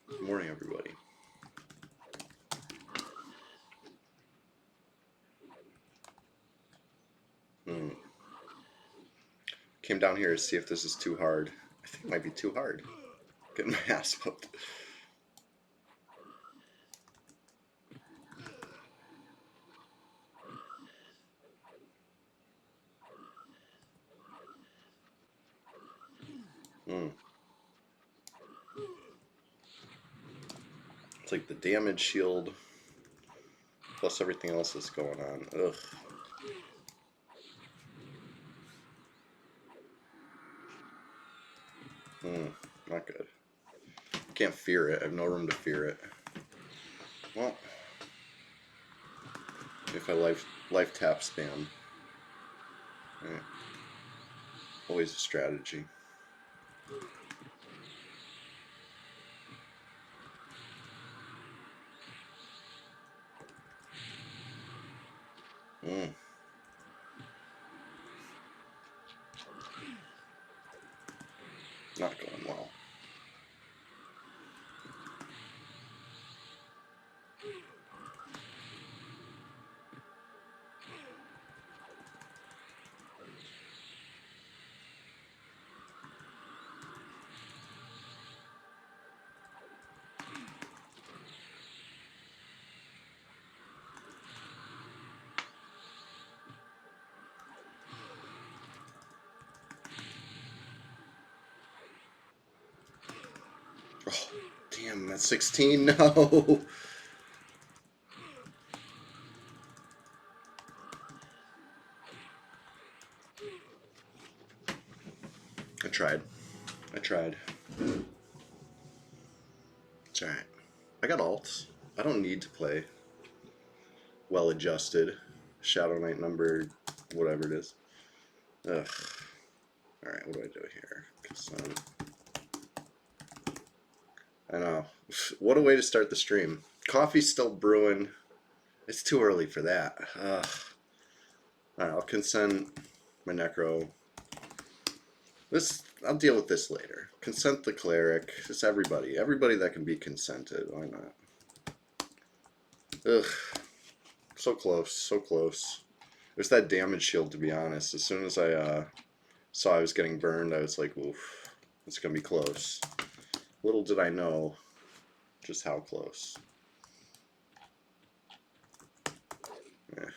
Good morning, everybody. Came down here to see if this is too hard. I think it might be too hard. Getting my ass whooped. Mm. It's like the damage shield plus everything else that's going on. Ugh. Not good. Can't fear it. I have no room to fear it. Well, if I life tap spam. Right. Always a strategy. Mm. Not going well. Oh, damn, that's 16. No. I tried. I tried. It's alright. I got alts. I don't need to play well adjusted. Shadow Knight number, whatever it is. Ugh. Alright, what do I do here? I know. What a way to start the stream. Coffee's still brewing. It's too early for that. Ugh. Alright, I'll consent my Necro. I'll deal with this later. Consent the Cleric. Just everybody. Everybody that can be consented. Why not? Ugh. So close. So close. It was that damage shield, to be honest. As soon as I saw I was getting burned, I was like, oof. It's going to be close. Little did I know just how close. Yeah.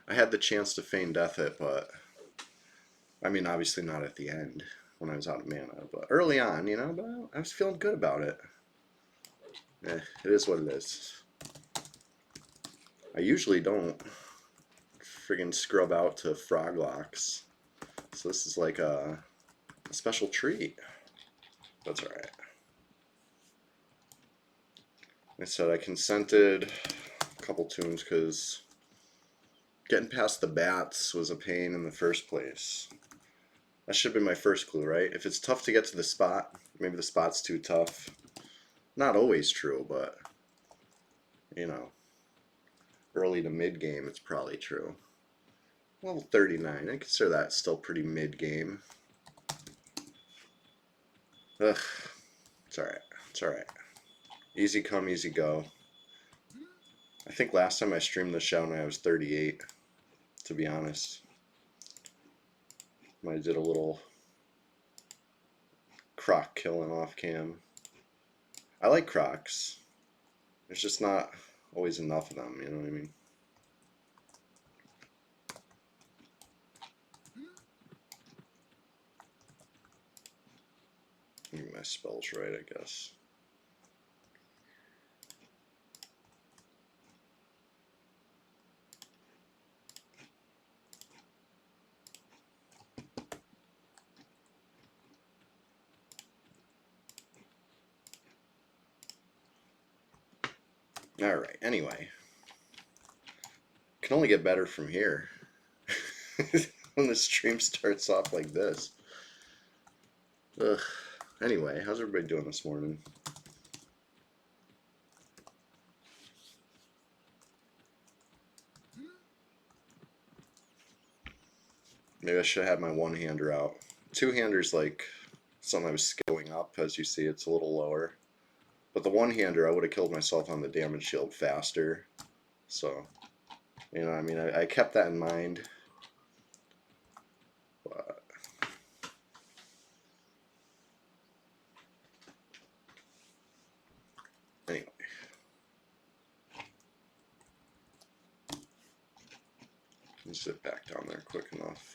I had the chance to feign death it, but I mean, obviously not at the end when I was out of mana, but early on, you know, but I was feeling good about it. It is what it is. I usually don't friggin' scrub out to frog locks, so this is like a special treat. That's alright. Like I said, I consented a couple tombs because getting past the bats was a pain in the first place. That should have been my first clue, right? If it's tough to get to the spot, maybe the spot's too tough. Not always true, but, you know, early to mid game, it's probably true. Level 39, I consider that still pretty mid game. Ugh, it's alright. It's alright. Easy come, easy go. I think last time I streamed the show I was 38, to be honest. I did a little croc killing off cam. I like crocs. There's just not always enough of them, you know what I mean? Get my spells right, I guess. Alright, anyway. Can only get better from here. When the stream starts off like this. Ugh. Anyway, how's everybody doing this morning? Maybe I should have had my one-hander out. Two-hander's like something I was skilling up. As you see, it's a little lower. But the one-hander, I would have killed myself on the damage shield faster. So, you know, I mean, I kept that in mind. But anyway. Can sit back down there quick enough.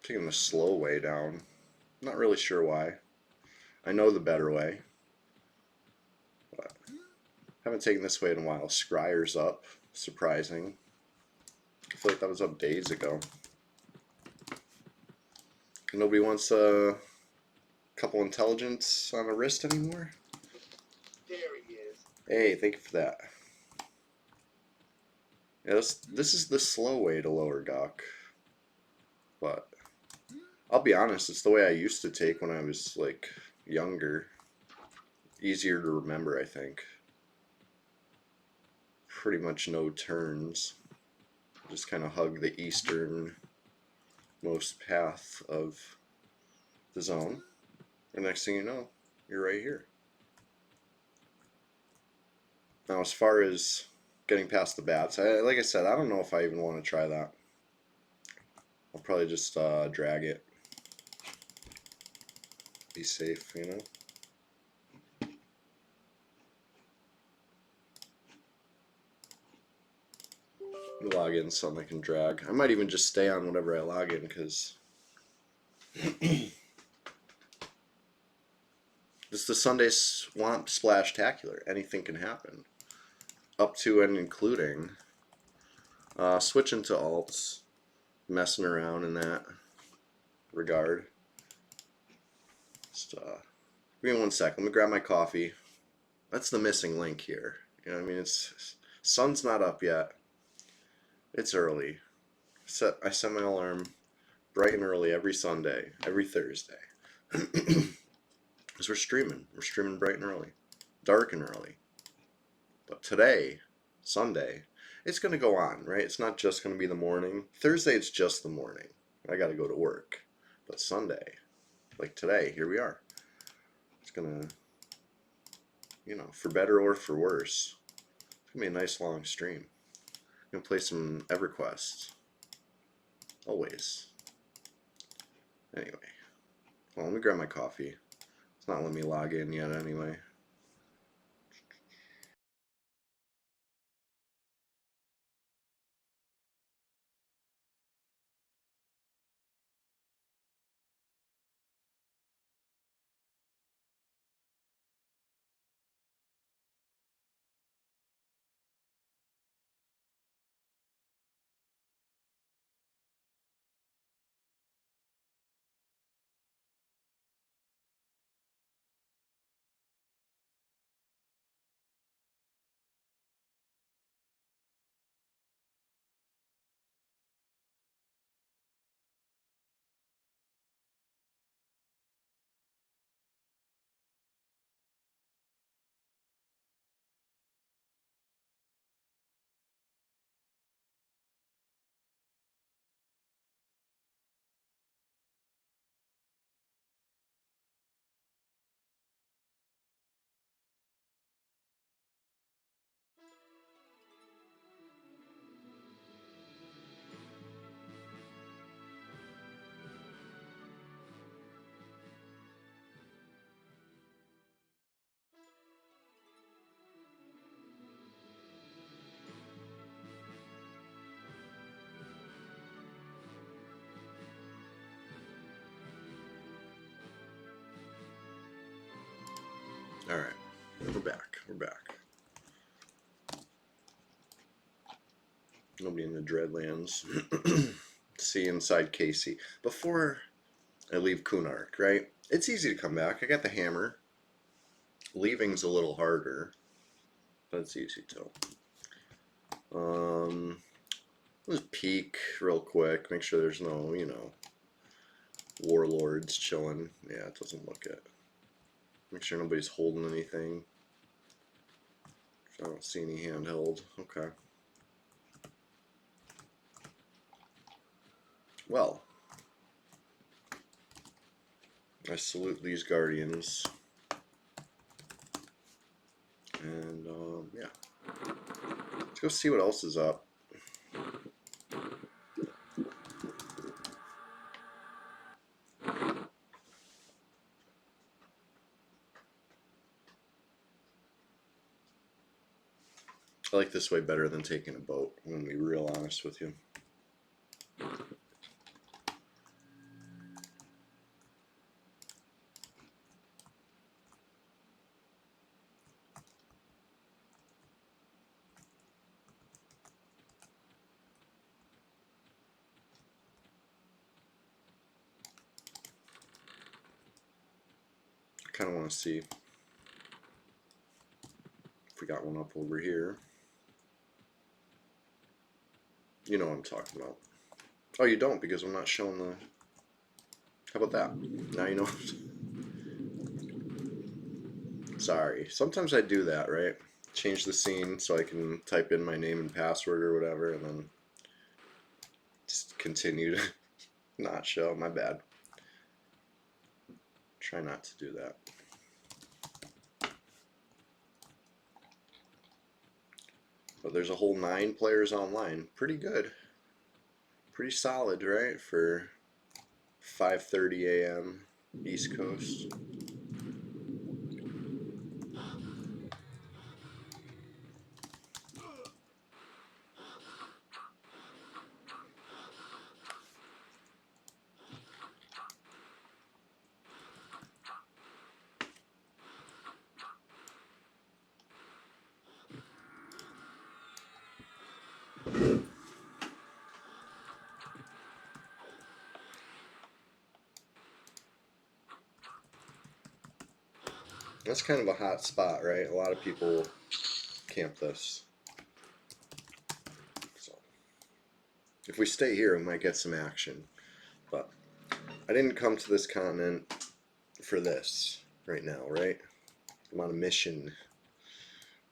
Taking the slow way down. Not really sure why. I know the better way. But haven't taken this way in a while. Scryer's up. Surprising. I feel like that was up days ago. Nobody wants a couple intelligence on a wrist anymore? There he is. Hey, thank you for that. Yeah, this is the slow way to lower Gawk. But I'll be honest, it's the way I used to take when I was like younger. Easier to remember, I think. Pretty much no turns. Just kind of hug the easternmost path of the zone. And next thing you know, you're right here. Now, as far as getting past the bats, like I said, I don't know if I even want to try that. I'll probably just drag it. Be safe, you know? Log in something I can drag. I might even just stay on whatever I log in, because this is the Sunday Swamp Splashtacular. Anything can happen. Up to and including switching to alts, messing around in that regard. Just give me 1 sec. Let me grab my coffee. That's the missing link here. You know what I mean? It's sun's not up yet. It's early. I set my alarm bright and early every Sunday, every Thursday. Because we're streaming. We're streaming bright and early. Dark and early. But today, Sunday, it's going to go on, right? It's not just going to be the morning. Thursday, it's just the morning. I got to go to work. But Sunday, like today, here we are. It's going to, you know, for better or for worse, it's going to be a nice long stream. I'm going to play some EverQuest. Always. Anyway. Well, let me grab my coffee. It's not letting me log in yet anyway. Alright, we're back. We're back. Nobody in the Dreadlands. See inside Casey. Before I leave Kunark, right? It's easy to come back. I got the hammer. Leaving's a little harder, but it's easy too. Just peek real quick, make sure there's no, you know, warlords chilling. Yeah, it doesn't look it. Make sure nobody's holding anything. I don't see any handheld. Okay. Well, I salute these guardians. And, yeah. Let's go see what else is up. I like this way better than taking a boat, I'm going to be real honest with you. I kind of want to see if we got one up over here. You know what I'm talking about. Oh, you don't, because I'm not showing the... How about that? Now you know. Sorry. Sometimes I do that, right? Change the scene so I can type in my name and password or whatever, and then just continue to not show. My bad. Try not to do that. But there's a whole 9 players online. Pretty good. Pretty solid, right? For 5:30 a.m. East Coast. That's kind of a hot spot, right? A lot of people camp this. So if we stay here, we might get some action. But I didn't come to this continent for this right now, right? I'm on a mission.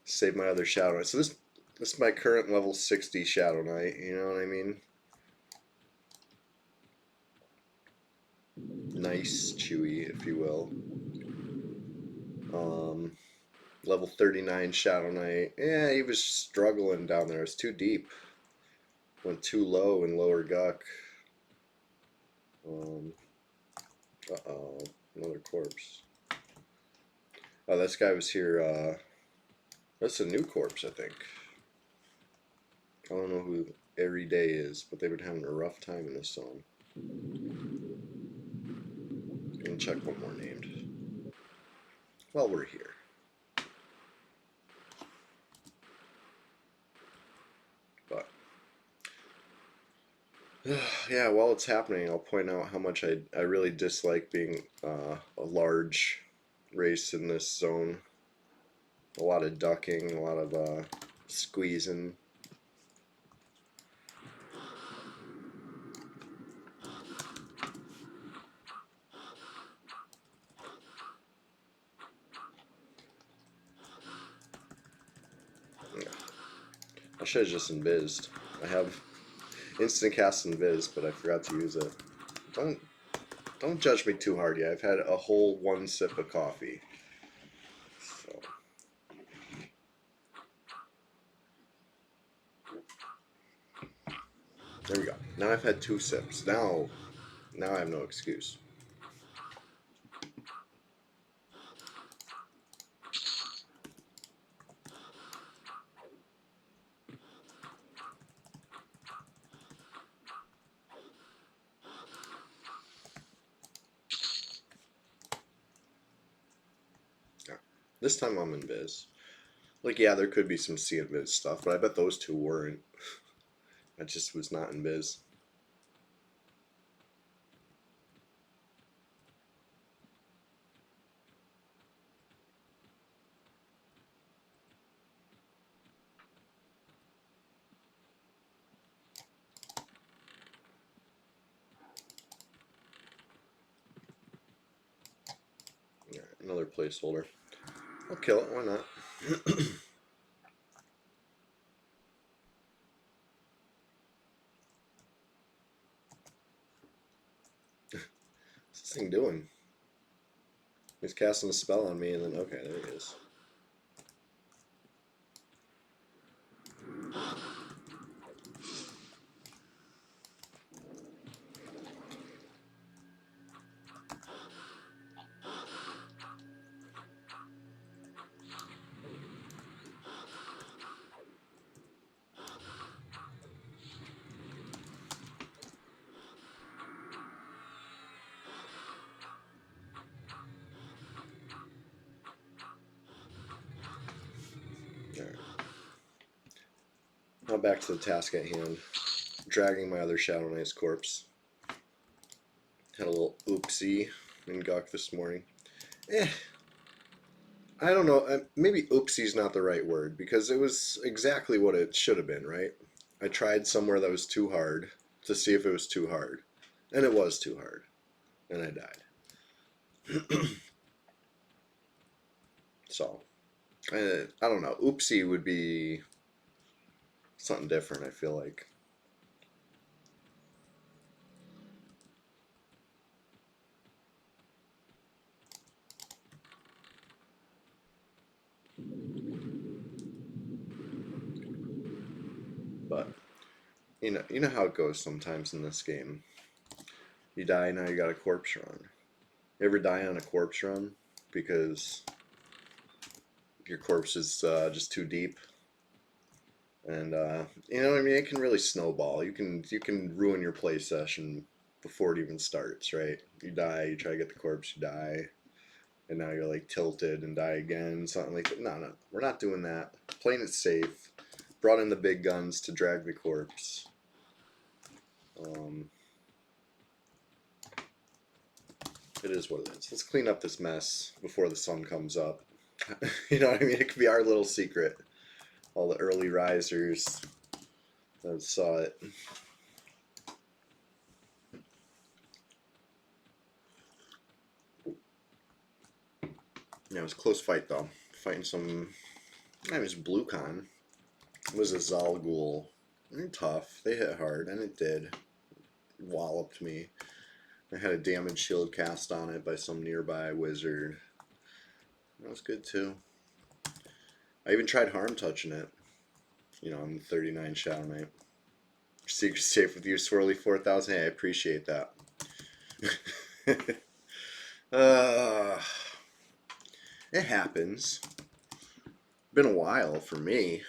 Save my other Shadow Knight. So this is my current level 60 Shadow Knight, you know what I mean? Nice, chewy, if you will. Level 39 Shadow Knight. Yeah, he was struggling down there. It was too deep. Went too low in lower Guck. Uh-oh. Another corpse. Oh, this guy was here, that's a new corpse, I think. I don't know who Every Day is, but they've been having a rough time in this zone. And check one more named. Well, we're here. But yeah, while it's happening, I'll point out how much I really dislike being a large race in this zone. A lot of ducking, a lot of squeezing. Yeah. I should have just invised. I have instant cast invis, but I forgot to use it. Don't judge me too hard yet. I've had a whole 1 sip of coffee. So. There we go. Now I've had 2 sips. Now I have no excuse. Yeah. This time I'm in Viz. Like, yeah, there could be some C and Viz stuff, but I bet those 2 weren't. I just was not in Viz. Another placeholder. I'll kill it, why not? What's this thing doing? He's casting a spell on me and then, okay, there he is. Alright. Now back to the task at hand. Dragging my other Shadow Knight's corpse. Had a little oopsie in Guk this morning. I don't know. Maybe oopsie's not the right word because it was exactly what it should have been, right? I tried somewhere that was too hard to see if it was too hard. And it was too hard. And I died. So, I don't know. Oopsie would be something different, I feel like. But you know how it goes sometimes in this game. You die, now you got a corpse run. You ever die on a corpse run because your corpse is just too deep? And you know what I mean? It can really snowball. You can ruin your play session before it even starts, right? You die, you try to get the corpse, you die, and now you're like tilted and die again, something like that. No, we're not doing that. Playing it safe. Brought in the big guns to drag the corpse. It is what it is. Let's clean up this mess before the sun comes up. You know what I mean? It could be our little secret. All the early risers that saw it. Yeah, it was a close fight though. Fighting some, it was Blue Con. It was a Zalgul. They're tough. They hit hard, and it did. It walloped me. I had a damage shield cast on it by some nearby wizard. That was good too. I even tried harm touching it. You know, I'm 39 Shadow Knight. Secret safe with you, Swirly 4000. Hey, I appreciate that. It happens. Been a while for me.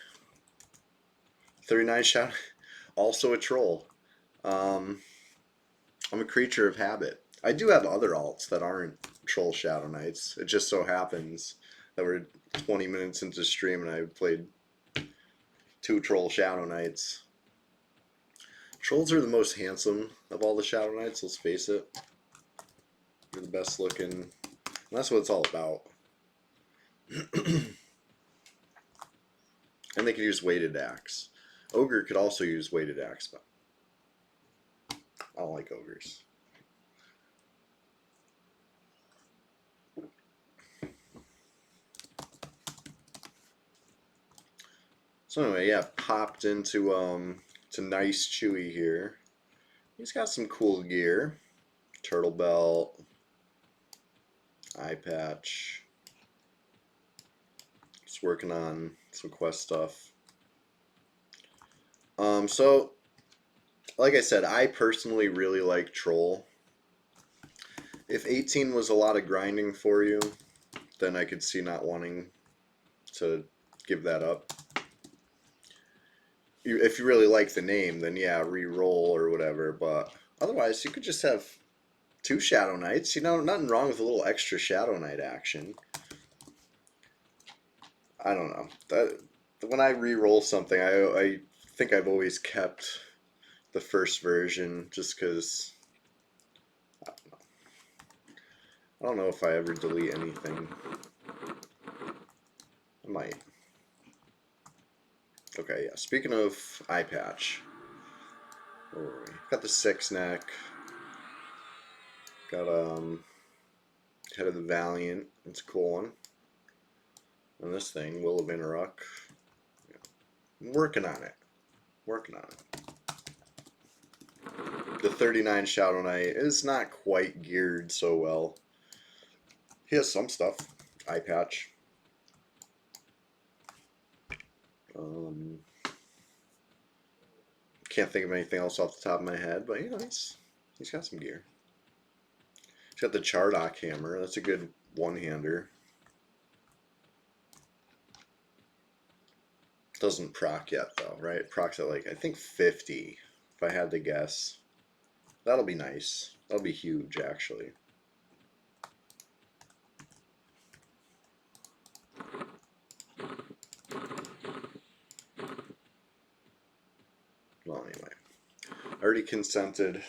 39 Shadow. Also a troll. I'm a creature of habit. I do have other alts that aren't troll Shadow Knights. It just so happens that we're 20 minutes into stream and I played 2 troll Shadow Knights. Trolls are the most handsome of all the Shadow Knights, let's face it. They're the best looking. And that's what it's all about. And they could use weighted axe. Ogre could also use weighted axe, but I don't like ogres. So anyway, yeah, popped into to nice Chewy here. He's got some cool gear. Turtle belt, eye patch. Just working on some quest stuff. So like I said, I personally really like Troll. If 18 was a lot of grinding for you, then I could see not wanting to give that up. If you really like the name, then yeah, re-roll or whatever, but otherwise you could just have 2 Shadow Knights. You know, nothing wrong with a little extra Shadow Knight action. I don't know. When I re-roll something, I think I've always kept the first version just because I don't know if I ever delete anything. I might. Okay, yeah. Speaking of eye patch, where were we? Got the 6 neck. Got Head of the Valiant. It's a cool one. And this thing, Will of Inaruk. Yeah. I'm working on it. Working on it. The 39 Shadow Knight is not quite geared so well. He has some stuff. Eye patch. Can't think of anything else off the top of my head, but you know, he's got some gear. He's got the Chardock hammer. That's a good one-hander. Doesn't proc yet though, right? It procs at like I think 50, if I had to guess. That'll be nice. That'll be huge actually. Well, anyway, I already consented.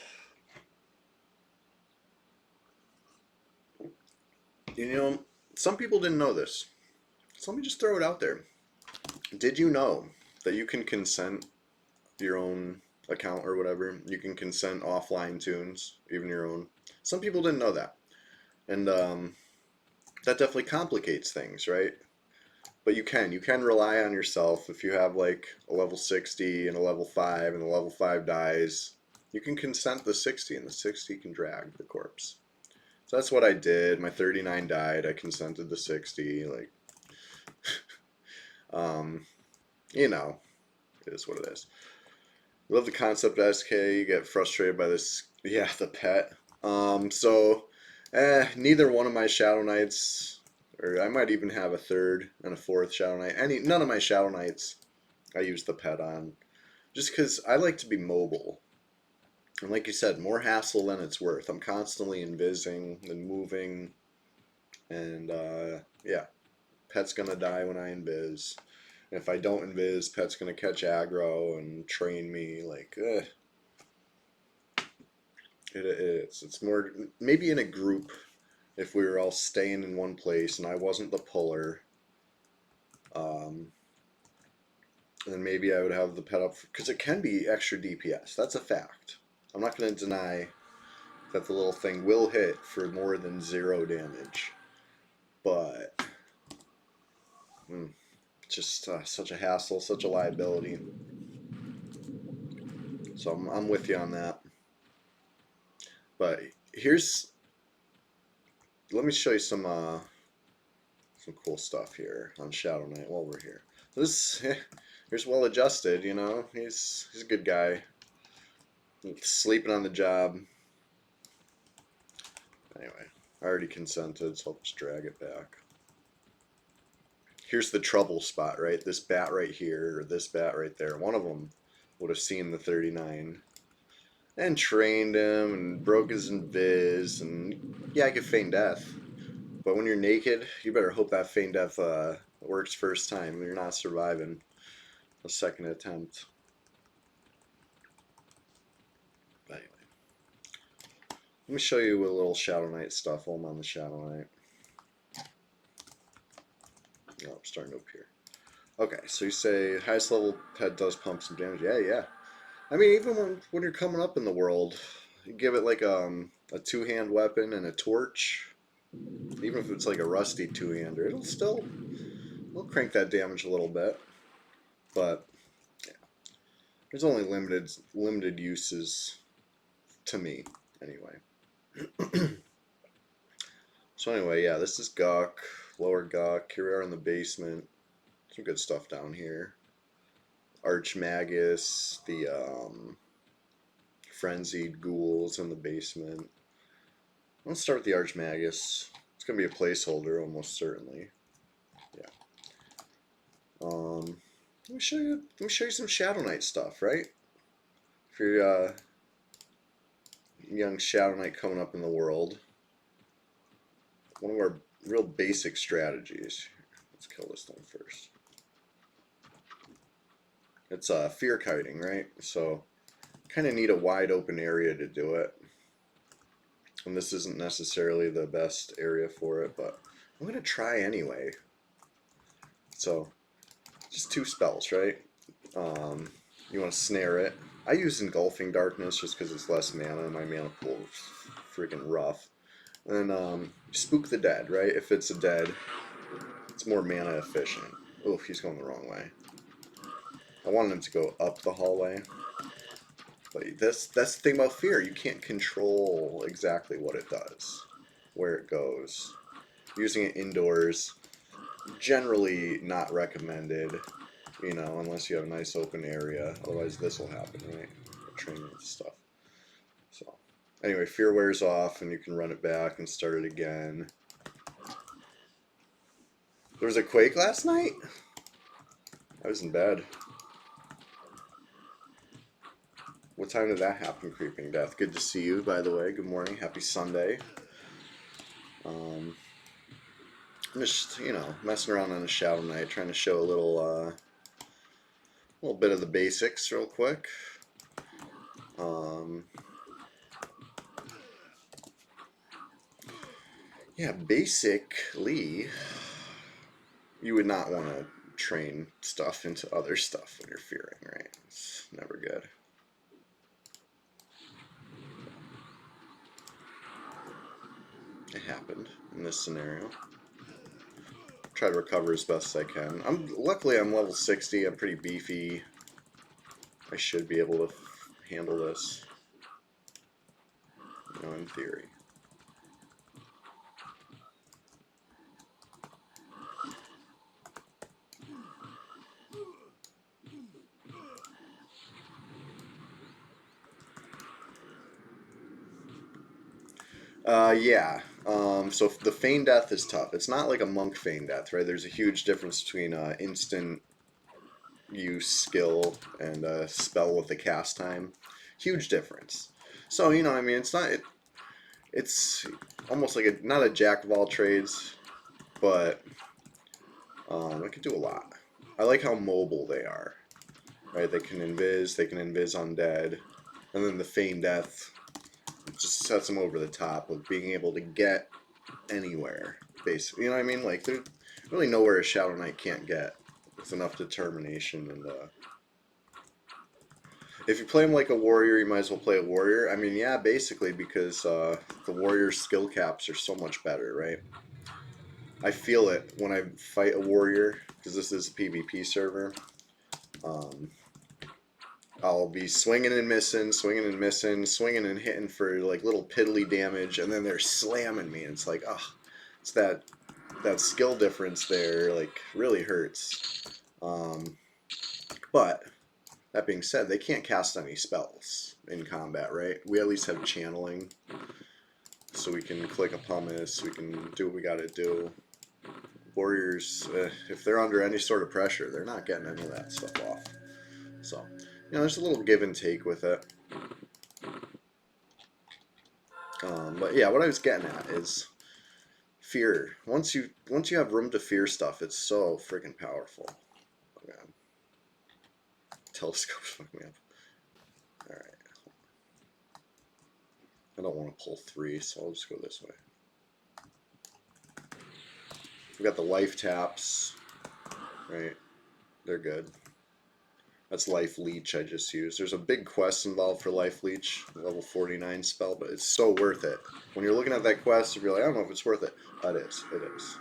You know, some people didn't know this, so let me just throw it out there. Did you know that you can consent your own account or whatever? You can consent offline tunes, even your own. Some people didn't know that, and that definitely complicates things, right? But you can rely on yourself. If you have like a level 60 and a level 5 and the level 5 dies, you can consent the 60 and the 60 can drag the corpse. So that's what I did. My 39 died. I consented the 60. Like, you know, it is what it is. Love the concept SK. You get frustrated by this. Yeah, the pet. Neither one of my Shadow Knights, or I might even have a third and a fourth Shadow Knight. None of my Shadow Knights I use the pet on. Just because I like to be mobile. And like you said, more hassle than it's worth. I'm constantly invising and moving. And yeah, pet's gonna die when I invis. And if I don't invis, pet's gonna catch aggro and train me. Like, it is. It's more maybe in a group. If we were all staying in one place and I wasn't the puller, then maybe I would have the pet up because it can be extra DPS. That's a fact. I'm not going to deny that the little thing will hit for more than 0 damage, but just such a hassle, such a liability. So I'm with you on that. But let me show you some cool stuff here on Shadow Knight while we're here. Here's well adjusted, you know. He's a good guy. Sleeping on the job. Anyway, I already consented, so I'll just drag it back. Here's the trouble spot, right? This bat right here, or this bat right there. One of them would have seen the 39 and trained him and broke his invis, and yeah, I could feign death. But when you're naked, you better hope that feign death works first time. You're not surviving a second attempt. But anyway, let me show you a little Shadow Knight stuff while I'm on the Shadow Knight. Oh, I'm starting to appear. Okay, so you say highest level pet does pump some damage. Yeah. I mean, even when you're coming up in the world, you give it like a 2-hand weapon and a torch. Even if it's like a rusty 2-hander, it'll crank that damage a little bit. But yeah, there's only limited uses to me anyway. So anyway, yeah, this is Gawk, lower Gawk. Here we are in the basement. Some good stuff down here. Archmagus, the frenzied ghouls in the basement. Let's start with the Archmagus. It's gonna be a placeholder almost certainly. Yeah. Let me show you some Shadow Knight stuff, right? If you're a young Shadow Knight coming up in the world, one of our real basic strategies. Let's kill this thing first. It's fear kiting, right? So kind of need a wide open area to do it. And this isn't necessarily the best area for it, but I'm going to try anyway. So just 2 spells, right? You want to snare it. I use Engulfing Darkness just because it's less mana and my mana pool is freaking rough. And spook the dead, right? If it's a dead, it's more mana efficient. Oh, he's going the wrong way. I wanted him to go up the hallway. But that's the thing about fear. You can't control exactly what it does, where it goes. Using it indoors, generally not recommended, you know, unless you have a nice open area. Otherwise this will happen, right? Training and stuff. So, anyway, fear wears off and you can run it back and start it again. There was a quake last night? I was in bed. What time did that happen, Creeping Death? Good to see you, by the way. Good morning. Happy Sunday. I'm just, you know, messing around on a Shadow Knight, trying to show a little bit of the basics real quick. Yeah, basically, you would not want to train stuff into other stuff when you're fearing, right? It's never good. It happened in this scenario. Try to recover as best as I can. Luckily I'm level 60. I'm pretty beefy. I should be able to handle this. You know, in theory. Yeah. So the feign death is tough. It's not like a monk feign death, right? There's a huge difference between instant use skill and spell with the cast time. Huge difference. So you know, I mean, it's almost like not a jack of all trades, but it can do a lot. I like how mobile they are. Right? They can invis undead, and then the feign death just sets them over the top with being able to get anywhere, basically. You know what I mean? Like, there's really nowhere a Shadow Knight can't get with enough determination. And if you play him like a warrior, you might as well play a warrior. I mean, yeah, basically, because the warrior skill caps are so much better, right? I feel it when I fight a warrior, because this is a PvP server. I'll be swinging and missing, swinging and missing, swinging and hitting for like little piddly damage, and then they're slamming me, and it's like, oh, it's that skill difference there, like, really hurts. But that being said, they can't cast any spells in combat, right? We at least have channeling, so we can click a pumice, we can do what we gotta do. Warriors, if they're under any sort of pressure, they're not getting any of that stuff off. So, you know, there's a little give and take with it. But yeah, what I was getting at is fear. Once you have room to fear stuff, it's so freaking powerful. Oh god. Telescope's fucking me up. Alright. I don't want to pull 3, so I'll just go this way. We got the life taps. Right? They're good. That's Life Leech I just used. There's a big quest involved for Life Leech, level 49 spell, but it's so worth it. When you're looking at that quest, you're like, I don't know if it's worth it. It is. It is.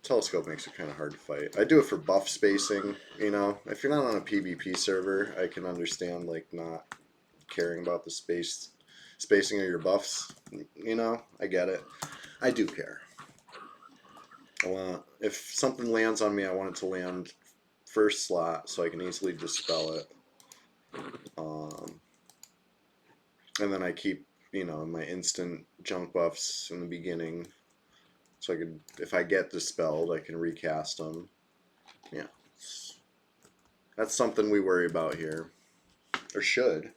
Telescope makes it kind of hard to fight. I do it for buff spacing, you know. If you're not on a PvP server, I can understand, like, not caring about the spacing of your buffs, you know. I get it. I do care. If something lands on me, I want it to land first slot so I can easily dispel it. And then I keep, you know, my instant junk buffs in the beginning, so I could, if I get dispelled, I can recast them. Yeah, that's something we worry about here, or should.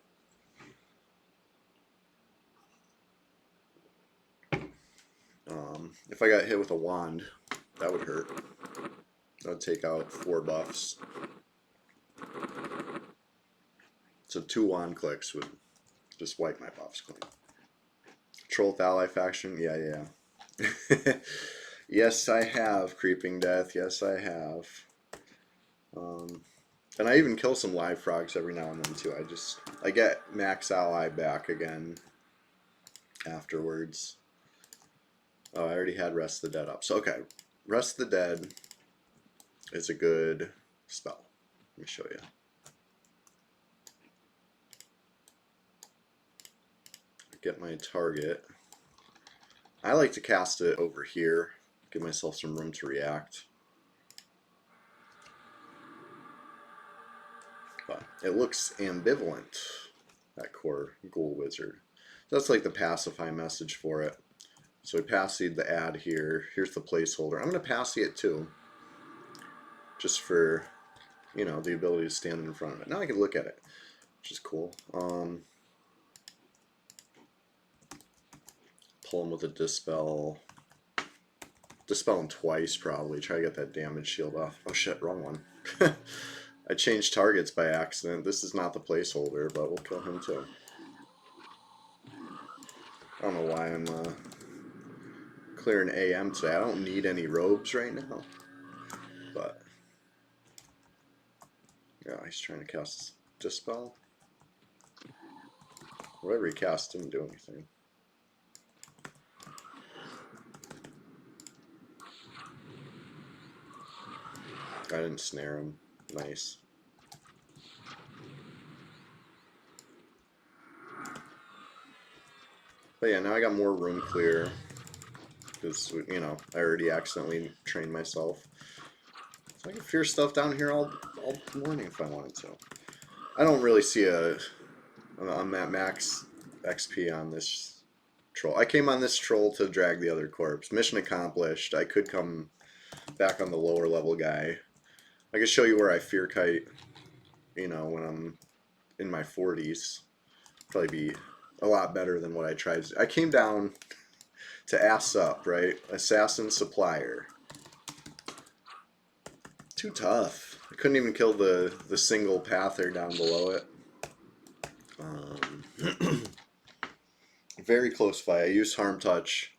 If I got hit with a wand, that would hurt. That would take out 4 buffs. So 2 wand clicks would just wipe my buffs clean. Troll with ally faction, yeah. Yes, I have Creeping Death. Yes, I have. And I even kill some live frogs every now and then too. I get Max Ally back again afterwards. Oh, I already had Rest of the Dead up. So okay, Rest of the Dead is a good spell. Let me show you. Get my target. I like to cast it over here, give myself some room to react. But it looks ambivalent, that core Ghoul Wizard. So that's like the pacify message for it. So we passied the ad here. Here's the placeholder. I'm going to passy it too, just for, you know, the ability to stand in front of it. Now I can look at it, which is cool. Pull him with a Dispel. Dispel him twice probably. Try to get that damage shield off. Oh shit, wrong one. I changed targets by accident. This is not the placeholder, but we'll kill him too. I don't know why I'm clearing AM today. I don't need any robes right now. But yeah, he's trying to cast Dispel. Whatever he cast didn't do anything. I didn't snare him. Nice. But yeah, now I got more room clear. Because, you know, I already accidentally trained myself. So I can fear stuff down here all morning if I wanted to. I don't really see I'm at max XP on this troll. I came on this troll to drag the other corpse. Mission accomplished. I could come back on the lower level guy. I could show you where I fear kite, you know, when I'm in my 40s. Probably be a lot better than what I tried. I came down to ass up, right? Assassin Supplier. Too tough. I couldn't even kill the single pather down below it. Very close fight. I used Harm Touch.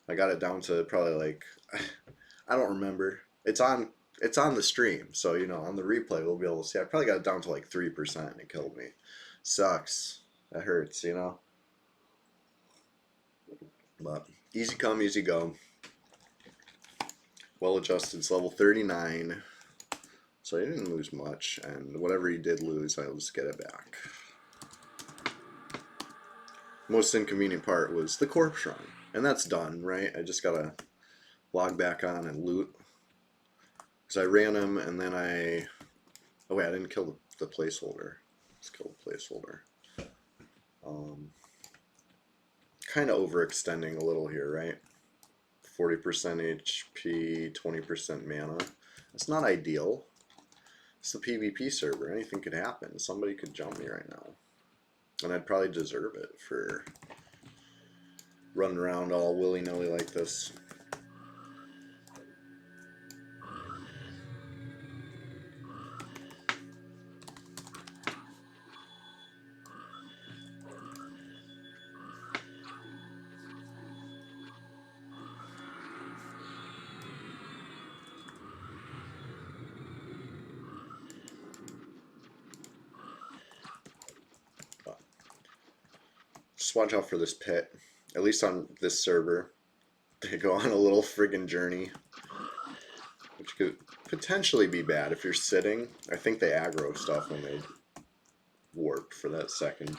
I got it down to probably like, I don't remember. It's on the stream, so you know on the replay we'll be able to see. I probably got it down to like 3% and it killed me. Sucks. That hurts, you know. But easy come, easy go. Well adjusted. It's level 39. So he didn't lose much, and whatever he did lose, I'll just get it back. Most inconvenient part was the corpse run, and that's done, right? I just gotta log back on and loot. Because I ran him, and then oh wait, I didn't kill the placeholder. Let's kill the placeholder. Kind of overextending a little here, right? 40% HP, 20% mana. That's not ideal. It's the PvP server. Anything could happen. Somebody could jump me right now. And I'd probably deserve it for running around all willy-nilly like this. Just watch out for this pit. At least on this server. They go on a little friggin' journey. Which could potentially be bad if you're sitting. I think they aggro stuff when they warp for that second.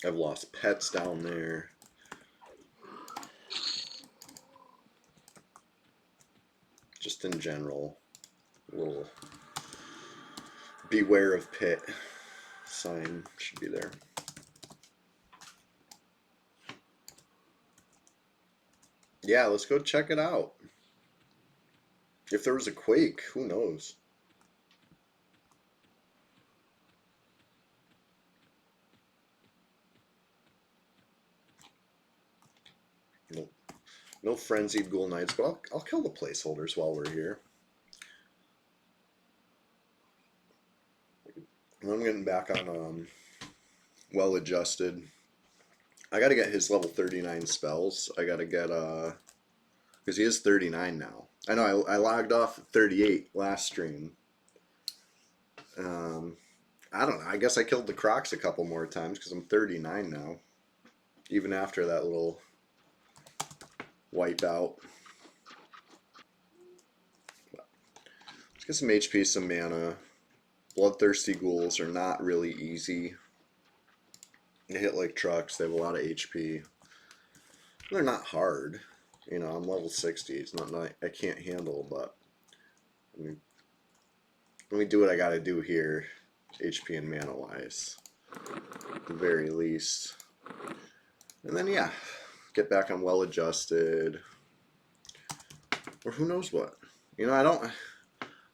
I've lost pets down there. Just in general, a little beware of pit sign should be there. Yeah, let's go check it out. If there was a quake, who knows? No frenzied ghoul knights, but I'll kill the placeholders while we're here. I'm getting back on well adjusted. I gotta get his level 39 spells. I gotta get because he is 39 now. I know I logged off at 38 last stream. Um, I don't know. I guess I killed the Crocs a couple more times because I'm 39 now. Even after that little wipeout. Let's get some HP, some mana. Bloodthirsty ghouls are not really easy. They hit like trucks. They have a lot of HP. They're not hard. You know, I'm level 60. It's not I can't handle, but let me do what I gotta do here, HP and mana wise, at the very least. And then yeah, get back on well adjusted, or who knows what. You know, I don't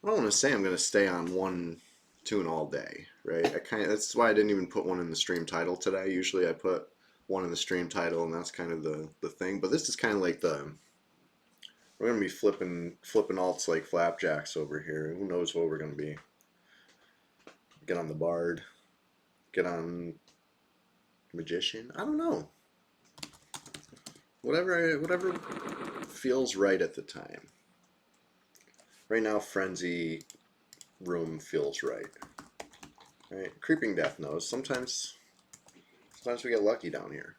want to say I'm gonna stay on one tune all day, right? That's why I didn't even put one in the stream title today. Usually I put one in the stream title, and that's kind of the thing. But this is kind of like we're gonna be flipping alts like flapjacks over here. Who knows what we're gonna be? Get on the bard, get on magician. I don't know. Whatever feels right at the time. Right now, frenzy room feels right. Right, creeping death knows. Sometimes we get lucky down here.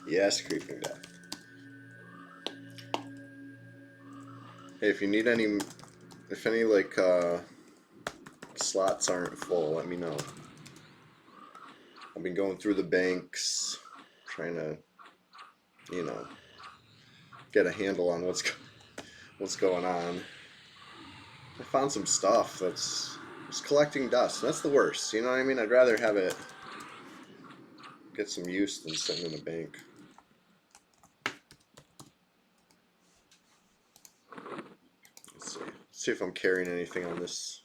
Yes, creeping death. Hey, if you need if any like slots aren't full, let me know. I've been going through the banks, trying to, you know, get a handle on what's going on. I found some stuff that's just collecting dust. That's the worst. You know what I mean? I'd rather have it get some use than sitting in a bank. Let's see if I'm carrying anything on this.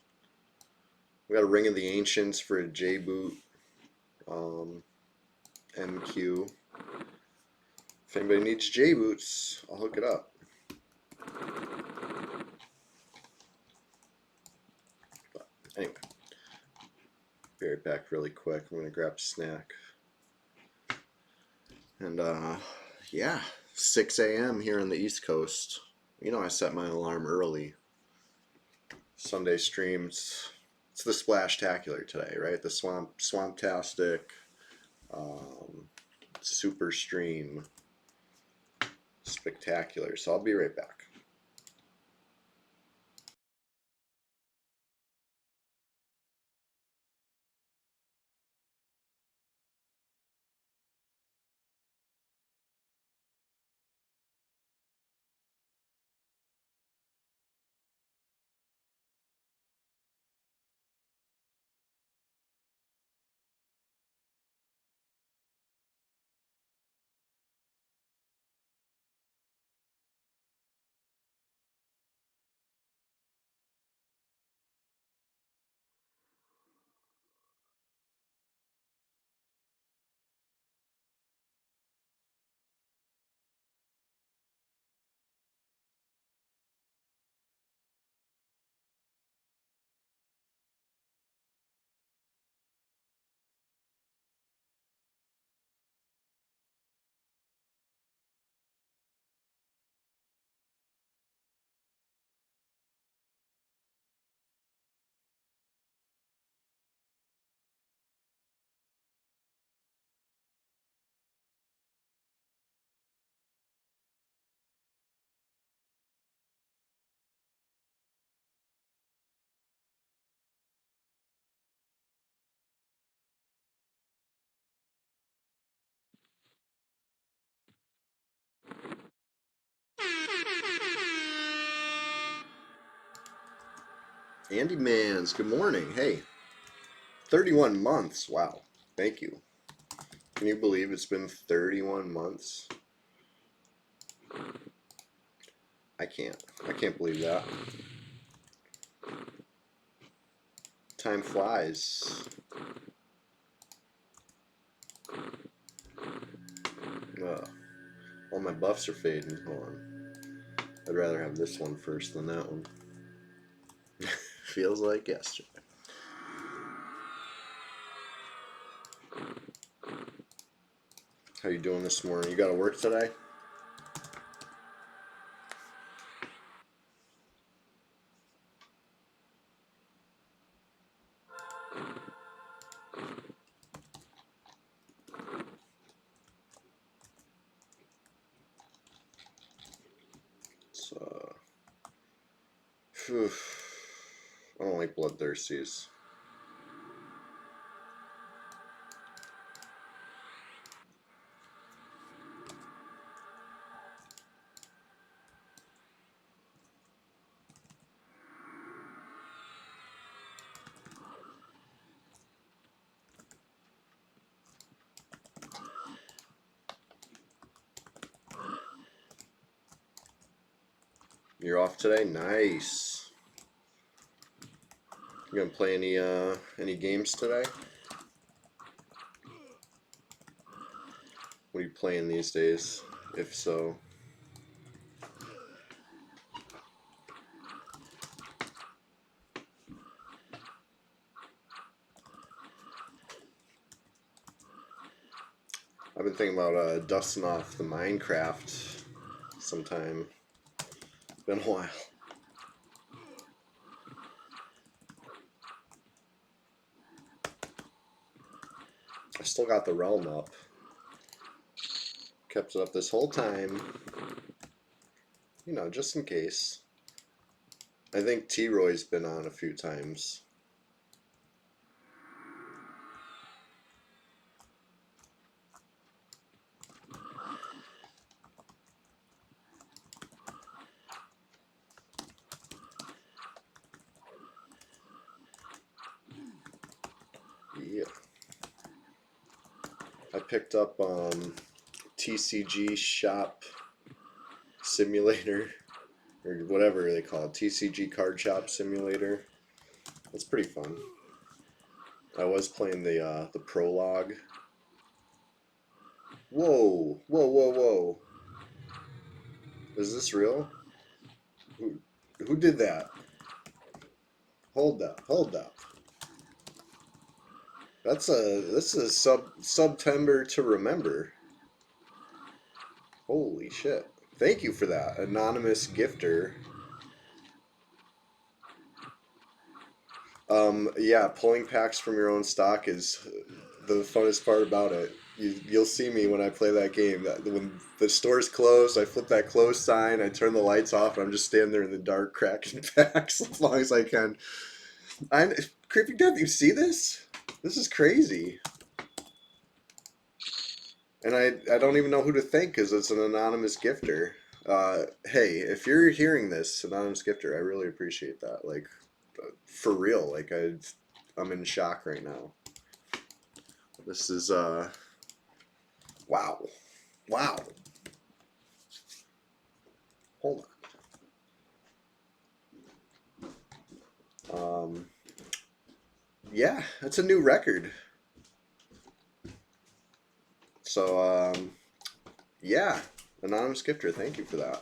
We got a Ring of the Ancients for a J boot, MQ. If anybody needs J boots, I'll hook it up. But anyway, be right back really quick. I'm gonna grab a snack. And yeah, 6 a.m. here on the East Coast. You know I set my alarm early. Sunday streams. It's the Splashtactular today, right? The Swamptastic super stream spectacular. So I'll be right back. Andy Mans, good morning. Hey, 31 months. Wow. Thank you. Can you believe it's been 31 months? I can't. I can't believe that. Time flies. Ugh. All my buffs are fading. Hold on. I'd rather have this one first than that one. Feels like yesterday. How you doing this morning? You got to work today? It's, phew. I don't like bloodthirsties. You're off today? Nice. You gonna play any games today? What are you playing these days? If so, I've been thinking about dusting off the Minecraft sometime. Been a while. I still got the realm up. Kept it up this whole time. You know, just in case. I think T-Roy's been on a few times. Yeah. I picked up TCG Shop Simulator, or whatever they call it, TCG Card Shop Simulator. It's pretty fun. I was playing the prologue. Whoa, whoa, whoa, whoa! Is this real? Who, who did that? Hold up, hold up. This is September to remember. Holy shit! Thank you for that, anonymous gifter. Yeah, pulling packs from your own stock is the funnest part about it. You'll see me when I play that game. When the store's closed, I flip that close sign, I turn the lights off, and I'm just standing there in the dark cracking packs as long as I can. Creepy Death, you see this? This is crazy. And I don't even know who to thank because it's an anonymous gifter. Hey, if you're hearing this, anonymous gifter, I really appreciate that. Like, for real. Like, I'm in shock right now. This is wow, wow. Hold on. Yeah, that's a new record. So yeah, anonymous gifter. Thank you for that.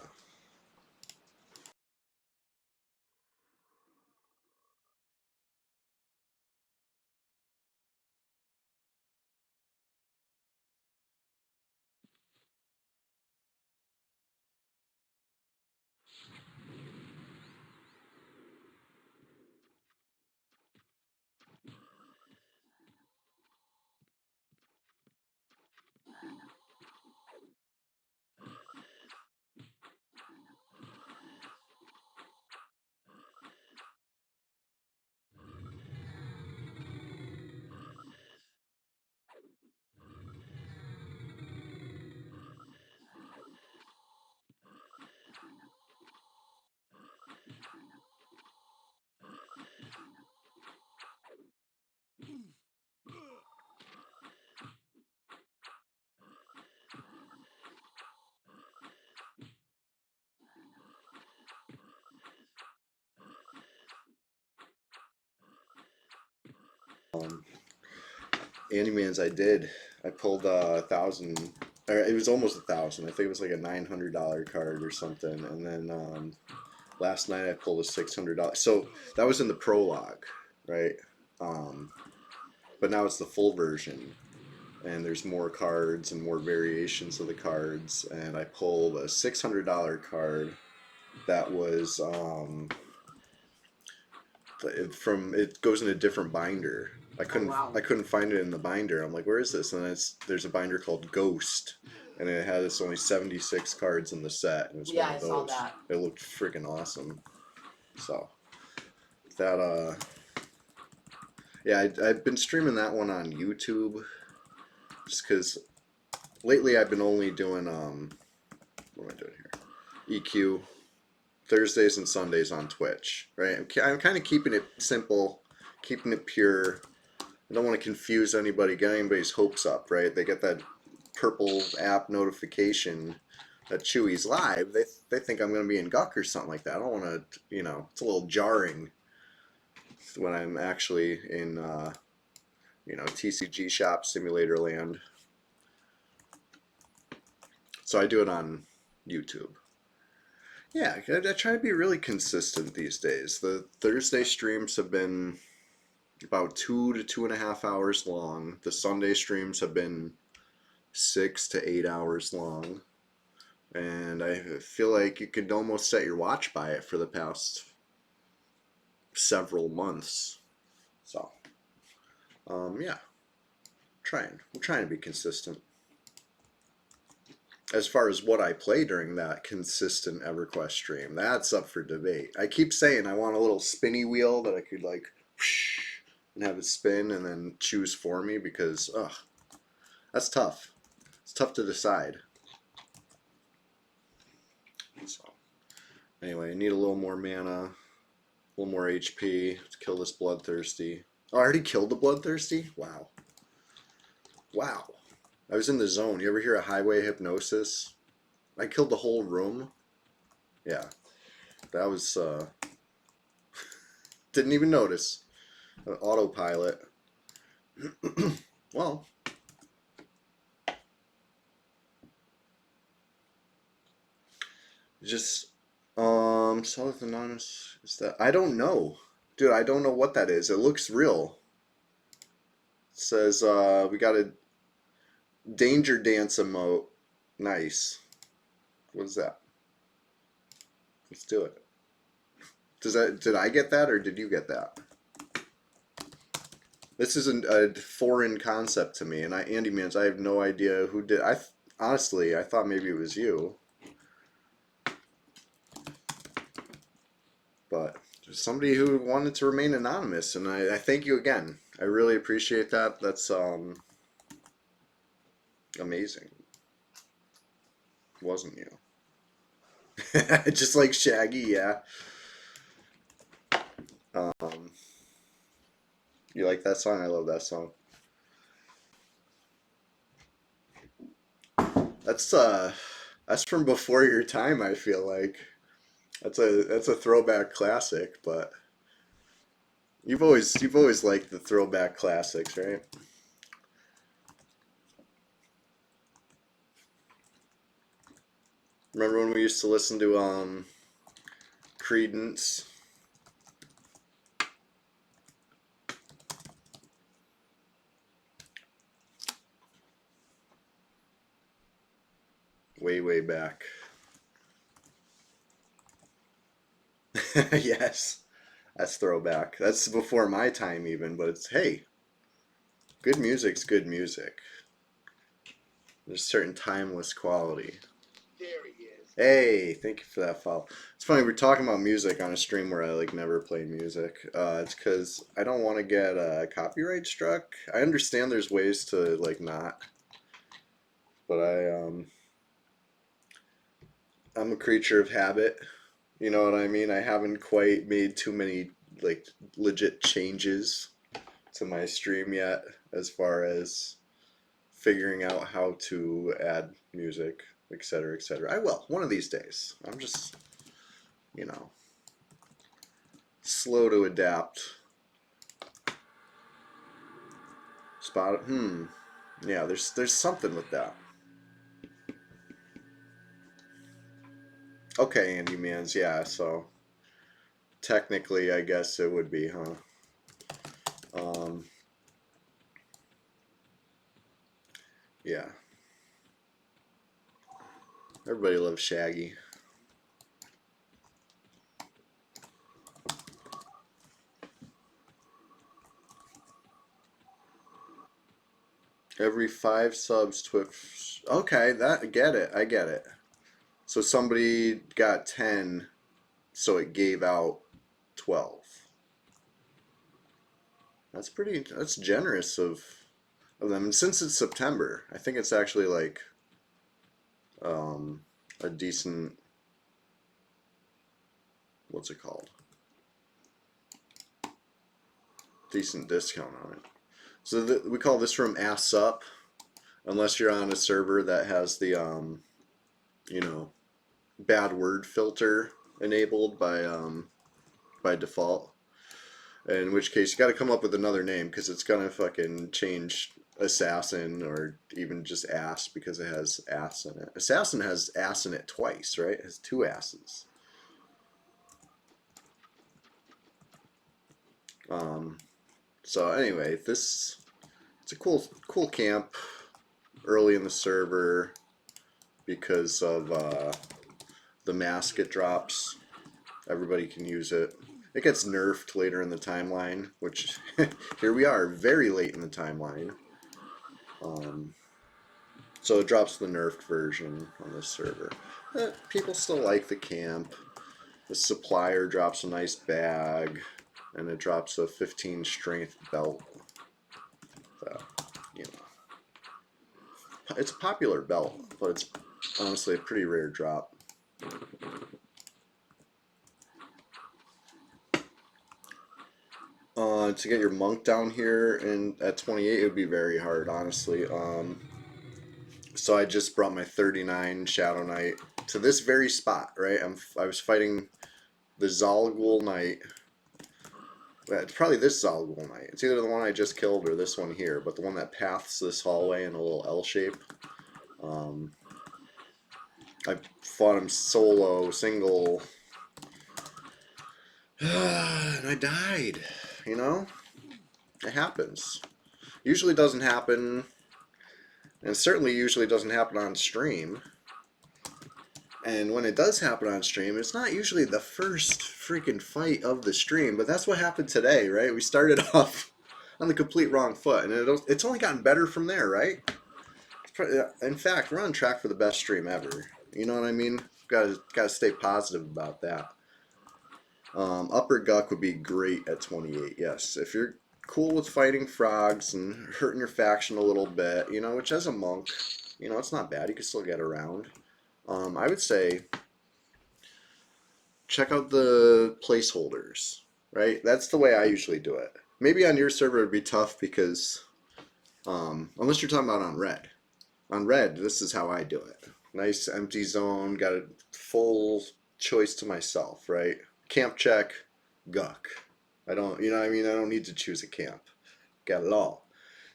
Handyman's I did. I pulled 1,000, or it was almost 1,000. I think it was like a $900 card or something. And then last night I pulled a $600. So that was in the prologue, right? Um, but now it's the full version, and there's more cards and more variations of the cards. And I pulled a $600 card that was it goes in a different binder. I couldn't find it in the binder. I'm like, where is this? And there's a binder called Ghost, and it has only 76 cards in the set, and it's one of those. Saw that. It looked freaking awesome. So that yeah, I've been streaming that one on YouTube, just because lately I've been only doing what am I doing here? EQ Thursdays and Sundays on Twitch, right? I'm kind of keeping it simple, keeping it pure. I don't want to confuse anybody, get anybody's hopes up, right? They get that purple app notification that Chewy's live. They think I'm going to be in Guck or something like that. I don't want to, it's a little jarring when I'm actually in, TCG Shop Simulator Land. So I do it on YouTube. Yeah, I try to be really consistent these days. The Thursday streams have been about 2 to 2.5 hours long. The Sunday streams have been 6 to 8 hours long. And I feel like you could almost set your watch by it for the past several months. So, yeah, we're trying to be consistent. As far as what I play during that consistent EverQuest stream, that's up for debate. I keep saying I want a little spinny wheel that I could like whoosh, and have it spin and then choose for me, because that's tough. It's tough to decide. So anyway, I need a little more mana, a little more HP to kill this Bloodthirsty. Oh, I already killed the Bloodthirsty? Wow. Wow. I was in the zone. You ever hear of highway hypnosis? I killed the whole room. Yeah. That was, didn't even notice. Autopilot. Well. Just, South Anonymous, is that, I don't know. Dude, I don't know what that is. It looks real. It says, we got a Danger Dance emote. Nice. What is that? Let's do it. Did I get that, or did you get that? This is a foreign concept to me, and Andy Mans, I have no idea who did. Honestly, I thought maybe it was you, but there's somebody who wanted to remain anonymous, and I thank you again. I really appreciate that. That's amazing. Wasn't you? Just like Shaggy, yeah. You like that song? I love that song. That's from before your time, I feel like. That's a throwback classic, but you've always liked the throwback classics, right? Remember when we used to listen to Creedence? Way back. Yes, that's throwback. That's before my time even, but it's, hey, good music's good music. There's certain timeless quality. There he is. Hey, thank you for that follow. It's funny, we're talking about music on a stream where I like never play music. It's because I don't want to get copyright struck. I understand there's ways to like not, but I'm a creature of habit. You know what I mean? I haven't quite made too many like legit changes to my stream yet, as far as figuring out how to add music, etc., etc. I will one of these days. I'm just, slow to adapt. Spot. Yeah, there's something with that. Okay, Andy Mans. Yeah, so technically, I guess it would be, huh? Um, yeah. Everybody loves Shaggy. Every 5 subs, Twitch. Okay, that get it. I get it. So somebody got 10, so it gave out 12. That's pretty. That's generous of them. And since it's September, I think it's actually like um, a decent. What's it called? Decent discount on it. So we call this room ass up, unless you're on a server that has the you know, bad word filter enabled by default. In which case, you got to come up with another name because it's gonna fucking change assassin or even just ass because it has ass in it. Assassin has ass in it twice, right? It has 2 asses. So anyway, it's a cool camp early in the server because of the mask it drops. Everybody can use it. It gets nerfed later in the timeline, which here we are, very late in the timeline. So it drops the nerfed version on this server. People still like the camp. The supplier drops a nice bag, and it drops a 15 strength belt. So, you know, it's a popular belt, but it's honestly a pretty rare drop. To get your monk down here and at 28, it would be very hard, honestly. So I just brought my 39 Shadow Knight to this very spot, right? I was fighting the Zalgul Knight. It's probably this Zalgul Knight. It's either the one I just killed or this one here, but the one that paths this hallway in a little L shape. I fought him solo, single, and I died. You know? It happens. Usually doesn't happen, and it certainly usually doesn't happen on stream. And when it does happen on stream, it's not usually the first freaking fight of the stream, but that's what happened today, right? We started off on the complete wrong foot, and it's only gotten better from there, right? In fact, we're on track for the best stream ever. You know what I mean? Got to stay positive about that. Upper Guck would be great at 28. Yes, if you're cool with fighting frogs and hurting your faction a little bit, you know, which as a monk, you know, it's not bad. You can still get around. I would say check out the placeholders, right? That's the way I usually do it. Maybe on your server it'd be tough because, unless you're talking about on red. On red, this is how I do it. Nice empty zone, got a full choice to myself, right? Camp check, Guck. I don't, you know what I mean? I don't need to choose a camp. Got it all.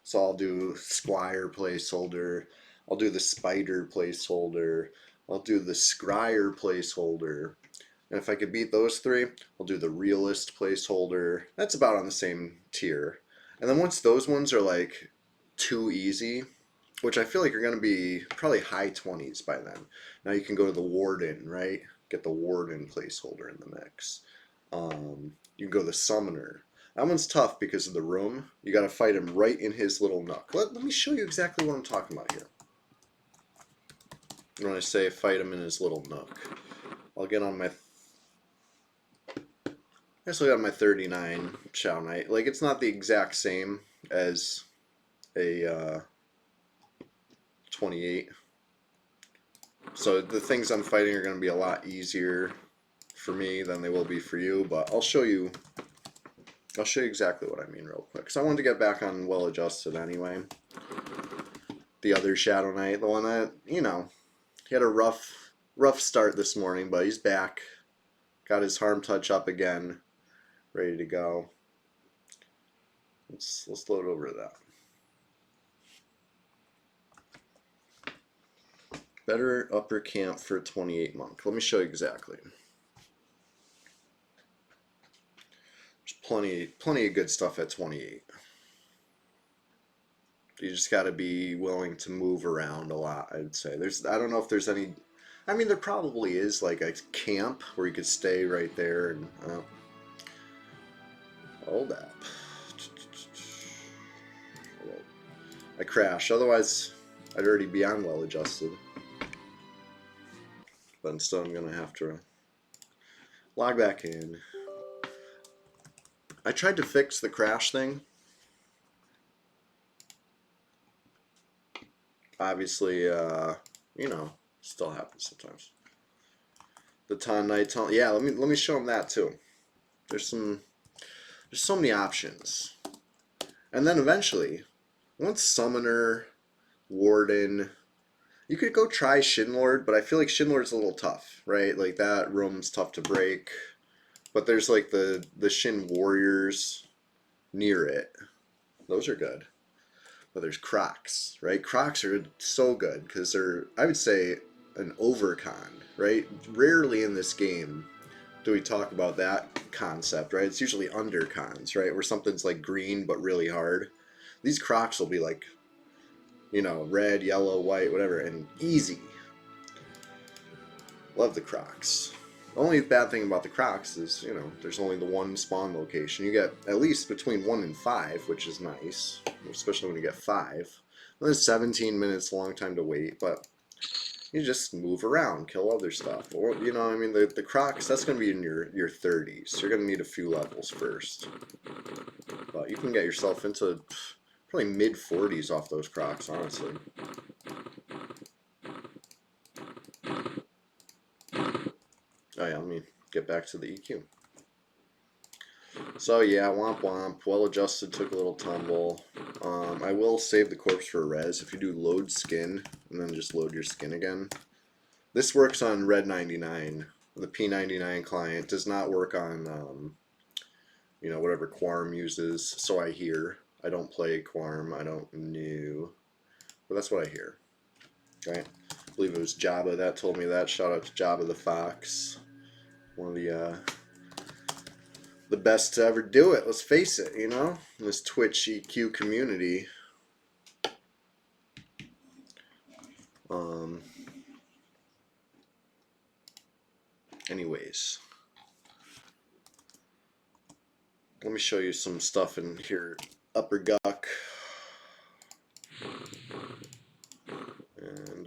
So I'll do Squire placeholder. I'll do the Spider placeholder. I'll do the Scryer placeholder. And if I could beat those 3, I'll do the Realist placeholder. That's about on the same tier. And then once those ones are like too easy, which I feel like are going to be probably high 20s by then. Now you can go to the Warden, right? Get the Warden placeholder in the mix. You can go the Summoner. That one's tough because of the room. You got to fight him right in his little nook. Let me show you exactly what I'm talking about here. When I say fight him in his little nook, I'll get on my. I still got my 39 Shadow Knight. Like, it's not the exact same as a 28. So the things I'm fighting are going to be a lot easier for me than they will be for you, but I'll show you exactly what I mean real quick. Because I wanted to get back on Well Adjusted anyway. The other Shadow Knight, the one that, you know, he had a rough start this morning, but he's back. Got his harm touch up again. Ready to go. Let's load over to that. Better upper camp for a 28 monk. Let me show you exactly. There's plenty of good stuff at 28. You just got to be willing to move around a lot, I'd say. I don't know if there's any. I mean, there probably is like a camp where you could stay right there and. Hold up. I crash. Otherwise, I'd already be on well adjusted. But instead, I'm gonna have to log back in. I tried to fix the crash thing. Obviously, you know, still happens sometimes. The ton night tunnel. Yeah, let me show them that too. There's so many options. And then eventually, once Summoner, Warden, you could go try Shinlord, but I feel like Shinlord's a little tough, right? Like that room's tough to break. But there's like the Shin Warriors near it. Those are good. But there's Crocs, right? Crocs are so good because they're, I would say, an overcon, right? Rarely in this game do we talk about that concept, right? It's usually undercons, right? Where something's like green but really hard. These Crocs will be like, you know, red, yellow, white, whatever, and easy. Love the Crocs. The only bad thing about the Crocs is, you know, there's only the one spawn location. You get at least between 1 and 5, which is nice, especially when you get 5. Then 17 minutes, a long time to wait, but you just move around, kill other stuff. Or, you know, I mean, the Crocs, that's going to be in your 30s. You're going to need a few levels first. But you can get yourself into probably mid 40s off those Crocs, honestly. Oh yeah, let me get back to the EQ. So yeah, womp womp, well adjusted, took a little tumble. I will save the corpse for a res. If you do load skin, and then just load your skin again. This works on Red 99. The P99 client does not work on, you know, whatever Quarm uses, so I hear. I don't play Quarm, I don't know, but that's what I hear. Okay, I believe it was Jabba that told me that. Shout out to Jabba the Fox. One of the best to ever do it. Let's face it, you know, in this Twitch EQ community. Anyways, let me show you some stuff in here. Upper Guck. And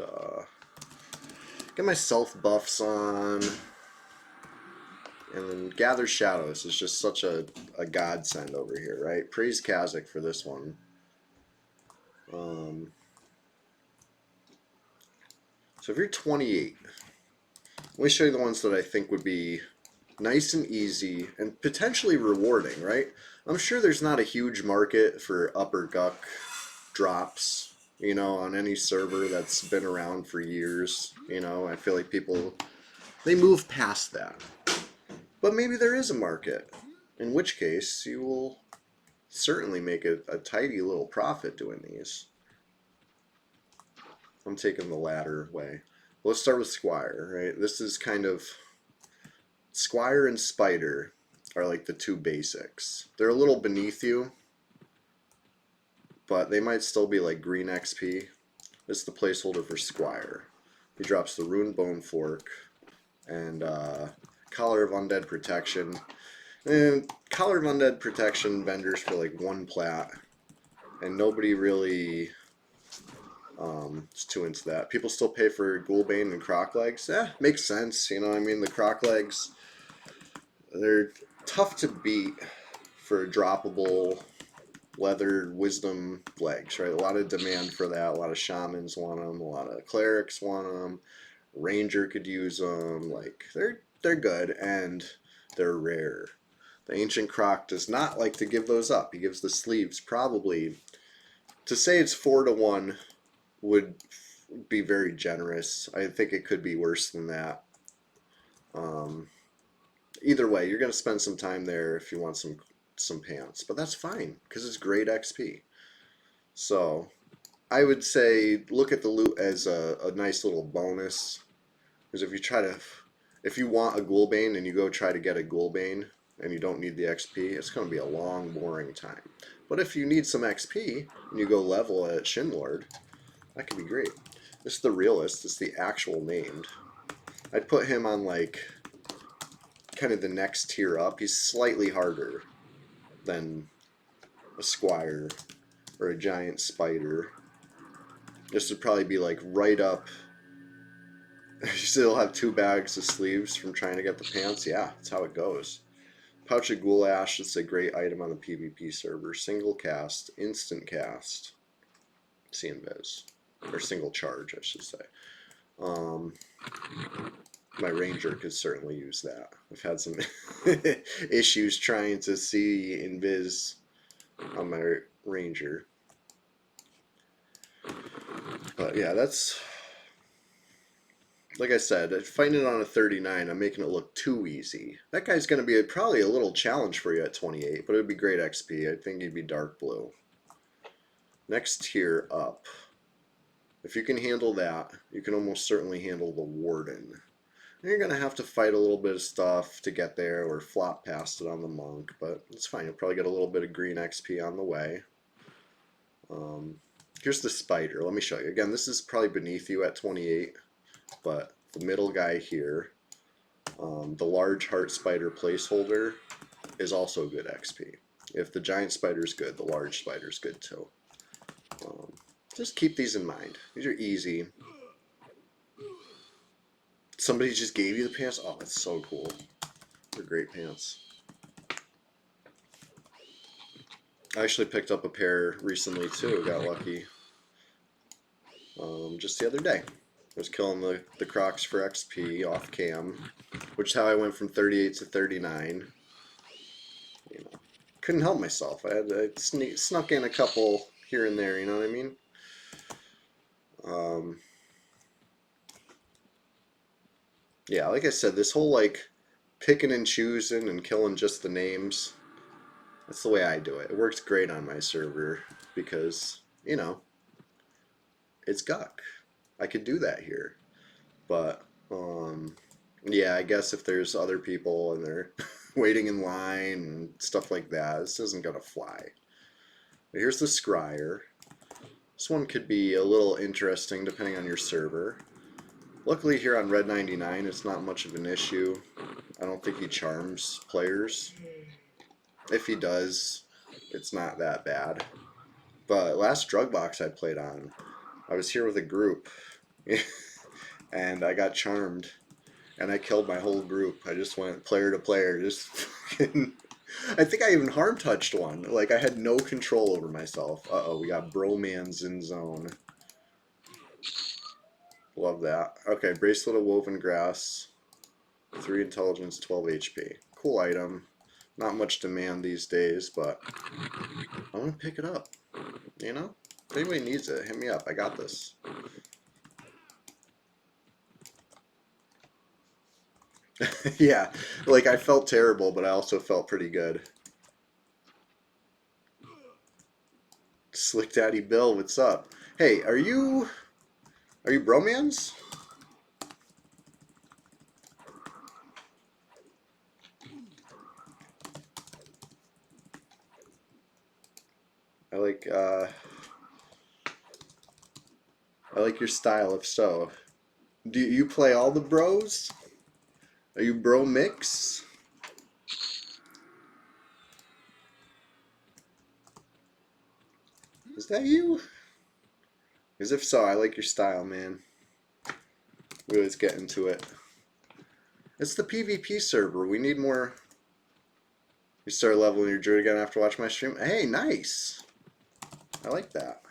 get my self buffs on. And then Gather Shadows is just such a godsend over here, right? Praise Kazakh for this one. So if you're 28, let me show you the ones that I think would be nice and easy and potentially rewarding, right? I'm sure there's not a huge market for Upper Guck drops, you know, on any server that's been around for years. You know, I feel like people, they move past that. But maybe there is a market, in which case you will certainly make a tidy little profit doing these. I'm taking the latter way. Let's start with Squire, right? This is kind of, Squire and Spider are like the two basics. They're a little beneath you, but they might still be like green XP. This is the placeholder for Squire. He drops the Rune Bone Fork and Collar of Undead Protection. And Collar of Undead Protection vendors for like 1 plat, and nobody really is too into that. People still pay for Ghoulbane and Croc Legs. Makes sense. You know, I mean, the Croc Legs, they're tough to beat for droppable leather wisdom legs, right? A lot of demand for that. A lot of shamans want them. A lot of clerics want them. Ranger could use them. Like, they're good and they're rare. The Ancient Croc does not like to give those up. He gives the sleeves probably, to say it's 4 to 1 would be very generous. I think it could be worse than that. Either way, you're going to spend some time there if you want some pants, but that's fine because it's great XP. So I would say look at the loot as a nice little bonus. Because if you want a Ghoulbane and you go try to get a Ghoulbane and you don't need the XP, it's going to be a long, boring time. But if you need some XP and you go level at Shinlord, that could be great. This is the realist. It's the actual named. I'd put him on like kind of the next tier up. He's slightly harder than a Squire or a Giant Spider. This would probably be like right up. You still have 2 bags of sleeves from trying to get the pants. Yeah, that's how it goes. Pouch of Ghoul Ash, it's a great item on the PvP server. Single cast, instant cast, CNViz. Or single charge, I should say. My Ranger could certainly use that. I've had some issues trying to see Invis on my Ranger. But yeah, that's... Like I said, fighting it on a 39, I'm making it look too easy. That guy's going to be probably a little challenge for you at 28, but it would be great XP. I think he'd be dark blue. Next tier up. If you can handle that, you can almost certainly handle the Warden. You're going to have to fight a little bit of stuff to get there, or flop past it on the Monk, but it's fine. You'll probably get a little bit of green XP on the way. Here's the Spider. Let me show you. Again, this is probably beneath you at 28, but the middle guy here, the large heart spider placeholder, is also good XP. If the giant spider's good, the large spider's good too. Just keep these in mind. These are easy. Somebody just gave you the pants? Oh, that's so cool. They're great pants. I actually picked up a pair recently too. Got lucky. Just the other day. I was killing the Crocs for XP off cam, which is how I went from 38 to 39. You know, couldn't help myself. I snuck in a couple here and there. You know what I mean? Yeah, like I said, this whole like picking and choosing and killing just the names, that's the way I do it. It works great on my server because, you know, it's Guck. I could do that here. But, yeah, I guess if there's other people and they're waiting in line and stuff like that, this isn't going to fly. But here's the Scryer. This one could be a little interesting depending on your server. Luckily here on Red 99 it's not much of an issue. I don't think he charms players. If he does, it's not that bad. But last drug box I played on, I was here with a group and I got charmed and I killed my whole group. I just went player to player, just I think I even harm touched one. Like I had no control over myself. Uh-oh, we got bromans in zone. Love that. Okay, Bracelet of Woven Grass. 3 intelligence, 12 HP. Cool item. Not much demand these days, but I want to pick it up. You know? If anybody needs it, hit me up. I got this. Yeah, like I felt terrible, but I also felt pretty good. Slick Daddy Bill, what's up? Hey, are you bromans? I like your style if so. Do you play all the bros? Are you bro mix? Is that you? Because if so, I like your style, man. We always get into it. It's the PvP server. We need more. You start leveling your druid again after watching my stream. Hey, nice. I like that.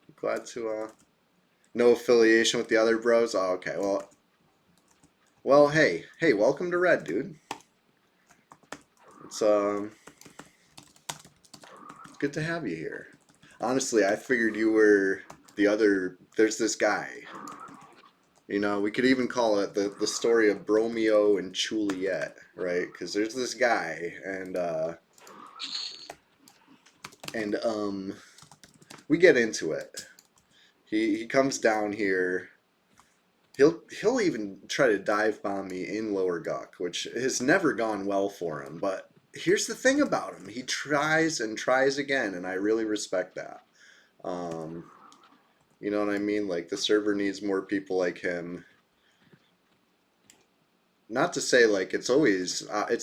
I'm glad to no affiliation with the other bros. Oh, okay. Well, hey, welcome to Red, dude. It's good to have you here. Honestly, I figured you were the other. There's this guy. You know, we could even call it the story of Bromeo and Juliet, right? Because there's this guy, and we get into it. He comes down here. He'll even try to dive bomb me in lower Guck, which has never gone well for him. But here's the thing about him: he tries and tries again, and I really respect that. Um, you know what I mean? Like the server needs more people like him. Not to say like it's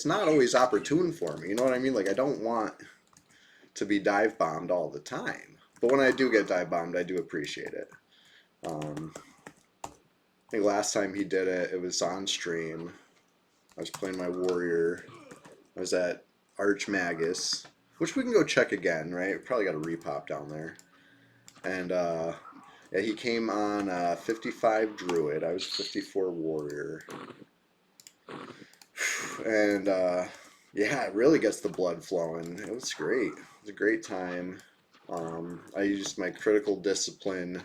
not always opportune for me. You know what I mean? Like I don't want to be dive bombed all the time, but when I do get dive bombed, I do appreciate it. I think last time he did it, it was on stream. I was playing my warrior. I was at Archmagus, which we can go check again, right? Probably got a repop down there. And yeah, he came on 55 druid. I was 54 warrior. And yeah, it really gets the blood flowing. It was great. It was a great time. I used my critical discipline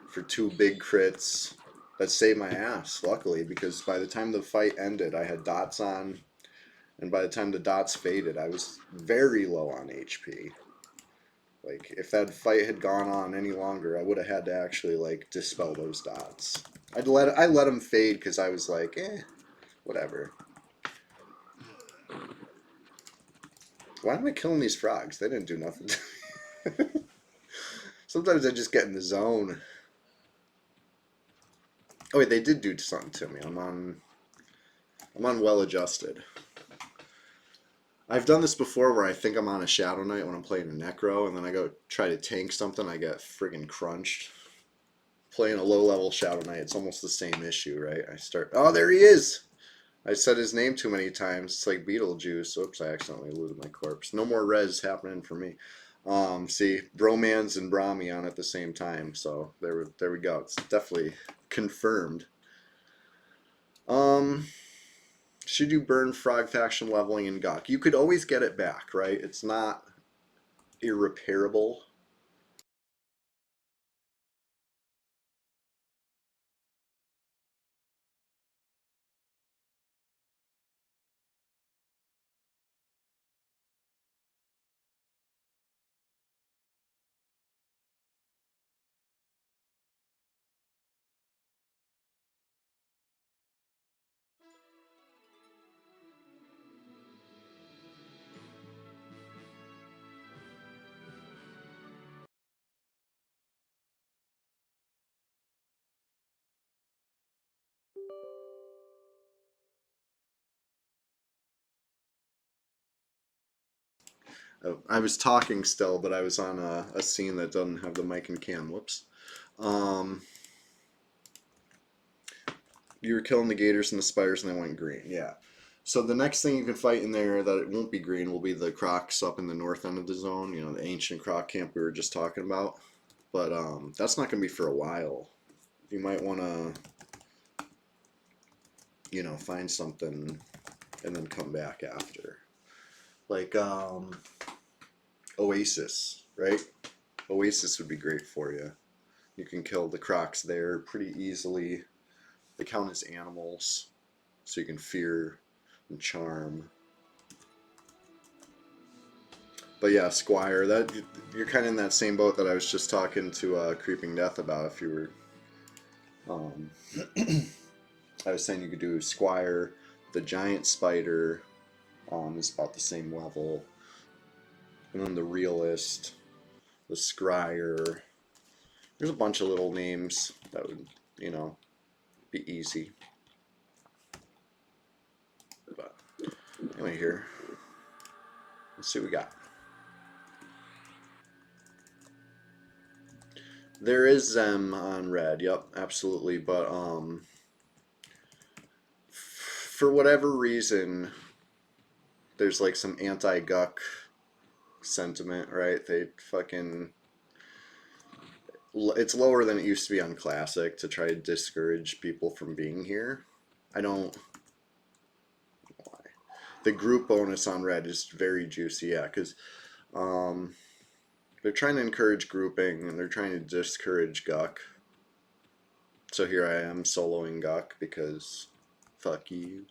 for 2 big crits that saved my ass, luckily, because by the time the fight ended, I had dots on, and by the time the dots faded, I was very low on HP. Like, if that fight had gone on any longer, I would have had to actually, like, dispel those dots. I let them fade because I was like, whatever. Why am I killing these frogs? They didn't do nothing to me. Sometimes I just get in the zone. Oh wait, they did do something to me. I'm on well adjusted. I've done this before where I think I'm on a Shadow Knight when I'm playing a Necro, and then I go try to tank something, I get friggin' crunched. Playing a low level Shadow Knight, it's almost the same issue, right? Oh, there he is! I said his name too many times. It's like Beetlejuice. Oops, I accidentally looted my corpse. No more res happening for me. See, Bromans and Brahmi on at the same time, so there we go. It's definitely confirmed. Should you burn Frog Faction leveling in Gok? You could always get it back, right? It's not irreparable. Oh, I was talking still, but I was on a scene that doesn't have the mic and cam. Whoops. You were killing the gators and the spiders, and they went green. Yeah. So the next thing you can fight in there that it won't be green will be the crocs up in the north end of the zone. You know, the ancient croc camp we were just talking about. But that's not going to be for a while. You might want to, you know, find something and then come back after. Like Oasis, right? Oasis would be great for you. You can kill the crocs there pretty easily. They count as animals, so you can fear and charm. But yeah, Squire, that you're kind of in that same boat that I was just talking to Creeping Death about. If you were, I was saying you could do Squire, the giant spider, is about the same level, and then the realist, the Scryer. There's a bunch of little names that would, you know, be easy. But anyway, here, let's see what we got. There is Zem on red, yep, absolutely, but for whatever reason, there's like some anti-Guck sentiment, right? They fucking... It's lower than it used to be on Classic to try to discourage people from being here. I don't... Why? The group bonus on red is very juicy, yeah, because they're trying to encourage grouping and they're trying to discourage Guck. So here I am soloing Guck because fuck you.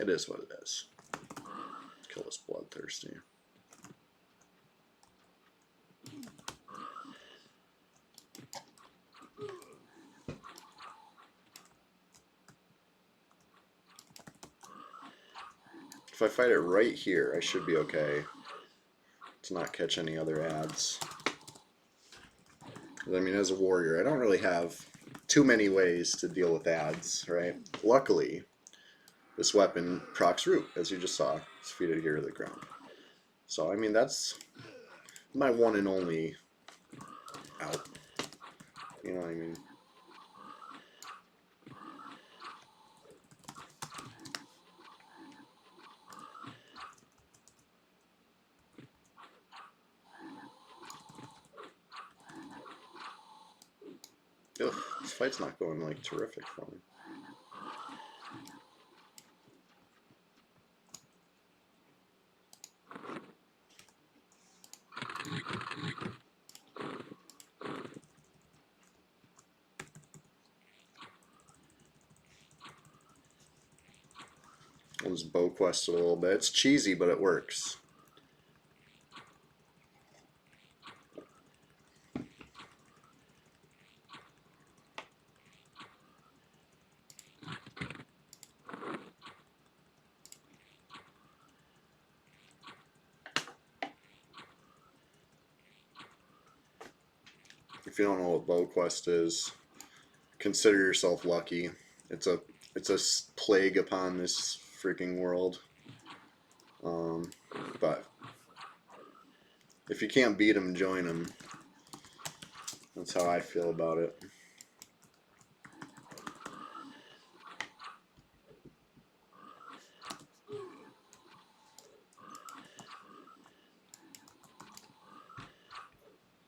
It is what it is. Kill this bloodthirsty. If I fight it right here, I should be okay to not catch any other ads. I mean, as a warrior, I don't really have too many ways to deal with ads, right? Luckily, this weapon procs root, as you just saw. It's feeded here to the ground. So, I mean, that's my one and only out. You know what I mean? Ugh, this fight's not going, like, terrific for me. I'll just bow quest a little bit. It's cheesy, but it works. If you don't know what bow quest is, consider yourself lucky. It's a plague upon this freaking world. But if you can't beat them, join them. That's how I feel about it.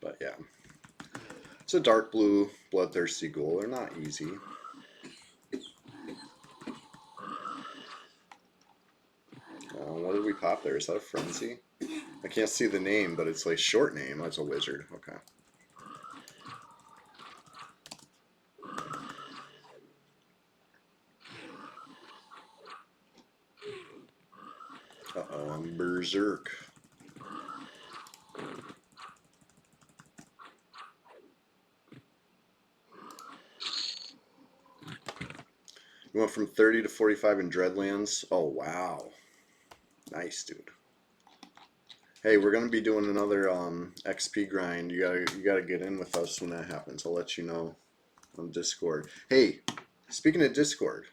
But yeah, it's a dark blue bloodthirsty ghoul. They're not easy. What did we pop there? Is that a frenzy? I can't see the name, but it's like short name. That's a wizard. Okay. Uh-oh, I'm berserk. You went from 30 to 45 in Dreadlands. Oh wow, nice, dude. Hey, we're gonna be doing another XP grind. You gotta get in with us when that happens. I'll let you know on Discord. Hey, speaking of Discord,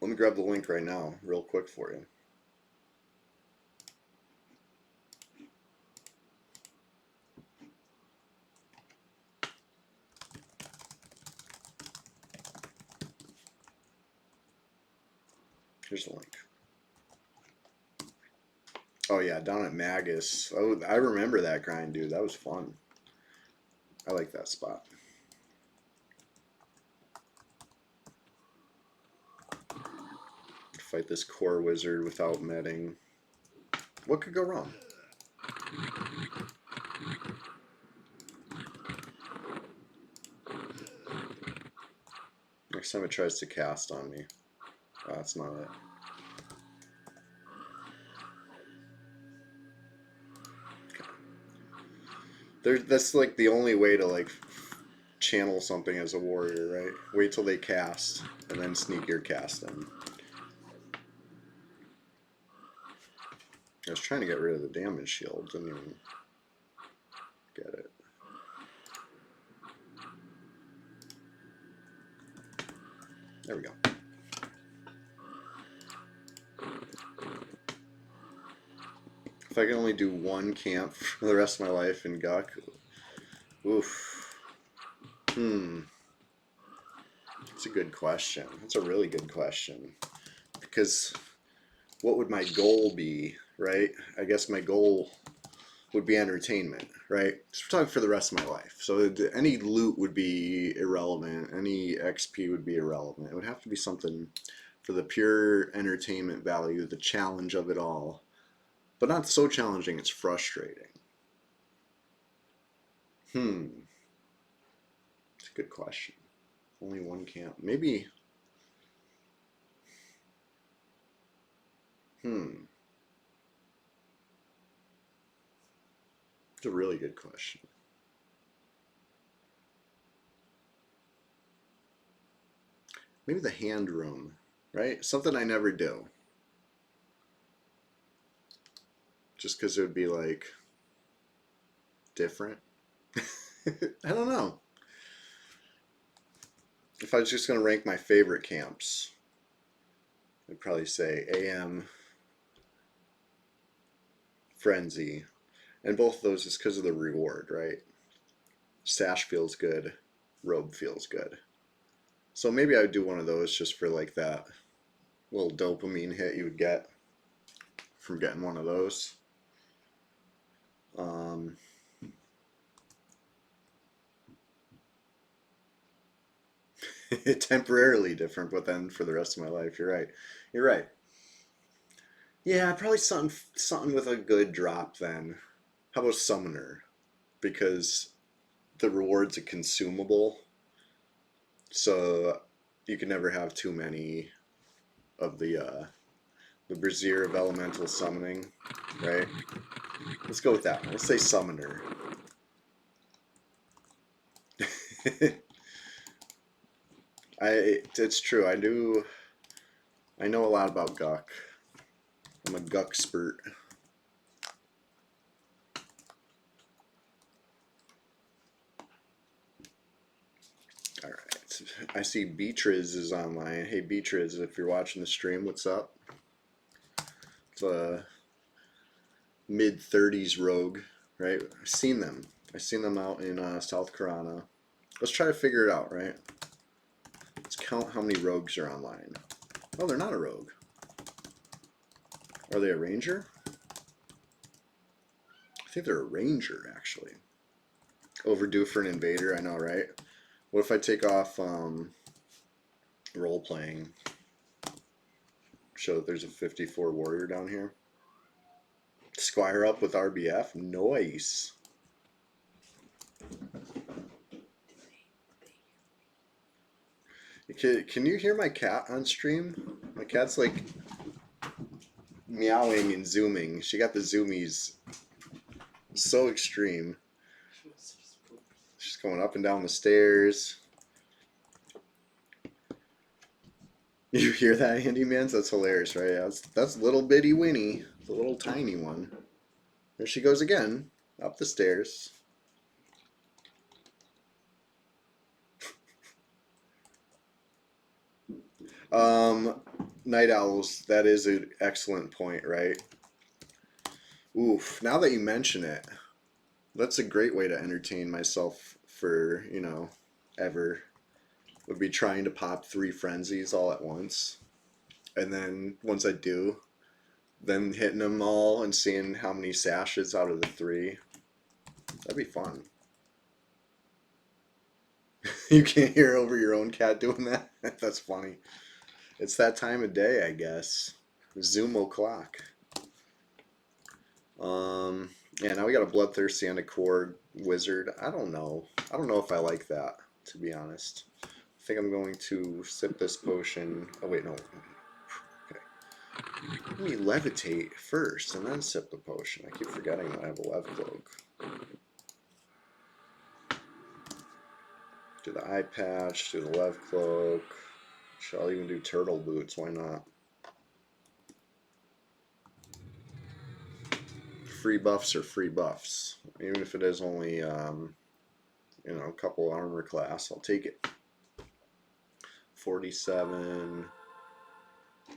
let me grab the link right now, real quick for you. Here's the link. Oh yeah, down at Magus. Oh, I remember that grind, dude. That was fun. I like that spot. Fight this core wizard without medding. What could go wrong? Next time it tries to cast on me. Oh, that's not it. That's like the only way to like channel something as a warrior, right? Wait till they cast and then sneak your cast in. I was trying to get rid of the damage shield, didn't even get it. There we go. If I can only do one camp for the rest of my life in Guk, oof. It's a good question. It's a really good question. Because what would my goal be, right? I guess my goal would be entertainment, right? So we're talking for the rest of my life. So any loot would be irrelevant. Any XP would be irrelevant. It would have to be something for the pure entertainment value, the challenge of it all. But not so challenging it's frustrating. It's a good question. Only one camp. Maybe Hmm. It's a really good question. Maybe the hand room, right? Something I never do. Just because it would be like different. I don't know. If I was just going to rank my favorite camps, I'd probably say AM, Frenzy. And both of those is because of the reward, right? Sash feels good, robe feels good. So maybe I would do one of those just for like that little dopamine hit you would get from getting one of those. Um, Temporarily different, but then for the rest of my life, you're right. You're right. Yeah, probably something with a good drop then. How about Summoner? Because the reward's a consumable, so you can never have too many of the Brazier of Elemental Summoning, right? Let's go with that one. Let's say Summoner. It's true. I know a lot about Guck. I'm a Guck expert. All right. I see Beatriz is online. Hey Beatriz, if you're watching the stream, what's up? It's a mid-30s rogue, right? I've seen them. I've seen them out in South Carolina. Let's try to figure it out, right? Let's count how many rogues are online. Oh, they're not a rogue. Are they a ranger? I think they're a ranger, actually. Overdue for an invader, I know, right? What if I take off role-playing? Show that there's a 54 warrior down here. Squire up with RBF? Nice. Can you hear my cat on stream? My cat's like meowing and zooming. She got the zoomies so extreme. She's going up and down the stairs. You hear that, Handymans? That's hilarious, right? Yeah, that's little bitty Winnie, the little tiny one. There she goes again, up the stairs. Night owls, that is an excellent point, right? Oof, now that you mention it, that's a great way to entertain myself for, ever. Would be trying to pop 3 frenzies all at once. And then once I do, then hitting them all and seeing how many sashes out of the 3. That'd be fun. You can't hear over your own cat doing that? That's funny. It's that time of day, I guess. Zoom o'clock. Yeah, now we got a Bloodthirsty and a Core Wizard. I don't know. I don't know if I like that, to be honest. I think I'm going to sip this potion. Oh, wait, no. Okay. Let me levitate first and then sip the potion. I keep forgetting that I have a lev cloak. Do the eye patch, do the lev cloak. Shall even do turtle boots, why not? Free buffs are free buffs. Even if it is only, a couple armor class, I'll take it. 47.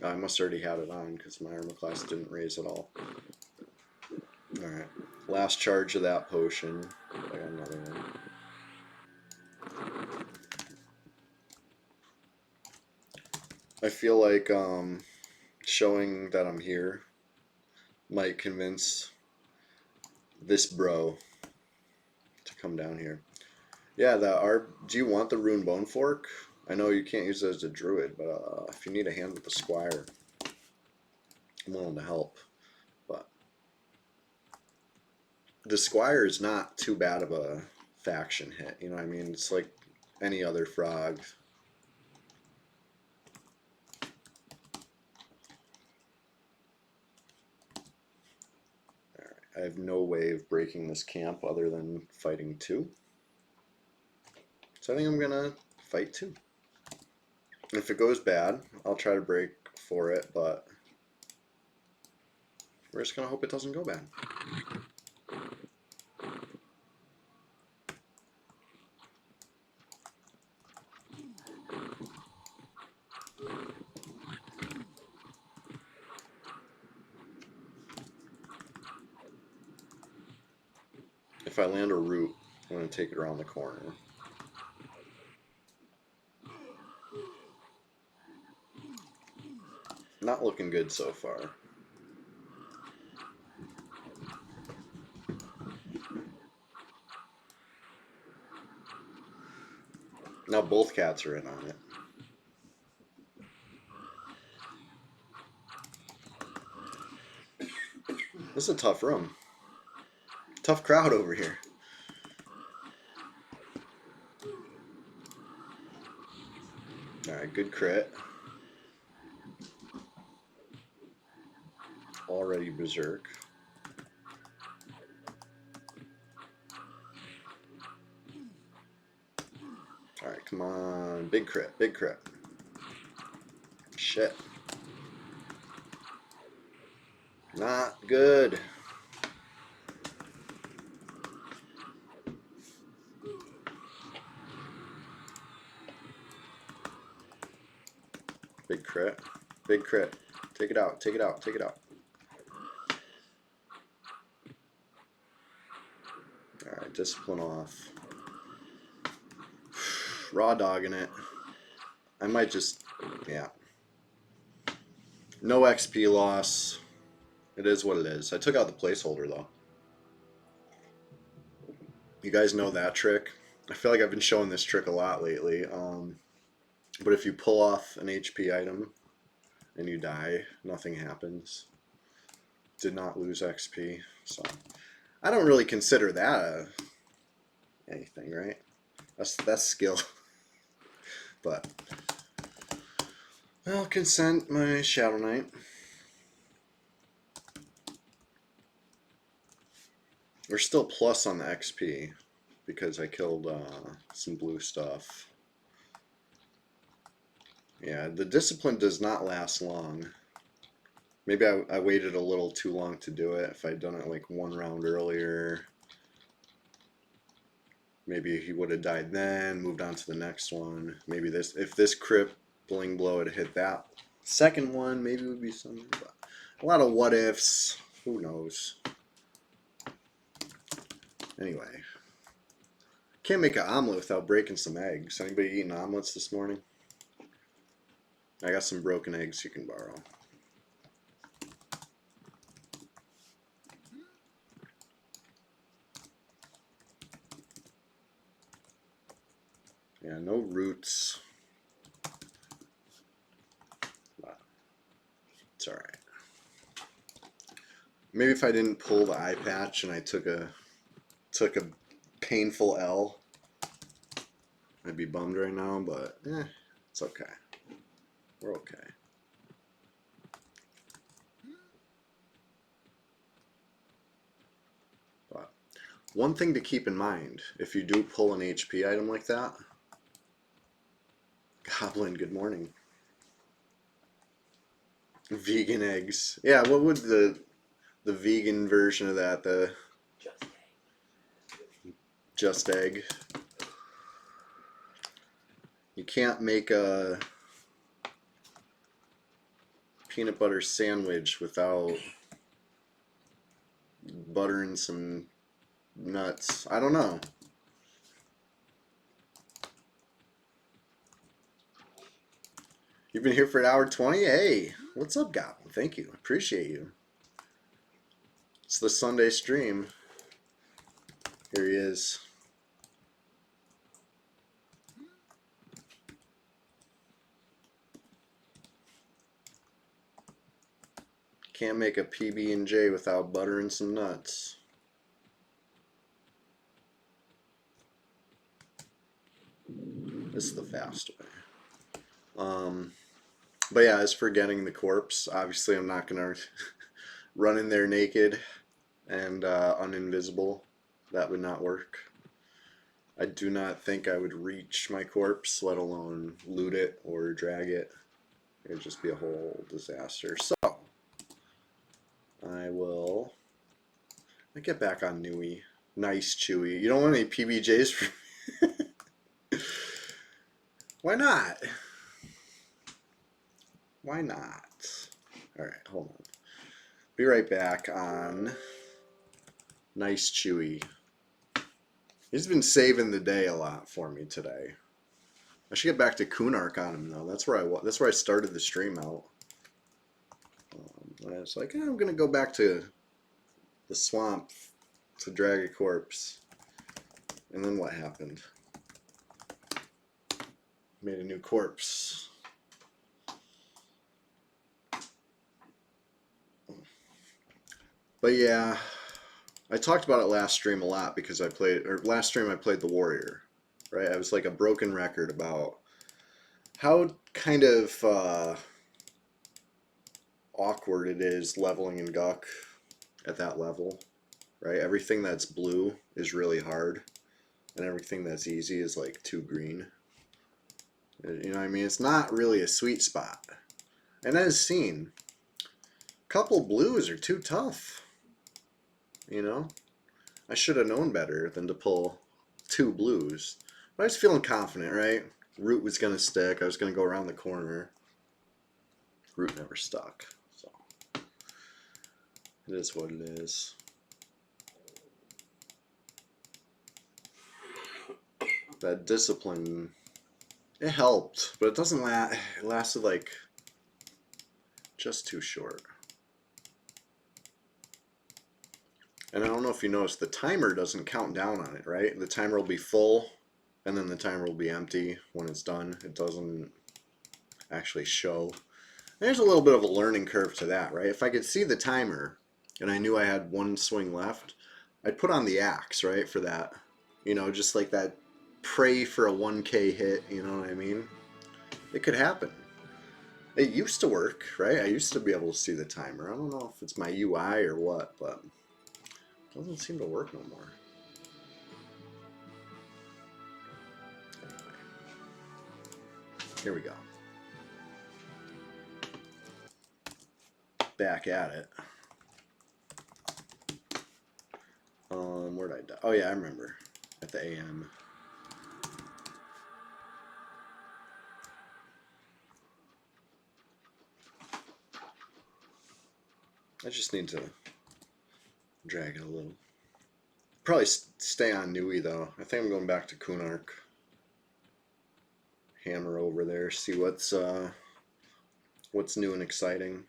I must already had it on because my armor class didn't raise at all. Alright. Last charge of that potion. I got another one. I feel like showing that I'm here might convince this bro to come down here. Yeah, do you want the Rune Bone Fork? I know you can't use it as a druid, but if you need a hand with the Squire, I'm willing to help. But the Squire is not too bad of a faction hit, you know what I mean? It's like any other frog. I have no way of breaking this camp other than fighting 2. So I think I'm gonna fight 2. If it goes bad, I'll try to break for it, but we're just gonna hope it doesn't go bad. If I land a root, I'm gonna take it around the corner. Not looking good so far. Now both cats are in on it. This is a tough room. Tough crowd over here. Alright, good crit. Already berserk. Alright, come on. Big crit, big crit. Shit. Not good. Big crit. Big crit. Take it out, take it out, take it out. Alright, discipline off. Raw dogging it. I might just, yeah. No XP loss. It is what it is. I took out the placeholder though. You guys know that trick. I feel like I've been showing this trick a lot lately. But if you pull off an HP item and you die, nothing happens. Did not lose XP. So I don't really consider that anything, right? That's skill. But I'll consent my Shadow Knight. We're still plus on the XP because I killed some blue stuff. Yeah, the discipline does not last long. Maybe I waited a little too long to do it. If I'd done it like 1 round earlier, maybe he would have died then, moved on to the next one. Maybe this, if this crippling blow had hit that second one, maybe it would be something. But a lot of what ifs. Who knows? Anyway, can't make an omelet without breaking some eggs. Anybody eating omelets this morning? I got some broken eggs you can borrow. Yeah, no roots. But it's alright. Maybe if I didn't pull the eye patch and I took a painful L, I'd be bummed right now, but it's okay. We're okay. But one thing to keep in mind, if you do pull an HP item like that, Goblin, good morning. Vegan eggs. Yeah, what would the vegan version of that, the just egg? You can't make a peanut butter sandwich without buttering some nuts. I don't know. You've been here for an hour 20? Hey, what's up, Goblin? Thank you. Appreciate you. It's the Sunday stream. Here he is. Can't make a PB&J without buttering some nuts. This is the fast way. But yeah, as for getting the corpse, obviously I'm not gonna run in there naked. and uninvisible. That would not work. I do not think I would reach my corpse, let alone loot it or drag it. It would just be a whole disaster. So, I get back on Nui. Nice, Chewy. You don't want any PBJs for me? Why not? Why not? Alright, hold on. Be right back on Nice Chewy. He's been saving the day a lot for me today. I should get back to Kunark on him though. That's where I started the stream out. I was like, I'm gonna go back to the swamp to drag a corpse. And then what happened? Made a new corpse. But yeah, I talked about it last stream a lot because last stream I played the warrior, right? I was like a broken record about how kind of awkward it is leveling in Guck at that level, right? Everything that's blue is really hard, and everything that's easy is like too green. You know what I mean? It's not really a sweet spot. And as seen, a couple blues are too tough. You know? I should have known better than to pull 2 blues. But I was feeling confident, right? Root was going to stick. I was going to go around the corner. Root never stuck. So it is what it is. That discipline, it helped, but it doesn't last. It lasted like just too short. And I don't know if you noticed, the timer doesn't count down on it, right? The timer will be full, and then the timer will be empty when it's done. It doesn't actually show. There's a little bit of a learning curve to that, right? If I could see the timer, and I knew I had 1 swing left, I'd put on the axe, right, for that. You know, just like that pray for a 1K hit, you know what I mean? It could happen. It used to work, right? I used to be able to see the timer. I don't know if it's my UI or what, but it doesn't seem to work no more. Anyway, here we go. Back at it. Where'd I die? Oh yeah, I remember. At the AM. I just need to drag it a little. Probably stay on Nui though. I think I'm going back to Kunark. Hammer over there, see what's new and exciting.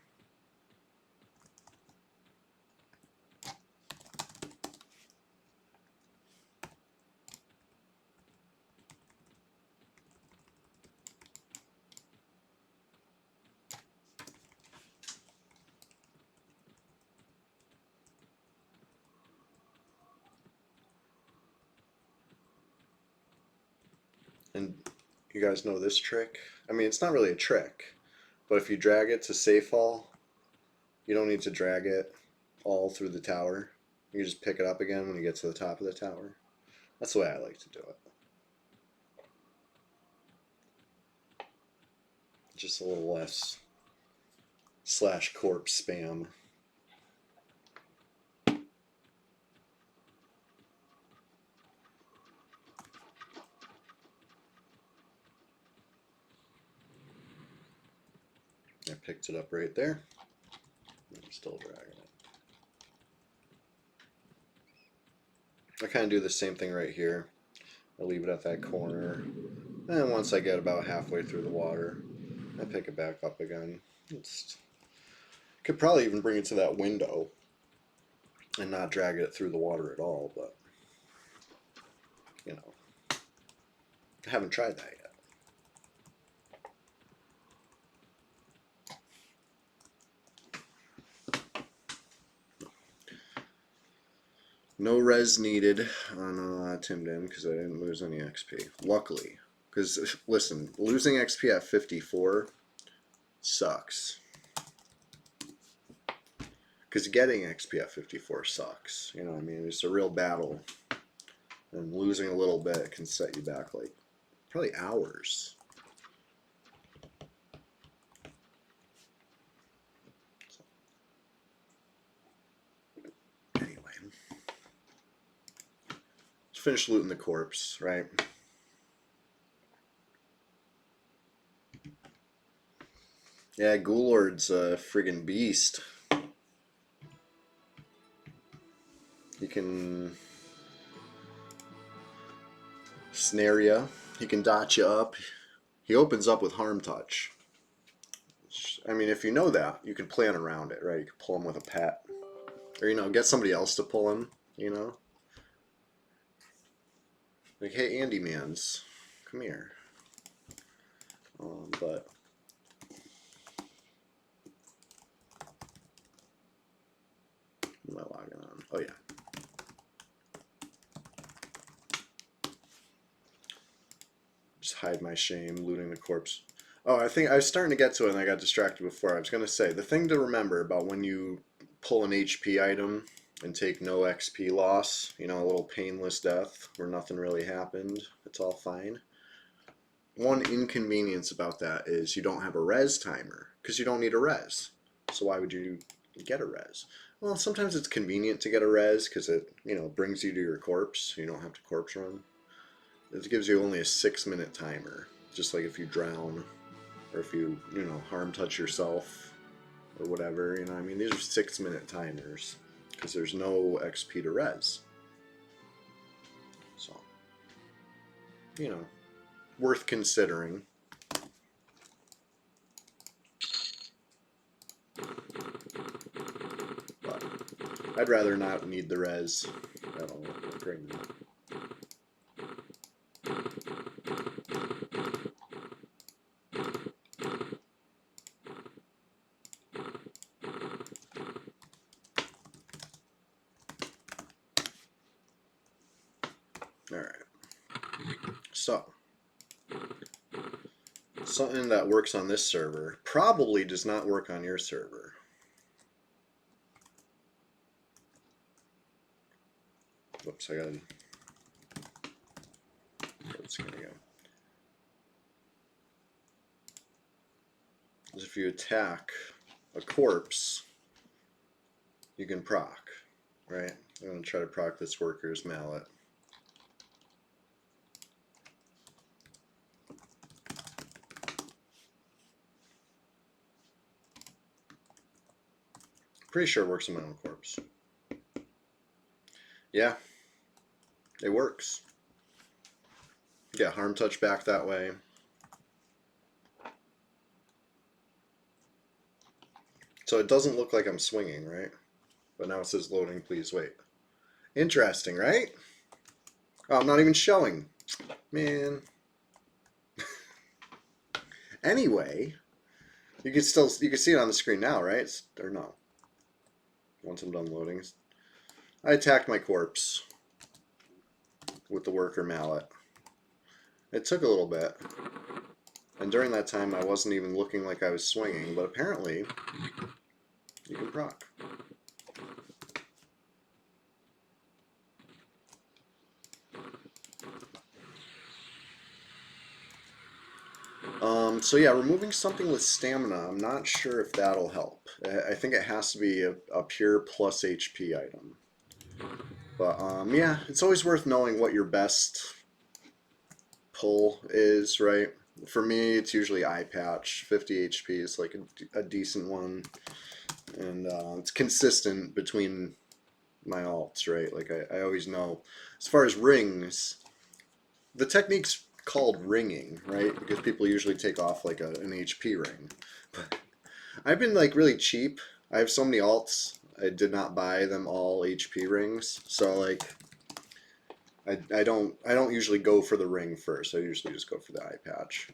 And you guys know this trick? I mean, it's not really a trick, but if you drag it to safe fall, you don't need to drag it all through the tower. You just pick it up again when you get to the top of the tower. That's the way I like to do it. Just a little less / corpse spam. I picked it up right there. I'm still dragging it. I kind of do the same thing right here. I leave it at that corner. And once I get about halfway through the water, I pick it back up again. Could probably even bring it to that window and not drag it through the water at all, but you know, I haven't tried that yet. No res needed on Timden because I didn't lose any XP. Luckily. Because, listen, losing XP at 54 sucks. Because getting XP at 54 sucks. You know what I mean? It's a real battle. And losing a little bit can set you back like probably hours. Anyway. Let's finish looting the corpse, right? Yeah, Ghoulord's a friggin' beast. He can snare you. He can dot you up. He opens up with harm touch. I mean, if you know that, you can plan around it, right? You can pull him with a pet. Or, you know, get somebody else to pull him, you know? Like, hey, Andy Mans, come here. But... What am I logging on? Oh, yeah. Just hide my shame, looting the corpse. Oh, I think I was starting to get to it and I got distracted before. I was going to say, the thing to remember about when you pull an HP item and take no XP loss, you know, a little painless death where nothing really happened, it's all fine. One inconvenience about that is you don't have a res timer, because you don't need a res. So why would you get a res? Well, sometimes it's convenient to get a res because it, you know, brings you to your corpse. So you don't have to corpse run. It gives you only a 6-minute timer, just like if you drown or if you know, harm touch yourself or whatever. You know, I mean, these are 6-minute timers because there's no XP to res. So, you know, worth considering. But I'd rather not need the res. That'll work right now. Alright. So, something that works on this server probably does not work on your server. Whoops, I gotta... Where's it gonna go? If you attack a corpse, you can proc, right? I'm gonna try to proc this worker's mallet. Pretty sure it works on my own corpse. Yeah, it works. Get harm touch back that way. So it doesn't look like I'm swinging, right? But now it says loading, please wait. Interesting, right? Oh, I'm not even showing. Man. Anyway, you can see it on the screen now, right? Or no? Once I'm done loading. I attacked my corpse with the worker mallet. It took a little bit. And during that time, I wasn't even looking like I was swinging, but apparently, you can proc. So yeah, removing something with stamina, I'm not sure if that'll help. I think it has to be a pure plus HP item. But yeah, it's always worth knowing what your best pull is, right? For me, it's usually eye patch. 50 HP is like a decent one. And it's consistent between my alts, right? Like I always know. As far as rings, the technique's called ringing, right? Because people usually take off like an HP ring. But I've been like really cheap. I have so many alts. I did not buy them all HP rings. So like I don't usually go for the ring first. I usually just go for the eye patch.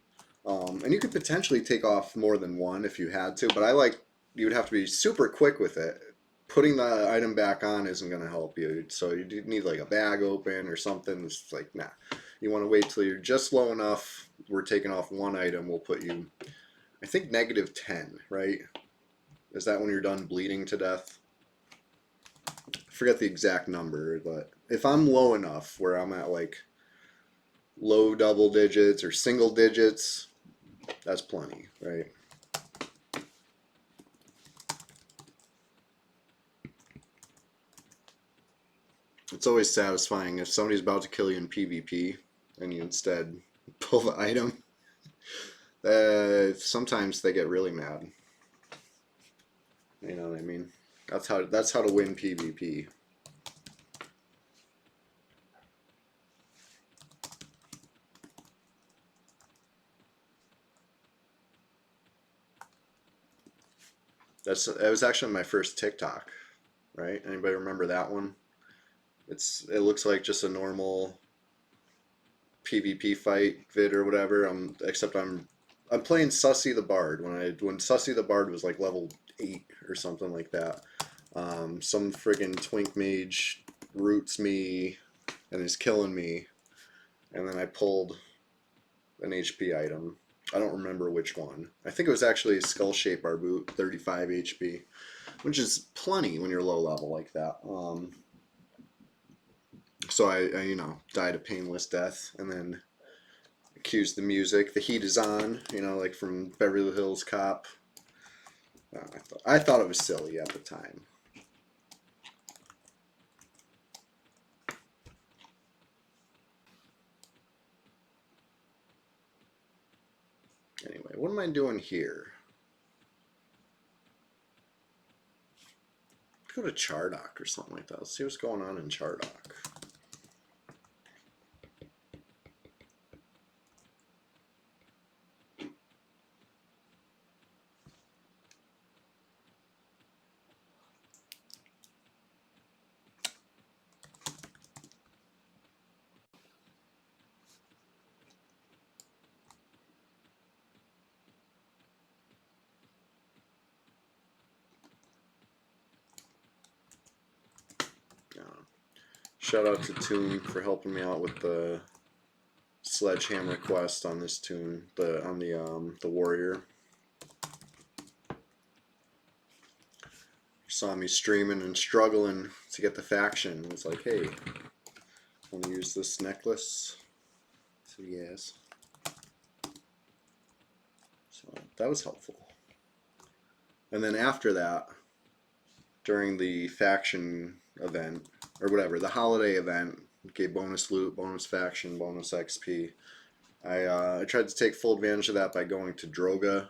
And you could potentially take off more than one if you had to, but you would have to be super quick with it. Putting the item back on isn't going to help you. So you need like a bag open or something. It's like, nah. You want to wait till you're just low enough. We're taking off one item. We'll put you, I think, -10, right? Is that when you're done bleeding to death? I forget the exact number, but if I'm low enough where I'm at like low double digits or single digits, that's plenty, right? It's always satisfying if somebody's about to kill you in PvP and you instead pull the item. Sometimes they get really mad. You know what I mean? That's how to win PvP. That was actually my first TikTok, right? Anybody remember that one? It looks like just a normal PvP fight vid or whatever. Except I'm playing Sussy the Bard when Sussy the Bard was like level 8 or something like that. Some friggin' twink mage roots me and is killing me, and then I pulled an HP item. I don't remember which one. I think it was actually Skull Shape Arboot, 35 HP, which is plenty when you're low level like that. So I died a painless death, and then accused the music. The heat is on, like from Beverly Hills Cop. I thought it was silly at the time. Anyway, what am I doing here? Go to Chardock or something like that. Let's see what's going on in Chardock. Shout out to Toon for helping me out with the sledgehammer quest on this tune, on the warrior. Saw me streaming and struggling to get the faction. It was like, hey, want to use this necklace? So yes. So that was helpful. And then after that, during the faction event, or whatever, the holiday event, gave bonus loot, bonus faction, bonus XP. I tried to take full advantage of that by going to Droga,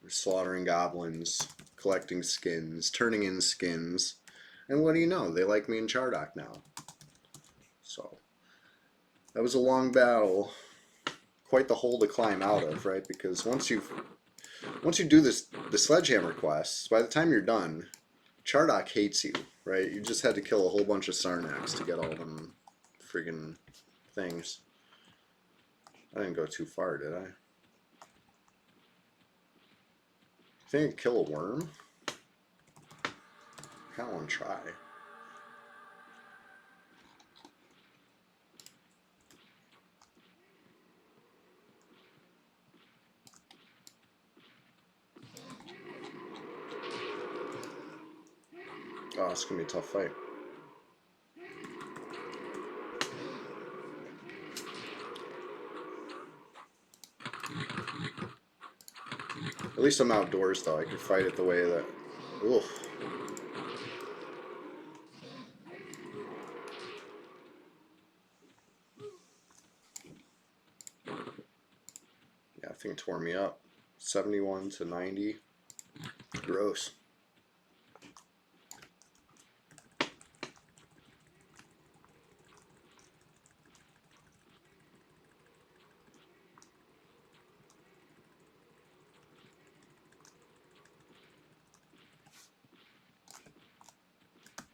slaughtering goblins, collecting skins, turning in skins, and what do you know? They like me in Chardock now. So that was a long battle, quite the hole to climb out of, right? Because once you do the sledgehammer quests, by the time you're done, Chardock hates you, right? You just had to kill a whole bunch of Sarnax to get all them friggin' things. I didn't go too far, did I? Think I could kill a worm? Kinda wanna try. Oh, it's gonna be a tough fight. At least I'm outdoors though. I can fight it the way that. Oof. Yeah, I think it tore me up. 71 to 90. Gross.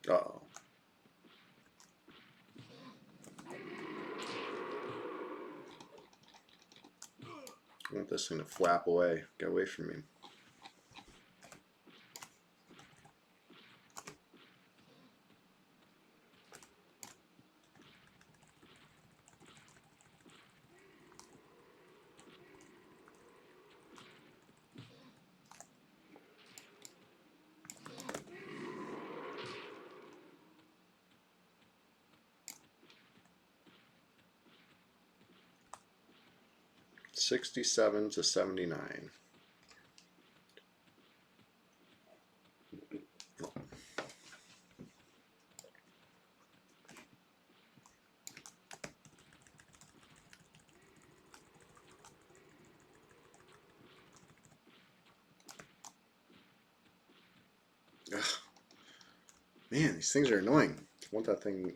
Uh-oh. I want this thing to flap away. Get away from me. 67 to 79. Ugh. Man, these things are annoying. I want that thing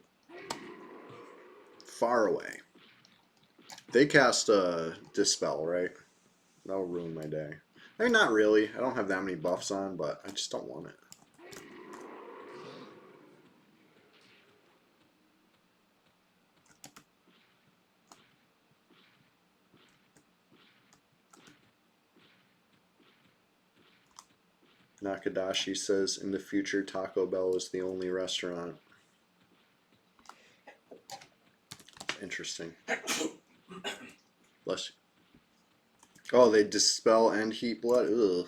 far away. They cast Dispel, right? That'll ruin my day. I mean, not really. I don't have that many buffs on, but I just don't want it. Nakadashi says, in the future, Taco Bell is the only restaurant. Interesting. Bless you. Oh, they dispel and heat blood? Ugh.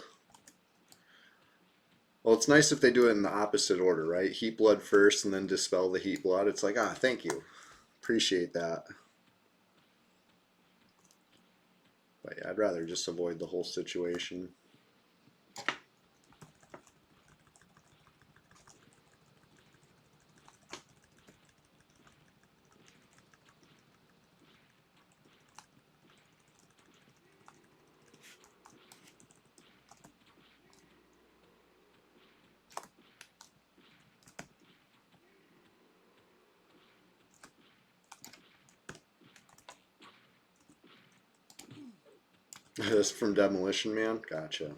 Well, it's nice if they do it in the opposite order, right? Heat blood first and then dispel the heat blood. It's like, ah, thank you. Appreciate that. But yeah, I'd rather just avoid the whole situation. This from Demolition Man? Gotcha.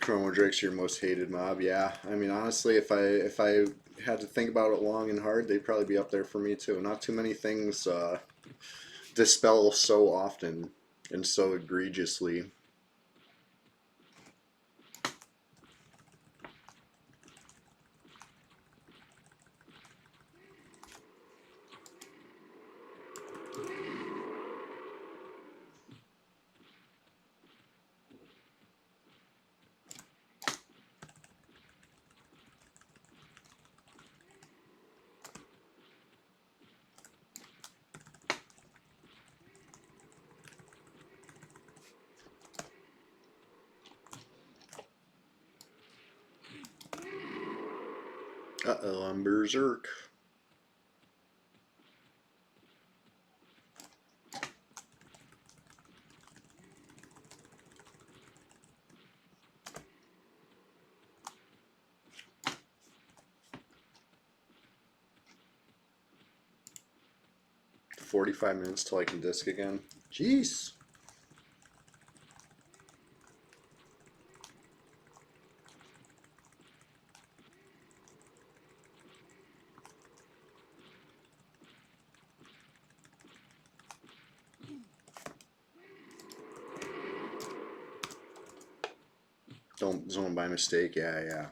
Chromo Drake's your most hated mob. Yeah, I mean honestly, if I had to think about it long and hard, they'd probably be up there for me too. Not too many things dispel so often and so egregiously. Uh-oh, I'm berserk. $45 minutes till I can disc again. Jeez. Don't zone by mistake. Yeah, yeah.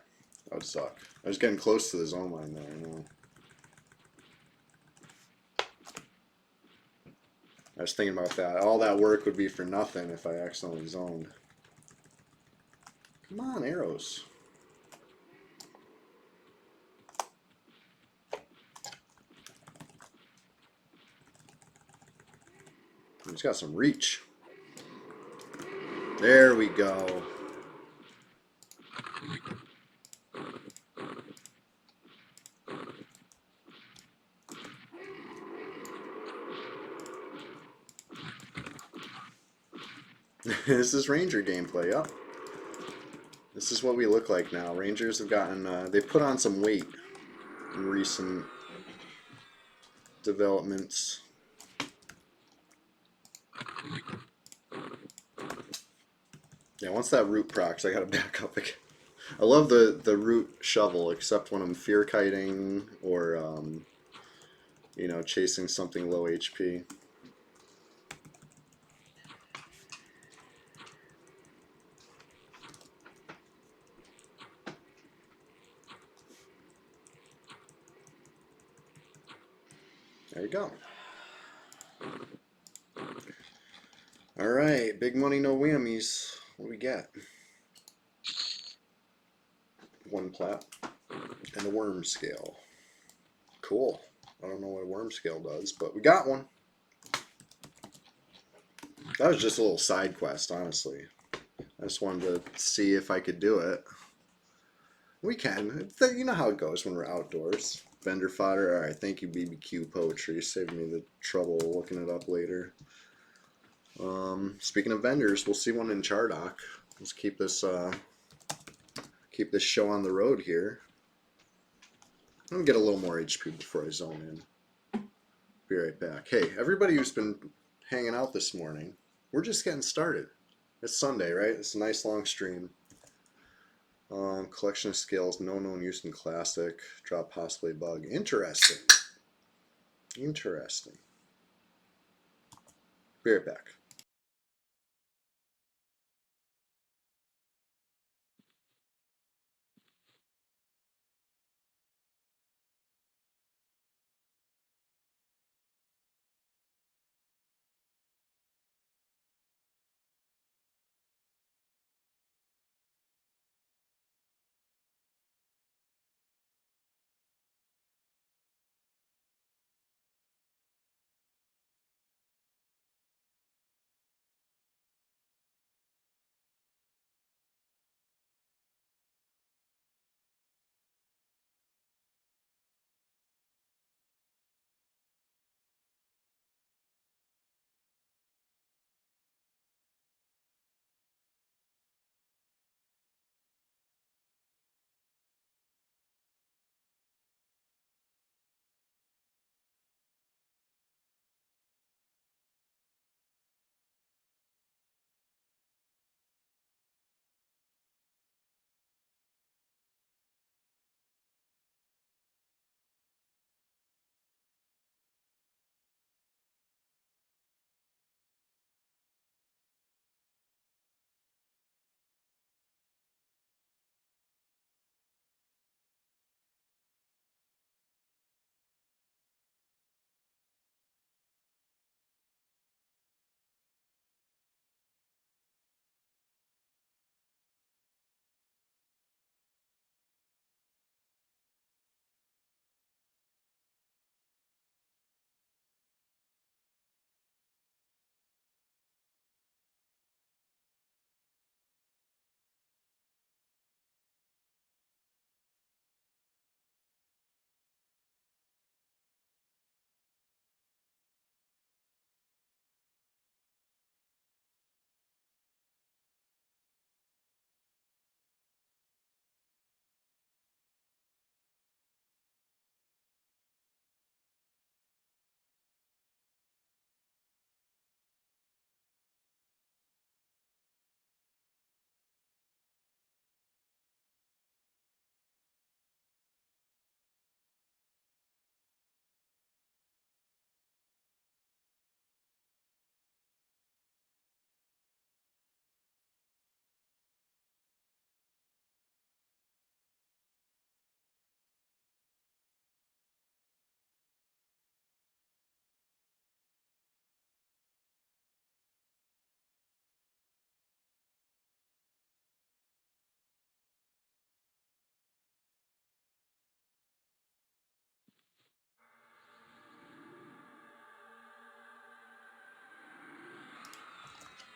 That would suck. I was getting close to the zone line there, I know. I was thinking about that. All that work would be for nothing if I accidentally zoned. Come on, arrows. He's got some reach. There we go. This is Ranger gameplay, yep. This is what we look like now. Rangers have gotten, they've put on some weight in recent developments. Yeah, once that root procs, I gotta back up again. I love the root shovel, except when I'm fear kiting or, you know, chasing something low HP. There you go. Alright, big money, no whammies. What do we get? One plat. and a worm scale. Cool. I don't know what a worm scale does, but we got one. That was just a little side quest, honestly. I just wanted to see if I could do it. We can. You know how it goes when we're outdoors. Vendor fodder. All right, thank you, BBQ Poetry. Saving me the trouble looking it up later. Speaking of vendors, we'll see one in Chardock. Let's keep this show on the road here. I'm gonna get a little more HP before I zone in. Be right back. Hey, everybody who's been hanging out this morning, we're just getting started. It's Sunday, right? It's a nice long stream. Collection of scales, no known use in classic. Drop possibly bug. Interesting. Interesting. Be right back.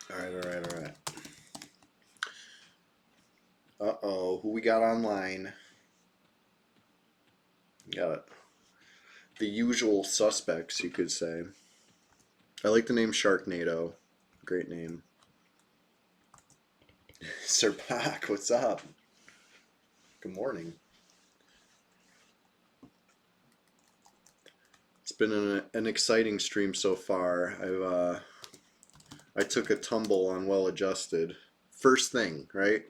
All right, all right, all right. Uh-oh, who we got online? Got the usual suspects, you could say. I like the name Sharknado. Great name. Sir Pac, what's up? Good morning. It's been an exciting stream so far. I took a tumble on Well Adjusted. First thing, right?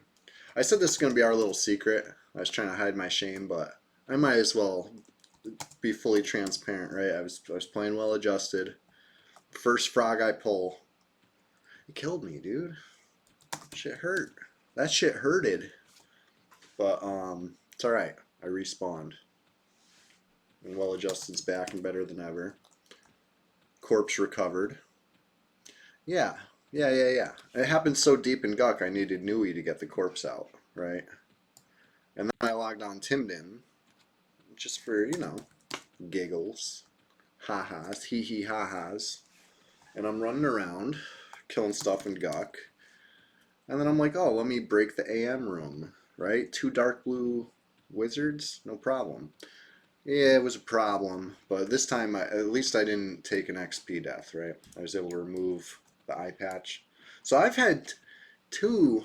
I said this is gonna be our little secret. I was trying to hide my shame, but I might as well be fully transparent, right? I was playing Well Adjusted. First frog I pull, it killed me, dude. Shit hurt. That shit hurted. But it's all right. I respawned. And Well Adjusted's back and better than ever. Corpse recovered. Yeah. It happened so deep in Guck, I needed Nui to get the corpse out, right? And then I logged on Timden, just for, you know, giggles, ha-has, hee-hee ha-has. And I'm running around, killing stuff in Guk. And then I'm like, oh, let me break the AM room, right? 2 dark blue wizards, no problem. Yeah, it was a problem, but this time at least I didn't take an XP death, right? I was able to remove the eye patch. So I've had 2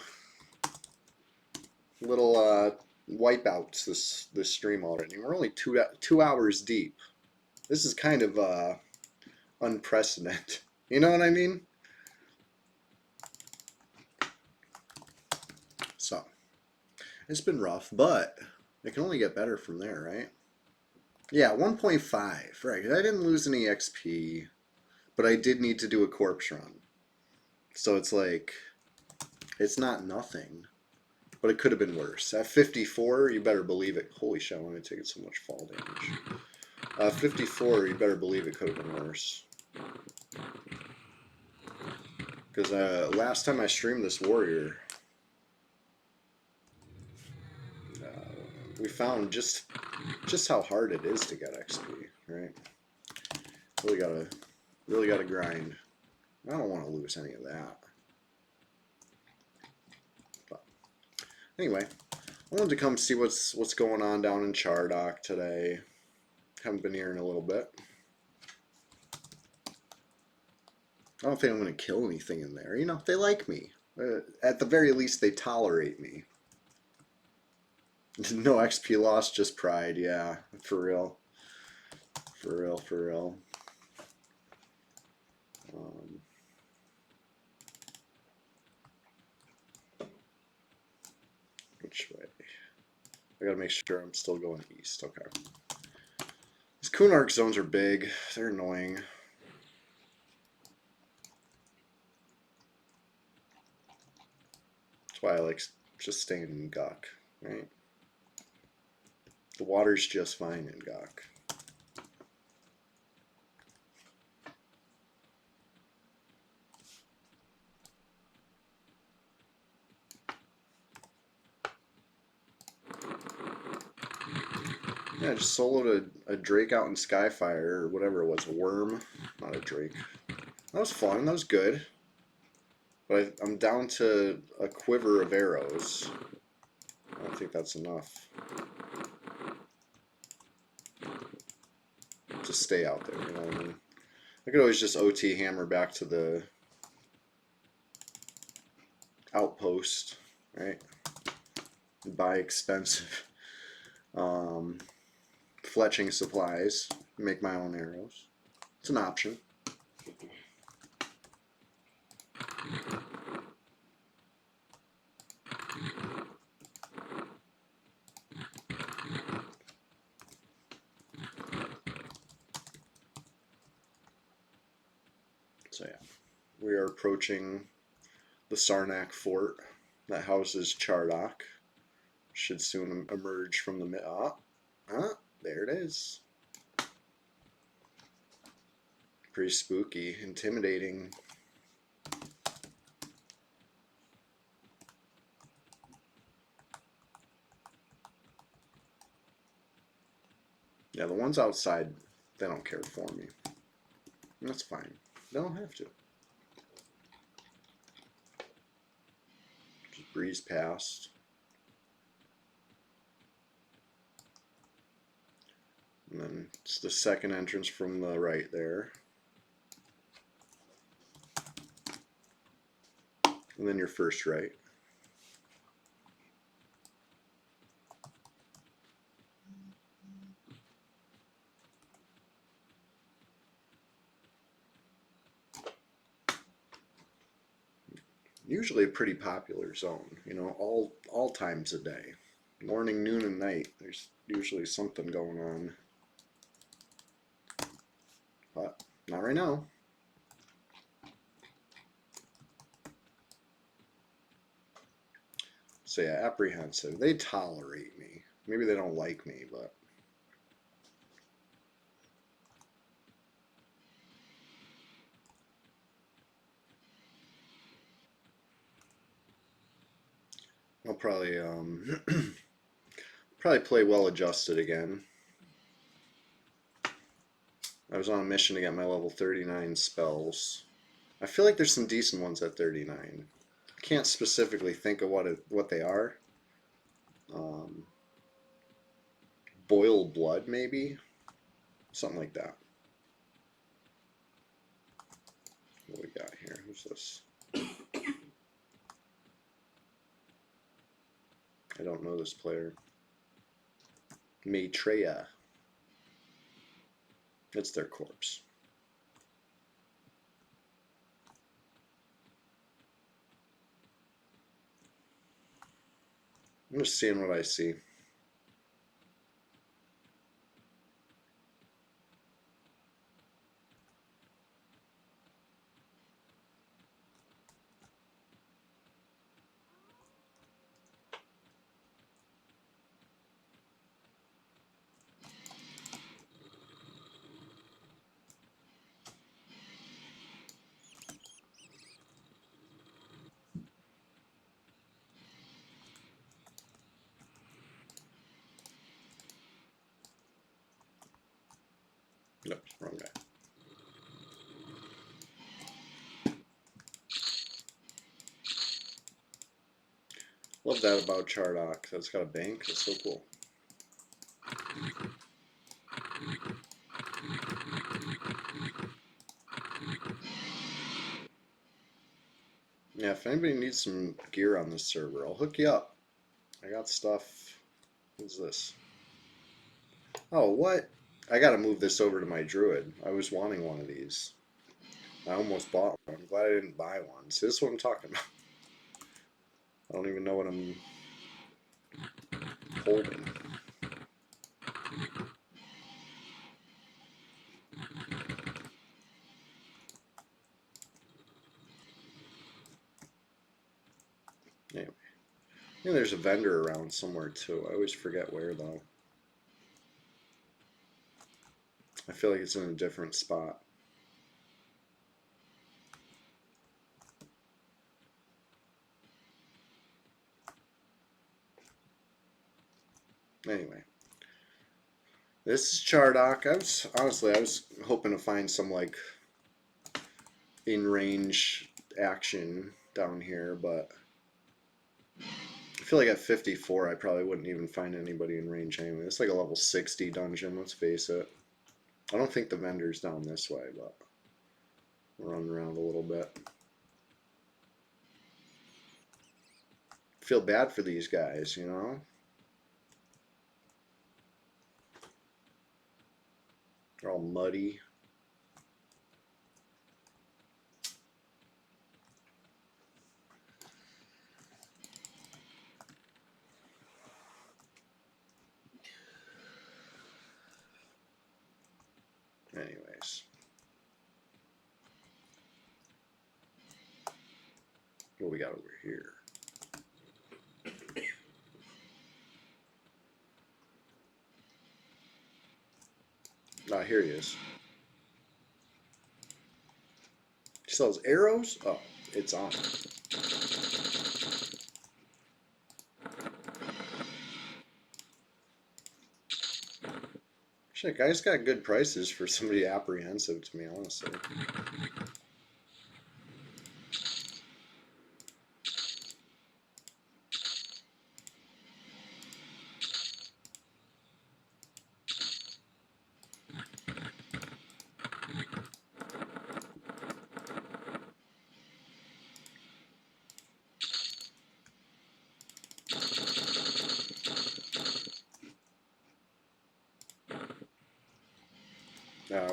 little wipeouts this stream already. We're only 2 hours deep. This is kind of unprecedented. You know what I mean? So it's been rough, but it can only get better from there, right? Yeah, 1.5, right? I didn't lose any XP, but I did need to do a corpse run. So it's like, it's not nothing, but it could have been worse. At 54, you better believe it. Holy shit, I'm only taking so much fall damage. 54, you better believe it could have been worse. Because last time I streamed this warrior, we found just how hard it is to get XP, right? Really gotta grind. I don't want to lose any of that. But anyway, I wanted to come see what's going on down in Chardock today. Haven't been here in a little bit. I don't think I'm going to kill anything in there. You know, they like me. At the very least, they tolerate me. No XP loss, just pride. Yeah, for real. For real, for real. Which way? I gotta make sure I'm still going east. Okay. These Kunark zones are big. They're annoying. That's why I like just staying in Guk, right? The water's just fine in Guk. Yeah, I just soloed a Drake out in Skyfire, or whatever it was, a worm, not a Drake. That was fun, that was good. But I'm down to a quiver of arrows. I don't think that's enough to stay out there, you know what I mean? I could always just OT hammer back to the outpost, right? Buy expensive fletching supplies, make my own arrows. It's an option. So yeah, we are approaching the Sarnak fort that houses Chardock. Should soon emerge from the mid. There it is. Pretty spooky, intimidating. Yeah, the ones outside, they don't care for me. And that's fine. They don't have to. Just breeze past. And then it's the second entrance from the right there. And then your first right. Usually a pretty popular zone, you know, all times a day. Morning, noon, and night. There's usually something going on. But not right now. So yeah, apprehensive. They tolerate me. Maybe they don't like me, but I'll probably probably play well adjusted again. I was on a mission to get my level 39 spells. I feel like there's some decent ones at 39. Can't specifically think of what they are. Boil blood, maybe? Something like that. What we got here? Who's this? I don't know this player. Maitreya. It's their corpse. I'm just seeing what I see. Nope, wrong guy. Love that about Chardock. That's got a bank. That's so cool. Yeah, if anybody needs some gear on this server, I'll hook you up. I got stuff. What's this? Oh, what? I gotta move this over to my druid. I was wanting one of these. I almost bought one. I'm glad I didn't buy one. See, this is what I'm talking about. I don't even know what I'm holding. Anyway. I think there's a vendor around somewhere too. I always forget where though. I feel like it's in a different spot. Anyway. This is Chardock. I was hoping to find some like in range action down here, but I feel like at 54 I probably wouldn't even find anybody in range anyway. It's like a level 60 dungeon, let's face it. I don't think the vendor's down this way, but we're running around a little bit. Feel bad for these guys, you know? They're all muddy. Anyways. What we got over here? Ah, here he is. He sells arrows? Oh, it's on. Shit, guys got good prices for somebody apprehensive to me, honestly.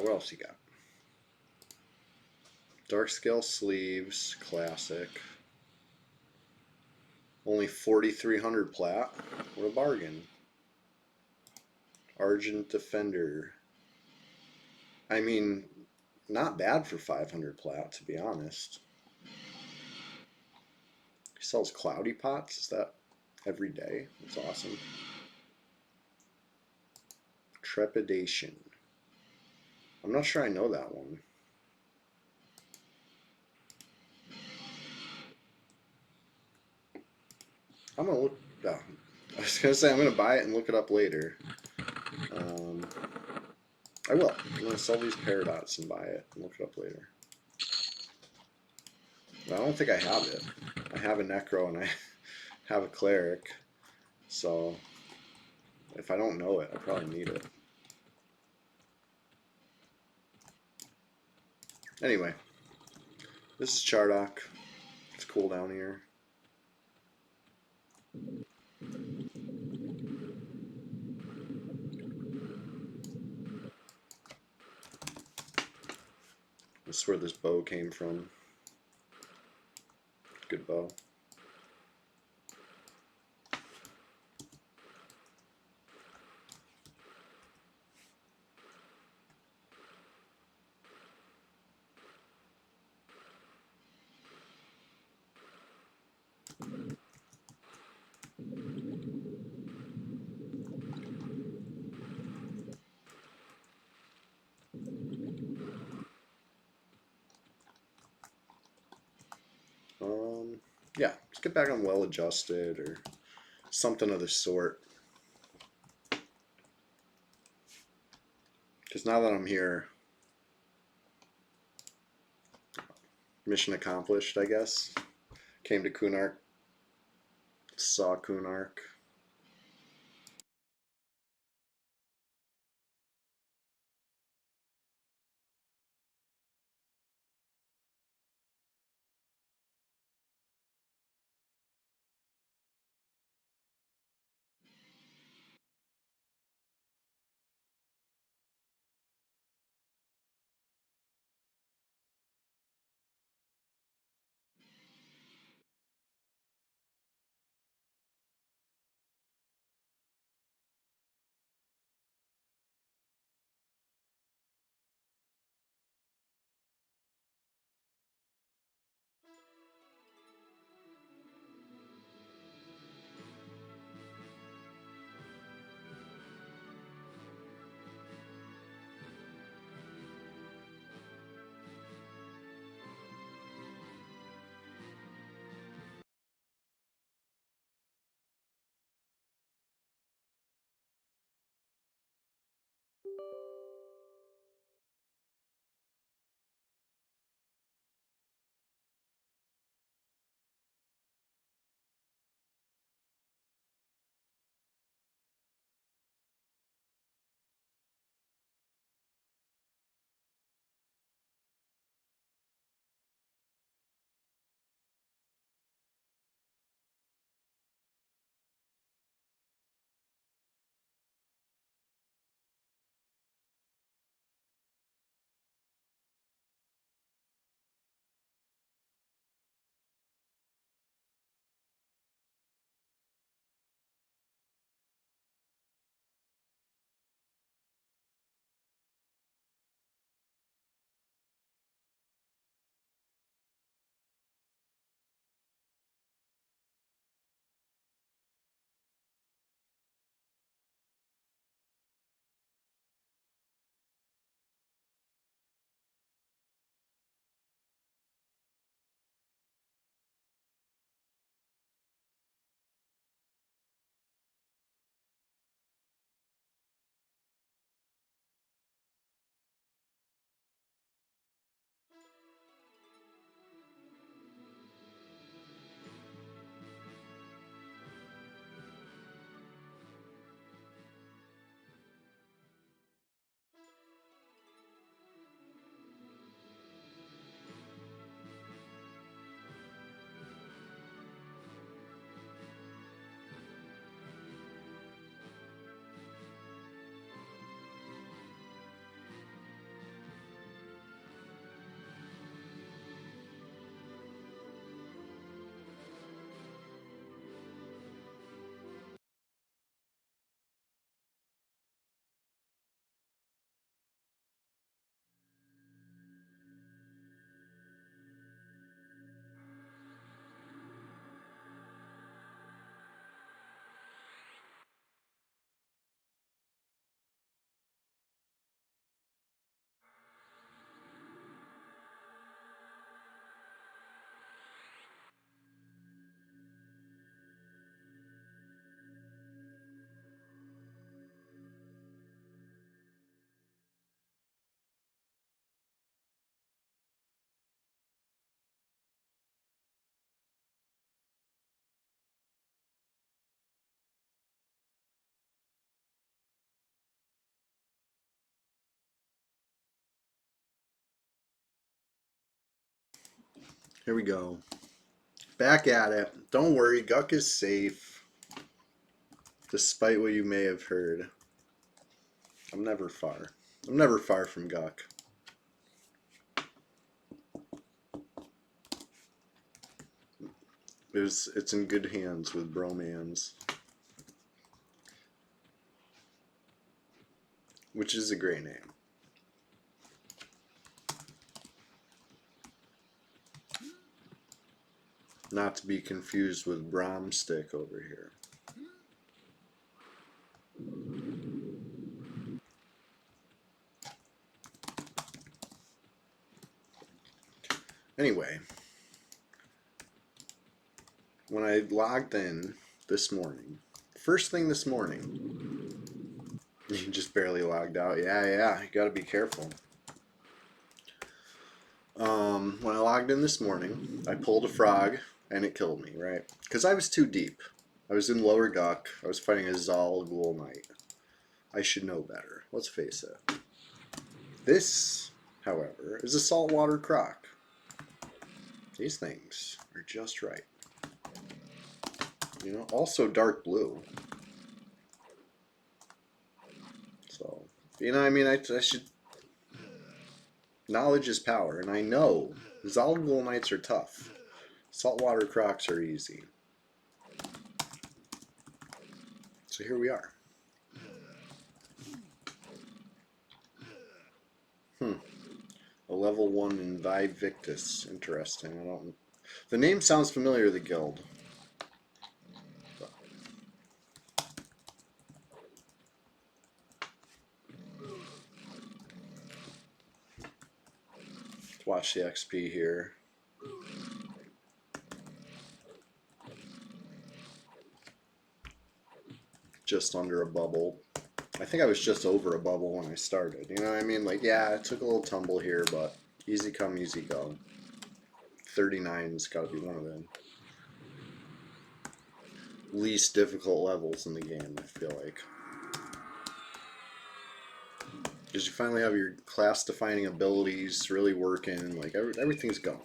What else you got? Dark scale sleeves, classic. Only 4,300 plat. What a bargain. Argent Defender. I mean, not bad for 500 plat, to be honest. He sells cloudy pots. Is that every day? That's awesome. Trepidation. I'm not sure I know that one. I'm gonna look. I was gonna say I'm gonna buy it and look it up later. I will. I'm going to sell these paradots and buy it and look it up later. But I don't think I have it. I have a Necro and I have a Cleric. So if I don't know it, I probably need it. Anyway, this is Chardock. It's cool down here. This is where this bow came from. Good bow. Yeah, let's get back on well adjusted or something of the sort. Because now that I'm here, mission accomplished, I guess. Came to Kunark, saw Kunark. Here we go. Back at it. Don't worry, Guck is safe. Despite what you may have heard. I'm never far. I'm never far from Guck. It's in good hands with Bromans. Which is a great name. Not to be confused with Bromstick over here. Anyway, when I logged in this morning, first thing this morning, you just barely logged out. Yeah, you gotta be careful. When I logged in this morning, I pulled a frog and it killed me, right? Because I was too deep. I was in lower Guck. I was fighting a Zal Ghoul Knight. I should know better. Let's face it. This, however, is a saltwater croc. These things are just right. You know, also dark blue. So, you know, I mean, I should... Knowledge is power, and I know Zal Ghoul Knights are tough. Saltwater crocs are easy. So here we are. A level 1 Invictus. Interesting. I don't... The name sounds familiar, the guild. Let's watch the XP here. Just under a bubble. I think I was just over a bubble when I started. You know what I mean? Like, yeah, it took a little tumble here, but easy come, easy go. 39's got to be one of them least difficult levels in the game, I feel like. Because you finally have your class-defining abilities really working, like, everything's going.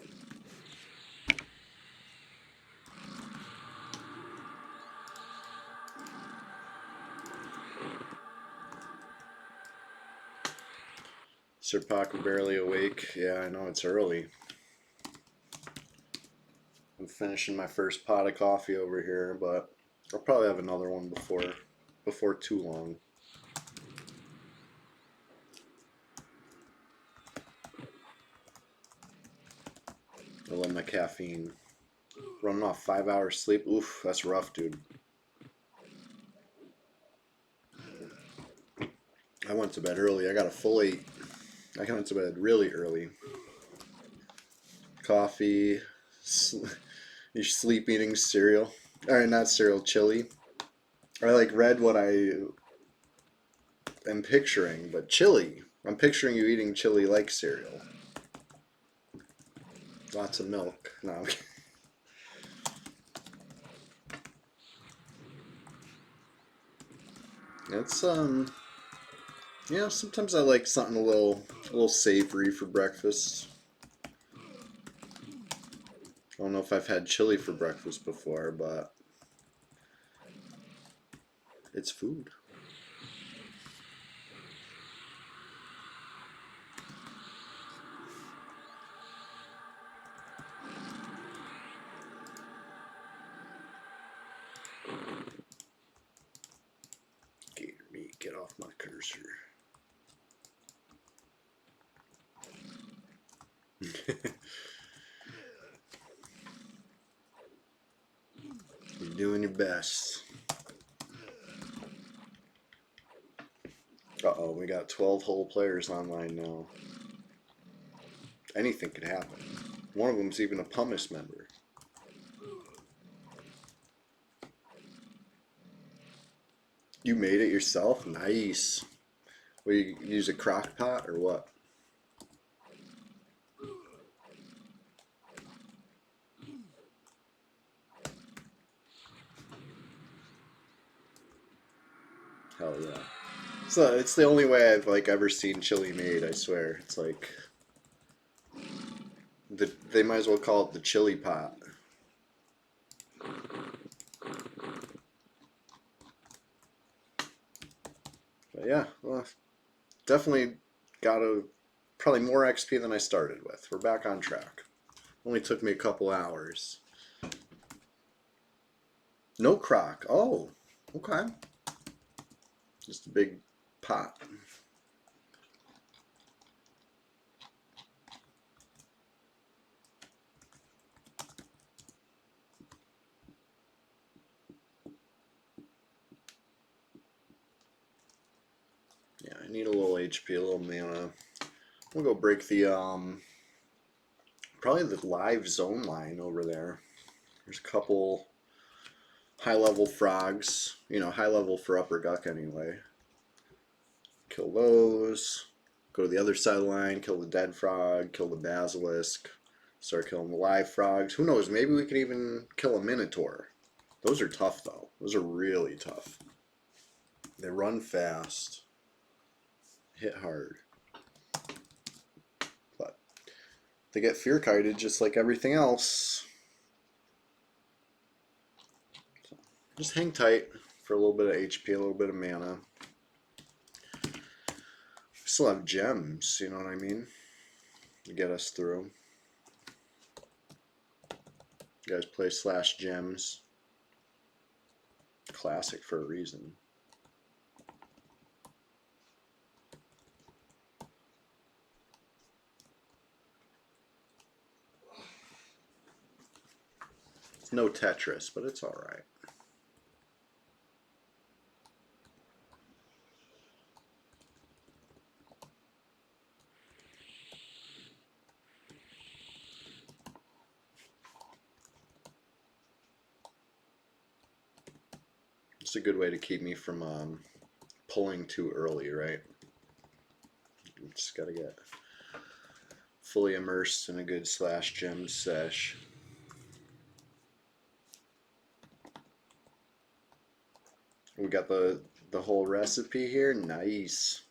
Sir Paco barely awake. Yeah, I know it's early. I'm finishing my first pot of coffee over here, but I'll probably have another one before too long. I love my caffeine. Running off 5 hours sleep. Oof, that's rough, dude. I went to bed early. I got a full 8. I went to bed really early. Coffee, you're sleep eating cereal. Or not cereal, chili. I like read what I am picturing, but chili. I'm picturing you eating chili like cereal. Lots of milk. No. It's you know, sometimes I like something a little savory for breakfast. I don't know if I've had chili for breakfast before, but it's food. Gator meat, get off my cursor. You're doing your best. Uh-oh, we got 12 whole players online now. Anything could happen. One of them's even a pumice member. You made it yourself? Nice. Will you use a crock pot or what? Hell yeah. So it's the only way I've like ever seen chili made, I swear. It's like They might as well call it the chili pot. But yeah, well, definitely got probably more XP than I started with. We're back on track. Only took me a couple hours. No crock. Oh, okay. Just a big pot. Yeah, I need a little HP, a little mana. We'll go break the probably the live zone line over there. There's a couple high level frogs, you know, high level for upper guck anyway. Kill those. Go to the other side of the line, kill the dead frog, kill the basilisk, start killing the live frogs. Who knows, maybe we could even kill a minotaur. Those are tough though. Those are really tough. They run fast, hit hard. But they get fear kited just like everything else. So just hang tight for a little bit of HP, a little bit of mana. We still have gems, you know what I mean? To get us through. You guys play Slash Gems. Classic for a reason. It's no Tetris, but it's alright. It's a good way to keep me from pulling too early, right? You just gotta get fully immersed in a good Slash Gems sesh. We got the whole recipe here. Nice.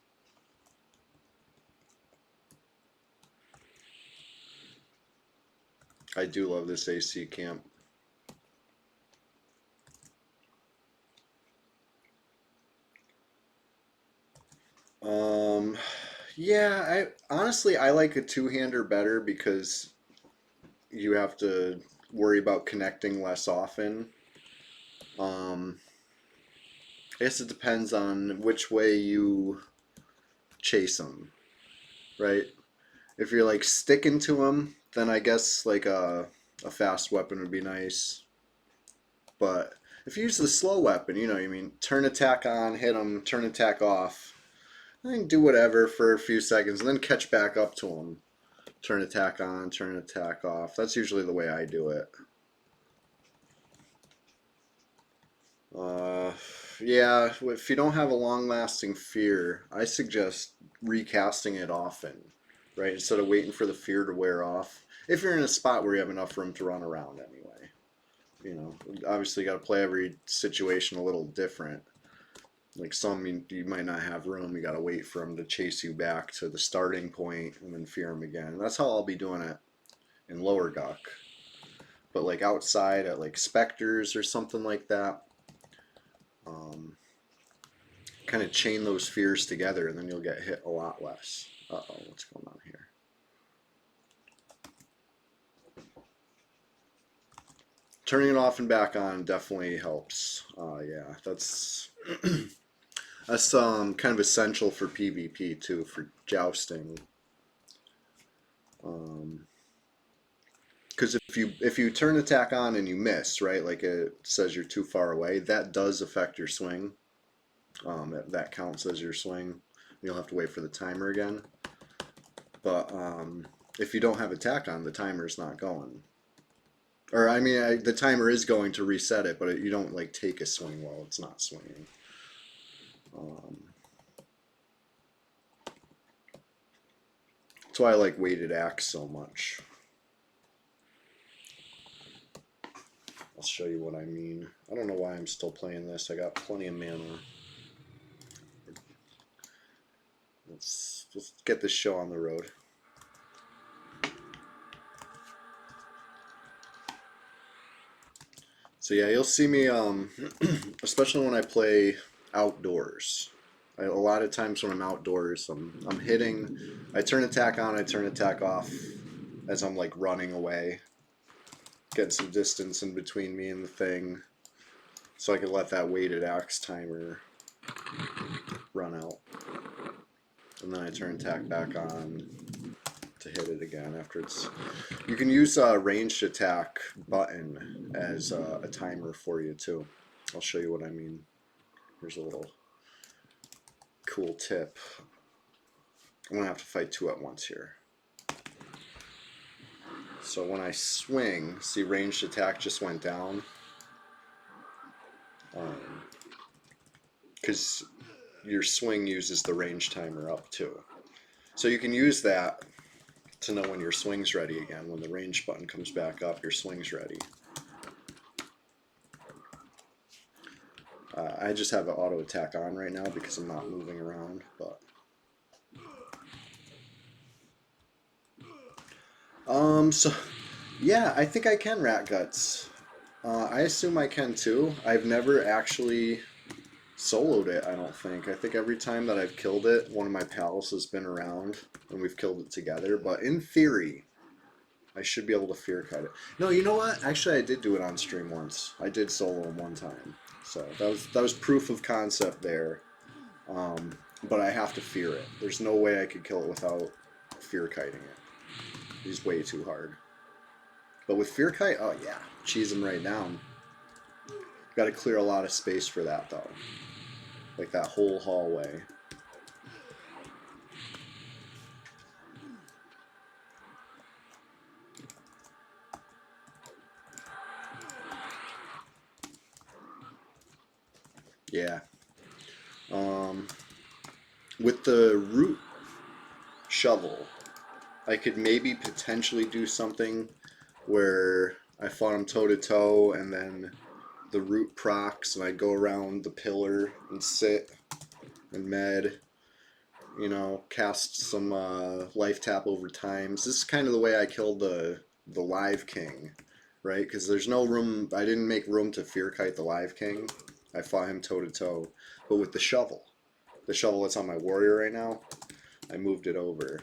I do love this AC camp. Yeah, I honestly I like a two-hander better because you have to worry about connecting less often. I guess it depends on which way you chase them, right? If you're like sticking to them, then I guess like a fast weapon would be nice. But if you use the slow weapon, you know, you mean turn attack on, hit them, turn attack off, and then do whatever for a few seconds, and then catch back up to them. Turn attack on, turn attack off. That's usually the way I do it. Yeah, if you don't have a long-lasting fear, I suggest recasting it often, right? Instead of waiting for the fear to wear off. If you're in a spot where you have enough room to run around anyway. You know, obviously you got to play every situation a little different. Like some you might not have room, you got to wait for them to chase you back to the starting point and then fear them again. And that's how I'll be doing it in lower guck. But like outside at like specters or something like that, kind of chain those fears together and then you'll get hit a lot less. Uh-oh, what's going on here? Turning it off and back on definitely helps. Yeah, that's that's kind of essential for PvP too, for jousting. Because if you turn attack on and you miss, right, like it says you're too far away, that does affect your swing. That counts as your swing. You'll have to wait for the timer again. But if you don't have attack on, the timer's not going. Or I mean, the timer is going to reset it, but you don't like take a swing while it's not swinging. That's why I like weighted axe so much. I'll show you what I mean. I don't know why I'm still playing this. I got plenty of mana. Let's get this show on the road. So yeah, you'll see me, especially when I play outdoors. A lot of times when I'm outdoors, I'm hitting. I turn attack on, I turn attack off as I'm like running away, getting some distance in between me and the thing, so I can let that weighted axe timer run out, and then I turn attack back on to hit it again after it's. You can use a ranged attack button as a timer for you too. I'll show you what I mean. Here's a little cool tip. I'm gonna have to fight two at once here. So when I swing, see ranged attack just went down. Because your swing uses the range timer up too. So you can use that to know when your swing's ready again. When the range button comes back up, your swing's ready. I just have an auto attack on right now because I'm not moving around, but so yeah, I think I can rat guts. I assume I can too. I've never actually soloed it, I don't think. I think every time that I've killed it, one of my pals has been around and we've killed it together. But in theory, I should be able to fear kite it. No, you know what? Actually, I did do it on stream once. I did solo him one time, so that was proof of concept there. But I have to fear it. There's no way I could kill it without fear kiting it. He's way too hard. But with fear kite, oh yeah, cheese him right down. Got to clear a lot of space for that though, like that whole hallway. Yeah. With the root shovel, I could maybe potentially do something where I fought him toe to toe and then the root procs and I go around the pillar and sit and med, you know, cast some life tap over times. This is kind of the way I killed the live king, right? Because there's no room. I didn't make room to fear kite the live king. I fought him toe to toe, but with the shovel that's on my warrior right now, I moved it over.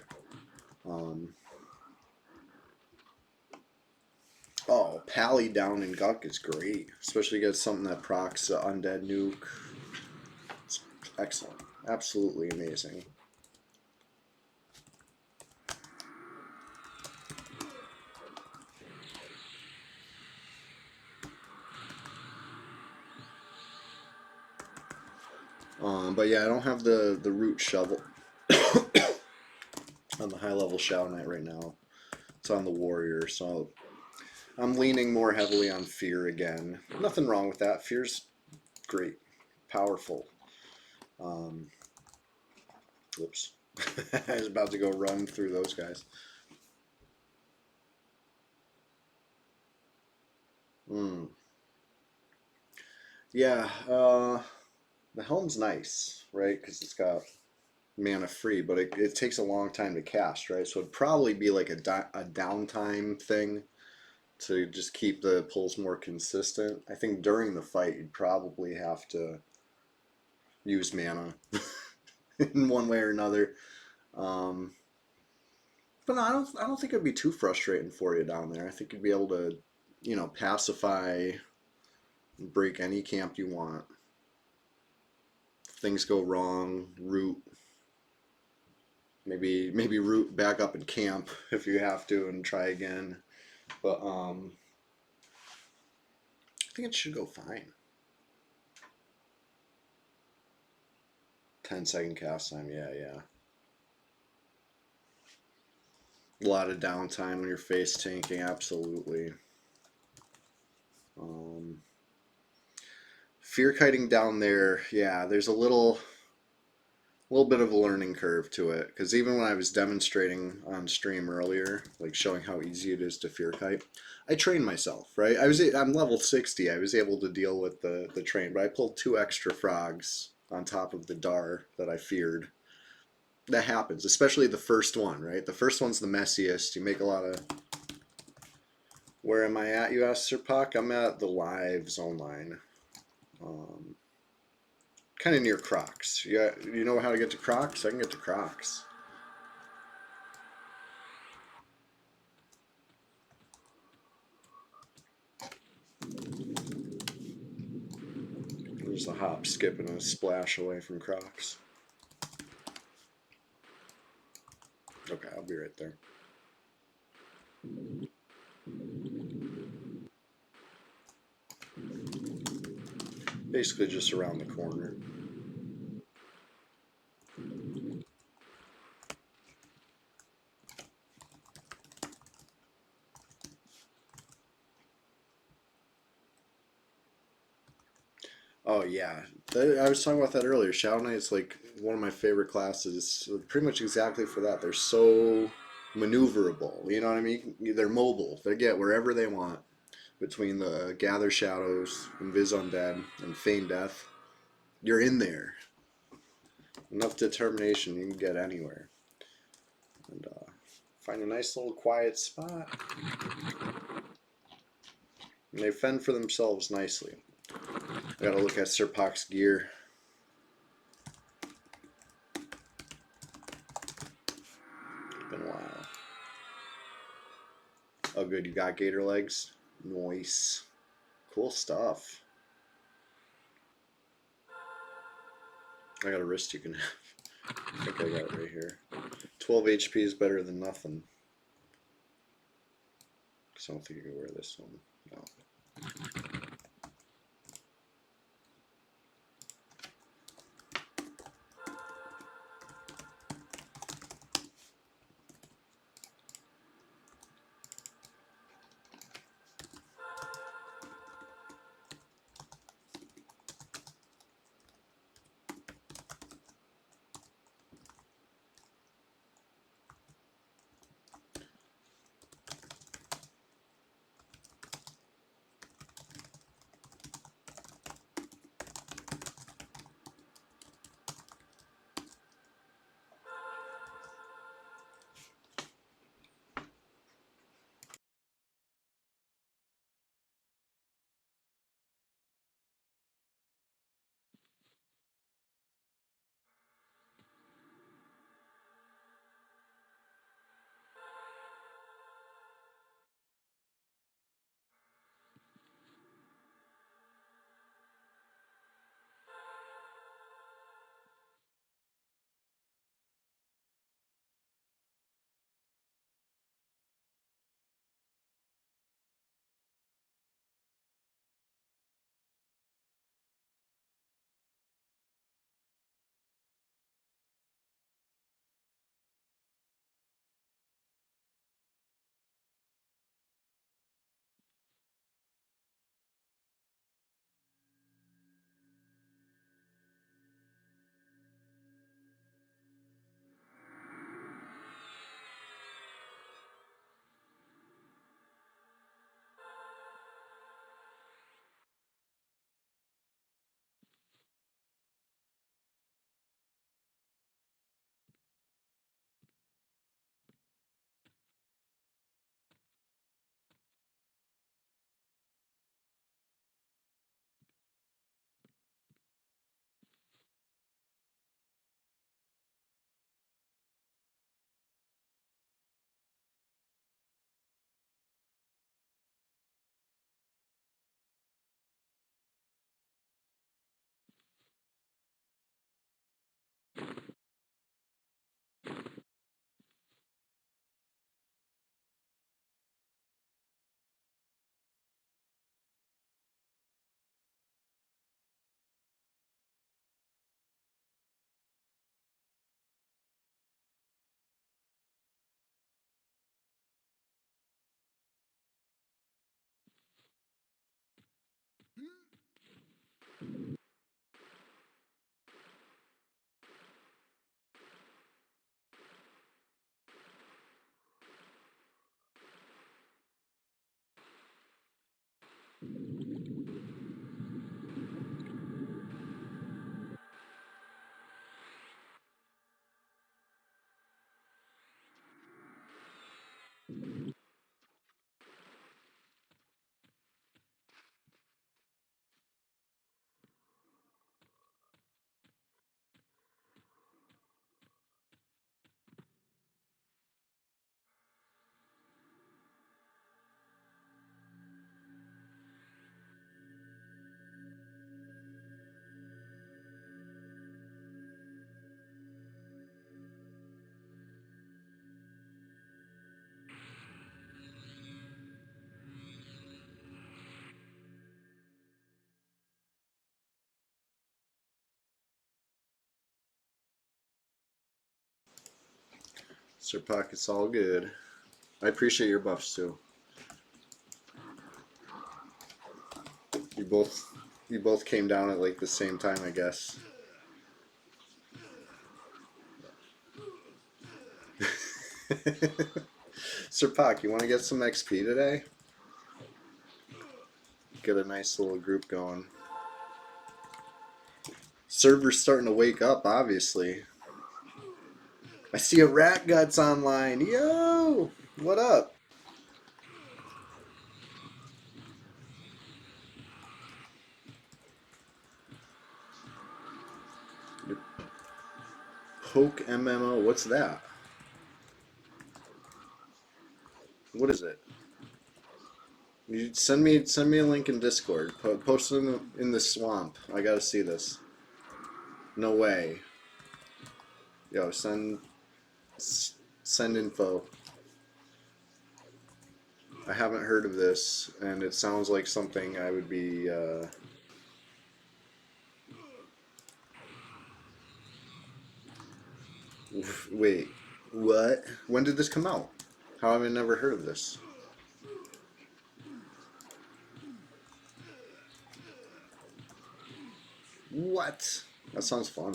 Oh, Pally down in Guck is great, especially against something that procs undead nuke. It's excellent, absolutely amazing. But yeah, I don't have the root shovel on the high level Shadow Knight right now. It's on the warrior, so I'm leaning more heavily on fear again. Nothing wrong with that. Fear's great, powerful. Whoops. I was about to go run through those guys. Yeah, the helm's nice, right? Because it's got mana free, but it takes a long time to cast, right? So it'd probably be like a downtime thing to just keep the pulls more consistent. I think during the fight, you'd probably have to use mana in one way or another. Um, but no, I don't think it'd be too frustrating for you down there. I think you'd be able to, you know, pacify, break any camp you want. If things go wrong, root. Maybe root back up in camp if you have to and try again. But I think it should go fine. 10-second cast time, yeah. A lot of downtime when you're face tanking, absolutely. Fear kiting down there, yeah, there's a little bit of a learning curve to it, because even when I was demonstrating on stream earlier, like showing how easy it is to fear kite, I trained myself, right? I'm level 60. I was able to deal with the train, but I pulled 2 extra frogs on top of the dar that I feared. That happens, especially the first one, right? The first one's the messiest. You make a lot of Where am I at, you asked Sir Puck? I'm at the live zone line. Kind of near Crocs. You know how to get to Crocs? I can get to Crocs. There's a hop, skip, and a splash away from Crocs. Okay, I'll be right there. Basically just around the corner. Oh yeah, I was talking about that earlier. Shadow Knight's like one of my favorite classes. Pretty much exactly for that. They're so maneuverable. You know what I mean? They're mobile. They get wherever they want. Between the Gather Shadows, Invis Undead, and Feign Death, you're in there. Enough determination, you can get anywhere. And find a nice little quiet spot. And they fend for themselves nicely. I gotta look at Sir Puck's gear. Been a while. Oh good, you got gator legs? Nice. Cool stuff. I got a wrist you can have. I think I got it right here. 12 HP is better than nothing. Because I don't think you can wear this one. No. Sir Puck, it's all good. I appreciate your buffs too. You both came down at like the same time, I guess. Sir Puck, you want to get some XP today? Get a nice little group going. Server's starting to wake up, obviously. I see a Rat Guts online. Yo! What up? Poke MMO, what's that? What is it? You send me a link in Discord. Post it in the swamp. I gotta see this. No way. Yo, send info. I haven't heard of this, and it sounds like something I would be. Wait, what? When did this come out? How have I never heard of this? What? That sounds fun.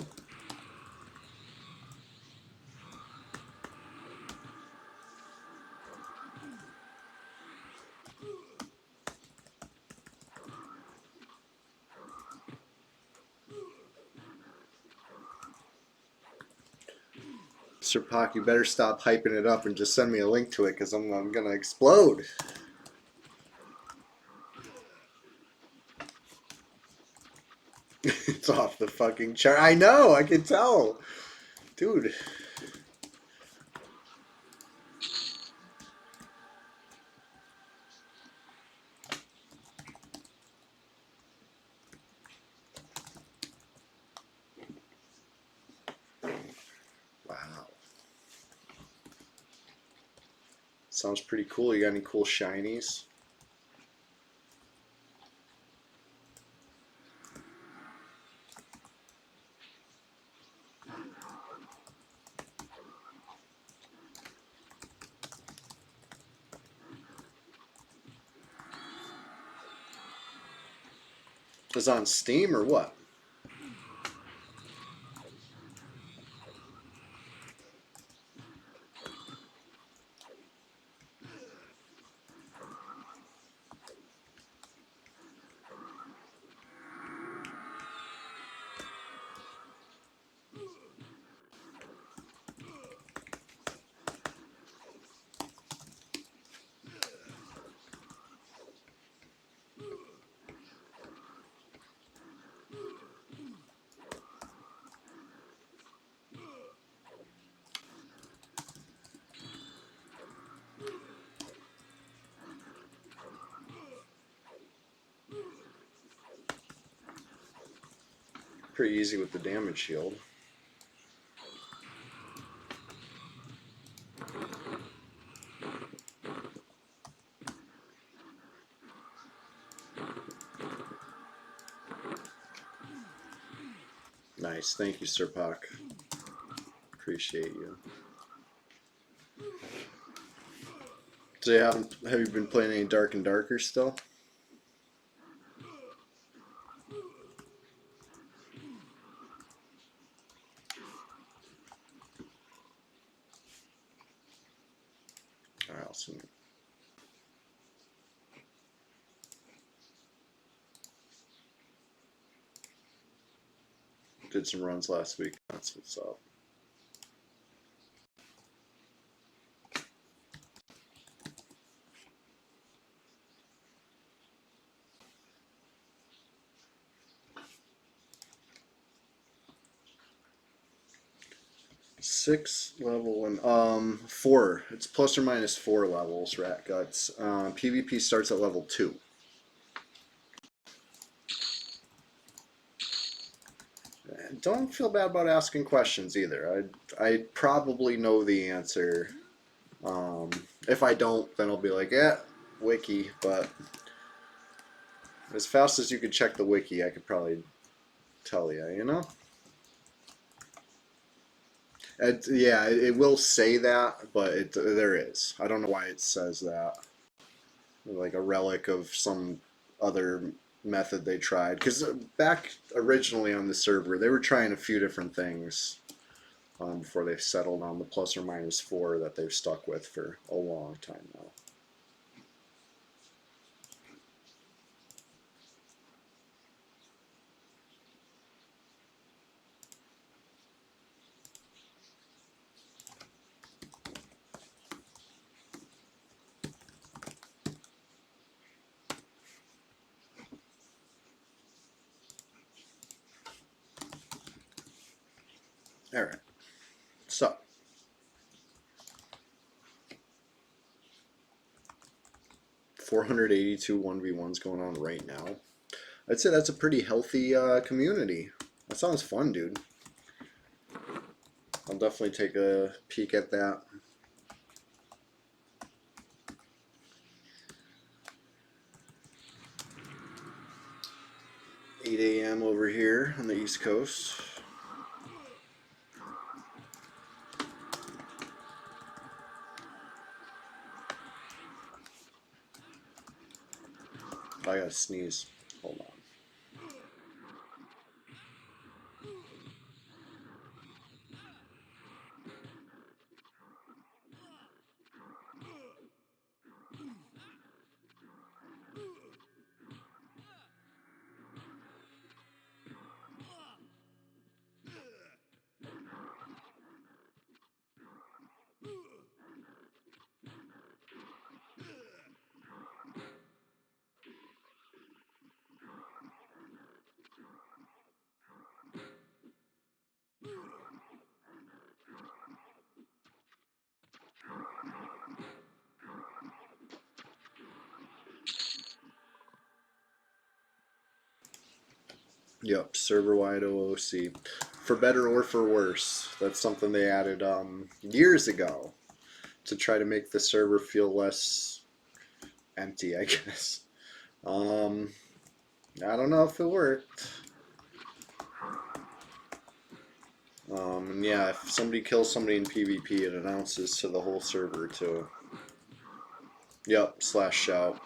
Sir Pock, you better stop hyping it up and just send me a link to it, because I'm gonna explode. It's off the fucking chart. I know, I can tell. Dude. Wow. Sounds pretty cool. You got any cool shinies? Is it on Steam or what? Pretty easy with the damage shield. Nice. Thank you, Sir Pock. Appreciate you. So have you been playing any Dark and Darker still? Alright, I'll see. Did some runs last week. That's what's up. Six level and 4. It's plus or minus 4 levels. Rat Guts. PvP starts at level 2. Don't feel bad about asking questions either. I probably know the answer. If I don't, then I'll be like, yeah, wiki. But as fast as you could check the wiki, I could probably tell you, you know? Yeah, it will say that, but there is. I don't know why it says that. Like a relic of some other method they tried. Because back originally on the server, they were trying a few different things before they settled on the ±4 that they've stuck with for a long time now. All right. So, 482 1v1s going on right now. I'd say that's a pretty healthy community. That sounds fun, dude. I'll definitely take a peek at that. 8 a.m. over here on the East Coast. I gotta sneeze. Hold on. Yep, server-wide OOC. For better or for worse. That's something they added years ago to try to make the server feel less empty, I guess. Um, I don't know if it worked. And yeah, if somebody kills somebody in PvP, it announces to the whole server too. Yep, /shout.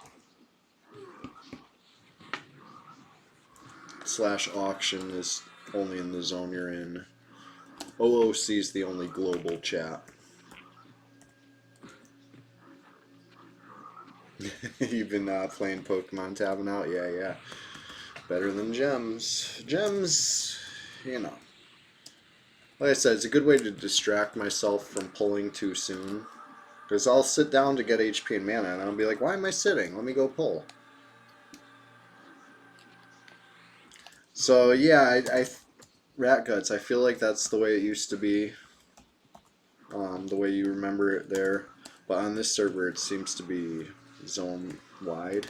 /auction is only in the zone you're in. OOC is the only global chat. You've been playing Pokemon tabbing out? Yeah, yeah. Better than gems. Gems, you know. Like I said, it's a good way to distract myself from pulling too soon. Because I'll sit down to get HP and mana, and I'll be like, why am I sitting? Let me go pull. So, yeah, Rat Guts, I feel like that's the way it used to be. The way you remember it there. But on this server, it seems to be zone-wide.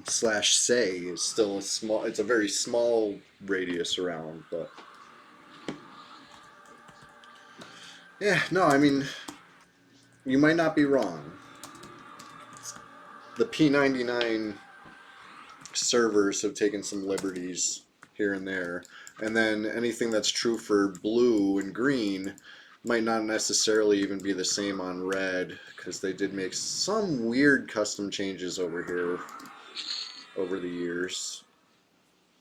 /say is still a small, it's a very small radius around, but yeah, no, I mean, you might not be wrong. The P99 servers have taken some liberties here and there, and then anything that's true for blue and green might not necessarily even be the same on red, because they did make some weird custom changes over here over the years.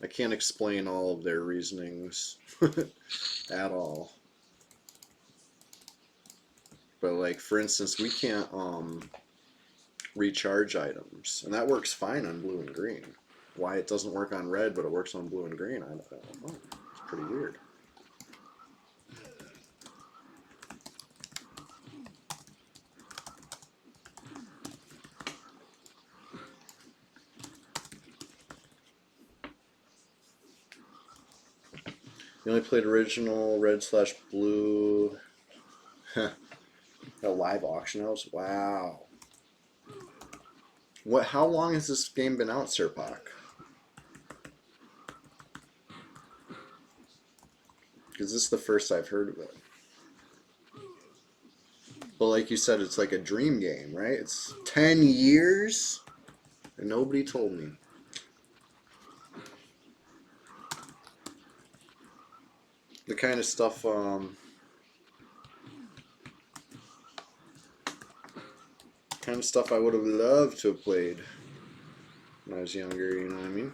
I can't explain all of their reasonings at all. But like for instance, we can't recharge items, and that works fine on blue and green. Why it doesn't work on red, but it works on blue and green, I don't know. It's pretty weird. You only played original red/blue. A live auction house? Wow. What? How long has this game been out, Serpak? Because this is the first I've heard of it. But like you said, it's like a dream game, right? It's 10 years, and nobody told me. The kind of stuff kind of stuff I would have loved to have played when I was younger, you know what I mean?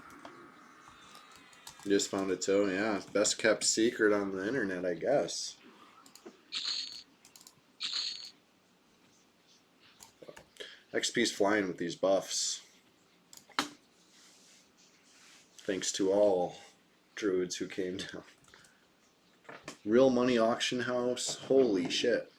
You just found it too, yeah. Best kept secret on the internet, I guess. XP's flying with these buffs. Thanks to all druids who came down. Real money auction house. Holy shit.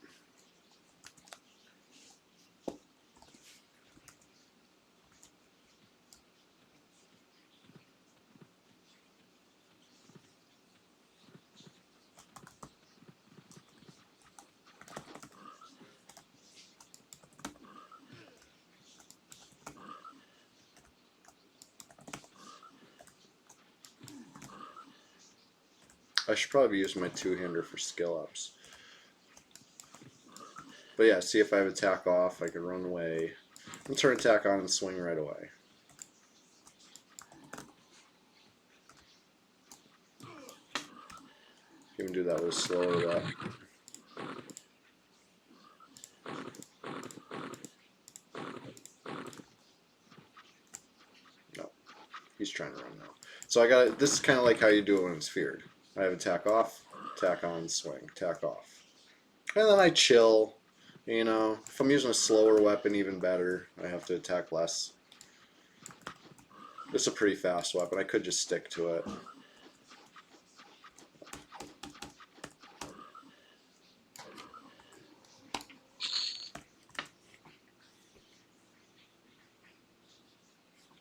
I should probably use my two-hander for skill ups. But yeah, see if I have attack off, I can run away. And turn attack on and swing right away. You can do that with a slower rep. No, he's trying to run now. So I got this is kind of like how you do it when it's feared. I have attack off, attack on, swing, attack off. And then I chill. You know, if I'm using a slower weapon, even better. I have to attack less. It's a pretty fast weapon. I could just stick to it.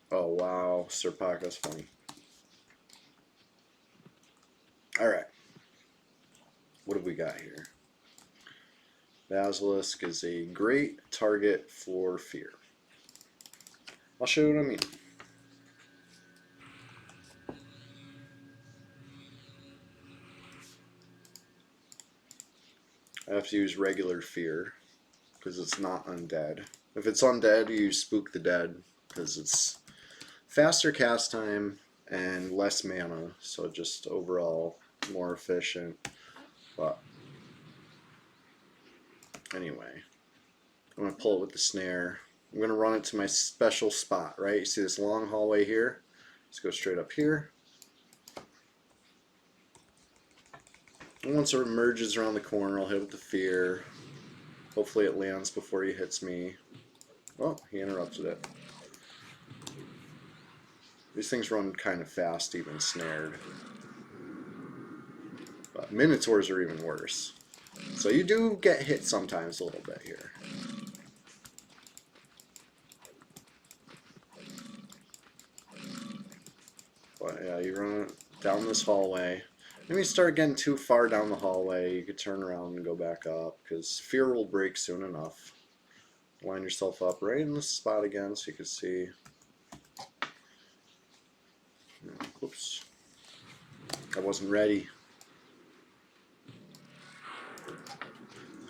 Oh wow, Serpaka's funny. Alright. What have we got here? Basilisk is a great target for fear. I'll show you what I mean. I have to use regular fear because it's not undead. If it's undead, you use Spook the Dead because it's faster cast time and less mana, so just overall more efficient. But anyway, I'm going to pull it with the snare. I'm going to run it to my special spot, right? You see this long hallway here? Let's go straight up here. And once it emerges around the corner, I'll hit with the fear. Hopefully it lands before he hits me. Oh, he interrupted it. These things run kind of fast, even snared. But Minotaurs are even worse. So you do get hit sometimes a little bit here. But yeah, you run it down this hallway. When you start getting too far down the hallway, you could turn around and go back up, because fear will break soon enough. Line yourself up right in this spot again so you can see. Oops. I wasn't ready.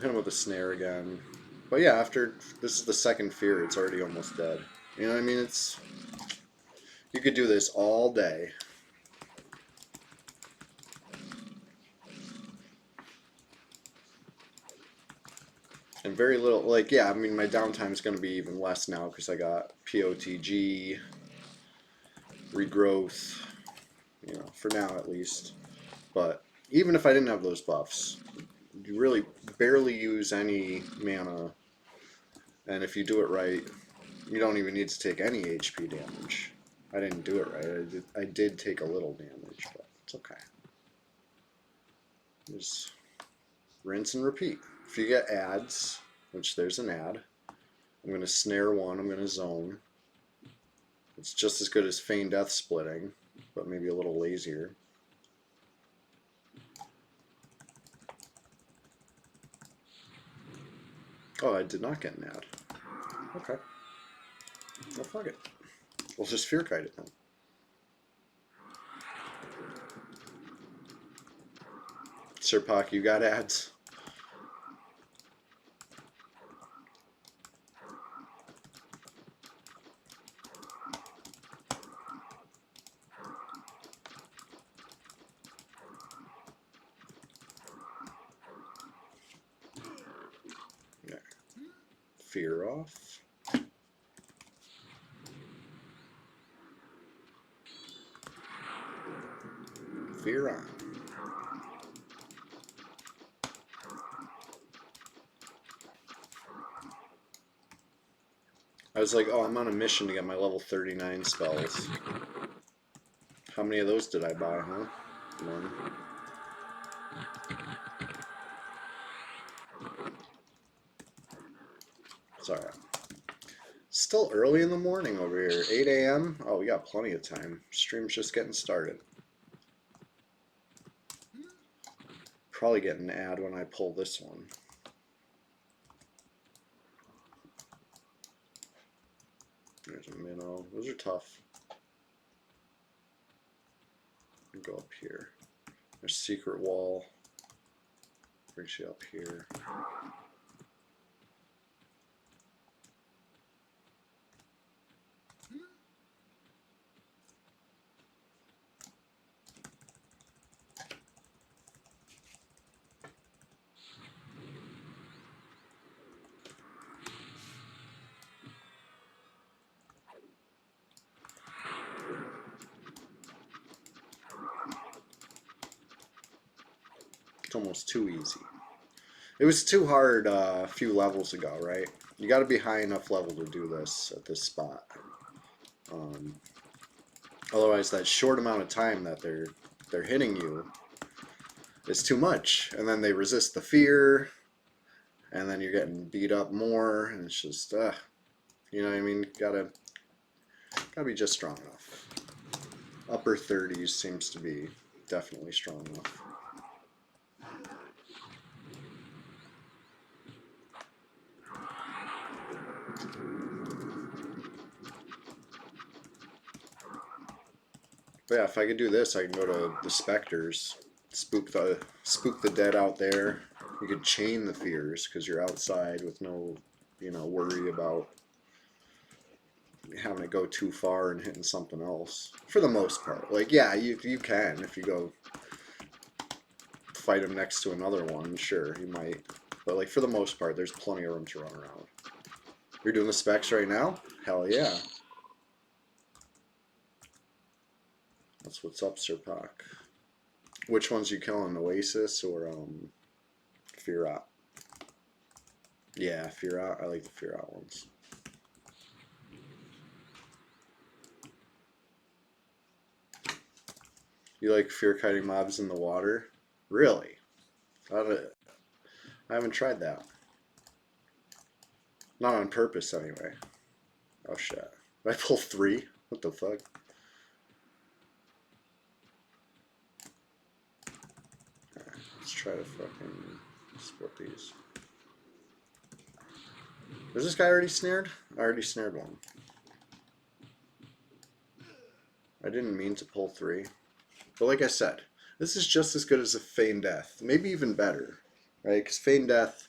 Hit him with a snare again. But yeah, after this is the second fear, it's already almost dead. You know what I mean? It's you could do this all day. And very little, like, yeah, I mean, my downtime is going to be even less now because I got POTG, regrowth, you know, for now at least. But even if I didn't have those buffs, you really barely use any mana. And if you do it right, you don't even need to take any HP damage. I didn't do it right. I did take a little damage, but it's okay. Just rinse and repeat. If you get ads, which there's an ad, I'm going to snare one, I'm going to zone. It's just as good as feign death splitting, but maybe a little lazier. Oh, I did not get an ad. Okay. Well, fuck it. We'll just fear kite it then. Serpak, you got ads? Yeah. Fear off. Fear on. I was like, oh, I'm on a mission to get my level 39 spells. How many of those did I buy, huh? One. It's alright. Still early in the morning over here. 8 a.m. Oh, we got plenty of time. Stream's just getting started. Probably get an ad when I pull this one. There's a minnow. Those are tough. Go up here. There's secret wall. Brings you up here. It's almost too easy. It was too hard a few levels ago, right? You got to be high enough level to do this at this spot. Otherwise, that short amount of time that they're hitting you is too much, and then they resist the fear, and then you're getting beat up more, and it's just, you know what I mean? Gotta be just strong enough. Upper 30s seems to be definitely strong enough. But yeah, if I could do this, I can go to the specters, spook the dead out there. You could chain the fears because you're outside with no, you know, worry about having to go too far and hitting something else. For the most part, like yeah, you can if you go fight him next to another one, sure you might. But like for the most part, there's plenty of room to run around. You're doing the specs right now? Hell yeah. That's what's up, Sir Pac. Which ones you killing, Oasis or Firat? Yeah, Firat. I like the Firat ones. You like fear kiting mobs in the water? Really? I haven't tried that. Not on purpose, anyway. Oh shit! Did I pull 3? What the fuck? Let's try to fucking split these. Was this guy already snared? I already snared one. I didn't mean to pull 3. But like I said, this is just as good as a Feign Death. Maybe even better. Right? Because Feign Death,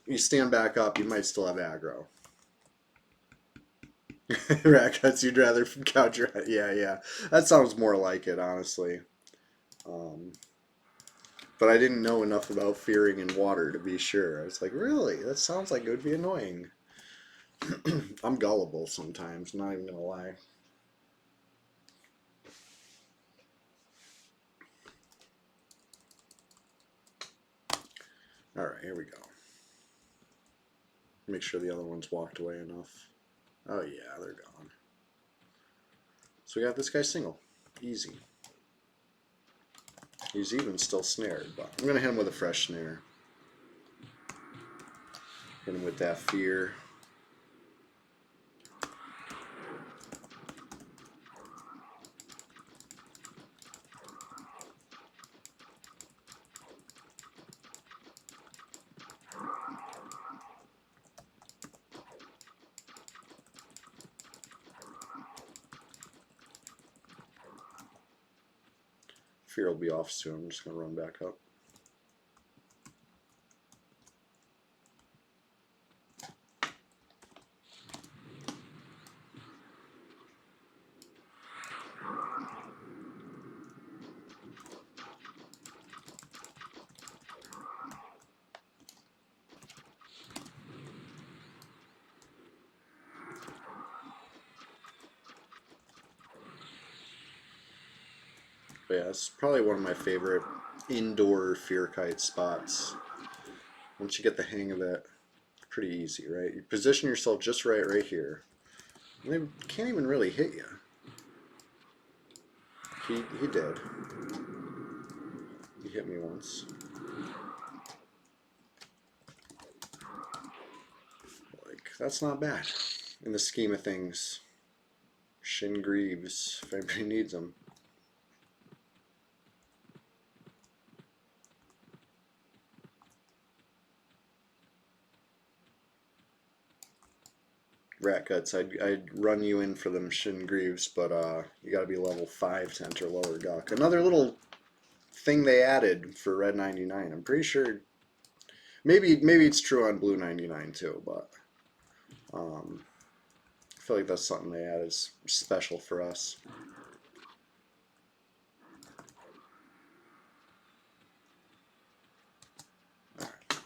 you stand back up, you might still have aggro. Rat cuts, you'd rather couch your... Yeah. That sounds more like it, honestly. But I didn't know enough about fearing in water to be sure. I was like, really? That sounds like it would be annoying. I'm gullible sometimes, not even gonna lie. Alright, here we go. Make sure the other ones walked away enough. Oh yeah, they're gone. So we got this guy single. Easy. He's even still snared, but I'm gonna hit him with a fresh snare. Hit him with that fear. Fear will be off soon. I'm just gonna run back up. But yeah, it's probably one of my favorite indoor fear kite spots. Once you get the hang of it, it's pretty easy, right? You position yourself just right here. And they can't even really hit you. He did. He hit me once. Like, that's not bad in the scheme of things. Shin Greaves, if anybody needs them. Rat Guts, I'd run you in for them Shin Greaves, but you gotta be level 5 to enter Lower Guck. Another little thing they added for Red 99. I'm pretty sure, maybe it's true on Blue 99 too, but I feel like that's something they added special for us. All right.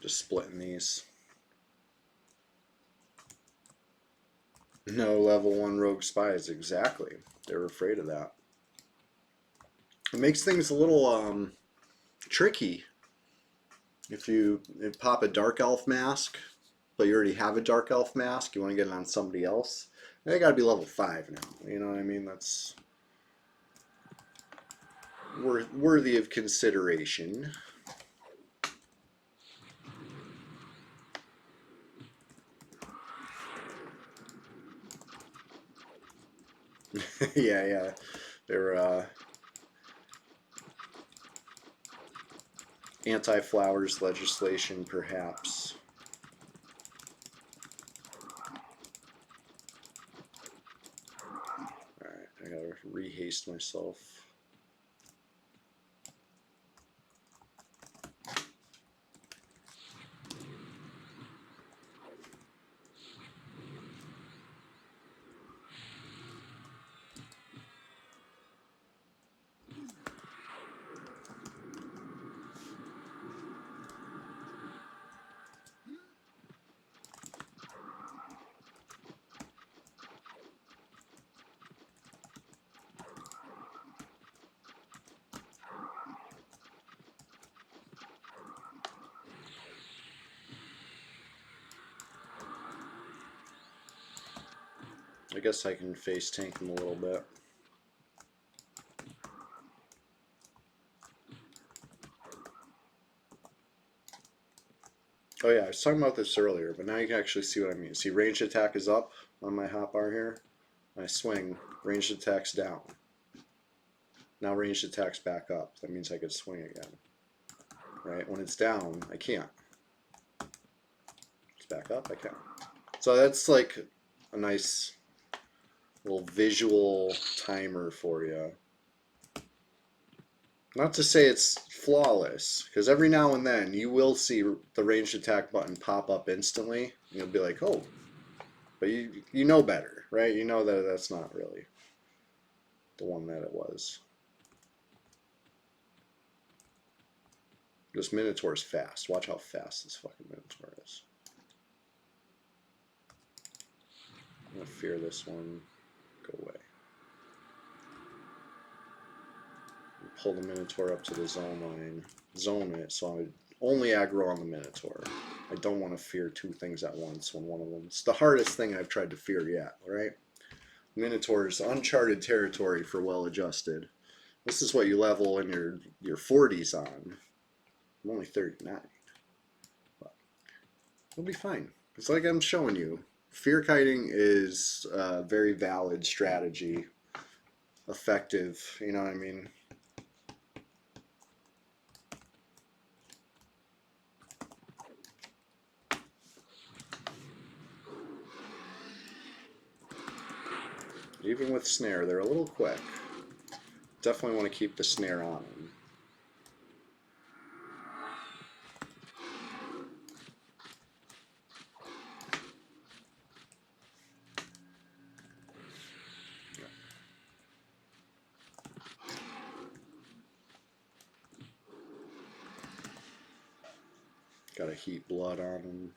Just splitting these. No level 1 rogue spies, exactly. They're afraid of that. It makes things a little tricky. If you pop a dark elf mask, but you already have a dark elf mask, you want to get it on somebody else, they got to be level 5 now. You know what I mean? That's worthy of consideration. Yeah. They're anti-flowers legislation, perhaps. Alright, I gotta rehaste myself. I guess I can face tank them a little bit. Oh yeah, I was talking about this earlier, but now you can actually see what I mean. See, ranged attack is up on my hotbar here. I swing, ranged attack's down. Now ranged attack's back up. That means I could swing again. Right? When it's down, I can't. It's back up, I can. So that's like a nice little visual timer for you. Not to say it's flawless, because every now and then you will see the ranged attack button pop up instantly. And you'll be like, oh, but you know better, right? You know that that's not really the one that it was. This Minotaur is fast. Watch how fast this fucking Minotaur is. I'm gonna fear this one. Go away. Pull the Minotaur up to the zone line. Zone it, so I only aggro on the Minotaur. I don't want to fear two things at once when one of them... It's the hardest thing I've tried to fear yet, right? Minotaur is uncharted territory for well-adjusted. This is what you level in your 40s on. I'm only 39. But we'll be fine. It's like I'm showing you. Fear kiting is a very valid strategy. Effective, you know what I mean? Even with snare, they're a little quick. Definitely want to keep the snare on them. Gotta heat blood on them.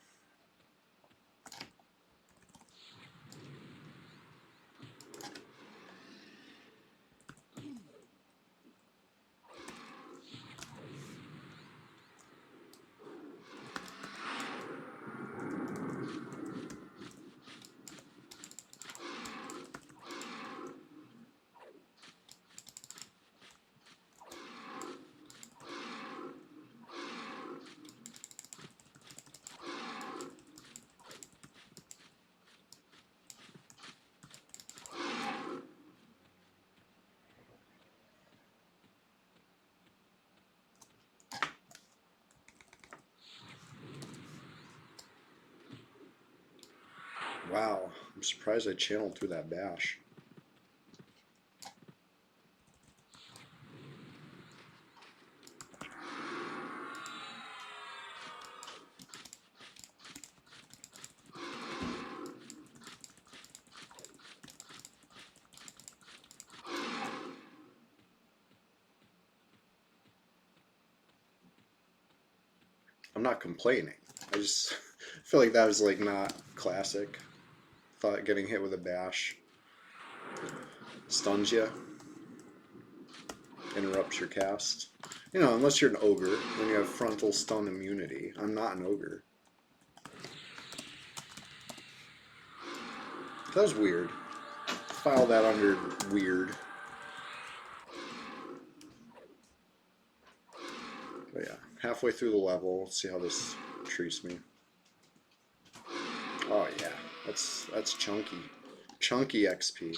Wow, I'm surprised I channeled through that bash. I'm not complaining. I just feel like that was like not classic. Thought getting hit with a bash stuns you, interrupts your cast. You know, unless you're an ogre, then you have frontal stun immunity. I'm not an ogre. That was weird. File that under weird. But yeah, halfway through the level. Let's see how this treats me. Oh yeah, that's chunky. Chunky XP.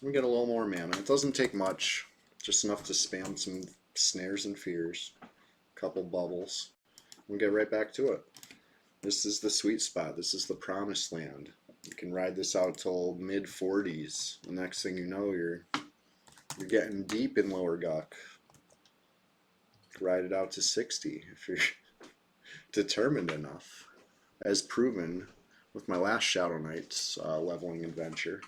We get a little more mana. It doesn't take much. Just enough to spam some snares and fears. A couple bubbles. We'll get right back to it. This is the sweet spot. This is the promised land. You can ride this out till mid 40s. The next thing you know, you're getting deep in lower Guck. Ride it out to 60 if you're determined enough, as proven with my last Shadow Knights leveling adventure.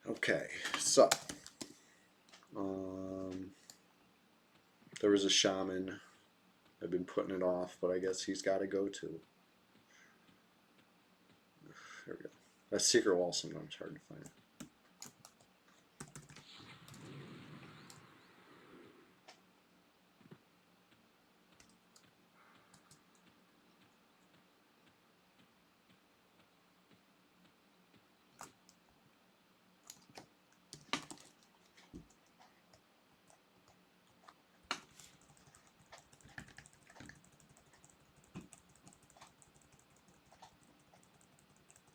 Okay, so there was a shaman. I've been putting it off, but I guess he's got to go too. There we go. That secret wall sometimes hard to find.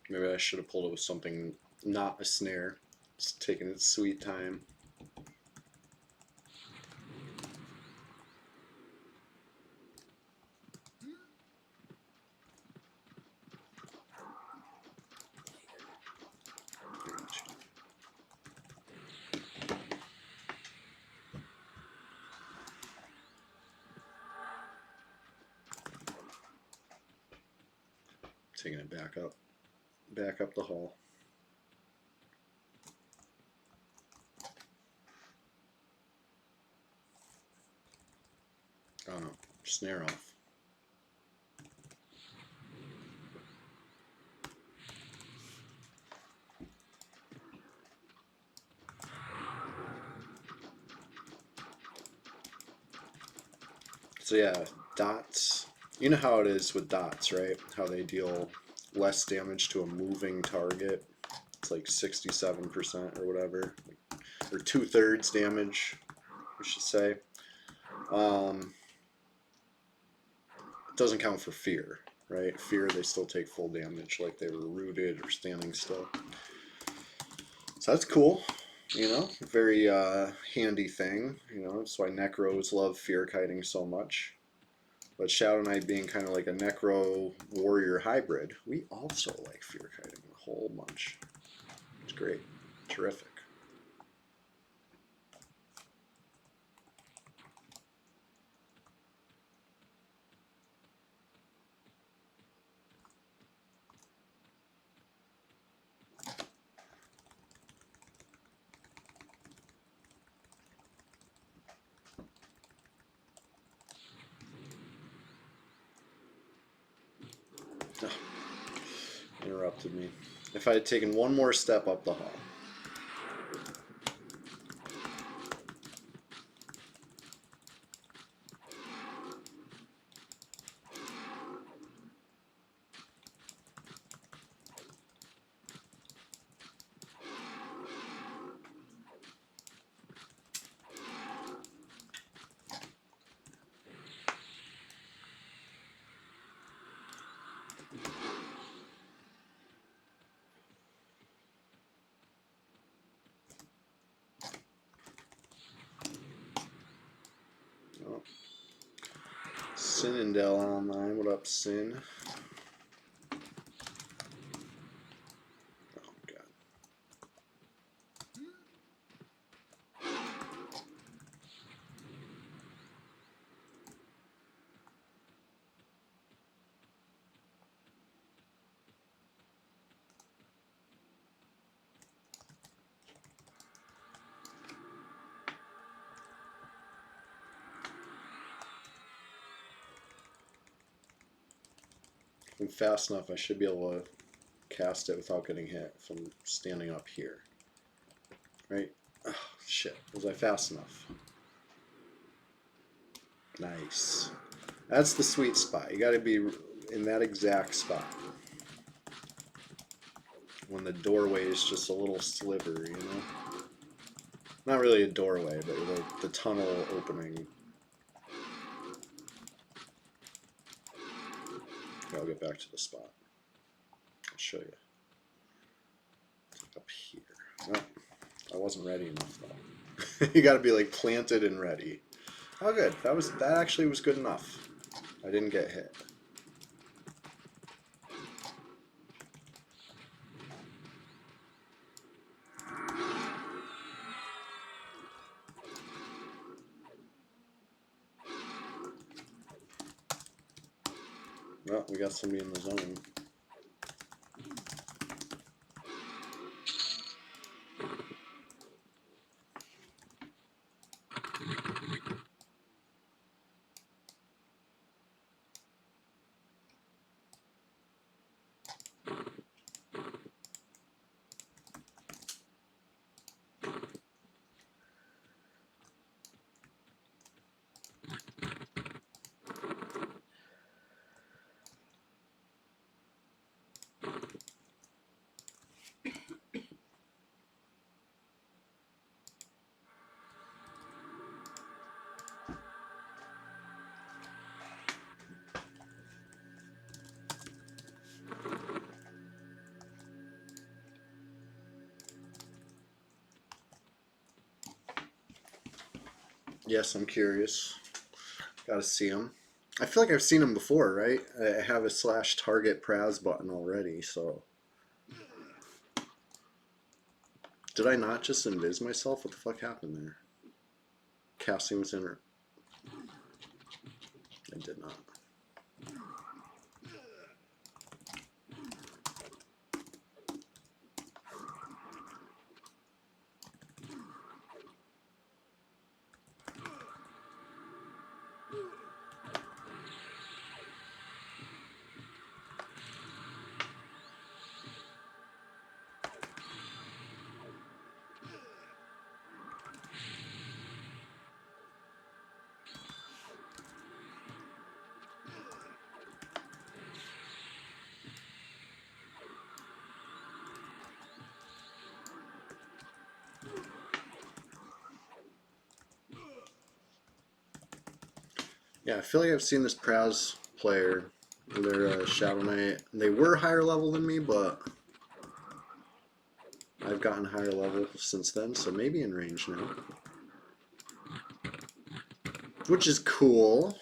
Maybe I should have pulled it with something not a snare. Just taking its sweet time. Taking it back up the hall. Oh no, snare off. So yeah, dots. You know how it is with dots, right? How they deal less damage to a moving target. It's like 67% or whatever, or 2/3 damage, we should say. It doesn't count for fear, right? Fear, they still take full damage, like they were rooted or standing still. So that's cool. You know, very handy thing. You know, that's why Necros love fear kiting so much. But Shadow Knight being kind of like a Necro Warrior hybrid, we also like fear kiting a whole bunch. It's great. Terrific. Oh, interrupted me. If I had taken one more step up the hall. Oh. Sinindel online. What up, Sin? Oh, God. If I'm fast enough, I should be able to cast it without getting hit if I'm standing up here. Right? Oh, shit. Was I fast enough? Nice. That's the sweet spot. You gotta be in that exact spot. When the doorway is just a little sliver, you know? Not really a doorway, but the tunnel opening. Okay, I'll get back to the spot. I'll show you. It's like up here. No, I wasn't ready enough though. You gotta be like planted and ready. Oh good. That actually was good enough. I didn't get hit. Well, we got somebody in the zone. Yes, I'm curious. Gotta see him. I feel like I've seen him before, right? I have a /target Praz button already, so. Did I not just invis myself? What the fuck happened there? Casting was in. I did not. Yeah, I feel like I've seen this Praz player. They're a Shadow Knight. They were higher level than me, but I've gotten higher level since then, so maybe in range now. Which is cool.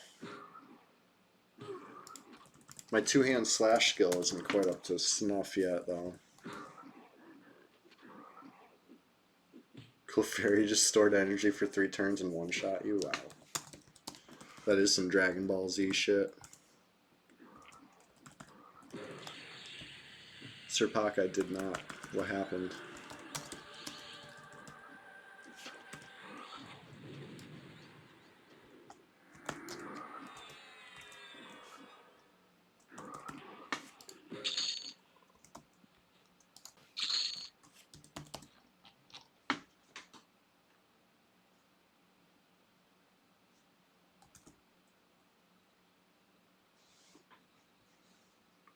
My two-hand slash skill isn't quite up to snuff yet, though. Clefairy just stored energy for 3 turns and one-shot you? Wow. That is some Dragon Ball Z shit. Serpaka did not. What happened?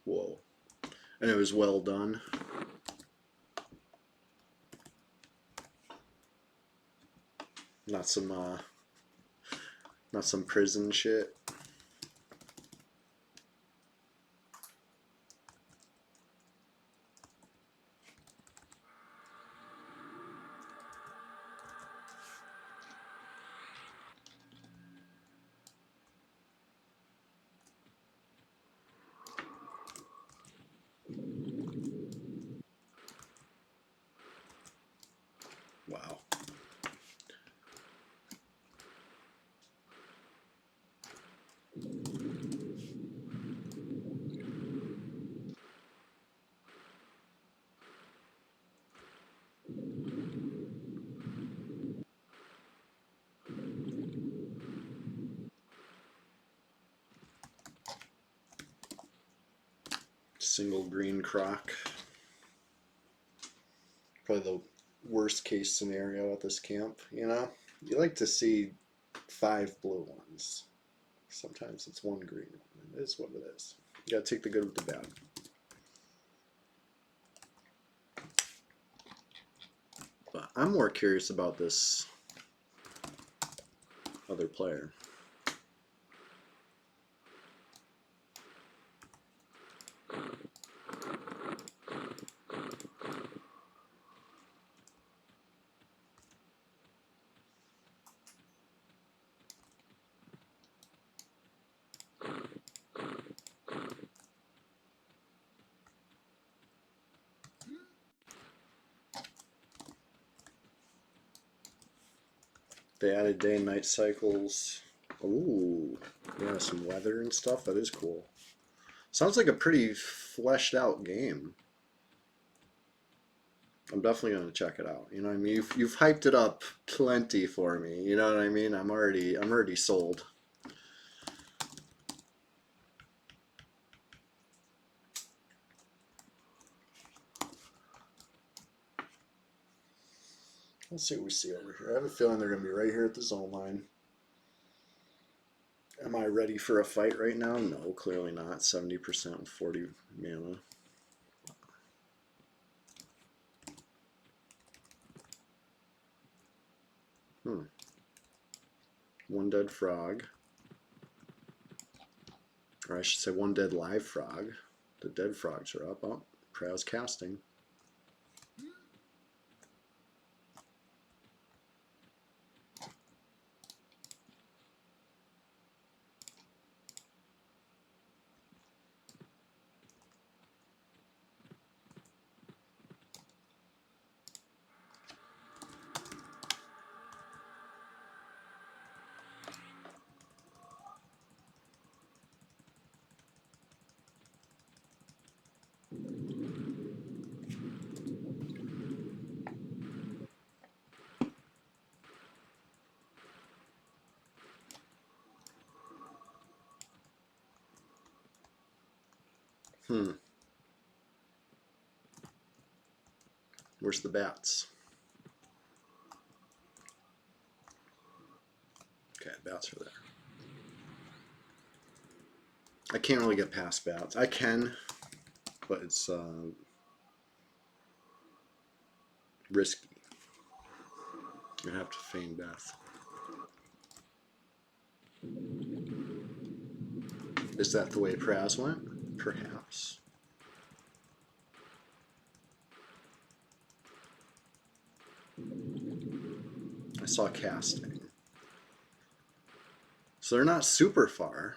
Whoa. And it was well done. Not some prison shit. Wow. Single green croc. Probably the worst case scenario at this camp, you know? You like to see 5 blue ones. Sometimes it's 1 green one. It is what it is. You gotta take the good with the bad. But I'm more curious about this other player. They added day and night cycles. Ooh, yeah, some weather and stuff. That is cool. Sounds like a pretty fleshed out game. I'm definitely gonna check it out. You know what I mean? You've hyped it up plenty for me. You know what I mean? I'm already sold. Let's see what we see over here. I have a feeling they're gonna be right here at the zone line. Am I ready for a fight right now? No, clearly not. 70% with 40 mana. One dead frog. Or I should say one dead live frog. The dead frogs are up. Oh, Prow's casting. Where's the bats? Okay, bats are there. I can't really get past bats. I can, but it's risky. You have to feign death. Is that the way Praz went? Perhaps. I saw casting. So they're not super far.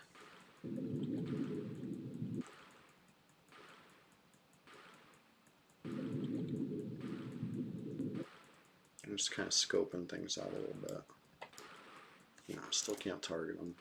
I'm just kind of scoping things out a little bit. No, still can't target them.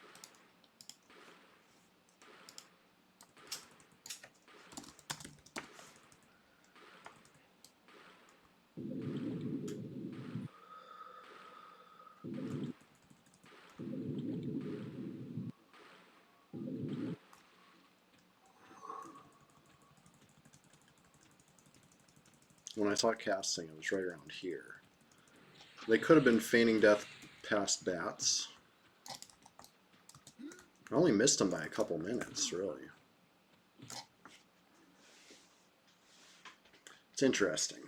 When I saw casting, it was right around here. They could have been feigning death past bats. I only missed them by a couple minutes, really. It's interesting.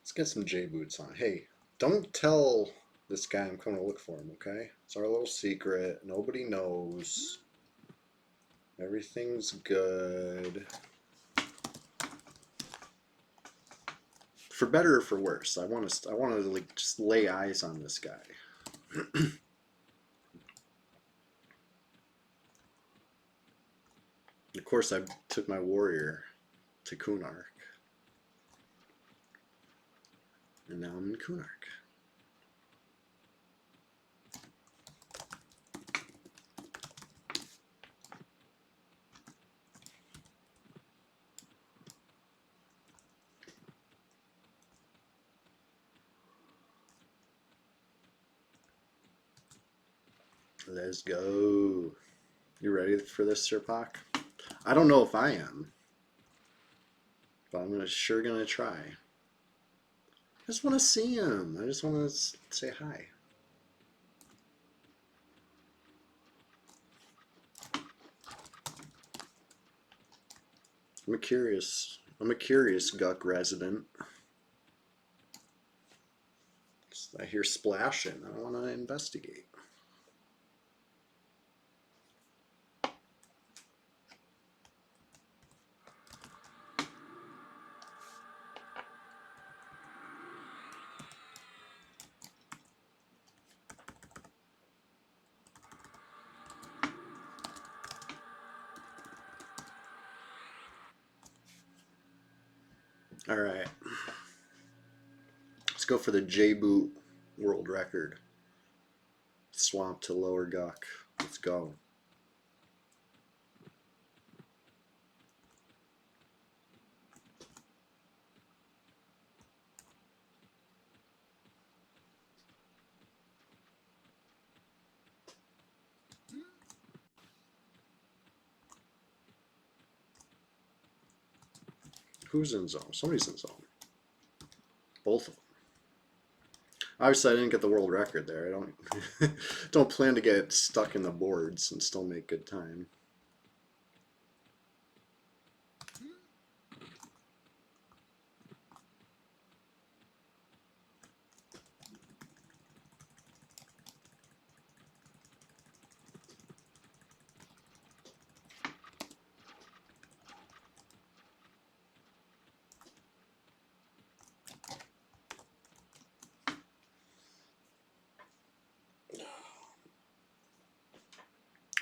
Let's get some J boots on. Hey, don't tell this guy I'm coming to look for him, okay? It's our little secret. Nobody knows. Everything's good. For better or for worse, I want to like just lay eyes on this guy. Of course, I took my warrior to Kunark. And now I'm in Kunark. Let's go. You ready for this, Sir Pak? I don't know if I am, but I'm sure gonna try. I just want to see him. I just want to say hi. I'm a curious Guck resident. I hear splashing. I want to investigate. All right. Let's go for the J-boot world record. Swamp to lower Guck. Let's go. Who's in zone? Somebody's in zone. Both of them. Obviously, I didn't get the world record there. I don't plan to get stuck in the boards and still make good time.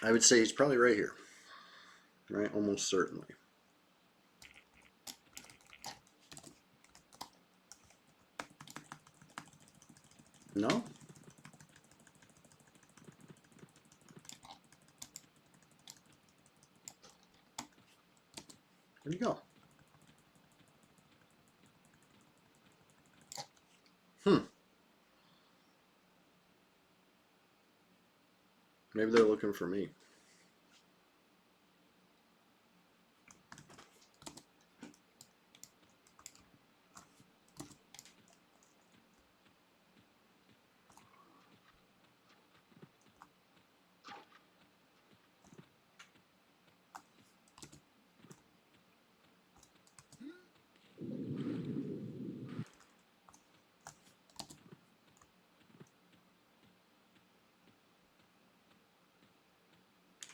I would say he's probably right here. Right? Almost certainly. No? Where'd he go? Maybe they're looking for me.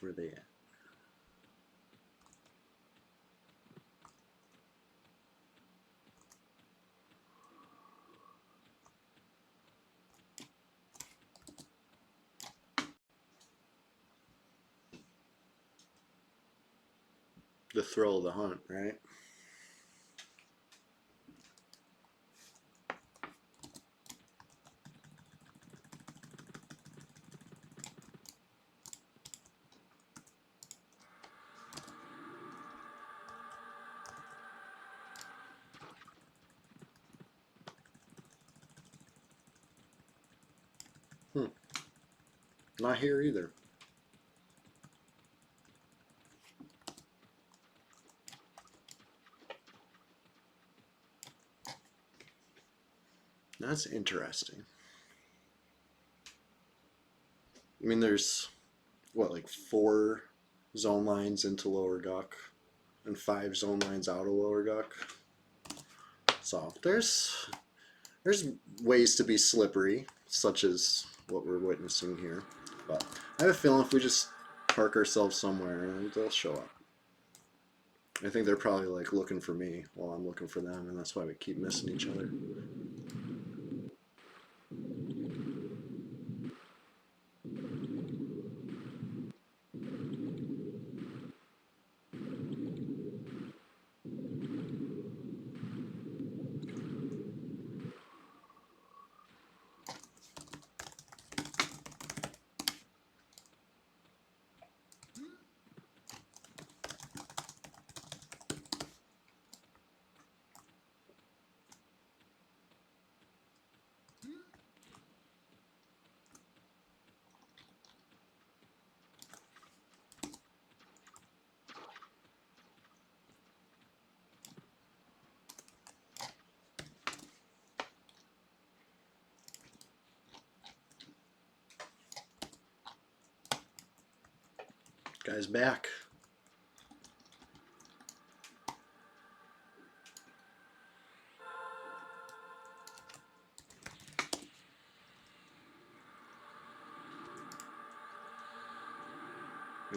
Where are they at? The thrill of the hunt, right? Not here either. That's interesting. I mean, there's what, like 4 zone lines into lower duck and 5 zone lines out of lower duck. So there's ways to be slippery, such as what we're witnessing here. But I have a feeling if we just park ourselves somewhere, they'll show up. I think they're probably like looking for me while I'm looking for them, and that's why we keep missing each other. Guy's back.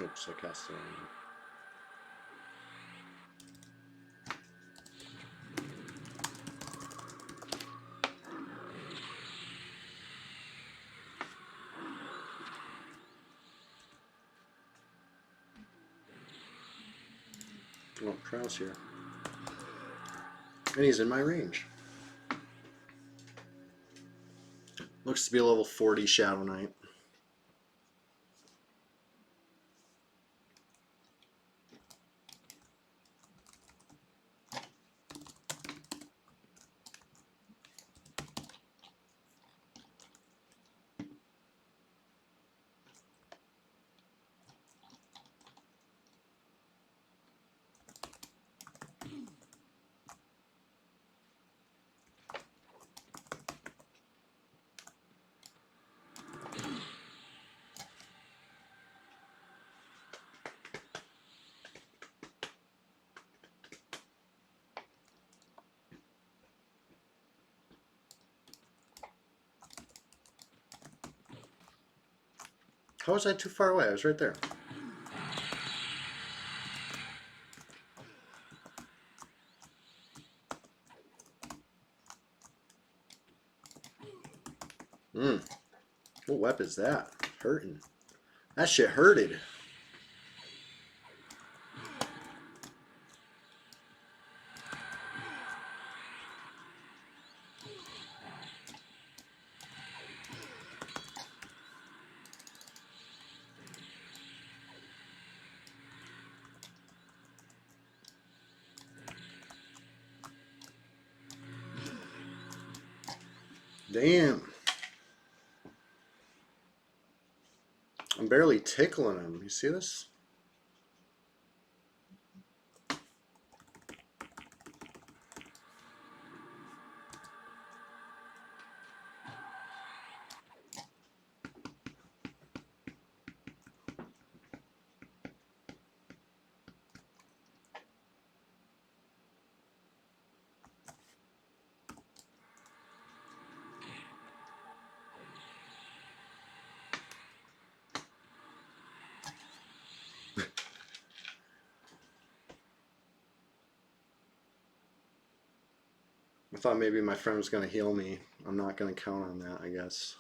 Oops, I cast the wrong one. Oh, Crow's here. And he's in my range. Looks to be a level 40 Shadow Knight. How was I too far away? I was right there. What wep is that? Hurting. That shit hurted. Damn. I'm barely tickling him. You see this? I thought maybe my friend was going to heal me. I'm not going to count on that, I guess.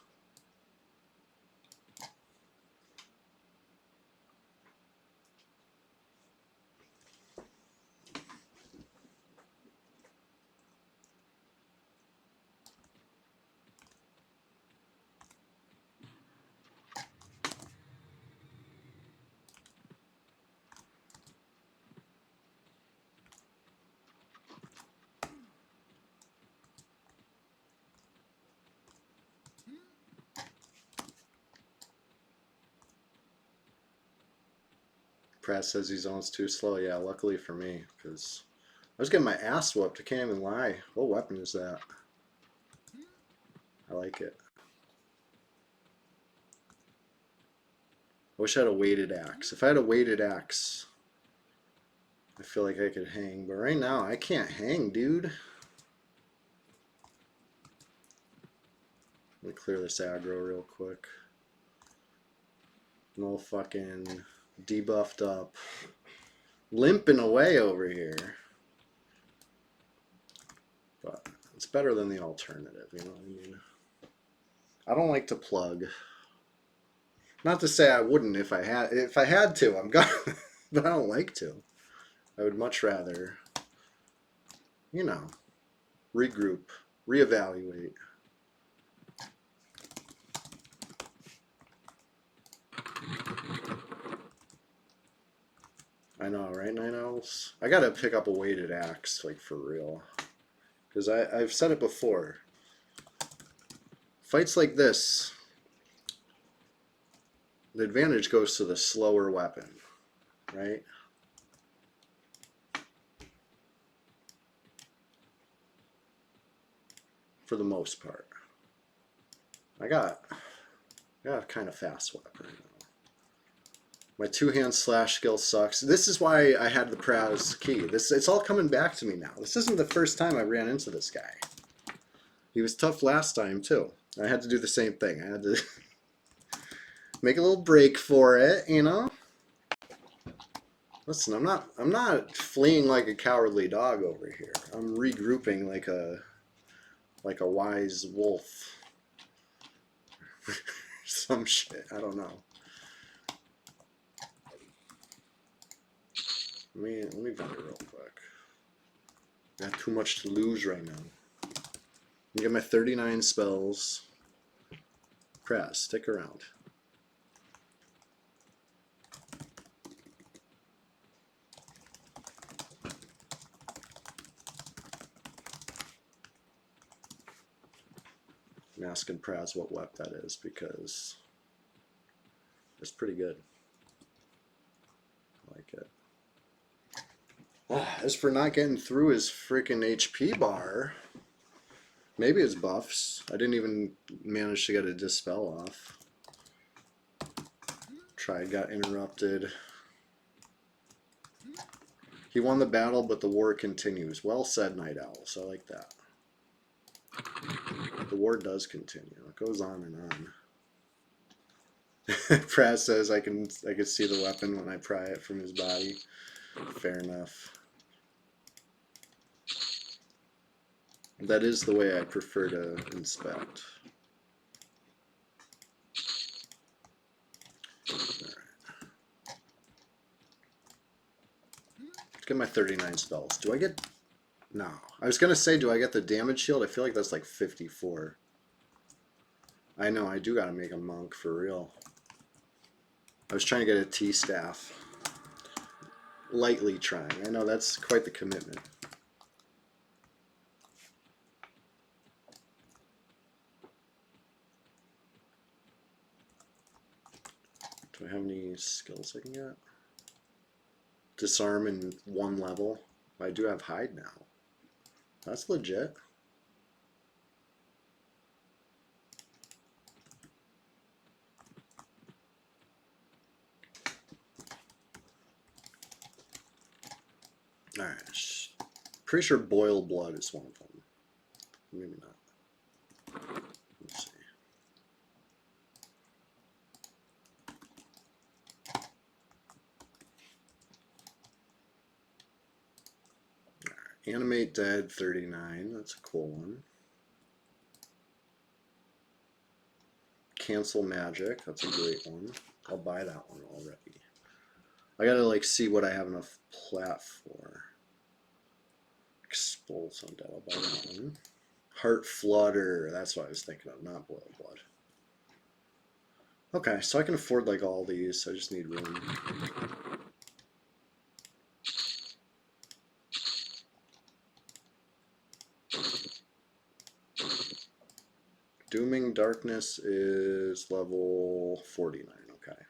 Pratt says his zone's too slow. Yeah, luckily for me, because I was getting my ass whooped. I can't even lie. What weapon is that? I like it. I wish I had a weighted axe. If I had a weighted axe, I feel like I could hang. But right now, I can't hang, dude. Let me clear this aggro real quick. No fucking debuffed up. Limping away over here. But it's better than the alternative, you know what I mean? I don't like to plug. Not to say I wouldn't if I had to, I'm gonna but I don't like to. I would much rather, you know, regroup, reevaluate. I know, right, Night Owls? I gotta pick up a weighted axe, like for real. Because I've said it before. Fights like this, the advantage goes to the slower weapon, right? For the most part. I got a kind of fast weapon. My two-hand slash skill sucks. This is why I had the Praz key. It's all coming back to me now. This isn't the first time I ran into this guy. He was tough last time too. I had to do the same thing. I had to make a little break for it, you know. Listen, I'm not fleeing like a cowardly dog over here. I'm regrouping like a wise wolf. Some shit. I don't know. Let me vent it real quick. Got too much to lose right now. I get my 39 spells. Press, stick around. I'm asking Praz what wep that is because it's pretty good. I like it. As for not getting through his freaking HP bar, maybe it's buffs. I didn't even manage to get a dispel off. Tried, got interrupted. He won the battle, but the war continues. Well said, Night Owls. I like that. The war does continue. It goes on and on. Praz says I can see the weapon when I pry it from his body. Fair enough. That is the way I prefer to inspect. Alright. Let's get my 39 spells. Do I get... No. I was going to say, do I get the damage shield? I feel like that's like 54. I know, I do got to make a monk for real. I was trying to get a T-staff. Lightly trying. I know, that's quite the commitment. Do I have any skills I can get? Disarm in 1 level. I do have hide now. That's legit. Alright. Pretty sure boil blood is one of them. Maybe not. Let's see. Alright. Animate dead 39. That's a cool one. Cancel magic. That's a great one. I'll buy that one already. I gotta like see what I have enough plat for. Expulse undead. I'll buy that one. Heart flutter. That's what I was thinking of, not boil blood. Okay, so I can afford like all these. I just need room. Dooming Darkness is level 49. Okay.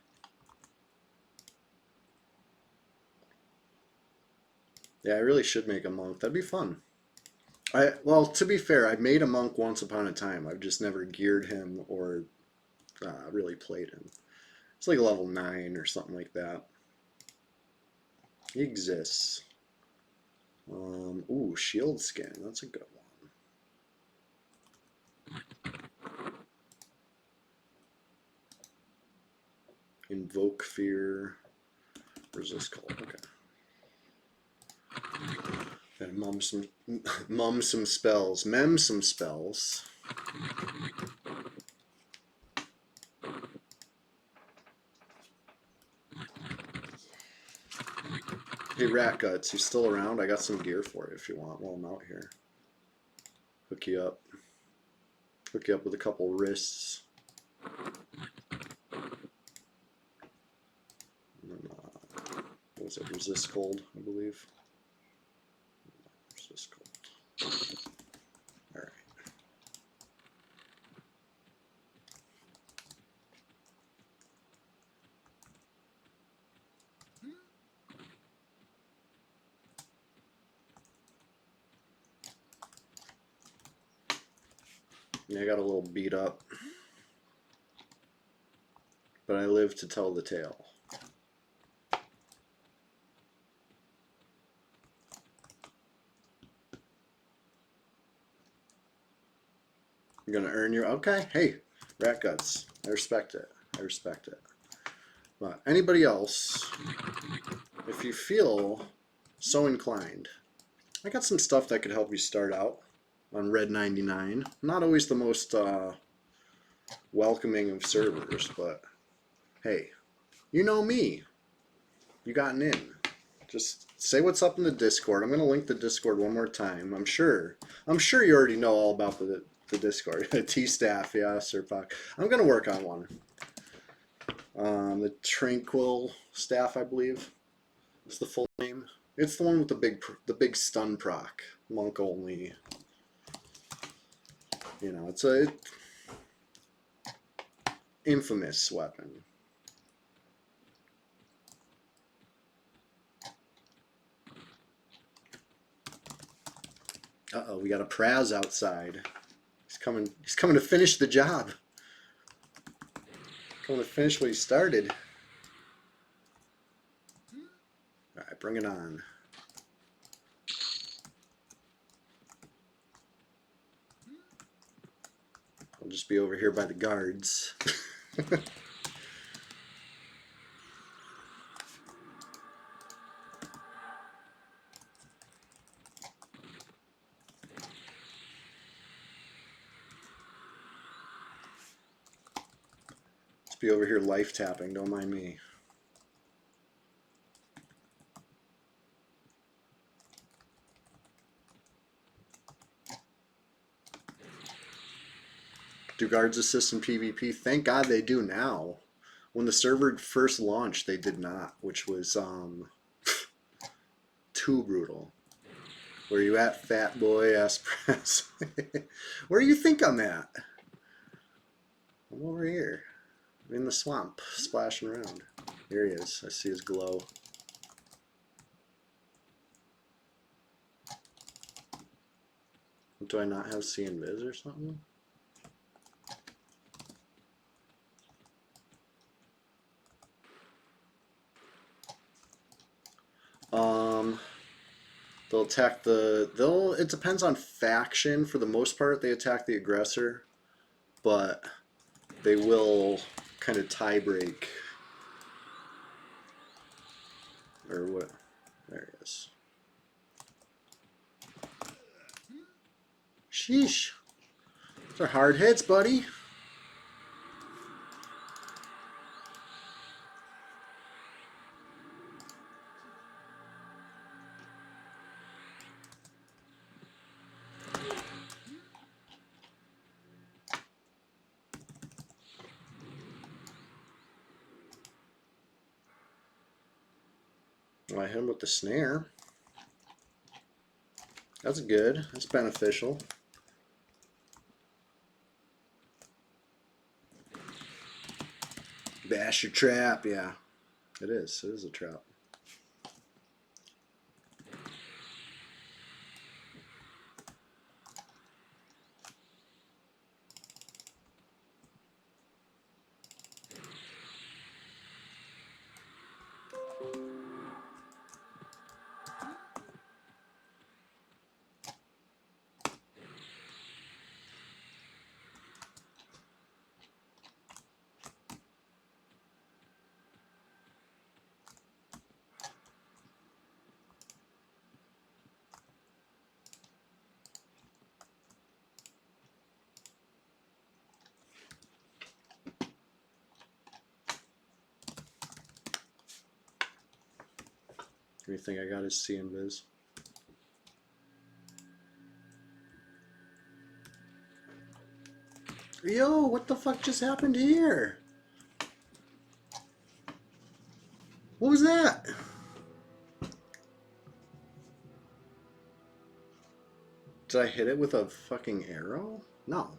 Yeah, I really should make a monk. That'd be fun. Well, to be fair, I made a monk once upon a time. I've just never geared him or really played him. It's like level 9 or something like that. He exists. Ooh, shield skin. That's a good one. Invoke fear. Resist cold. Okay. Gotta mum some spells. Mem some spells. Hey Rat Guts, you still around? I got some gear for you if you want while I'm out here. Hook you up. Hook you up with a couple wrists. And then, what was it? Resist cold, I believe. Resist cold. Alright. Yeah, I got a little beat up. But I live to tell the tale. You're gonna earn your okay. Hey, Rat Guts. I respect it. I respect it. But anybody else, if you feel so inclined, I got some stuff that could help you start out on Red 99. Not always the most welcoming of servers, but hey, you know me. You gotten in. Just say what's up in the Discord. I'm gonna link the Discord one more time. I'm sure you already know all about the Discord. T-Staff, yeah, Sir Puck. I'm gonna work on one. The Tranquil Staff, I believe, is the full name. It's the one with the big stun proc, monk only. You know, it's a infamous weapon. Uh-oh, we got a Praz outside. He's coming to finish the job. Coming to finish what he started. Alright, bring it on. I'll just be over here by the guards. Be over here life tapping, don't mind me. Do guards assist in PvP? Thank God they do now. When the server first launched, they did not, which was too brutal. Where you at, fat boy ass press? Where do you think I'm at? I'm over here. In the swamp, splashing around. Here he is. I see his glow. Do I not have see invis or something? They'll attack it depends on faction. For the most part, they attack the aggressor, but they will kind of tie break. Or what? There he is. Sheesh. Those are hard hits, buddy. Well, I hit him with the snare. That's good. That's beneficial. Bash your trap, yeah. It is. It is a trap. Everything I got is see invis. Yo, what the fuck just happened here? What was that? Did I hit it with a fucking arrow? No.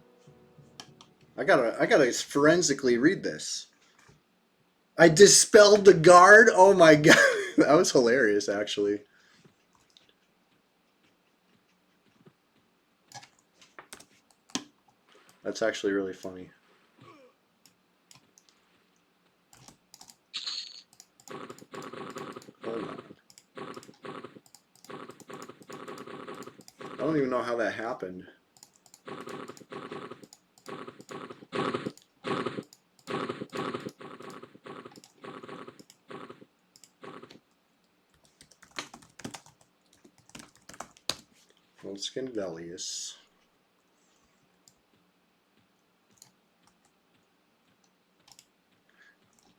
I gotta forensically read this. I dispelled the guard? Oh my god. That was hilarious, actually. That's actually really funny. Hold on. I don't even know how that happened. Old Skin Velius.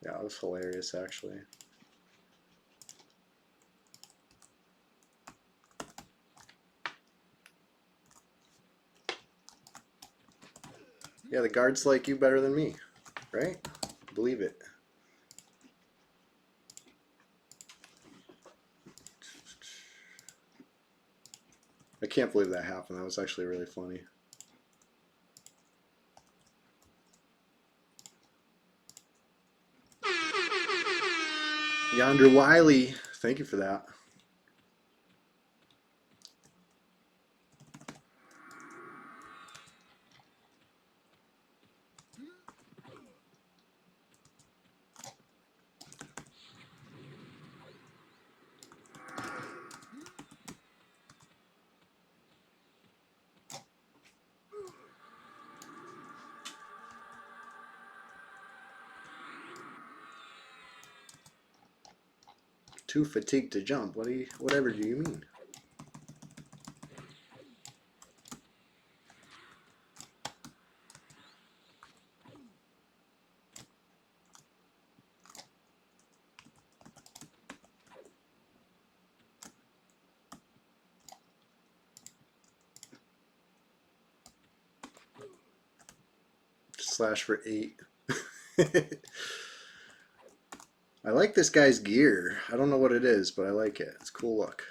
Yeah, it was hilarious, actually. Yeah, the guards like you better than me, right? Believe it. I can't believe that happened. That was actually really funny. Yonder Wiley, thank you for that. Too fatigued to jump. Whatever do you mean? Slash for 8. I like this guy's gear. I don't know what it is, but I like it. It's a cool look.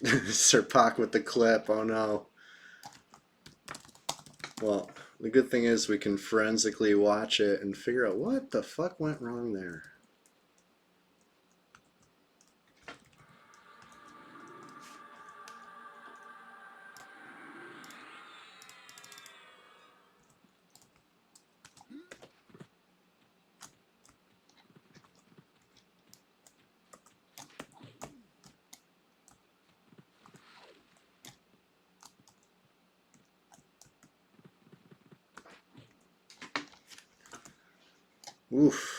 Sir Pac with the clip. Oh no. Well, the good thing is we can forensically watch it and figure out what the fuck went wrong there. Oof.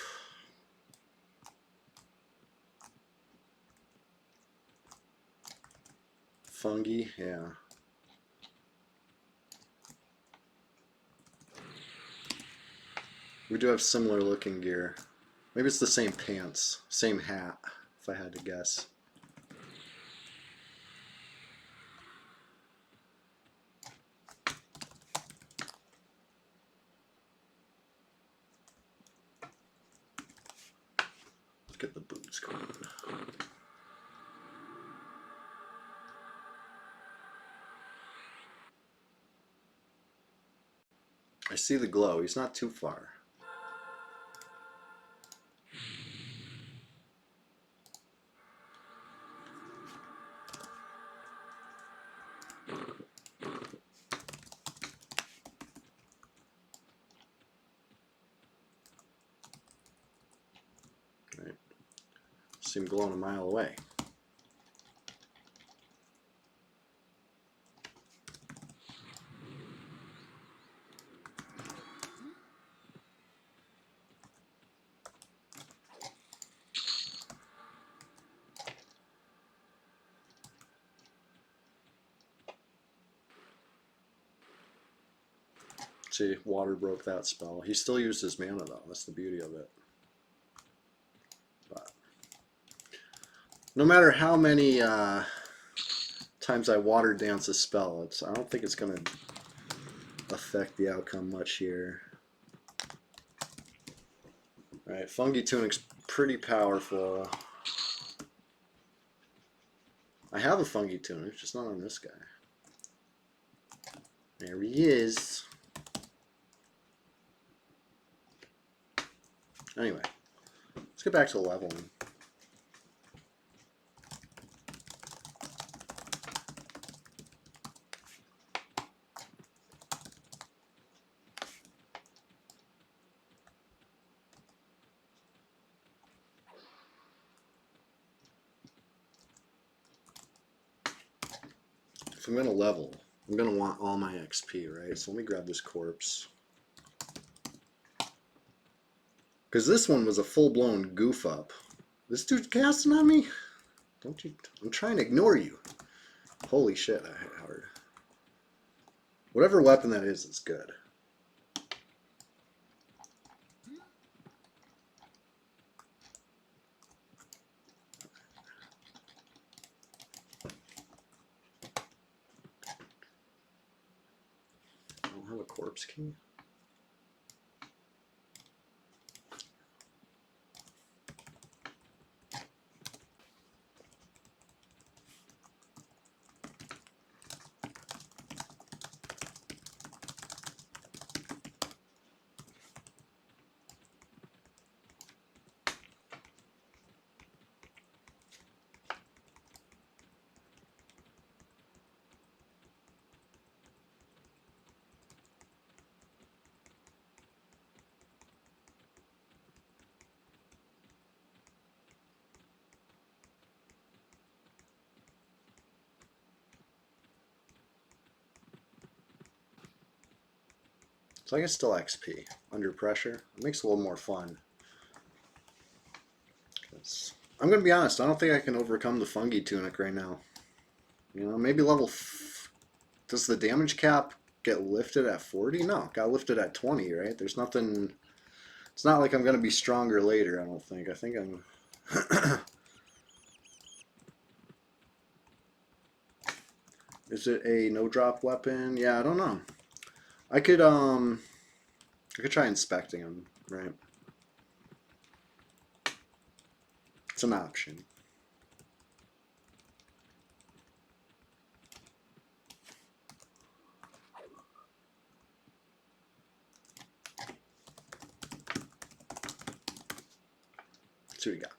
Fungi, yeah. We do have similar looking gear. Maybe it's the same pants, same hat, if I had to guess. Let's get the boots going. I see the glow. He's not too far. Right. See him glowing a mile away. See, water broke that spell. He still used his mana though. That's the beauty of it. But no matter how many times I water dance a spell, I don't think it's gonna affect the outcome much here. Alright, Fungi Tunic's pretty powerful. I have a Fungi Tunic, just not on this guy. There he is. Anyway, let's get back to leveling. If I'm going to level, I'm going to want all my XP, right? So let me grab this corpse. Because this one was a full-blown goof up. This dude's casting on me? Don't you... I'm trying to ignore you. Holy shit, I hit hard. Whatever weapon that is good. I don't have a corpse key. So I guess still XP. Under pressure. It makes it a little more fun. I'm going to be honest, I don't think I can overcome the Fungi Tunic right now. You know, maybe level... Does the damage cap get lifted at 40? No, got lifted at 20, right? There's nothing... It's not like I'm going to be stronger later, I don't think. I think I'm... Is it a no-drop weapon? Yeah, I don't know. I could try inspecting them, right? It's an option. see what we got.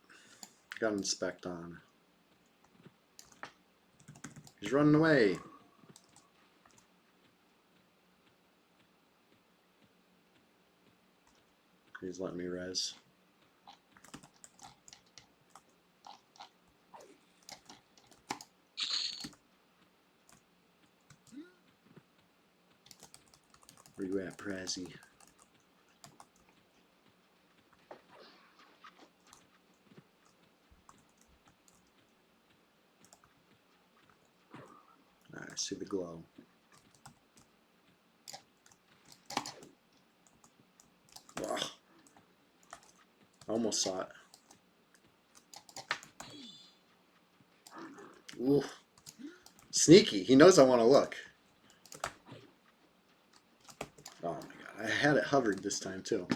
Got an inspect on. He's running away. He's letting me res. Where you at, Prazzy? I see the glow. Ugh. I almost saw it. Ooh. Sneaky. He knows I want to look. Oh my god. I had it hovered this time too.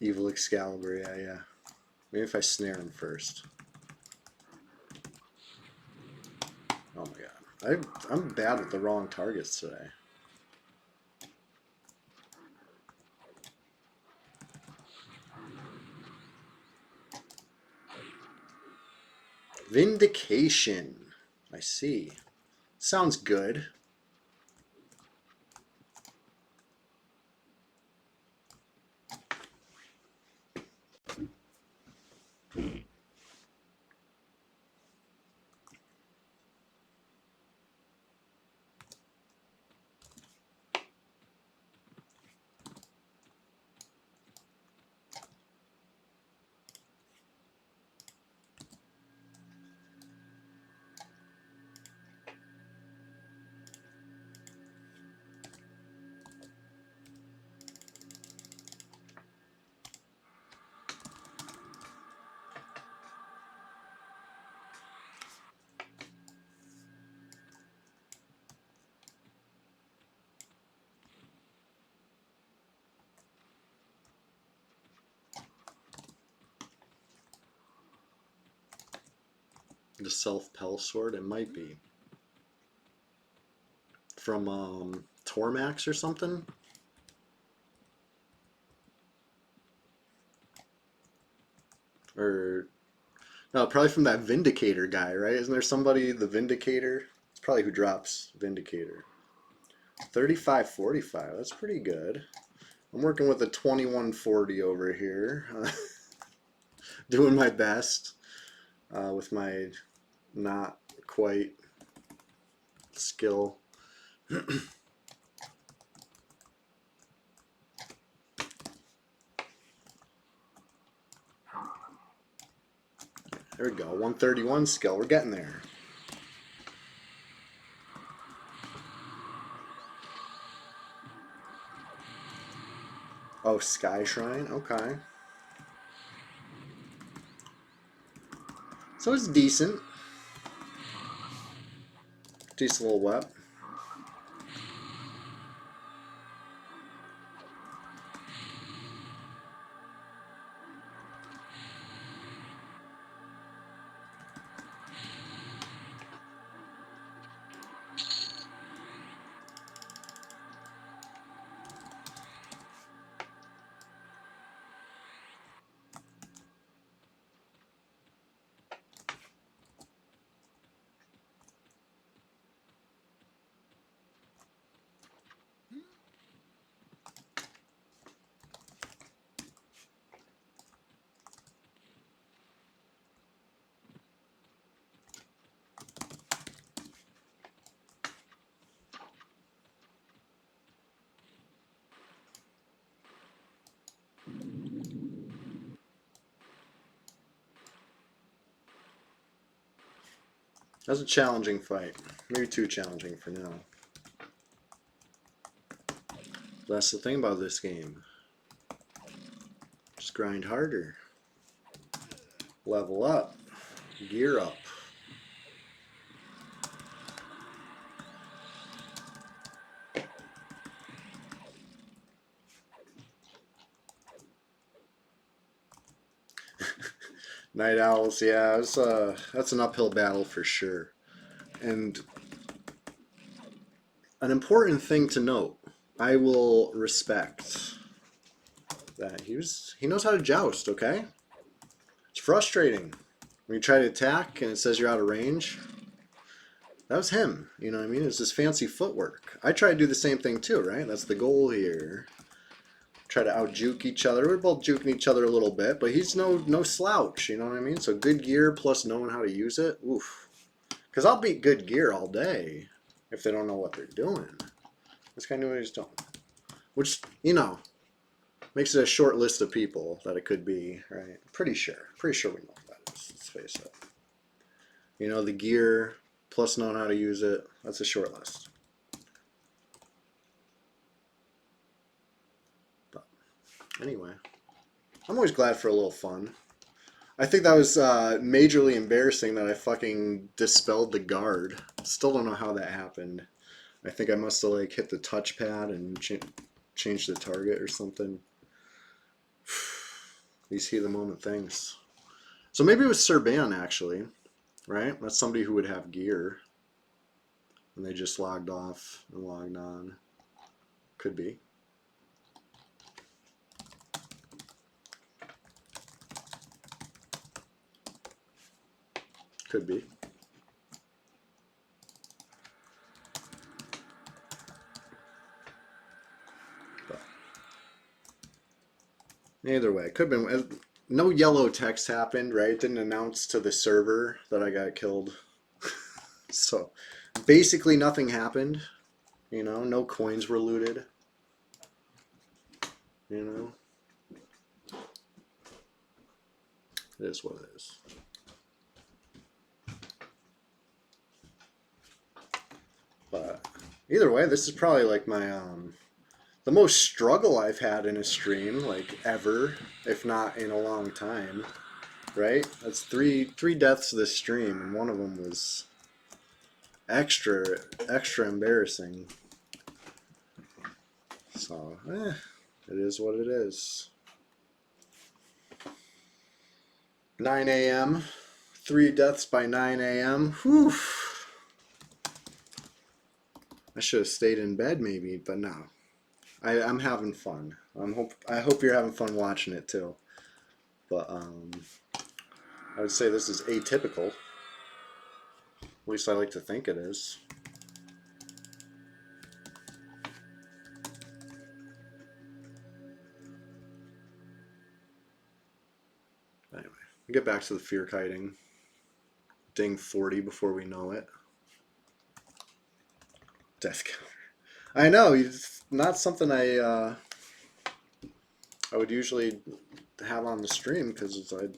Evil Excalibur, yeah. Maybe if I snare him first. Oh my god. I'm bad with the wrong targets today. Vindication. I see. Sounds good. The self-pel sword, it might be. From Tormax or something? Or no, probably from that Vindicator guy, right? Isn't there somebody, the Vindicator? It's probably who drops Vindicator. 35.45, that's pretty good. I'm working with a 2140 over here. Doing my best with my not quite skill. There we go, 131 skill, we're getting there. Oh, Sky Shrine, okay. So it's decent. Decent little web. That was a challenging fight. Maybe too challenging for now. That's the thing about this game. Just grind harder. Level up. Gear up. Night Owls, yeah, it's, that's an uphill battle for sure. And an important thing to note. I will respect that he knows how to joust, okay? It's frustrating when you try to attack and it says you're out of range. That was him, you know what I mean? It's his fancy footwork. I try to do the same thing too, right? That's the goal here. Try to out-juke each other. We're both juking each other a little bit, but he's no slouch, you know what I mean? So good gear plus knowing how to use it, oof. Because I'll beat good gear all day if they don't know what they're doing. This guy knew what he was doing. Which, you know, makes it a short list of people that it could be, right? Pretty sure we know what that is. Let's face it. You know, the gear plus knowing how to use it, that's a short list. But anyway, I'm always glad for a little fun. I think that was majorly embarrassing that I fucking dispelled the guard. Still don't know how that happened. I think I must have like hit the touchpad and changed the target or something. These heat of the moment things. So maybe it was Serban actually, right? That's somebody who would have gear. And they just logged off and logged on. Could be. Could be. But either way, it could have been. No yellow text happened, right? It didn't announce to the server that I got killed. So basically nothing happened. You know, no coins were looted. You know, it is what it is. But either way, this is probably like my the most struggle I've had in a stream, like ever, if not in a long time. Right? That's three deaths this stream, and one of them was extra embarrassing. So, it is what it is. 9 a.m. 3 deaths by 9 a.m. Whew. I should have stayed in bed maybe, but no. I'm having fun. I hope you're having fun watching it too. But I would say this is atypical. At least I like to think it is. Anyway, we get back to the fear kiting. Ding 40 before we know it. Death counter. I know, it's not something I would usually have on the stream because I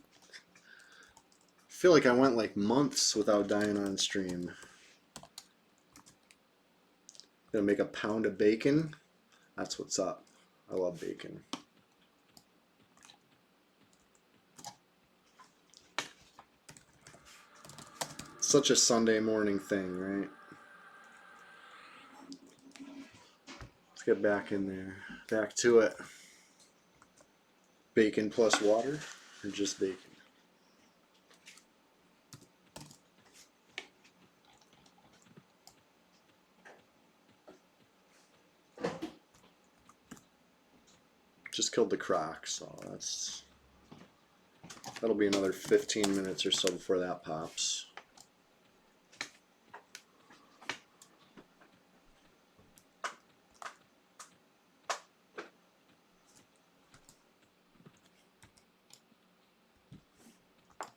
feel like I went like months without dying on stream. Gonna make a pound of bacon. That's what's up. I love bacon. Such a Sunday morning thing, right? Let's get back in there. Back to it. Bacon plus water, or just bacon? Just killed the croc, so that'll be another 15 minutes or so before that pops.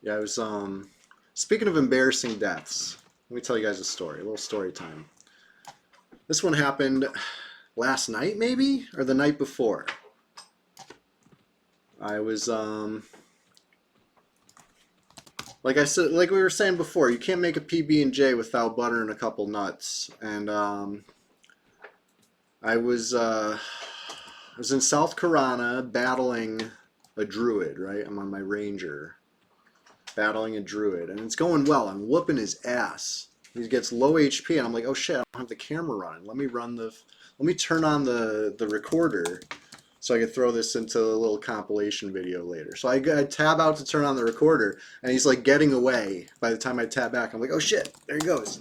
Yeah, I was speaking of embarrassing deaths, let me tell you guys a story, a little story time. This one happened last night maybe, or the night before. I was like I said, like we were saying before, you can't make a PB&J without butter and a couple nuts. And I was in South Carolina battling a druid, right? I'm on my ranger battling a druid, and it's going well. I'm whooping his ass. He gets low HP, and I'm like, oh shit, I don't have the camera running. Let me turn on the recorder so I could throw this into a little compilation video later. So I tab out to turn on the recorder, and he's like getting away. By the time I tab back, I'm like, oh shit, there he goes.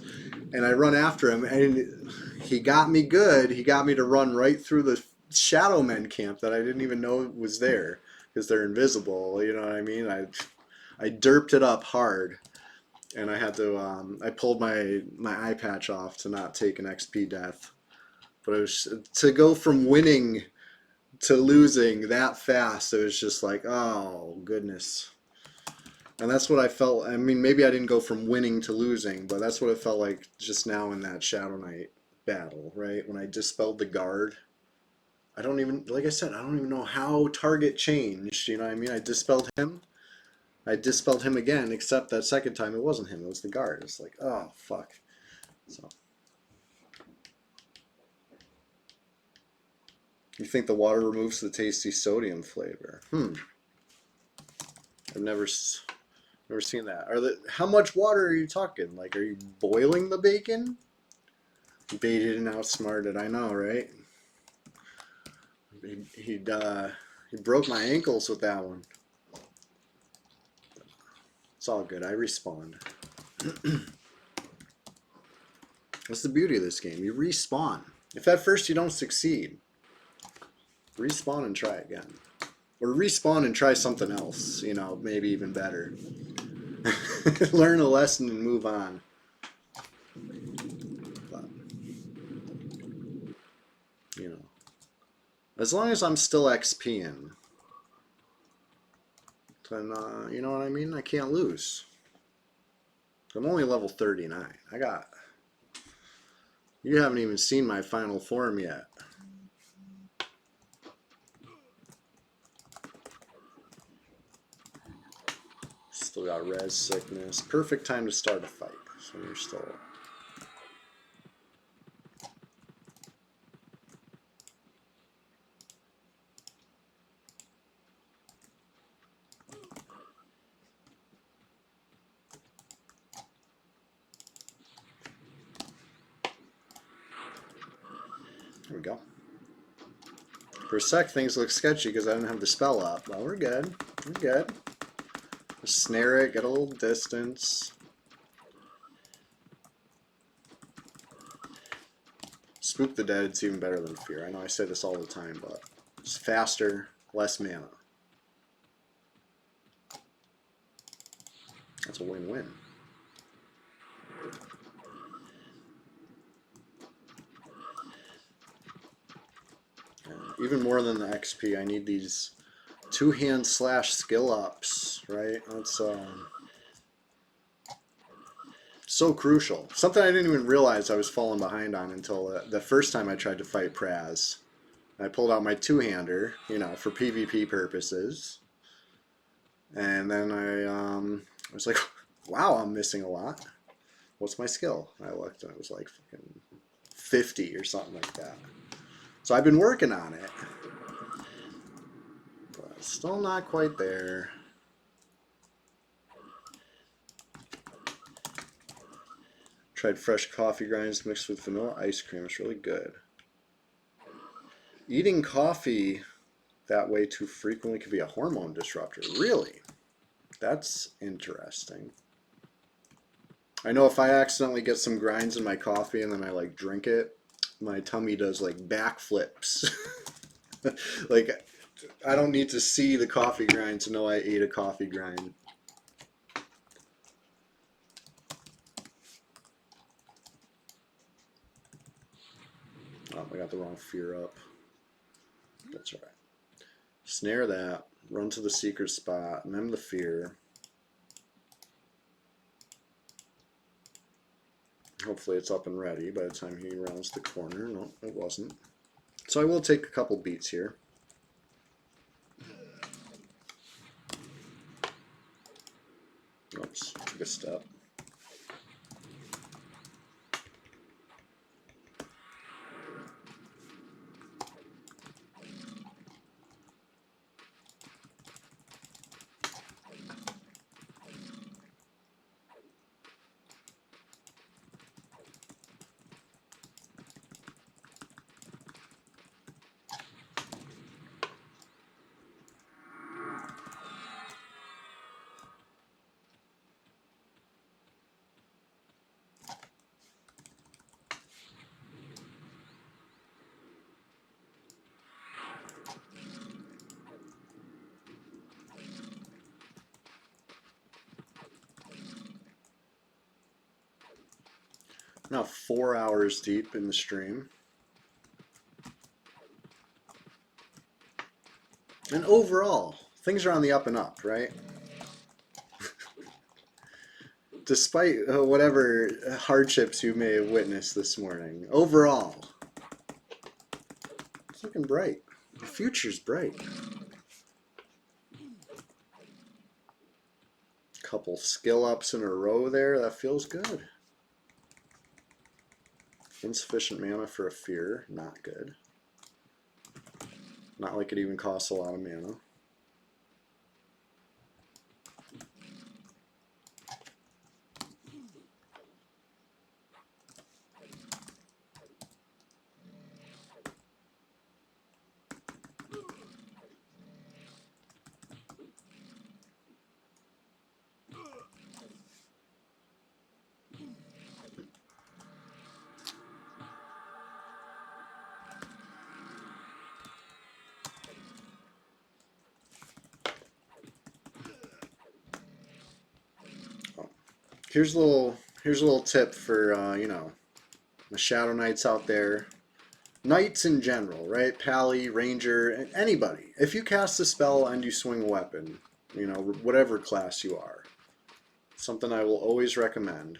And I run after him, and he got me good. He got me to run right through the Shadow Men camp that I didn't even know was there because they're invisible. You know what I mean? I derped it up hard, and I had to. I pulled my eye patch off to not take an XP death. But it was to go from winning to losing that fast. It was just like, oh goodness. And that's what I felt. I mean, maybe I didn't go from winning to losing, but that's what it felt like just now in that Shadow Knight battle, right? When I dispelled the guard. I don't even, like I said, I don't even know how target changed. You know what I mean? I dispelled him. I dispelled him again, except that second time it wasn't him. It was the guard. It's like, oh, fuck. So, you think the water removes the tasty sodium flavor? I've never seen that. How much water are you talking? Like, are you boiling the bacon? Baited and outsmarted. I know, right? He broke my ankles with that one. It's all good. I respawned. That's the beauty of this game. You respawn. If at first you don't succeed, respawn and try again. Or respawn and try something else. You know, maybe even better. Learn a lesson and move on. But, you know, as long as I'm still XPing, then, you know what I mean? I can't lose. I'm only level 39. You haven't even seen my final form yet. Still got res sickness. Perfect time to start a fight. So you're still... There we go. For a sec, things look sketchy because I didn't have the spell up. Well, we're good. We're good. Just snare it, get a little distance. Spook the Dead, it's even better than Fear. I know I say this all the time, but it's faster, less mana. That's a win-win. Even more than the XP, I need these two-hand slash skill ups, right? That's so crucial. Something I didn't even realize I was falling behind on until the first time I tried to fight Praz. I pulled out my two-hander, you know, for PvP purposes. And then I was like, wow, I'm missing a lot. What's my skill? I looked and it was like fucking 50 or something like that. So I've been working on it. But still not quite there. Tried fresh coffee grinds mixed with vanilla ice cream. It's really good. Eating coffee that way too frequently could be a hormone disruptor. Really? That's interesting. I know if I accidentally get some grinds in my coffee and then I like drink it, my tummy does like backflips. Like, I don't need to see the coffee grind to know I ate a coffee grind. Oh, I got the wrong fear up. That's all right. Snare that. Run to the secret spot. Mem the fear. Hopefully it's up and ready by the time he rounds the corner. No, it wasn't. So I will take a couple beats here. Oops, took a step. Now 4 hours deep in the stream. And overall, things are on the up and up, right? Despite whatever hardships you may have witnessed this morning, overall, it's looking bright. The future's bright. Couple skill ups in a row there. That feels good. Insufficient mana for a fear. Not good. Not like it even costs a lot of mana. Here's a little tip for you know, the Shadow Knights out there. Knights in general, right? Pally, Ranger, anybody. If you cast a spell and you swing a weapon, you know, whatever class you are, something I will always recommend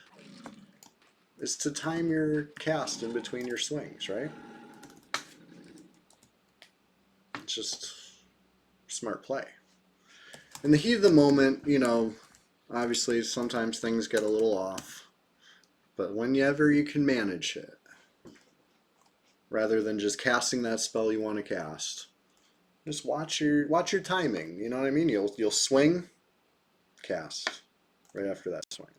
is to time your cast in between your swings, right? It's just smart play. In the heat of the moment, you know, obviously sometimes things get a little off, but whenever you can manage it, rather than just casting that spell you want to cast, just watch your timing. You know what I mean? You'll swing, cast right after that swing,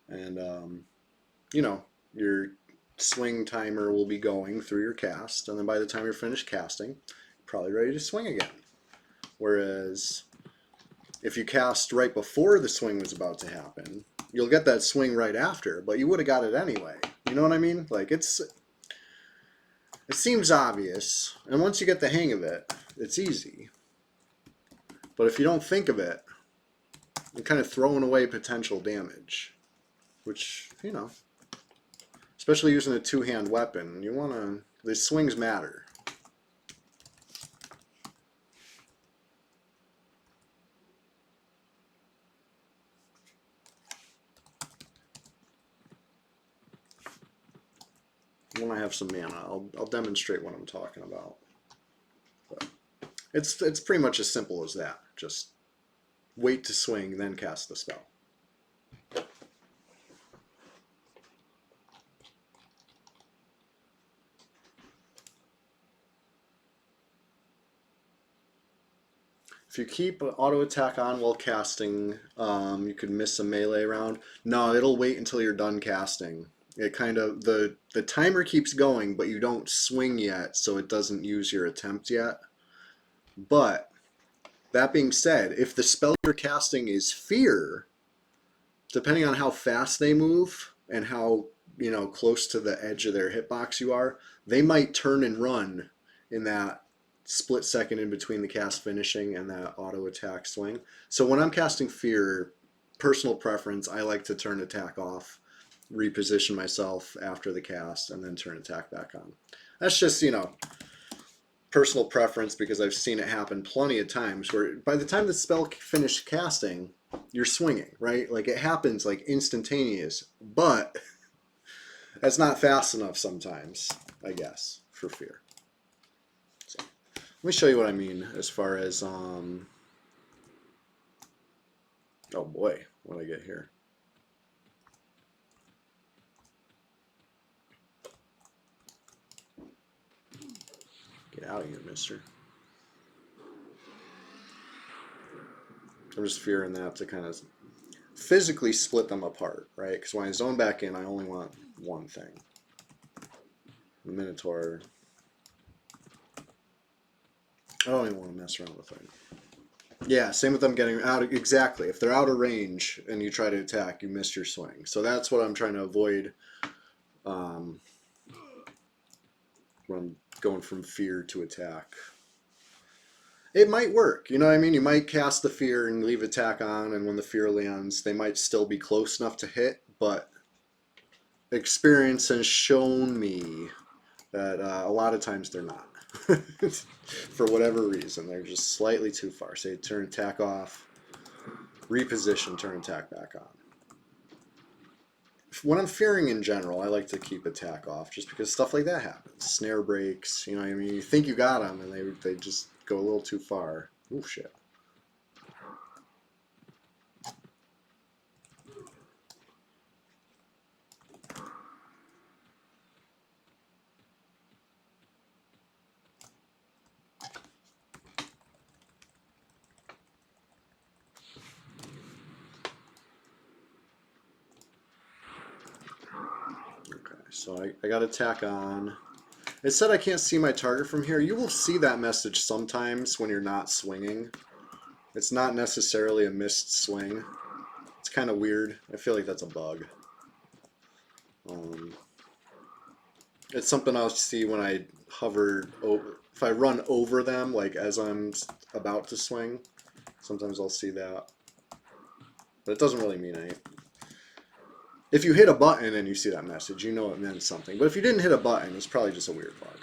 and you know, your swing timer will be going through your cast, and then by the time you're finished casting, you're probably ready to swing again. Whereas if you cast right before the swing was about to happen, you'll get that swing right after, but you would have got it anyway. You know what I mean? Like, it seems obvious, and once you get the hang of it, it's easy. But if you don't think of it, you're kind of throwing away potential damage, which, you know, especially using a two-hand weapon, you want to, the swings matter. When I have some mana, I'll demonstrate what I'm talking about. But it's pretty much as simple as that. Just wait to swing, then cast the spell. If you keep auto attack on while casting, you could miss a melee round. No, it'll wait until you're done casting. It kind of, the timer keeps going, but you don't swing yet, so it doesn't use your attempt yet. But that being said, if the spell you're casting is fear, depending on how fast they move and how, you know, close to the edge of their hitbox you are, they might turn and run in that split second in between the cast finishing and that auto attack swing. So when I'm casting fear, personal preference, I like to turn attack off, reposition myself after the cast, and then turn attack back on. That's just, you know, personal preference, because I've seen it happen plenty of times where by the time the spell finished casting, you're swinging, right? Like, it happens like instantaneous, but that's not fast enough sometimes, I guess, for fear. So let me show you what I mean as far as oh boy, what did I get here? Get out of here, mister. I'm just fearing that to kind of physically split them apart, right? Because when I zone back in, I only want one thing. The Minotaur, I don't even want to mess around with it. Yeah, same with them getting out of, exactly. If they're out of range and you try to attack, you miss your swing. So that's what I'm trying to avoid when I'm going from fear to attack. It might work, you know what I mean? You might cast the fear and leave attack on, and when the fear lands, they might still be close enough to hit, but experience has shown me that a lot of times they're not. For whatever reason, they're just slightly too far. Say turn attack off, reposition, turn attack back on. When I'm fearing in general, I like to keep attack off just because stuff like that happens. Snare breaks, you know what I mean? You think you got them and they just go a little too far. Oh shit. So I got attack on. It said I can't see my target from here. You will see that message sometimes when you're not swinging. It's not necessarily a missed swing. It's kind of weird. I feel like that's a bug. It's something I'll see when I hover over. If I run over them, like as I'm about to swing, sometimes I'll see that. But it doesn't really mean anything. If you hit a button and you see that message, you know it meant something. But if you didn't hit a button, it's probably just a weird bug.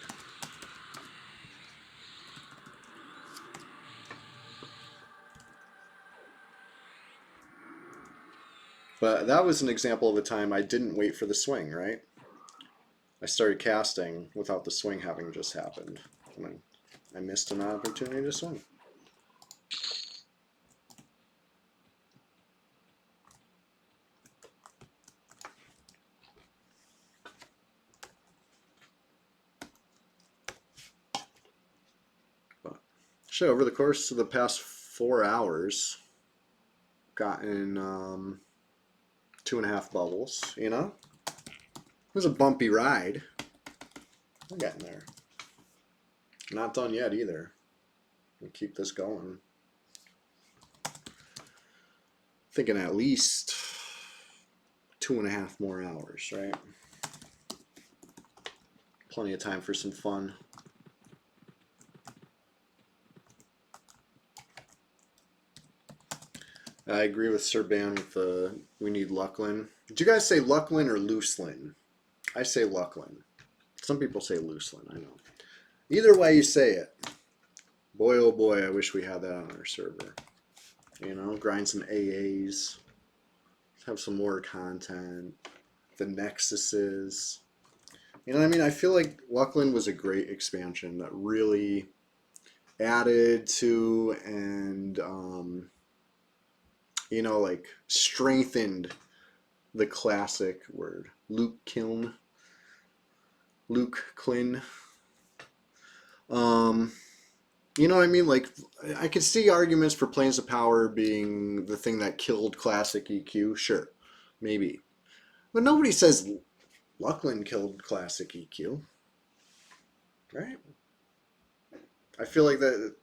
But that was an example of a time I didn't wait for the swing, right? I started casting without the swing having just happened. And I missed an opportunity to swing. But shit, over the course of the past 4 hours, gotten 2.5 bubbles, you know? It was a bumpy ride. We're getting there. Not done yet either. We'll keep this going. Thinking at least 2.5 more hours, right? Plenty of time for some fun. I agree with Sir Ban with the we need Lucklin. Did you guys say Lucklin or Looselin? I say Lucklin. Some people say Looselin, I know. Either way you say it. Boy oh boy, I wish we had that on our server. You know, grind some AAs. Have some more content. The Nexuses. You know what I mean? I feel like Lucklin was a great expansion that really added to and you know, like strengthened the classic word. Luke Kiln. Luke Klin. You know what I mean? Like, I could see arguments for Planes of Power being the thing that killed classic EQ. Sure, maybe. But nobody says Lucklin killed classic EQ. Right? I feel like that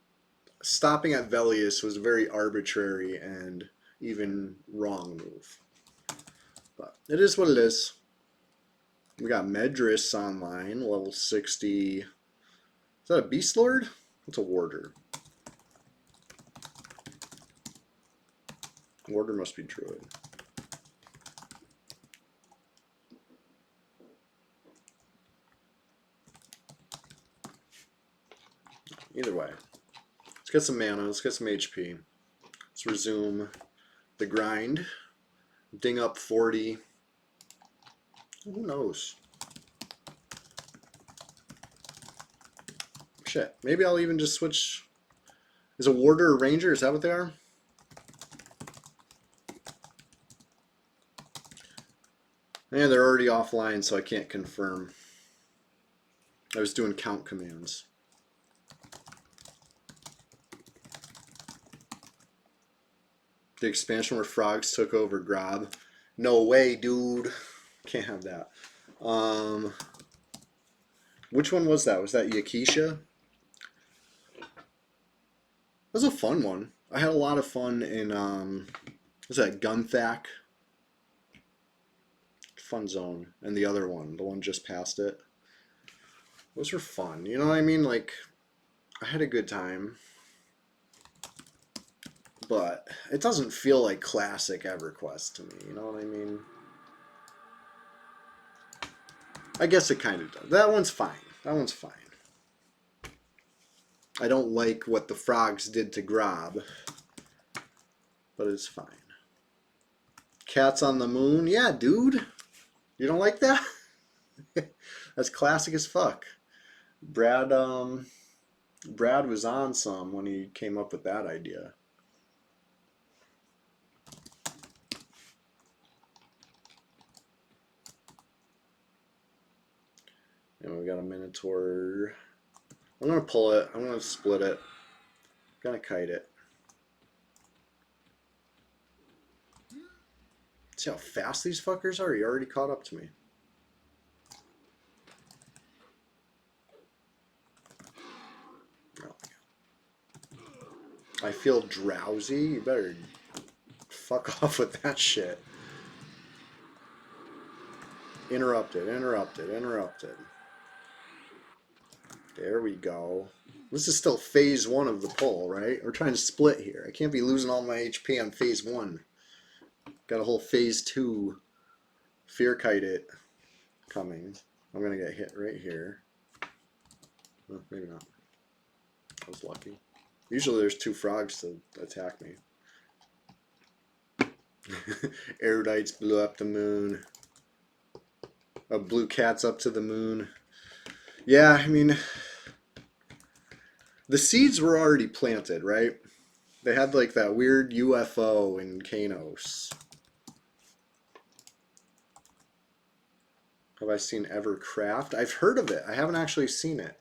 stopping at Velius was a very arbitrary and even wrong move. But it is what it is. We got Medris online, level 60. Is that a Beast Lord? It's a Warder. Warder must be Druid. Either way. Let's get some mana. Let's get some HP. Let's resume the grind. Ding up 40. Who knows? Shit. Maybe I'll even just switch. Is a Warder a Ranger? Is that what they are? And they're already offline, so I can't confirm. I was doing count commands. The expansion where frogs took over Grob. No way, dude. Can't have that. Which one was that? Was that Yakisha? That was a fun one. I had a lot of fun in, was that Gunthak? Fun Zone. And the other one, the one just past it. Those were fun. You know what I mean? Like, I had a good time. But it doesn't feel like classic EverQuest to me. You know what I mean? I guess it kind of does. That one's fine. That one's fine. I don't like what the frogs did to Grob, but it's fine. Cats on the Moon? Yeah, dude. You don't like that? That's classic as fuck. Brad was on some when he came up with that idea. And we got a Minotaur. I'm gonna pull it. I'm gonna split it. I'm gonna kite it. See how fast these fuckers are? He already caught up to me. Oh. I feel drowsy. You better fuck off with that shit. Interrupted, interrupted, interrupted. There we go. This is still phase 1 of the pull, right? We're trying to split here. I can't be losing all my HP on phase 1. Got a whole phase 2 fear kite it coming. I'm gonna get hit right here. Oh, maybe not. I was lucky. Usually there's 2 frogs to attack me. Erudites blew up the moon. Blue cats up to the moon. Yeah, I mean, the seeds were already planted, right? They had like that weird UFO in Kanos. Have I seen Evercraft? I've heard of it. I haven't actually seen it.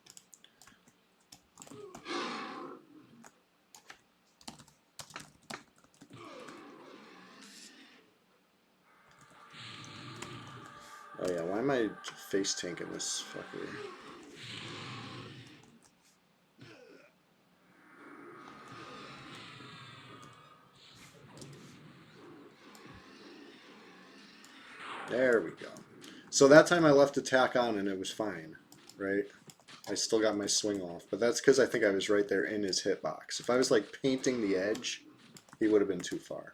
Oh yeah, why am I face tanking this fucker? There we go. So that time I left attack on and it was fine, right? I still got my swing off, but that's because I think I was right there in his hitbox. If I was like painting the edge, he would have been too far.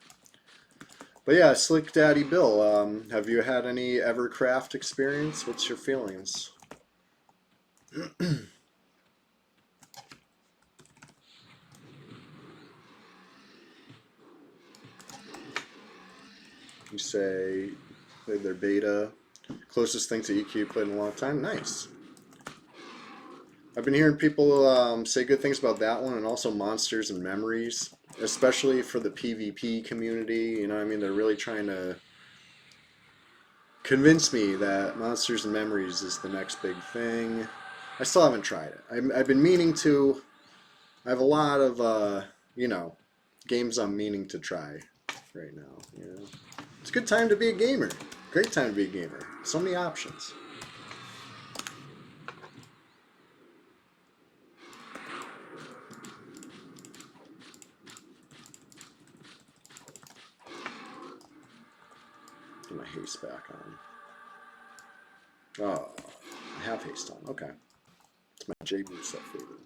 But yeah, Slick Daddy Bill, have you had any Evercraft experience? What's your feelings? You say they're beta. Closest thing to EQ played in a long time. Nice. I've been hearing people say good things about that one and also Monsters and Memories, especially for the PvP community. You know what I mean? They're really trying to convince me that Monsters and Memories is the next big thing. I still haven't tried it. I've been meaning to. I have a lot of, you know, games I'm meaning to try right now. You know? It's a good time to be a gamer. Great time to be a gamer. So many options. Get my haste back on. Oh, I have haste on. Okay. It's my J-Boo set favorite.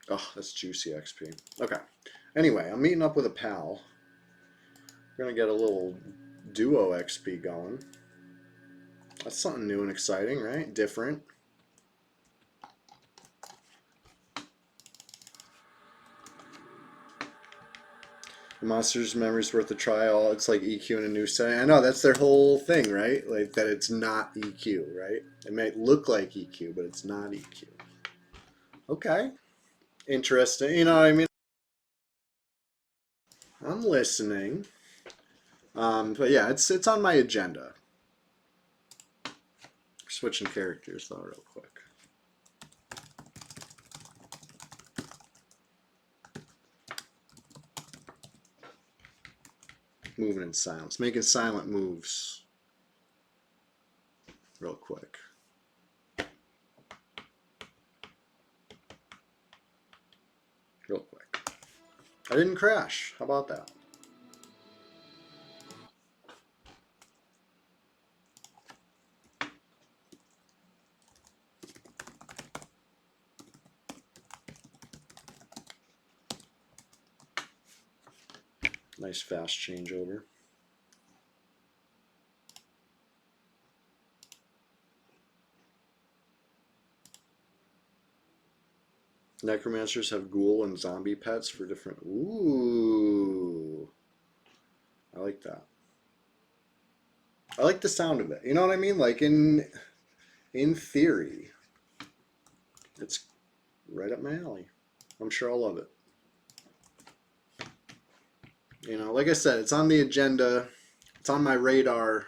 Oh, that's juicy XP. Okay. Anyway, I'm meeting up with a pal. We're going to get a little duo XP going. That's something new and exciting, right? Different. Monsters Memories worth a try. All it's like EQ in a new setting. I know that's their whole thing, right? Like that it's not EQ, right? It might look like EQ, but it's not EQ. Okay. Interesting. You know what I mean? I'm listening. But yeah, it's on my agenda. Switching characters though, real quick. Moving in silence, making silent moves, real quick. Real quick. I didn't crash. How about that? Nice fast changeover. Necromancers have ghoul and zombie pets for different. Ooh, I like that. I like the sound of it. You know what I mean? Like in theory, it's right up my alley. I'm sure I'll love it. You know, like I said, it's on the agenda. It's on my radar.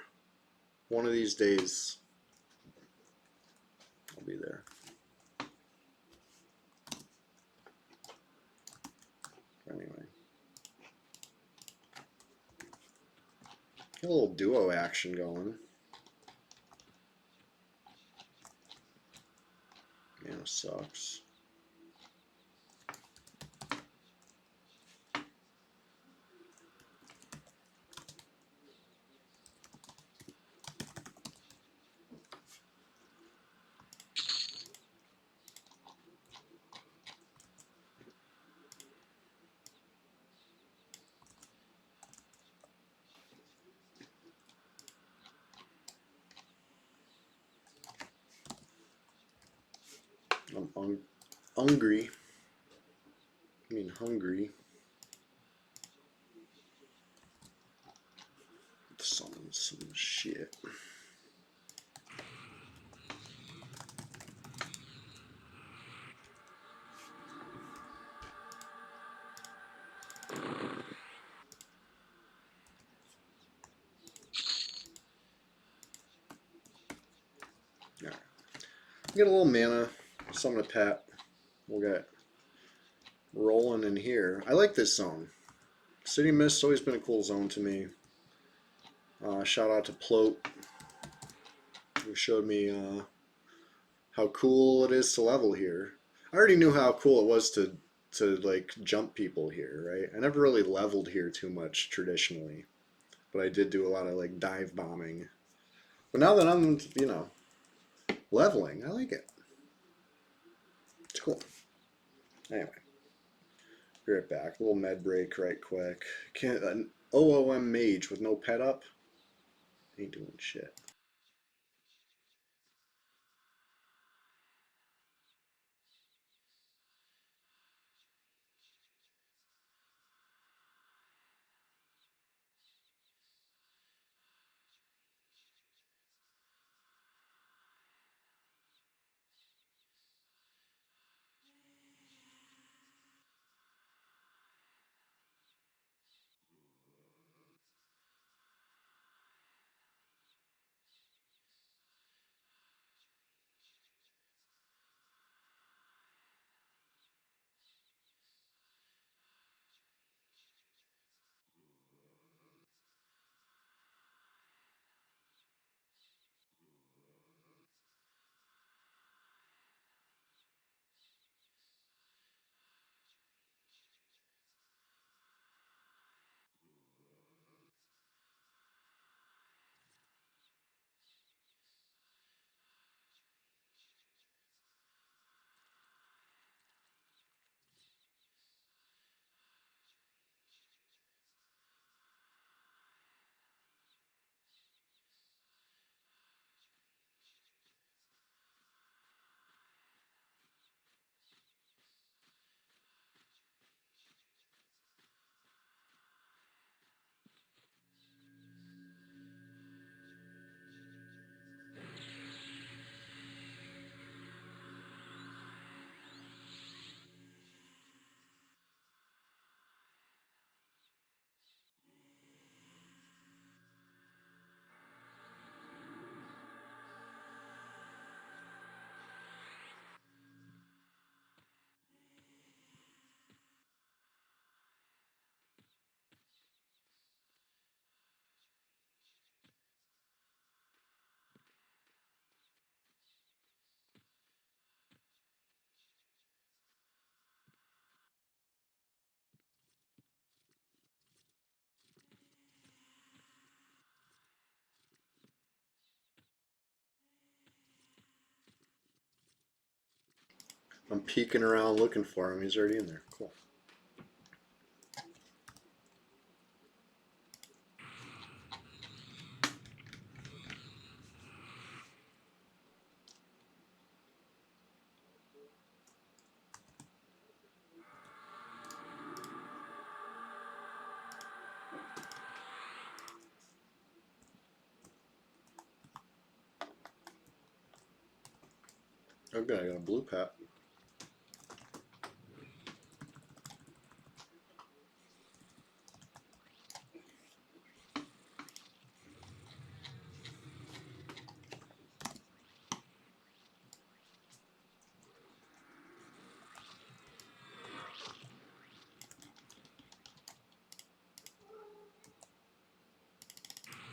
One of these days, I'll be there. Anyway, get a little duo action going. Mana sucks. I'm hungry. I mean hungry. Summon some shit. Alright. Get a little mana. Summon a pet. We'll get rolling in here. I like this zone. City Mist's always been a cool zone to me. Shout out to Ploat, who showed me how cool it is to level here. I already knew how cool it was to like jump people here, right? I never really leveled here too much traditionally, but I did do a lot of like dive bombing. But now that I'm, you know, leveling, I like it. It's cool. Anyway, be right back. A little med break right quick. Can't an OOM mage with no pet up ain't doing shit. I'm peeking around looking for him. He's already in there. Cool. Okay, I got a blue pat.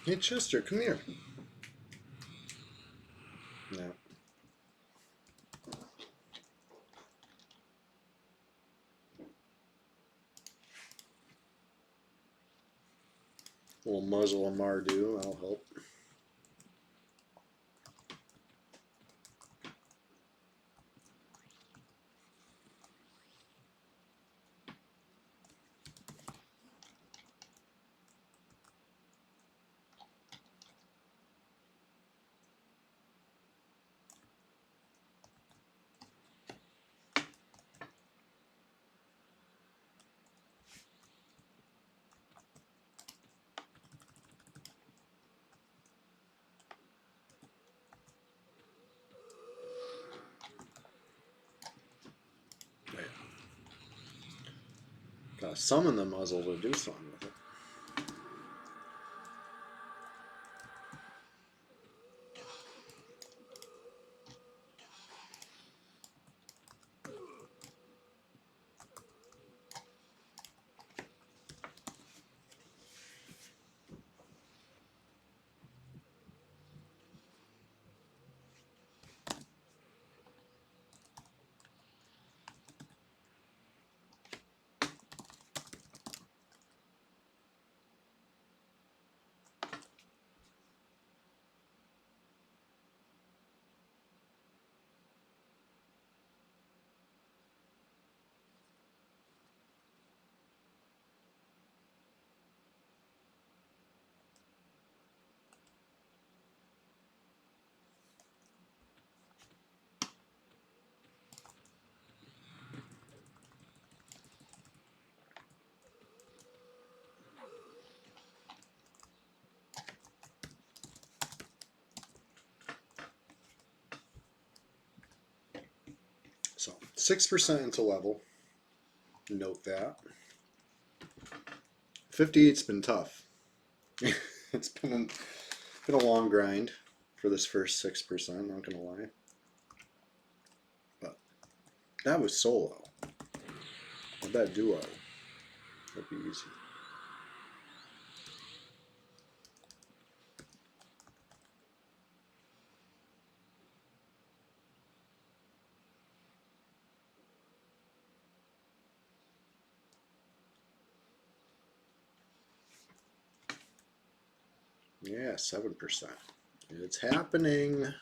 Hey Chester, come here. No. Little muzzle of Mardu, that'll help. Gotta summon the muzzle to do something with it. So 6% into level. Note that. 58's been tough. It's been a long grind for this first 6%, not gonna lie. But that was solo. I bet duo would be easy. Yeah, 7%. It's happening.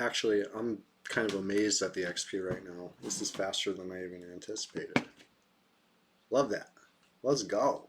Actually, I'm kind of amazed at the XP right now. This is faster than I even anticipated. Love that. Let's go.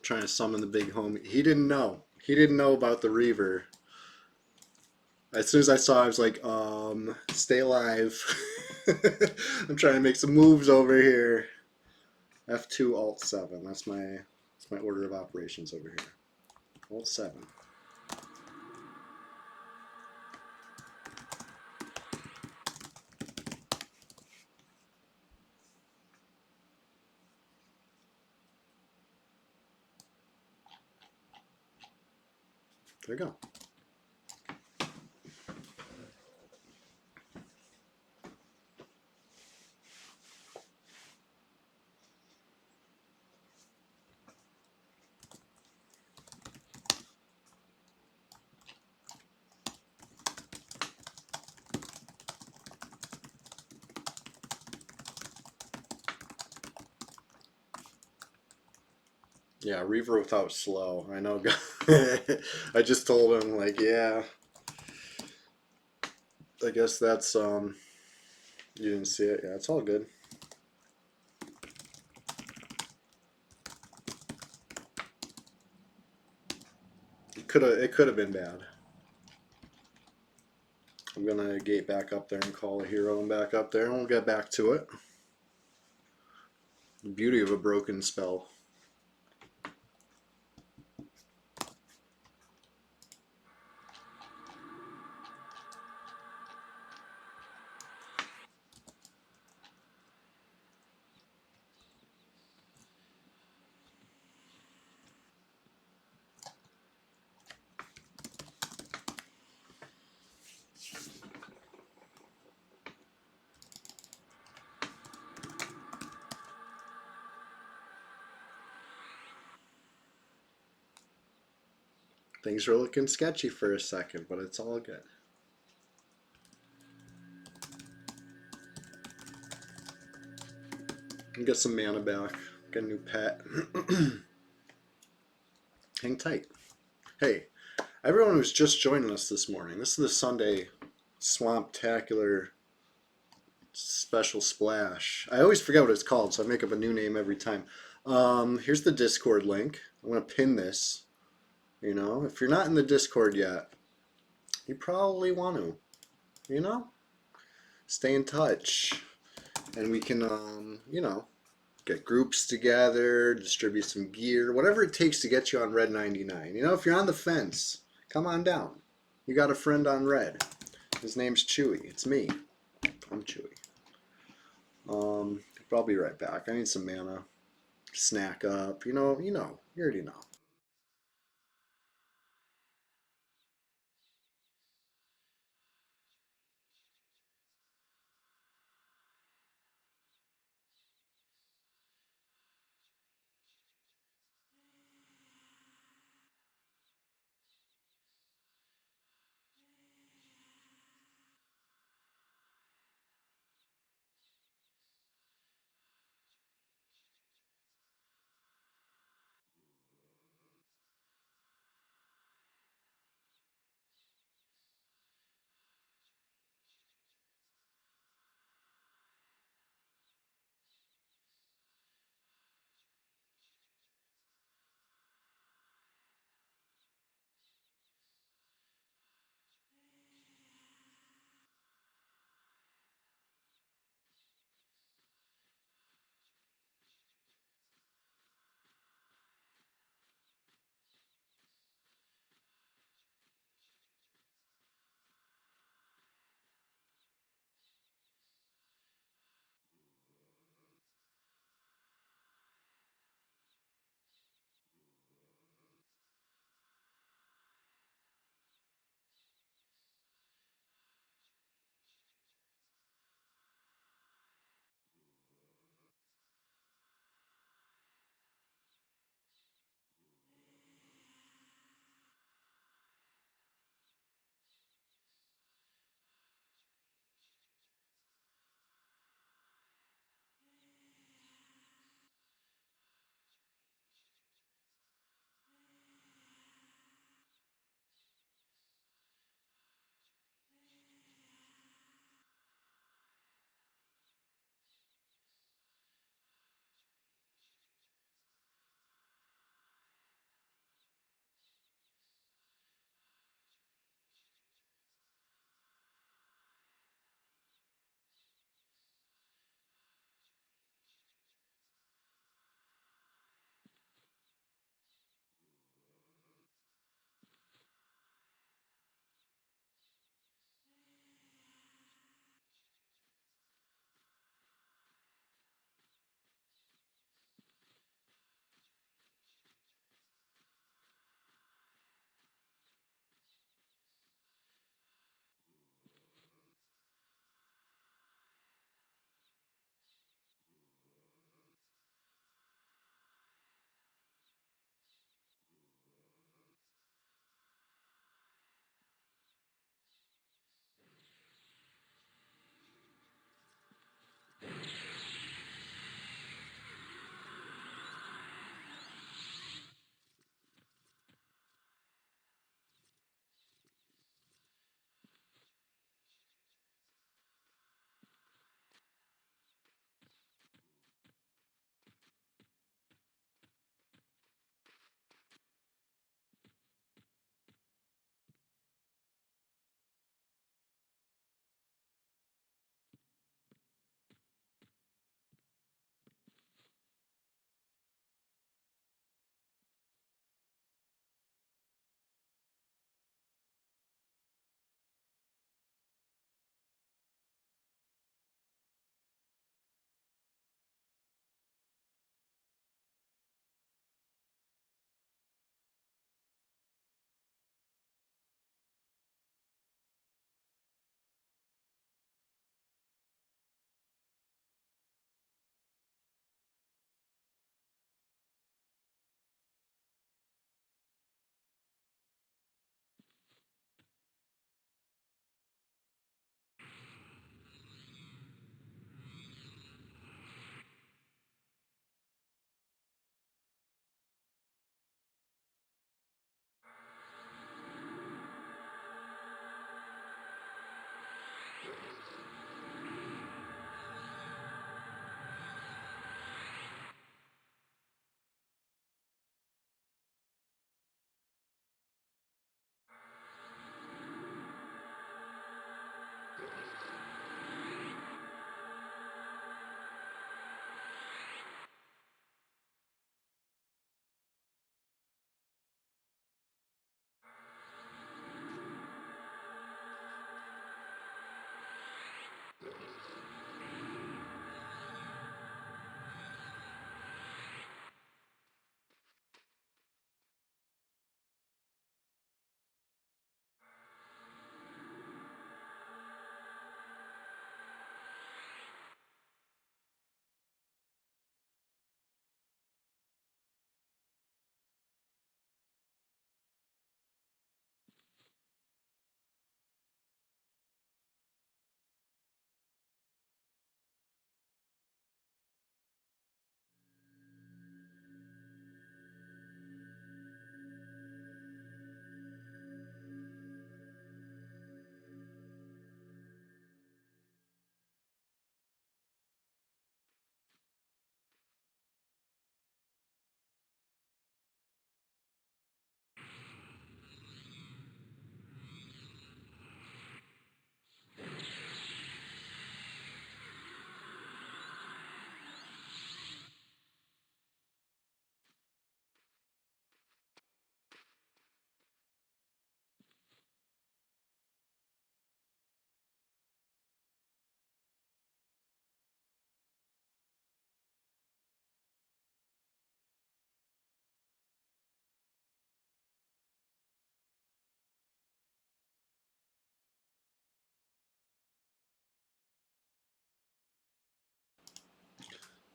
Trying to summon the big homie. He didn't know. He didn't know about the Reaver. As soon as I saw it, I was like, stay alive. I'm trying to make some moves over here. F2 Alt 7. That's my order of operations over here. Alt 7. There you go. Yeah, Reaver without slow. I know. I just told him like, yeah, I guess that's you didn't see it. Yeah, it's all good. It could have been bad. I'm gonna gate back up there and call a hero and back up there, and we'll get back to it. The beauty of a broken spell. Things were looking sketchy for a second, but it's all good. Get some mana back. Get a new pet. Hang tight. Hey, everyone who's just joining us this morning, this is the Sunday Swamptacular special splash. I always forget what it's called, so I make up a new name every time. Here's the Discord link. I'm going to pin this. You know, if you're not in the Discord yet, you probably want to. You know, stay in touch. And we can, you know, get groups together, distribute some gear, whatever it takes to get you on Red 99. You know, if you're on the fence, come on down. You got a friend on Red. His name's Chewy. It's me. I'm Chewy. I'll be right back. I need some mana. Snack up. You know, you already know.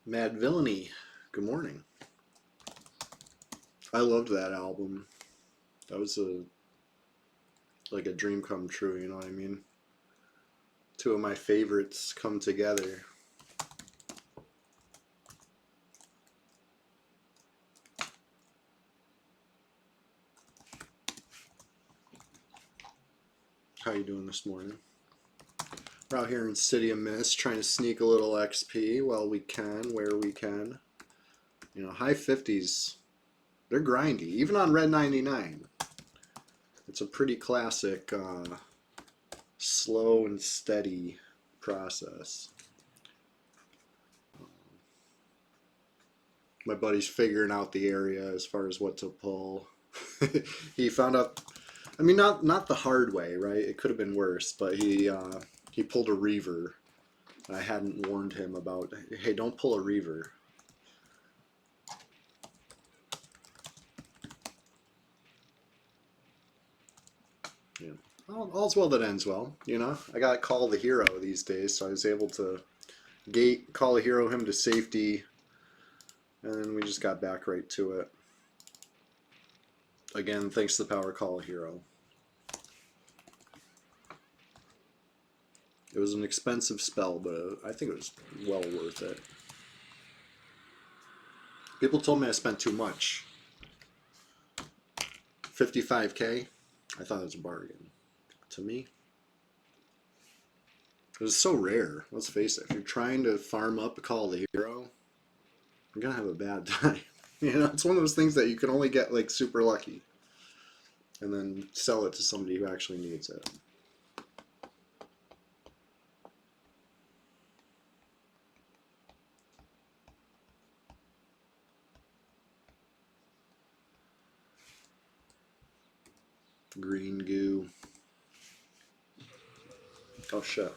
Mad Villainy, good morning. I loved that album. That was like a dream come true, you know what I mean? Two of my favorites come together. How you doing this morning? We're out here in City of Mist trying to sneak a little XP while we can, where we can. You know, high 50s, they're grindy, even on Red 99. It's a pretty classic, slow and steady process. My buddy's figuring out the area as far as what to pull. He found out, I mean, not the hard way, right? It could have been worse, but he pulled a reaver. I hadn't warned him about, hey, don't pull a reaver. Yeah. Well, all's well that ends well, you know? I got Call the Hero these days, so I was able to Call the Hero him to safety, and then we just got back right to it. Again, thanks to the power of Call a Hero. It was an expensive spell, but I think it was well worth it. People told me I spent too much. 55K? I thought it was a bargain. To me, it was so rare. Let's face it. If you're trying to farm up a Call the Hero, you're gonna have a bad time. You know, it's one of those things that you can only get like super lucky, and then sell it to somebody who actually needs it. Green goo. Oh shit.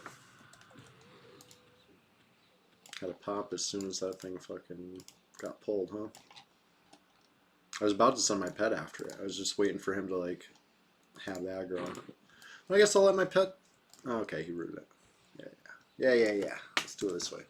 Had a pop as soon as that thing fucking got pulled, huh? I was about to send my pet after it. I was just waiting for him to like have aggro. Well, I guess I'll let my pet. Oh, okay, he rooted it. Yeah. Let's do it this way.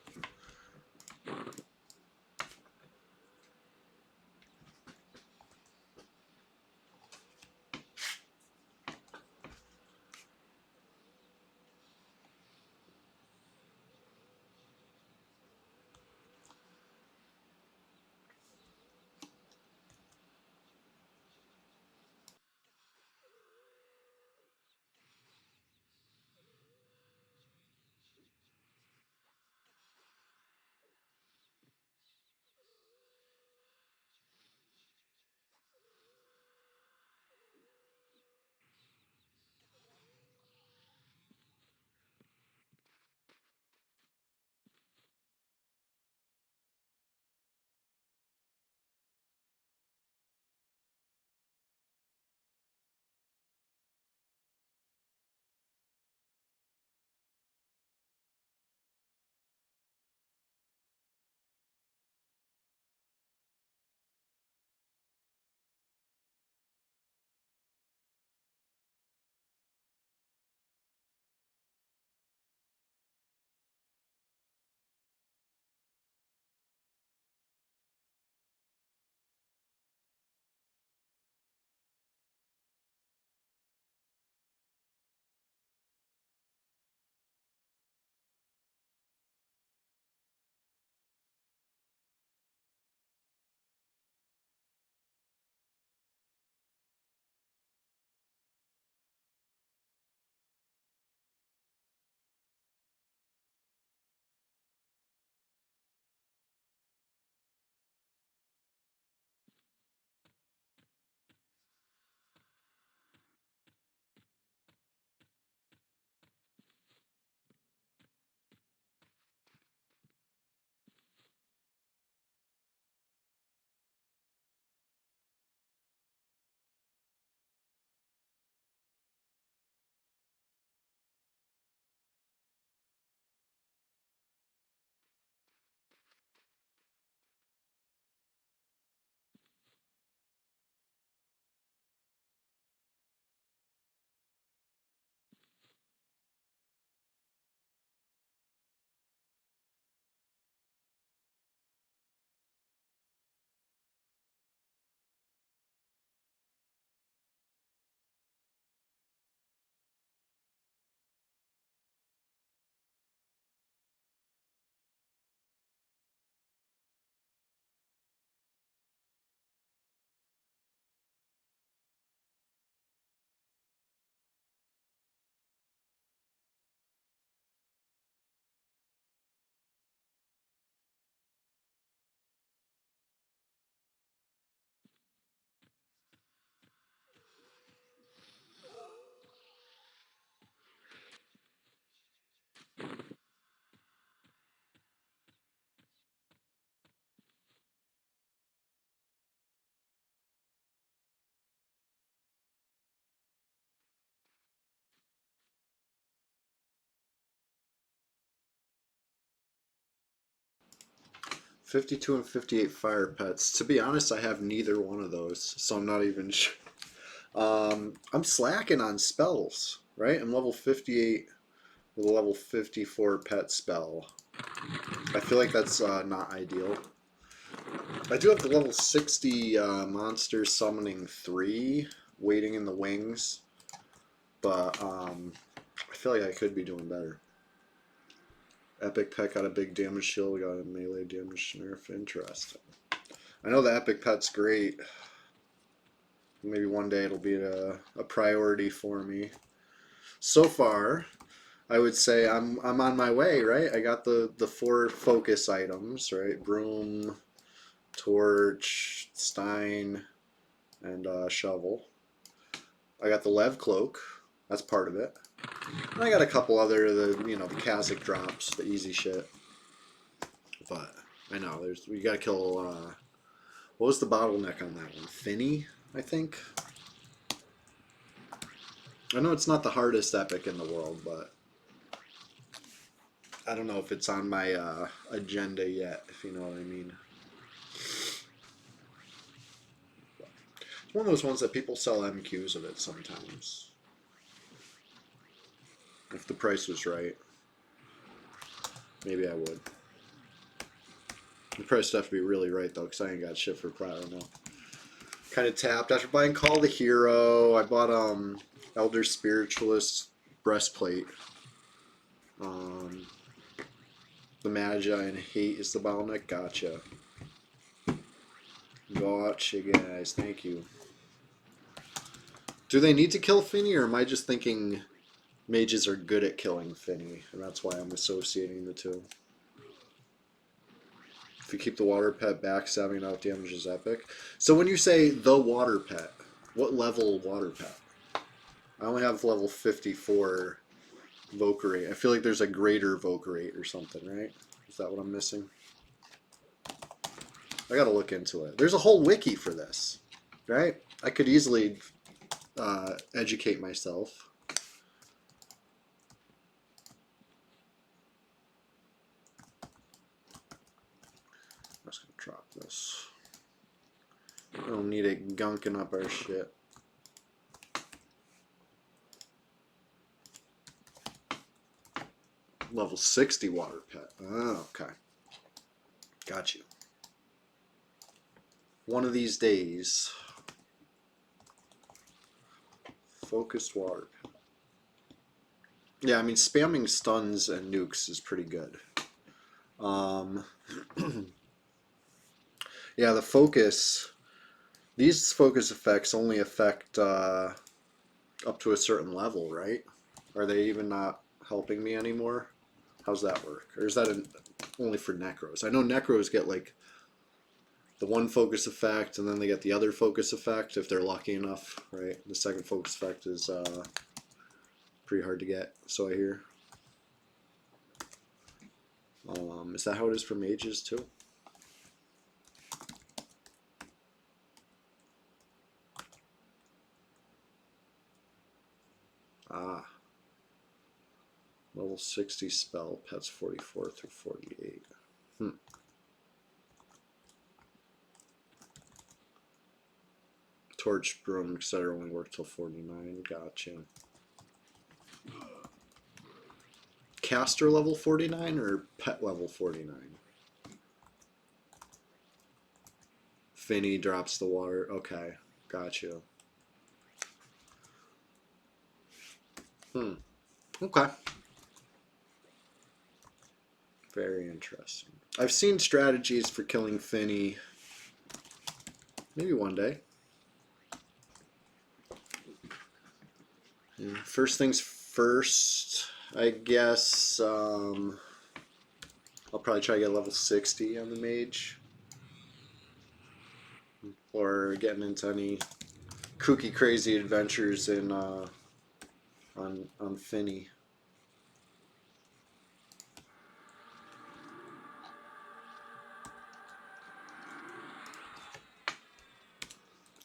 52 and 58 fire pets. To be honest, I have neither one of those, so I'm not even sure. I'm slacking on spells, right? I'm level 58 with a level 54 pet spell. I feel like that's not ideal. I do have the level 60 monster summoning 3 waiting in the wings, but I feel like I could be doing better. Epic pet got a big damage shield, got a melee damage nerf. Interesting. I know the epic pet's great. Maybe one day it'll be a priority for me. So far, I would say I'm on my way, right? I got the 4 focus items, right? Broom, torch, stein, and shovel. I got the Lev cloak. That's part of it. And I got a couple other the Kazakh drops, the easy shit. But I know we gotta kill. What was the bottleneck on that one? Finny, I think. I know it's not the hardest epic in the world, but I don't know if it's on my agenda yet, if you know what I mean. It's one of those ones that people sell MQs of it sometimes. If the price was right, maybe I would. The price would have to be really right, though, because I ain't got shit for plat right now. Kind of tapped. After buying Call the Hero, I bought Elder Spiritualist breastplate. The Magi and Hate is the bottleneck. Gotcha. Gotcha, guys. Thank you. Do they need to kill Finny, or am I just thinking mages are good at killing Finny, and that's why I'm associating the two? If you keep the water pet backstabbing out damage is epic. So when you say the water pet, what level water pet? I only have level 54 Voker rate. I feel like there's a greater Voker rate or something, right? Is that what I'm missing? I gotta look into it. There's a whole wiki for this, right? I could easily educate myself. I'm just gonna drop this. I don't need it gunking up our shit. Level 60 water pet. Oh, okay. Got you. One of these days. Focused water pet. Yeah, I mean, spamming stuns and nukes is pretty good. Yeah, the focus. These focus effects only affect up to a certain level, right? Are they even not helping me anymore? How's that work? Or is that only for Necros? I know Necros get like the one focus effect, and then they get the other focus effect if they're lucky enough, right? The second focus effect is pretty hard to get, so I hear. Is that how it is for mages too? Ah. Level 60 spell, pets 44 through 48. Torch broom, etc. only work till 49. Gotcha. Caster level 49 or pet level 49? Finny drops the water. Okay, gotcha. Okay. Very interesting. I've seen strategies for killing Finny. Maybe one day. Yeah. First things first, I guess I'll probably try to get level 60 on the mage. Or getting into any kooky crazy adventures in on Finny.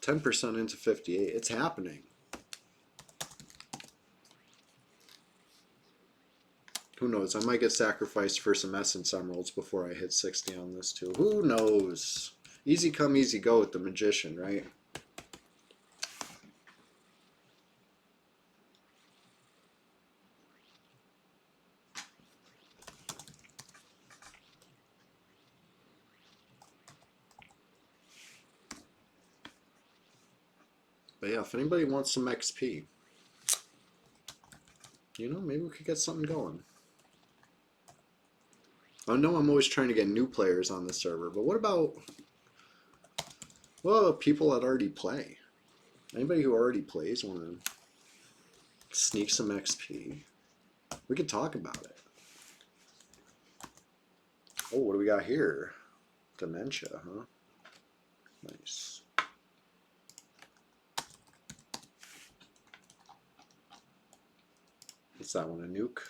%, into 58. It's happening. Who knows? I might get sacrificed for some Essence Emeralds before I hit 60 on this too. Who knows? Easy come, easy go with the Magician, right? But yeah, if anybody wants some XP, you know, maybe we could get something going. I know I'm always trying to get new players on the server, but what about people that already play? Anybody who already plays want to sneak some XP? We could talk about it. Oh, what do we got here? Dementia, huh? Nice. What's that one, a nuke?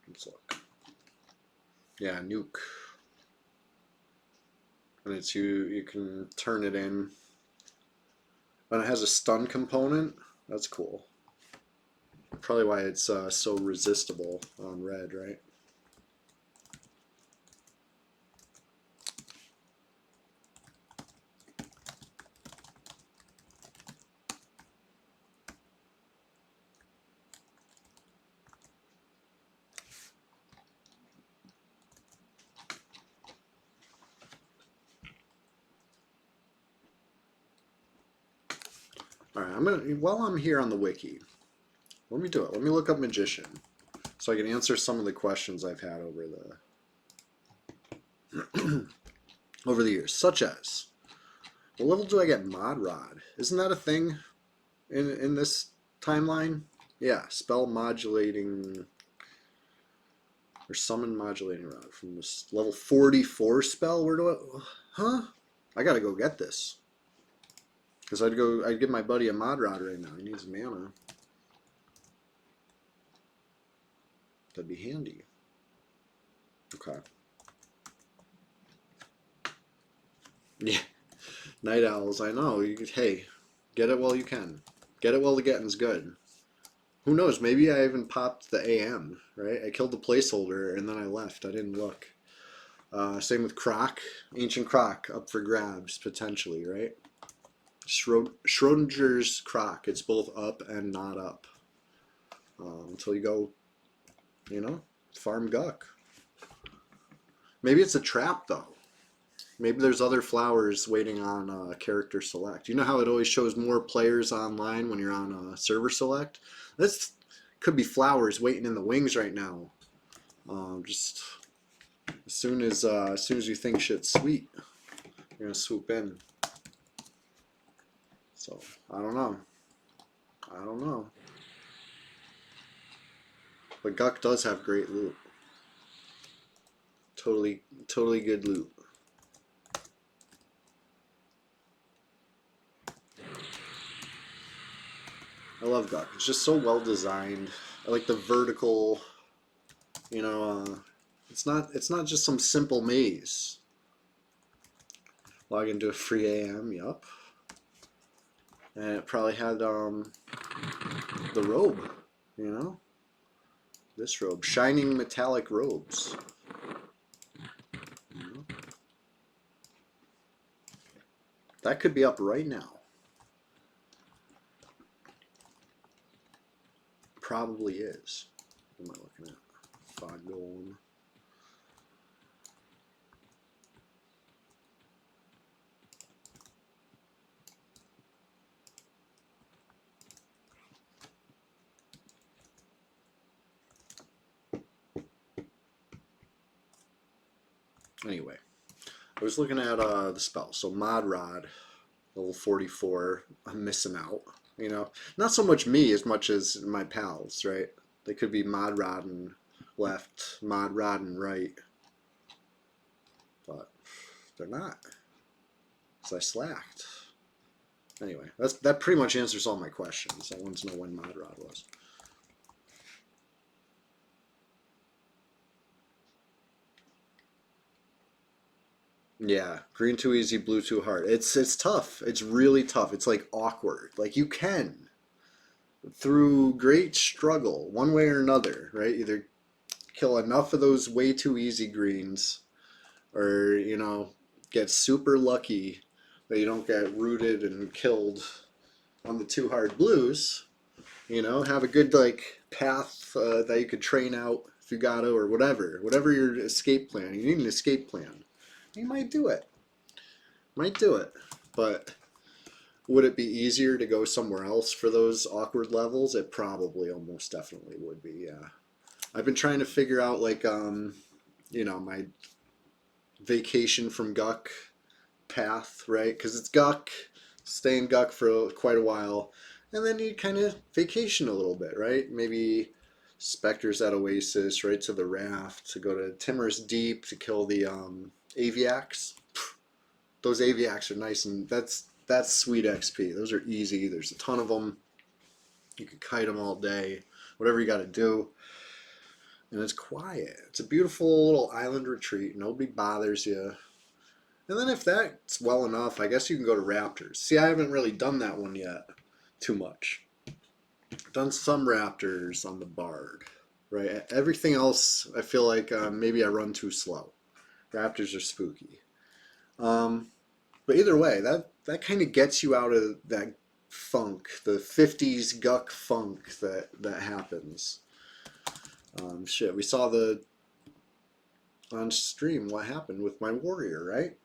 Let's look. Yeah, nuke. And it's you can turn it in. And it has a stun component. That's cool. Probably why it's so resistible on red, right? All right, while I'm here on the wiki, let me do it. Let me look up Magician so I can answer some of the questions I've had over the over the years, such as, what level do I get Mod Rod? Isn't that a thing in this timeline? Yeah, spell modulating or summon modulating rod from this level 44 spell. Where do I? Huh? I gotta go get this. Because I'd give my buddy a Mod Rod right now. He needs mana. That'd be handy. Okay. Yeah. Night Owls, I know. Hey, get it while you can. Get it while the getting's good. Who knows? Maybe I even popped the AM, right? I killed the placeholder and then I left. I didn't look. Same with Croc. Ancient Croc up for grabs, potentially, right? Schrodinger's Croc. It's both up and not up. Until you go, you know, farm Guck. Maybe it's a trap, though. Maybe there's other flowers waiting on character select. You know how it always shows more players online when you're on server select? This could be flowers waiting in the wings right now. Just as soon as you think shit's sweet, you're gonna swoop in. So I don't know. I don't know. But Guck does have great loot. Totally good loot. I love Guck. It's just so well designed. I like the vertical, you know, it's not just some simple maze. Log into a free AM, yup. And it probably had the robe, you know? This robe. Shining metallic robes. You know? That could be up right now. Probably is. What am I looking at? Fog Golem. Anyway, I was looking at the spell. So Mod Rod, level 44. I'm missing out. You know, not so much me as much as my pals, right? They could be Mod Rod and left, Mod Rod and right, but they're not. So I slacked. Anyway, that pretty much answers all my questions. I wanted to know when Mod Rod was. Yeah, green too easy, blue too hard. It's tough. It's really tough. It's like awkward. Like you can through great struggle, one way or another, right? Either kill enough of those way too easy greens, or get super lucky that you don't get rooted and killed on the too hard blues. Have a good like path that you could train out if you got to, or whatever your escape plan. You need an escape plan. You might do it. Might do it, but would it be easier to go somewhere else for those awkward levels? It probably almost definitely would be, yeah. I've been trying to figure out like my vacation from Guck path, right? Because it's Guck, stay in Guck for quite a while, and then you kind of vacation a little bit, right? Maybe Spectres at Oasis, right to the raft, to go to Timorous Deep to kill the Aviacs. Those Aviacs are nice, and that's sweet XP. Those are easy. There's a ton of them. You can kite them all day, whatever you got to do. And it's quiet. It's a beautiful little island retreat. Nobody bothers you. And then if that's well enough, I guess you can go to Raptors. See, I haven't really done that one yet too much. Done some Raptors on the Bard, right? Everything else, I feel like maybe I run too slow. Raptors are spooky. But either way, that kind of gets you out of that funk, the 50s Guck funk that happens. We saw on stream what happened with my warrior, right?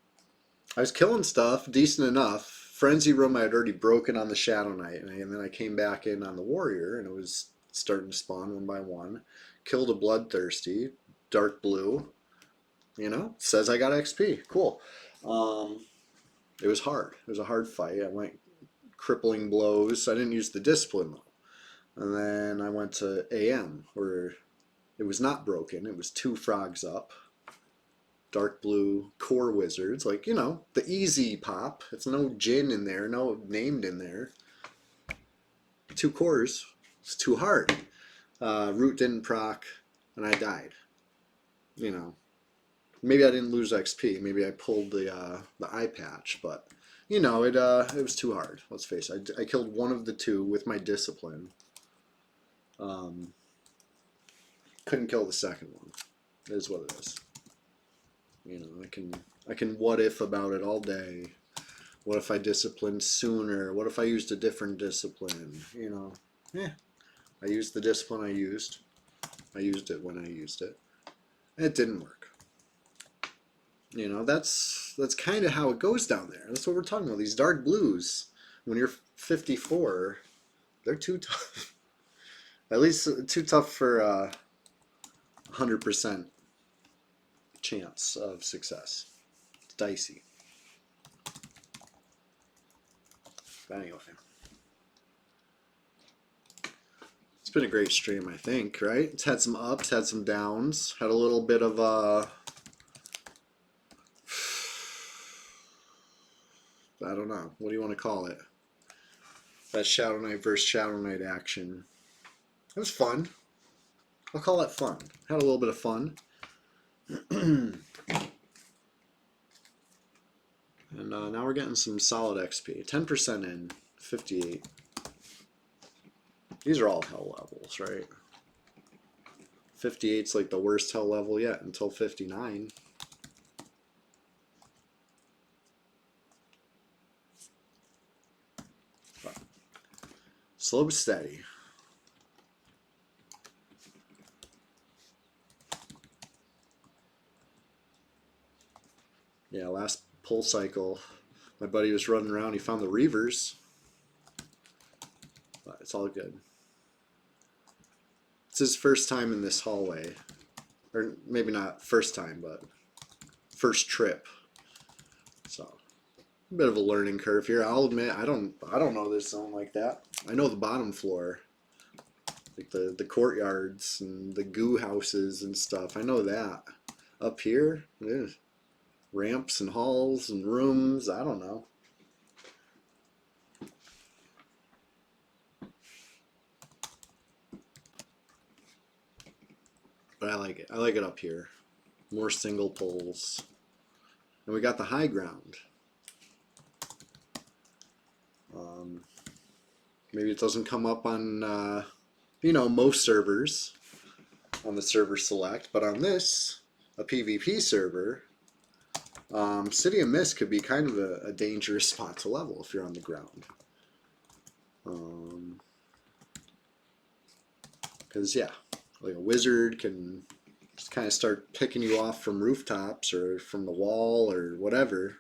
I was killing stuff decent enough. Frenzy Room I had already broken on the Shadow Knight, and then I came back in on the warrior, and it was starting to spawn one by one. Killed a Bloodthirsty, dark blue. Says I got XP. Cool. It was hard. It was a hard fight. I went crippling blows. I didn't use the discipline though. And then I went to AM where it was not broken. It was 2 frogs up. Dark blue core wizards. Like, the easy pop. It's no Jin in there, no named in there. 2 cores. It's too hard. Root didn't proc, and I died. Maybe I didn't lose XP. Maybe I pulled the eye patch, but it was too hard. Let's face it. I killed one of the 2 with my discipline. Couldn't kill the second one. It is what it is. I can what if about it all day. What if I disciplined sooner? What if I used a different discipline? I used the discipline I used. I used it when I used it. It didn't work. That's kind of how it goes down there. That's what we're talking about. These dark blues, when you're 54, they're too tough. At least too tough for 100% chance of success. It's dicey. But anyway, it's been a great stream, I think, right? It's had some ups, had some downs, had a little bit of I don't know. What do you want to call it? That Shadow Knight versus Shadow Knight action. It was fun. I'll call it fun. Had a little bit of fun. And now we're getting some solid XP. 10% in, 58. These are all hell levels, right? 58's like the worst hell level yet until 59. Slow but steady. Yeah, last pull cycle, my buddy was running around. He found the Reavers. But it's all good. It's his first time in this hallway. Or maybe not first time, but first trip. So, a bit of a learning curve here. I'll admit, I don't know this zone like that. I know the bottom floor. Like the courtyards and the goo houses and stuff. I know that. Up here, ramps and halls and rooms. I don't know. But I like it. I like it up here. More single pulls. and we got the high ground. Maybe it doesn't come up on, you know, most servers on the server select, but on this, a PvP server, City of Mist could be kind of a dangerous spot to level if you're on the ground. Because, yeah, like a wizard can just kind of start picking you off from rooftops or from the wall or whatever.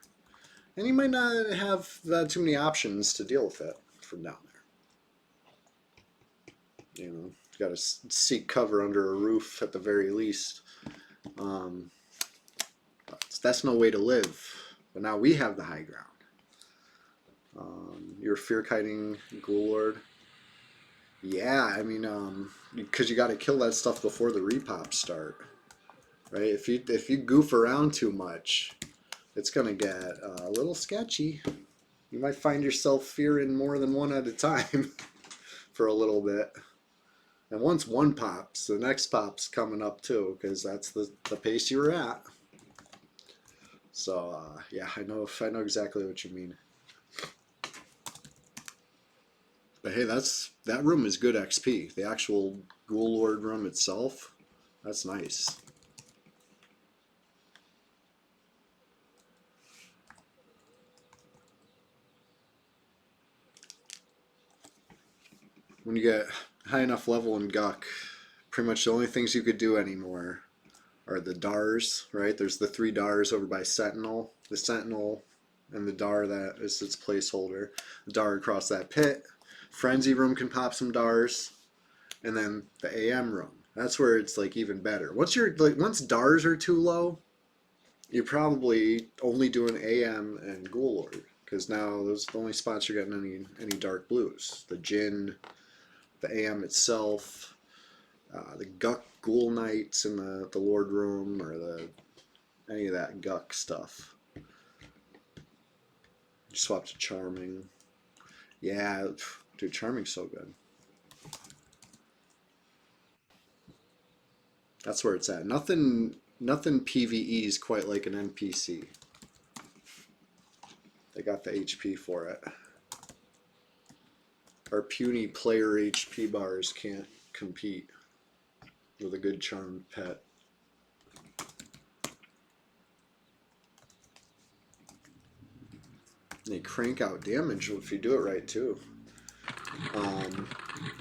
And you might not have too many options to deal with it from down there. You know, you got to seek cover under a roof at the very least. That's no way to live. But now we have the high ground. You're fear kiting Ghoul Lord. Yeah, I mean, because you got to kill that stuff before the repops start, right? If you goof around too much, it's gonna get a little sketchy. You might find yourself fearing more than one at a time for a little bit. And once one pops, the next pop's coming up too, because that's the pace you were at. So yeah, I know exactly what you mean. But hey, that room is good XP. The actual Ghoul Lord room itself, that's nice. When you get high enough level in Guck, pretty much the only things you could do anymore are the Dars, right? There's the 3 Dars over by Sentinel. The Sentinel and the Dar that is its placeholder. The Dar across that pit. Frenzy room can pop some Dars. And then the AM room. That's where it's like even better. Once Dars are too low, you're probably only doing AM and Ghoul Lord. Because now those are the only spots you're getting any dark blues. The Jinn, the AM itself, the Guck Ghoul Knights in the Lord room, or any of that Guck stuff. You swap to Charming. Yeah, dude, Charming's so good. That's where it's at. Nothing PvEs quite like an NPC. They got the HP for it. Our puny player HP bars can't compete with a good charmed pet. They crank out damage if you do it right too.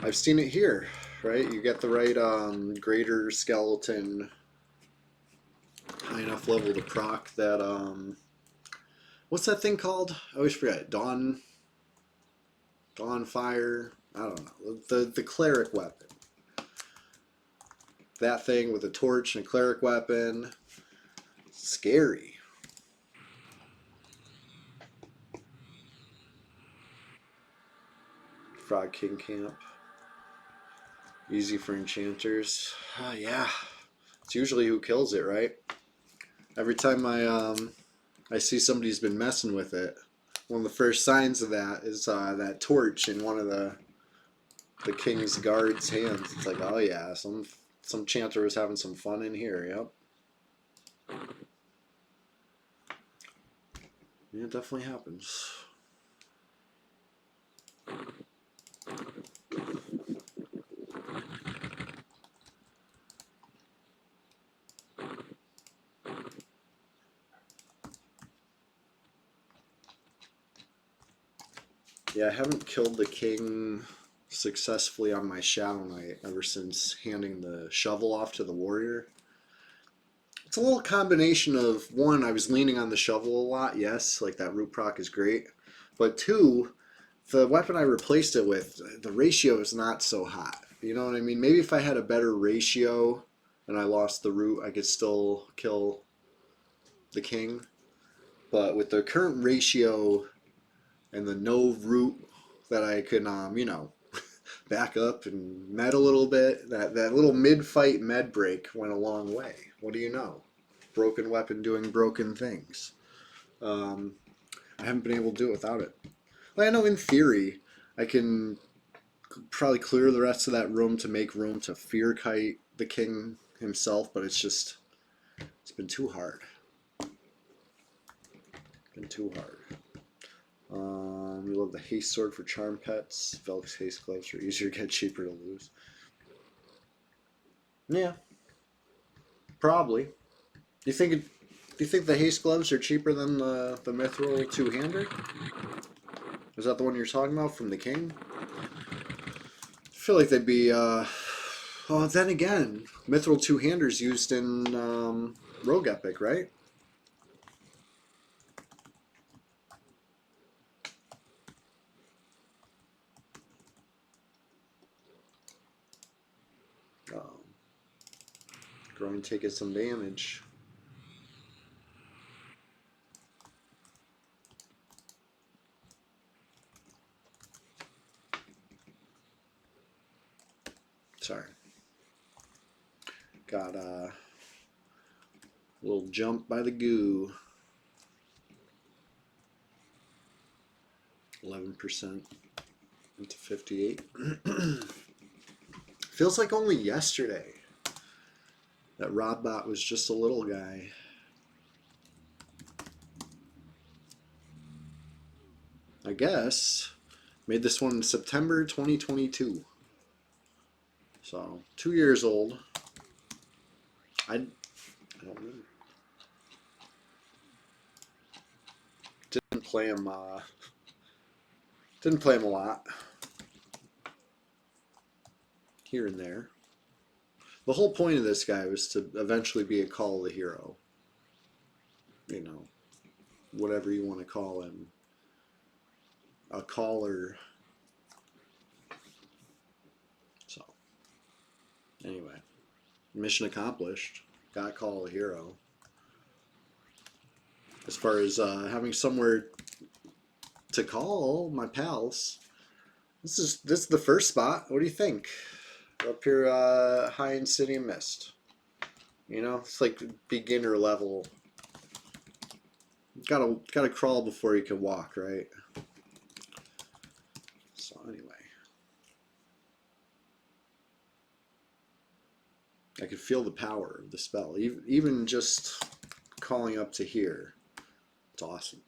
I've seen it here, right? You get the right greater skeleton, high enough level to proc that what's that thing called? I always forget. Dawn Fire. I don't know. The cleric weapon. That thing with a torch and a cleric weapon. Scary. Frog King Camp. Easy for enchanters. Yeah. It's usually who kills it, right? Every time I see somebody's been messing with it, one of the first signs of that is that torch in one of the king's guards' hands. It's like, oh yeah, some chanter was having some fun in here. Yep. Yeah, it definitely happens. Yeah, I haven't killed the king successfully on my Shadow Knight ever since handing the shovel off to the warrior. It's a little combination of, one, I was leaning on the shovel a lot, yes, like that root proc is great, but two, the weapon I replaced it with, the ratio is not so hot. You know what I mean? Maybe if I had a better ratio and I lost the root, I could still kill the king. But with the current ratio and the no root that I can, you know, back up and med a little bit, that little mid-fight med break went a long way. What do you know? Broken weapon doing broken things. I haven't been able to do it without it. Well, I know in theory I can probably clear the rest of that room to make room to fear kite the king himself, but it's been too hard. Been too hard. We love the haste sword for charm pets. Velix haste gloves are easier to get, cheaper to lose. Yeah, probably. Do you think the haste gloves are cheaper than the mithril two-hander? Is that the one you're talking about from the king? I feel like they'd be. Oh, then again, mithril two-handers used in Rogue Epic, right? Growing taking some damage. Sorry. Got a little jump by the goo. 11% into 58. Feels like only yesterday that Rodbot was just a little guy. I guess. Made this one in September 2022. So, 2 years old. I don't know. Didn't play him a lot. Here and there. The whole point of this guy was to eventually be a Call of the Hero. You know, whatever you want to call him. A caller. So, anyway. Mission accomplished. Got Call of the Hero. As far as having somewhere to call my pals, this is the first spot. What do you think? Up here, high in City of Mist. You know, it's like beginner level. Gotta crawl before you can walk, right? So anyway, I could feel the power of the spell, even just calling up to here. It's awesome.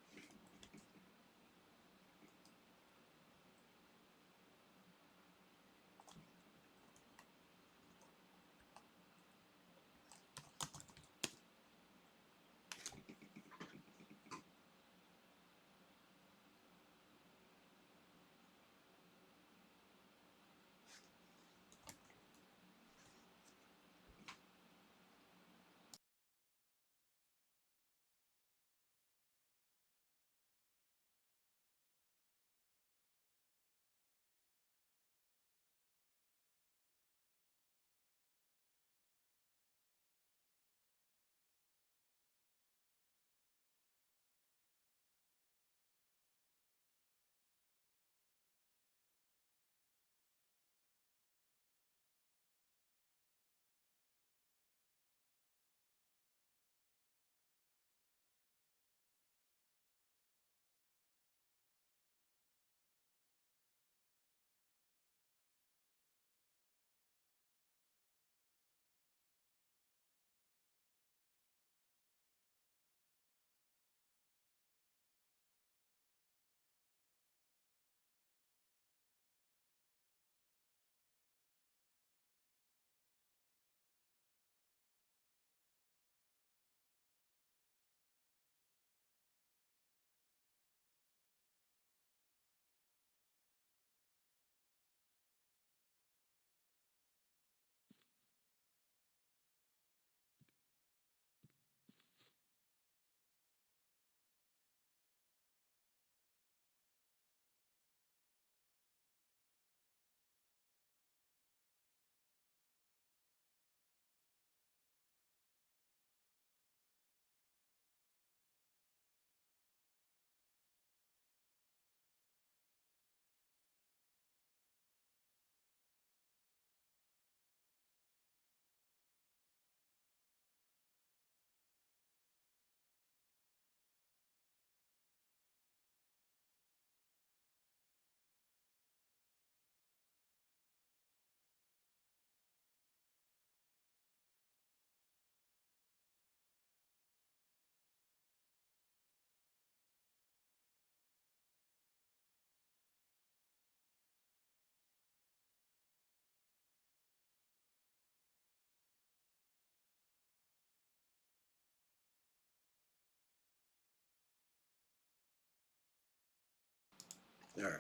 All right.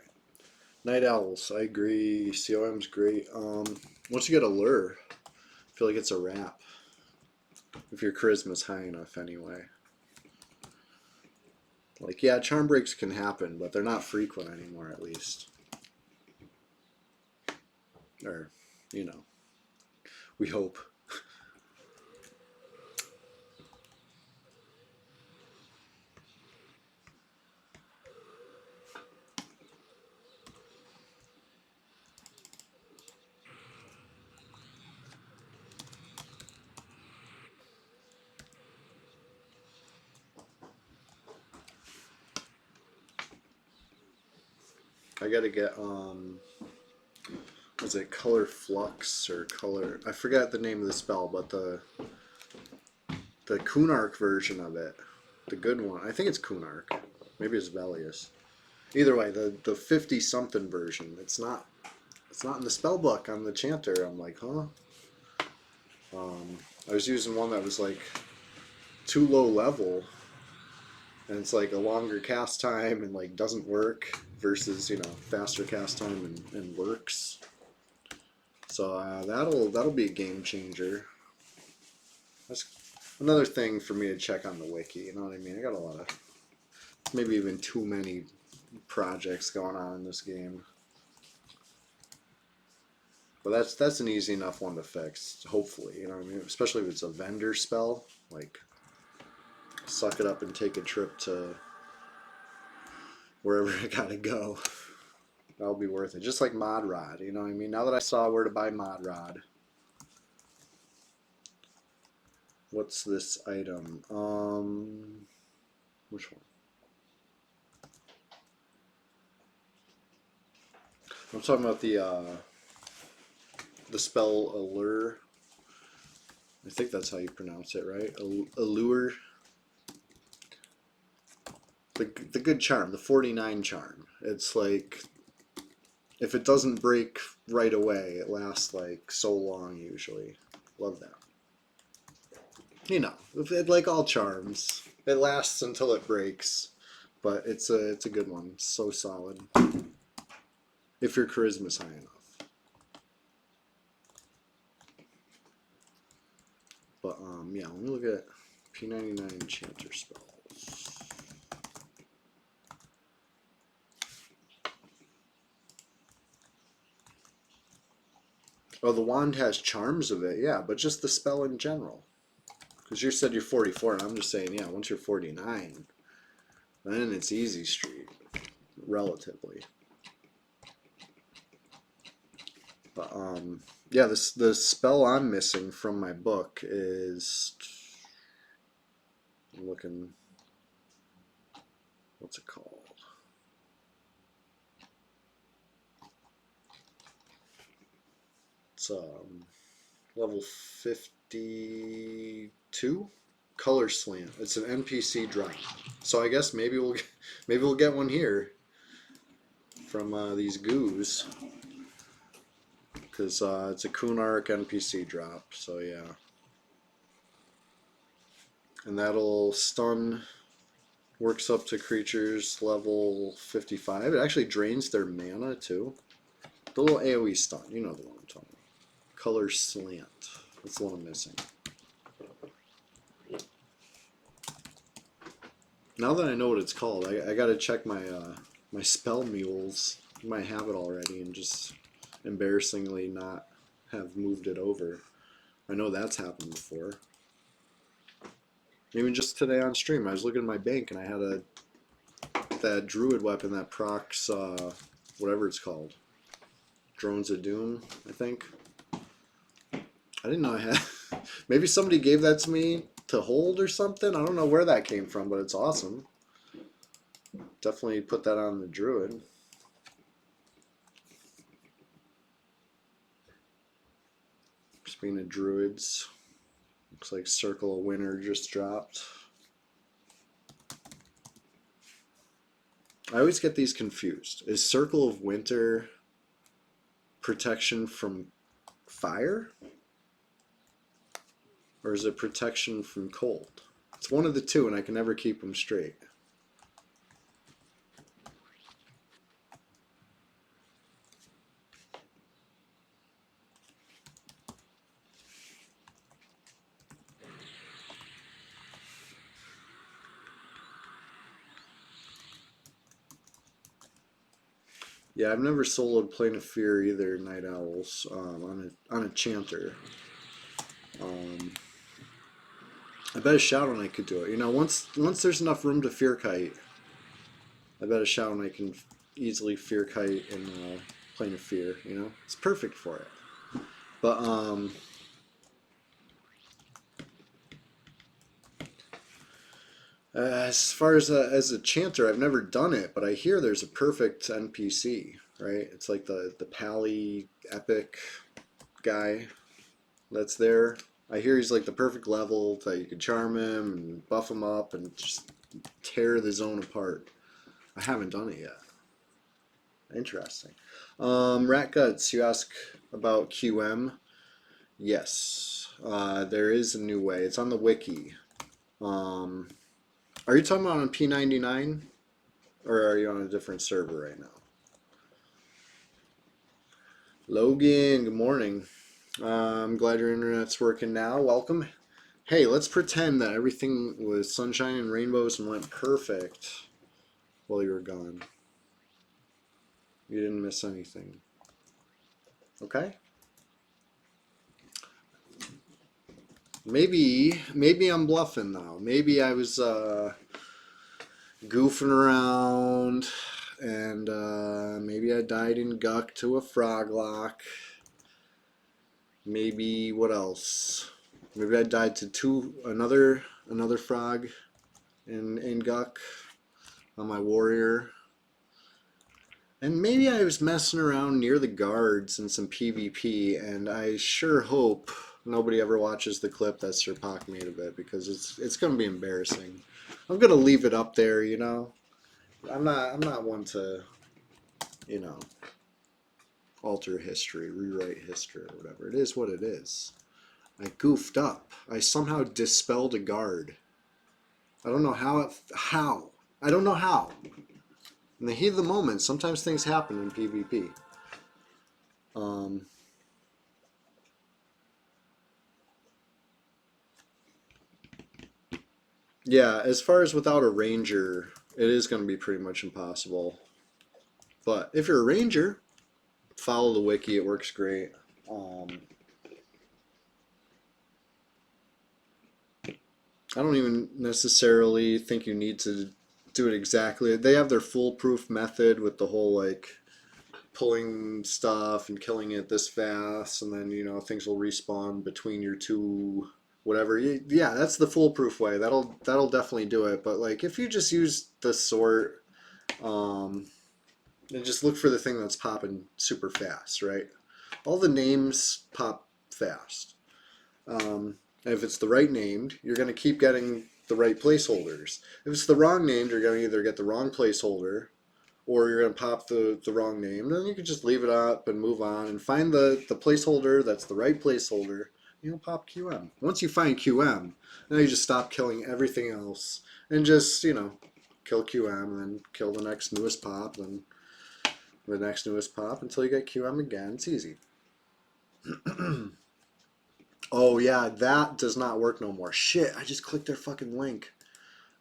Night owls. I agree. COM's great. Once you get a lure, I feel like it's a wrap. If your charisma's high enough, anyway. Like, yeah, charm breaks can happen, but they're not frequent anymore, at least. Or, you know, we hope. I gotta get, was it Color Flux or Color? I forgot the name of the spell, but the Kunark version of it, the good one. I think it's Kunark. Maybe it's Velius. Either way, the 50 something version. It's not in the spell book on the chanter. I'm like, huh? I was using one that was like too low level, and it's like a longer cast time and like doesn't work versus, you know, faster cast time and works. So that'll be a game changer. That's another thing for me to check on the wiki. You know what I mean? I got a lot of, maybe even too many projects going on in this game. But that's an easy enough one to fix, hopefully. You know what I mean? Especially if it's a vendor spell, like suck it up and take a trip to wherever I gotta go. That'll be worth it. Just like Mod Rod, you know what I mean? Now that I saw where to buy Mod Rod. What's this item? Which one? I'm talking about the spell Allure. I think that's how you pronounce it, right? Allure. The good charm, the 49 charm. It's like, if it doesn't break right away, it lasts like so long usually. Love that. You know, like all charms, it lasts until it breaks, but it's a good one. So solid. If your charisma's high enough. But yeah, let me look at P99 Enchanter spells. Oh, the wand has charms of it, yeah, but just the spell in general. Because you said you're 44, and I'm just saying, yeah, once you're 49, then it's easy street, relatively. But yeah, the spell I'm missing from my book is, I'm looking, what's it called? It's level 52, Color Slant. It's an NPC drop, so I guess maybe we'll get one here from these goos, because it's a Kunark NPC drop. So yeah, and that'll stun. Works up to creatures level 55. It actually drains their mana too. The little AoE stun, you know the one I'm talking about. Color Slant. That's the one I'm missing. Now that I know what it's called, I gotta check my my spell mules. I might have it already and just embarrassingly not have moved it over. I know that's happened before. Even just today on stream, I was looking at my bank and I had that druid weapon that procs whatever it's called. Drones of Doom, I think. I didn't know I had. Maybe somebody gave that to me to hold or something. I don't know where that came from, but it's awesome. Definitely put that on the druid. Speaking of druids, looks like Circle of Winter just dropped. I always get these confused. Is Circle of Winter protection from fire? Or is it protection from cold? It's one of the two, and I can never keep them straight. Yeah, I've never soloed Plane of Fear either, Night Owls, on a Chanter. Um, I bet a Shadow Knight could do it. You know, once there's enough room to Fear Kite, I bet a Shadow Knight can easily Fear Kite in Plane of Fear. You know, it's perfect for it. But as far as a Chanter, I've never done it, but I hear there's a perfect NPC. Right? It's like the Pally Epic guy that's there. I hear he's like the perfect level that you can charm him and buff him up and just tear the zone apart. I haven't done it yet. Interesting. Rat Guts, you ask about QM. Yes, there is a new way. It's on the wiki. Are you talking about on P99? Or are you on a different server right now? Logan, good morning. I'm glad your internet's working now. Welcome. Hey, let's pretend that everything was sunshine and rainbows and went perfect while you were gone. You didn't miss anything. Okay? Maybe I'm bluffing now. Maybe I was goofing around and maybe I died in Guck to a Froglock. Maybe what else? Maybe I died to another frog in Guck on my warrior. And maybe I was messing around near the guards in some PvP, and I sure hope nobody ever watches the clip that Sir Pac made of it, because it's gonna be embarrassing. I'm gonna leave it up there, you know. I'm not one to, you know, alter history, rewrite history, or whatever. It is what it is. I goofed up. I somehow dispelled a guard. I don't know how. I don't know how. In the heat of the moment, sometimes things happen in PvP. Yeah, as far as without a ranger, it is going to be pretty much impossible. But if you're a ranger, follow the wiki. It works great. I don't even necessarily think you need to do it exactly. They have their foolproof method with the whole like pulling stuff and killing it this fast, and then you know things will respawn between your two whatever. Yeah, that's the foolproof way. That'll definitely do it. But like if you just use the sort, and just look for the thing that's popping super fast, right? All the names pop fast. If it's the right named, you're going to keep getting the right placeholders. If it's the wrong named, you're going to either get the wrong placeholder or you're going to pop the wrong name. Then you can just leave it up and move on and find the placeholder that's the right placeholder. You'll pop QM. Once you find QM, now you just stop killing everything else and just, you know, kill QM and then kill the next newest pop and the next newest pop until you get QM again. It's easy. Oh yeah, that does not work no more. Shit, I just clicked their fucking link.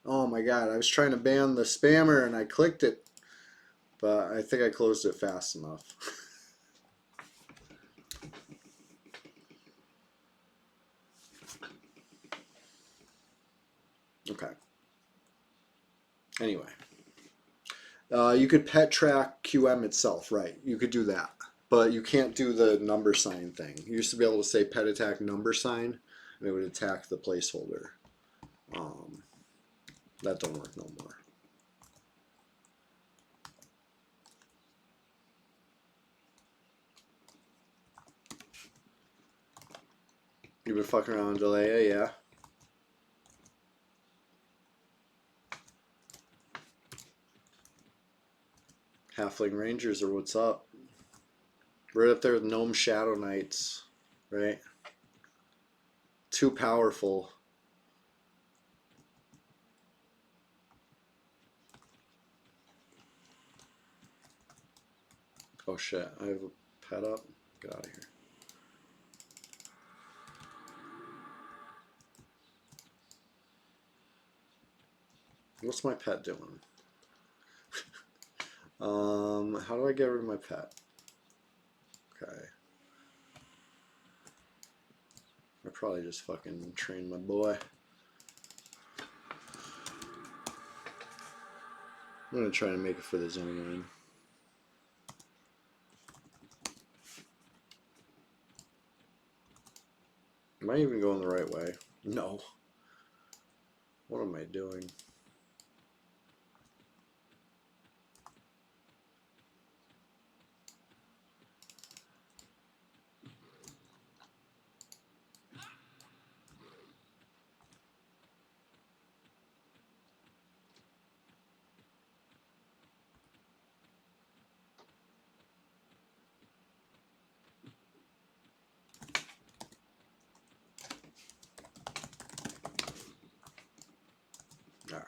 Oh my god, I was trying to ban the spammer and I clicked it, but I think I closed it fast enough. Okay. Anyway, you could pet track QM itself, right? You could do that, but you can't do the number sign thing. You used to be able to say pet attack number sign, and it would attack the placeholder. That don't work no more. You've been fucking around with Delaya, yeah? Halfling Rangers are what's up. Right up there with Gnome Shadow Knights, right? Too powerful. Oh shit, I have a pet up. Get out of here. What's my pet doing? How do I get rid of my pet? Okay. I probably just fucking train my boy. I'm gonna try to make it for the zone line. Am I even going the right way? No. What am I doing? Alright.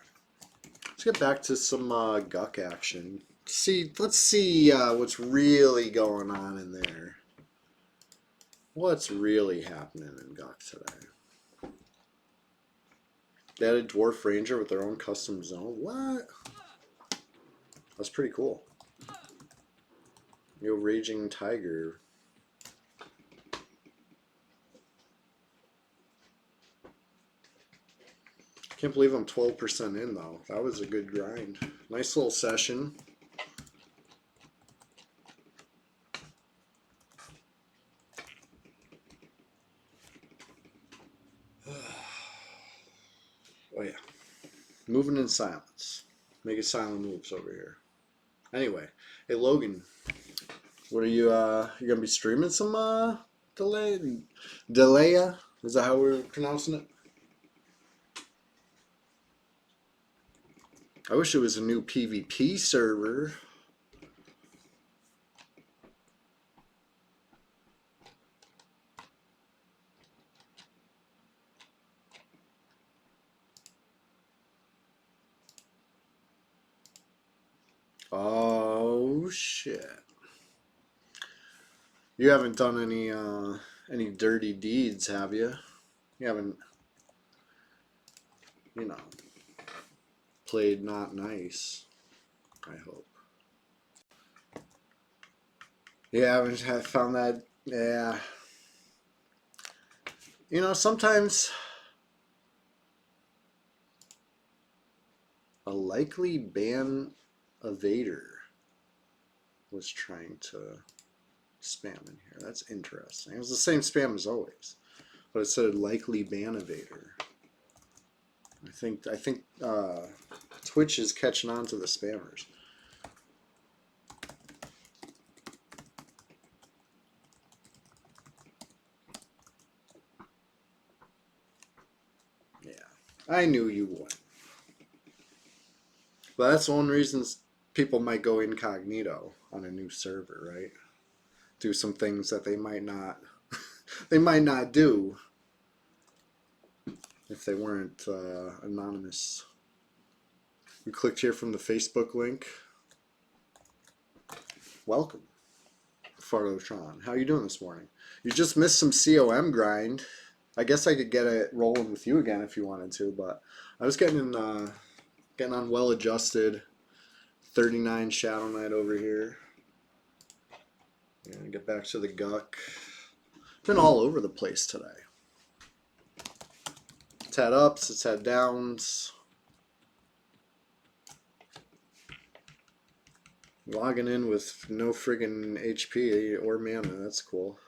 Let's get back to some Guck action. Let's see what's really going on in there. What's really happening in Guck today? They had a Dwarf Ranger with their own custom zone. What? That's pretty cool. Yo, Raging Tiger. Can't believe I'm 12% in though. That was a good grind. Nice little session. Oh yeah. Moving in silence. Making silent moves over here. Anyway, hey Logan, what are you gonna be streaming some Delaya? Is that how we're pronouncing it? I wish it was a new PvP server. Oh shit. You haven't done any dirty deeds, have you? You haven't, you know, played not nice, I hope. Yeah, I haven't found that, yeah. You know, sometimes a likely ban evader was trying to spam in here. That's interesting. It was the same spam as always, but it said likely ban evader. I think Twitch is catching on to the spammers. Yeah, I knew you would. But that's one reason people might go incognito on a new server, right? Do some things that they might not do if they weren't anonymous. We clicked here from the Facebook link. Welcome, Farlotron. How you doing this morning? You just missed some COM grind. I guess I could get it rolling with you again if you wanted to, but I was getting on well adjusted 39 Shadow Knight over here. And get back to the Guck. Been all over the place today. It's had ups, it's had downs. Logging in with no friggin' HP or mana, that's cool.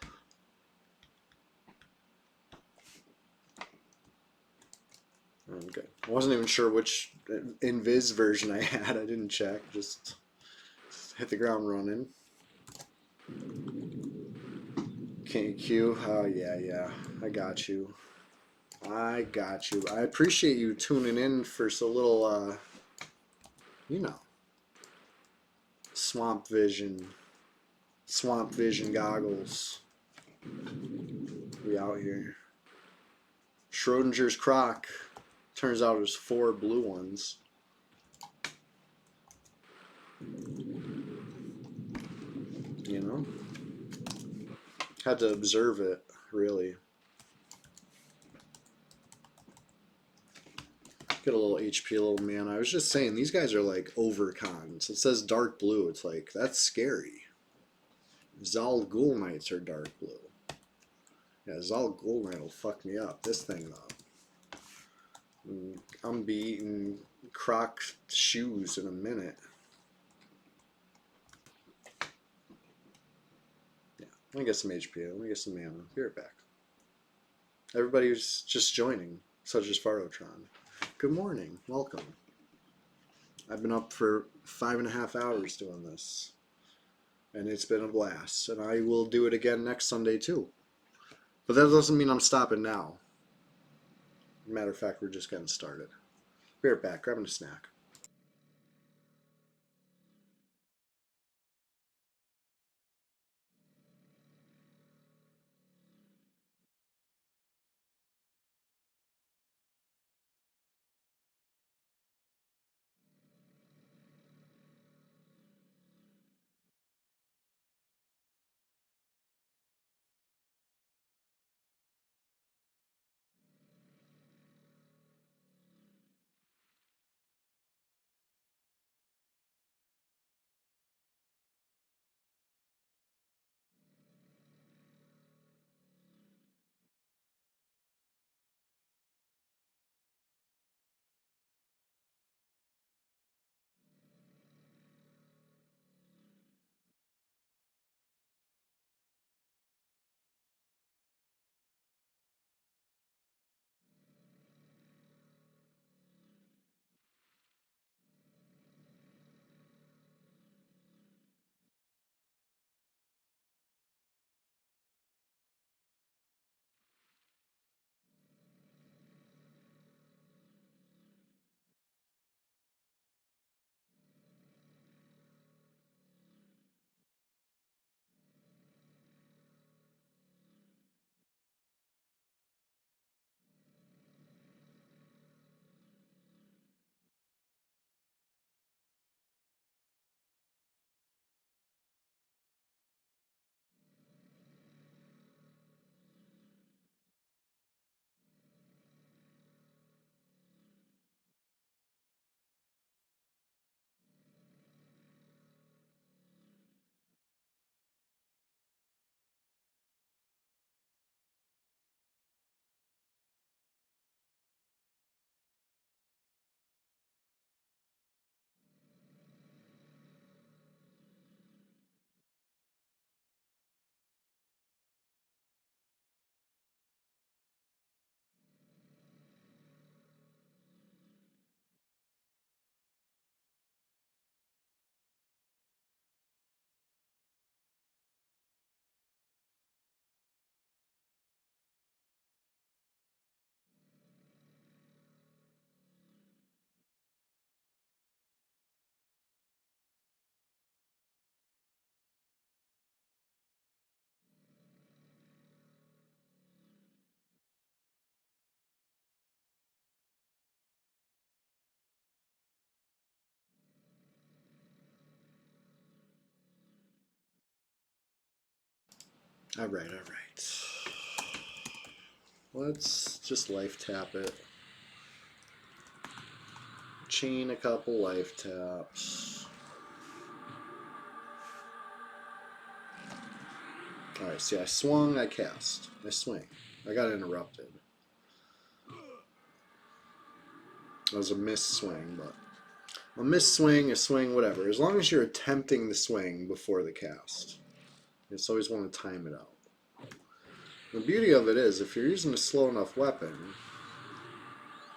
Okay. I wasn't even sure which Invis version I had. I didn't check. Just hit the ground running. KQ. Oh, yeah. I got you. I appreciate you tuning in for so little, you know, Swamp Vision goggles. We out here. Schrodinger's croc. Turns out there's 4 blue ones. You know? Had to observe it, really. Get a little HP, a little mana. I was just saying, these guys are like overcons. It says dark blue. It's like, that's scary. Zal Ghul Knights are dark blue. Yeah, Zal Ghul Knight will fuck me up. This thing, though. I'm be eating Croc shoes in a minute. Yeah, let me get some HP. Let me get some mana. Be right back. Everybody who's just joining, such as Farotron. Good morning. Welcome. I've been up for 5.5 hours doing this. And it's been a blast. And I will do it again next Sunday, too. But that doesn't mean I'm stopping now. Matter of fact, we're just getting started. Be right back. Grabbing a snack. All right. Let's just life tap it. Chain a couple life taps. Alright, see, I swung, I cast. I swing. I got interrupted. It was a miss swing, but a miss swing, a swing, whatever. As long as you're attempting the swing before the cast. You just always want to time it out. The beauty of it is, if you're using a slow enough weapon,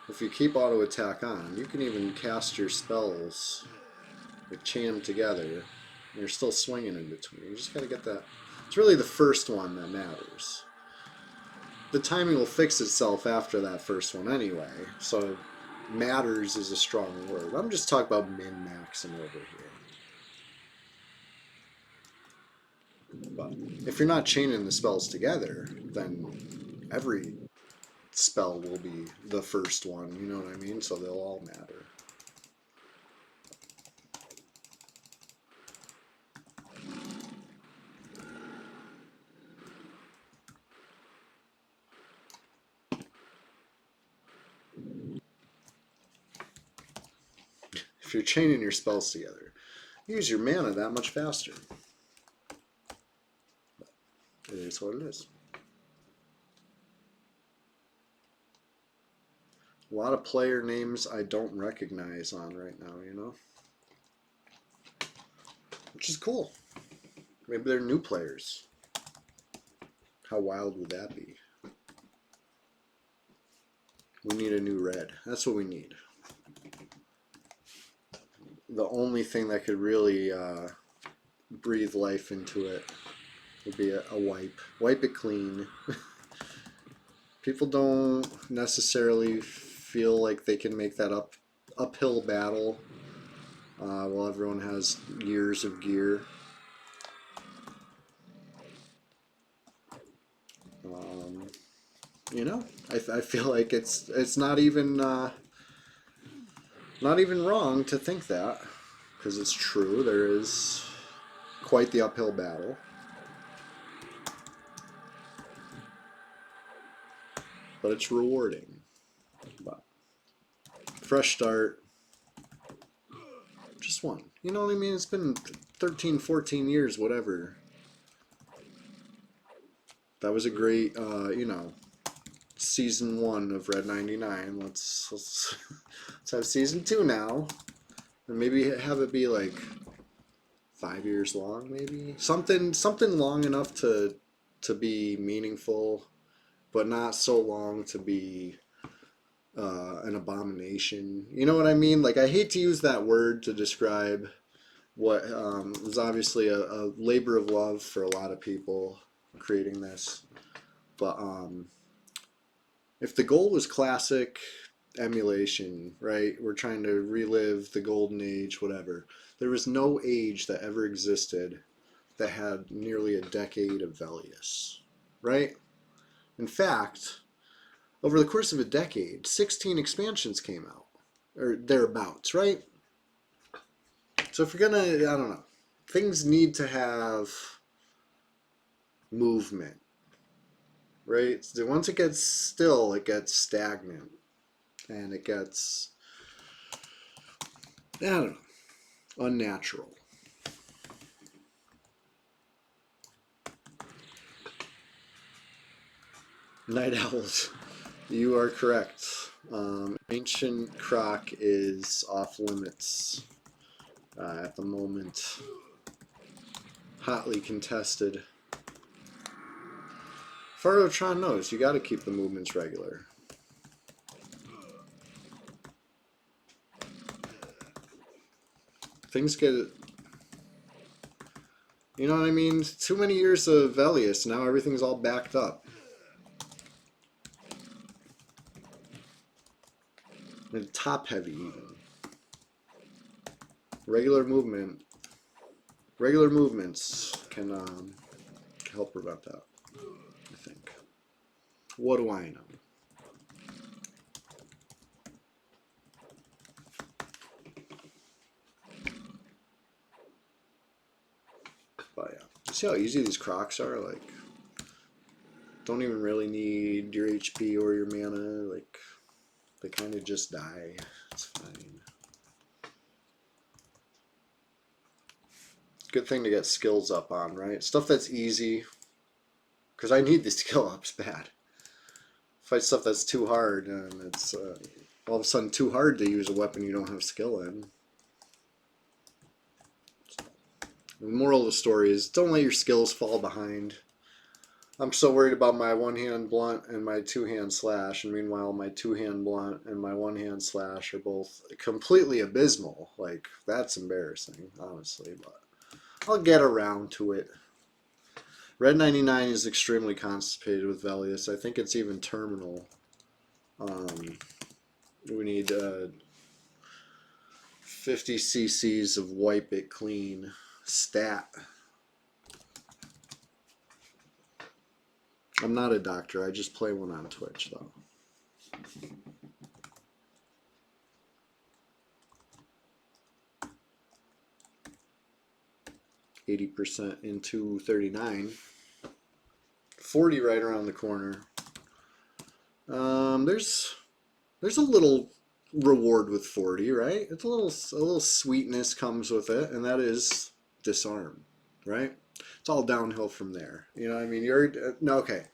if you keep auto attack on, you can even cast your spells, like chain them together, and you're still swinging in between. You just gotta get that. It's really the first one that matters. The timing will fix itself after that first one anyway, so matters is a strong word. I'm just talking about min-maxing over here. But if you're not chaining the spells together, then every spell will be the first one, you know what I mean? So they'll all matter. if you're chaining your spells together. Use your mana that much faster. But it is what it is. A lot of player names I don't recognize on right now, you know? Which is cool. Maybe they're new players. How wild would that be? We need a new red. That's what we need. The only thing that could really breathe life into it would be a wipe. Wipe it clean. People don't necessarily feel like they can make that uphill battle while everyone has years of gear. You know, I feel like it's not even wrong to think that, because it's true. There is quite the uphill battle, but it's rewarding. But fresh start, just one. You know what I mean? It's been 13, 14 years, whatever. That was a great, you know, season 1 of Red 99. Let's have season 2 now, and maybe have it be like 5 years long, maybe something long enough to be meaningful, but not so long to be an abomination. You know what I mean? Like, I hate to use that word to describe what was obviously a labor of love for a lot of people creating this, but if the goal was classic emulation, right? We're trying to relive the golden age, whatever. There was no age that ever existed that had nearly a decade of Velius, right? In fact, over the course of a decade, 16 expansions came out, or thereabouts, right? So if you're gonna, I don't know, things need to have movement, right? So once it gets still, it gets stagnant, and it gets, I don't know, unnatural. Night owls, you are correct. Ancient Croc is off limits at the moment. Hotly contested. Fardotron knows you got to keep the movements regular. Things get, you know what I mean? Too many years of Velius, now everything's all backed up. And top heavy even. Regular movements can help prevent that, I think. What do I know? But yeah, see how easy these Crocs are? Like, don't even really need your HP or your mana. Like, they kind of just die. It's fine. Good thing to get skills up on, right? Stuff that's easy. Because I need the skill ups bad. Fight stuff that's too hard, and it's all of a sudden too hard to use a weapon you don't have skill in. The moral of the story is don't let your skills fall behind. I'm so worried about my one-hand blunt and my two-hand slash, and meanwhile my two-hand blunt and my one-hand slash are both completely abysmal. Like, that's embarrassing, honestly, but I'll get around to it. Red 99 is extremely constipated with Velius. I think it's even terminal. We need 50 cc's of Wipe It Clean stat. I'm not a doctor. I just play one on Twitch, though. %, into 39. 40 right around the corner. There's a little reward with 40, right? It's a little sweetness comes with it, and that is disarm, right? It's all downhill from there. You know what I mean? You're no, okay.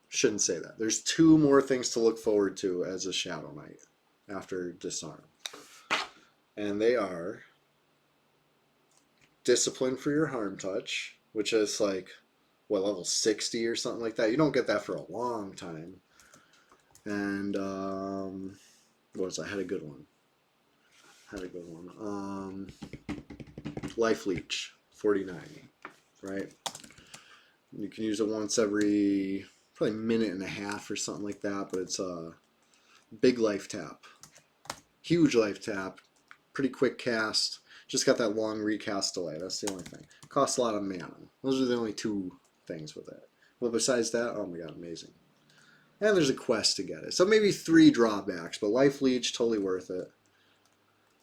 Shouldn't say that. There's two more things to look forward to as a Shadow Knight after disarm, and they are discipline for your harm touch, which is like what, level 60 or something like that. You don't get that for a long time. And what was I had a good one. Life Leech 49, right? You can use it once every probably minute and a half or something like that, but it's a big life tap, huge life tap, pretty quick cast. Just got that long recast delay. That's the only thing. Costs a lot of mana. Those are the only two things with it. But besides that, oh my god, amazing. And there's a quest to get it. So maybe 3 drawbacks, but Life Leech, totally worth it.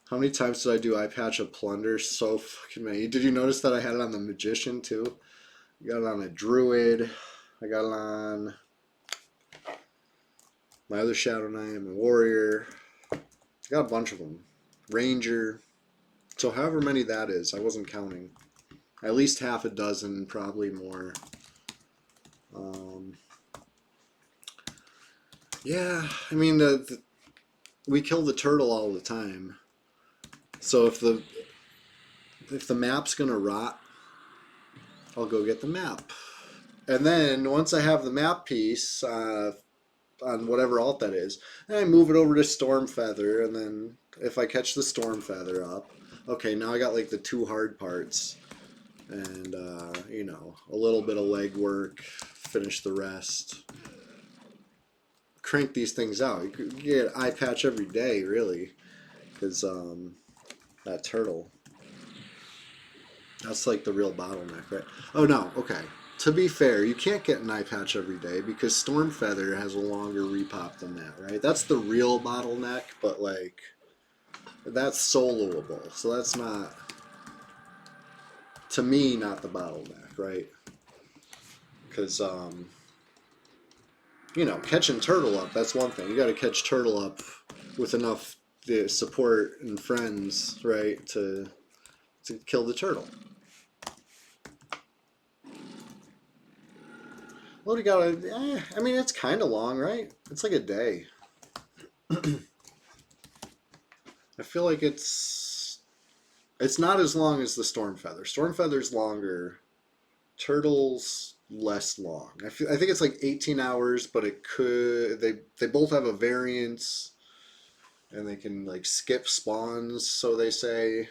How many times did I do Eye Patch of Plunder? So fucking many. Did you notice that I had it on the Magician too? I got it on a Druid. I got it on my other Shadow Knight, my Warrior. I got a bunch of them. Ranger. So however many that is, I wasn't counting. At least half a dozen, probably more. Yeah, I mean, we kill the turtle all the time. So if the map's gonna rot, I'll go get the map. And then once I have the map piece on whatever alt that is, then I move it over to Stormfeather, and then if I catch the Stormfeather up, okay, now I got like the 2 hard parts, and you know, a little bit of legwork, finish the rest. Crank these things out. You could get Eye Patch every day, really, because that turtle. That's like the real bottleneck, right? Oh no, okay. To be fair, you can't get an Eye Patch every day because Stormfeather has a longer repop than that, right? That's the real bottleneck, but like that's soloable, so that's not, to me, not the bottleneck, right? Because you know, catching turtle up, that's one thing. You got to catch turtle up with enough support and friends, right, to kill the turtle. Well, you got I mean, it's kind of long, right? It's like a day. I feel like it's not as long as the Stormfeather. Stormfeather's longer. Turtle's less long. I think it's like 18 hours, but it could they both have a variance, and they can like skip spawns, so they say.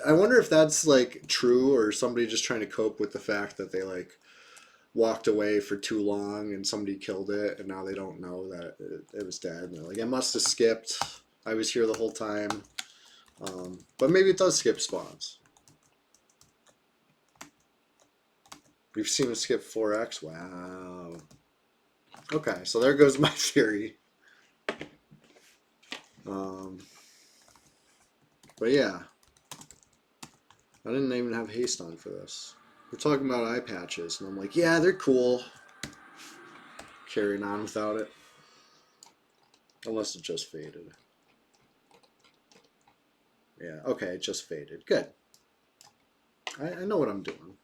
I wonder if that's like true, or somebody just trying to cope with the fact that they like walked away for too long and somebody killed it, and now they don't know that it was dead. And they're like, it must have skipped. I was here the whole time. But maybe it does skip spawns. We've seen it skip 4x. Wow. Okay, so there goes my theory. But yeah. I didn't even have haste on for this. We're talking about eye patches, and I'm like, yeah, they're cool. Carrying on without it. Unless it just faded. Yeah, okay, it just faded. Good. I know what I'm doing.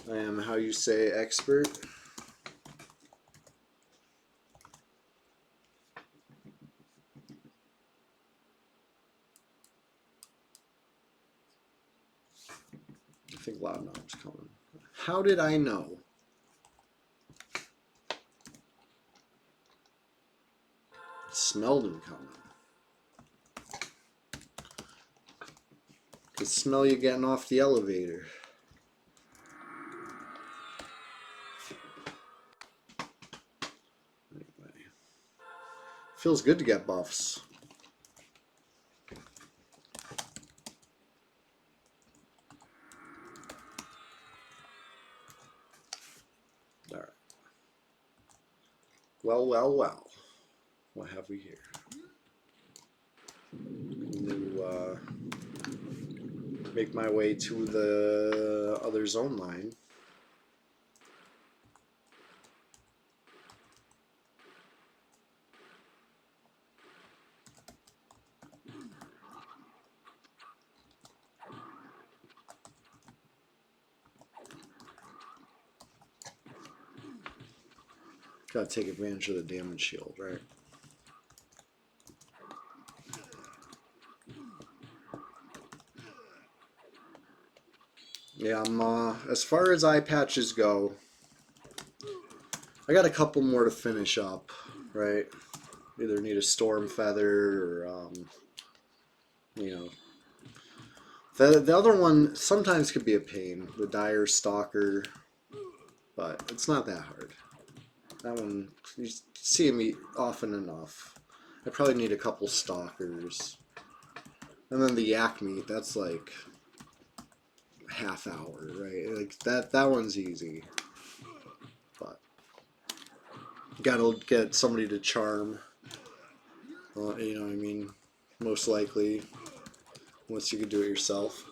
I am, how you say, expert. I think Loudmouth's coming. How did I know? Smelled him coming. Could smell you getting off the elevator. Anyway. Feels good to get buffs. Alright. Well, well, well. What have we here? To make my way to the other zone line. Gotta take advantage of the damage shield, right? Yeah, I'm, as far as eye patches go, I got a couple more to finish up, right? Either need a storm feather or, you know. The other one sometimes could be a pain, the dire stalker, but it's not that hard. That one, you see me often enough. I probably need a couple stalkers. And then the yak meat, that's like half hour, right? Like that one's easy. But gotta get somebody to charm. You know what I mean? Most likely, unless you could do it yourself.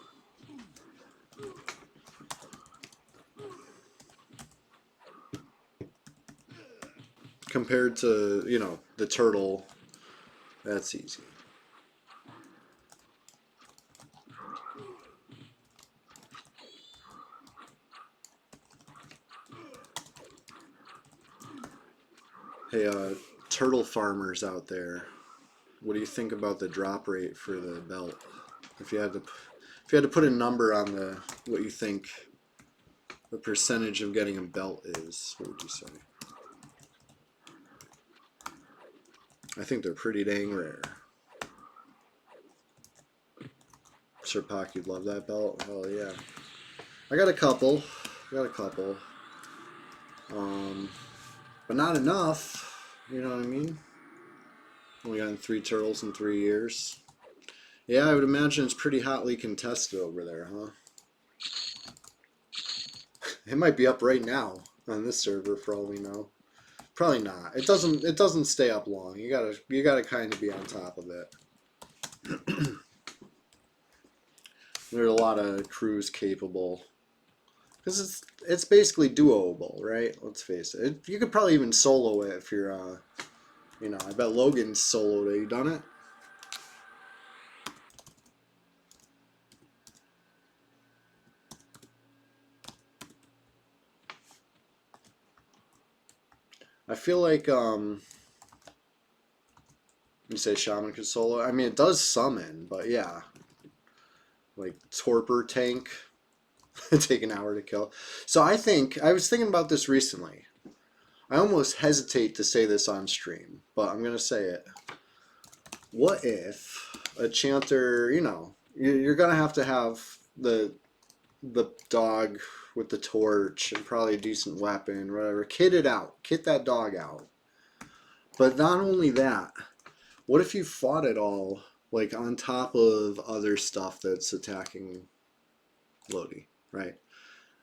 Compared to, you know, the turtle, that's easy. Hey, turtle farmers out there, what do you think about the drop rate for the belt? If you had to put a number on the what you think the percentage of getting a belt is, what would you say? I think they're pretty dang rare. Sir Pac, you'd love that belt? Hell yeah. I got a couple. But not enough. You know what I mean? Only gotten 3 turtles in 3 years. Yeah, I would imagine it's pretty hotly contested over there, huh? It might be up right now on this server for all we know. Probably not. It doesn't stay up long. You gotta kind of be on top of it. There's a lot of crews capable. Because it's basically duoable, right? Let's face it. You could probably even solo it if you're, you know, I bet Logan's soloed it. You done it? I feel like, you say Shaman could solo? I mean, it does summon, but yeah. Like, Torpor tank. Take an hour to kill. So I was thinking about this recently. I almost hesitate to say this on stream, but I'm going to say it. What if a chanter, you know, you're going to have the dog with the torch and probably a decent weapon, whatever. Kit it out. Kit that dog out. But not only that, what if you fought it all, like, on top of other stuff that's attacking Lodi, right?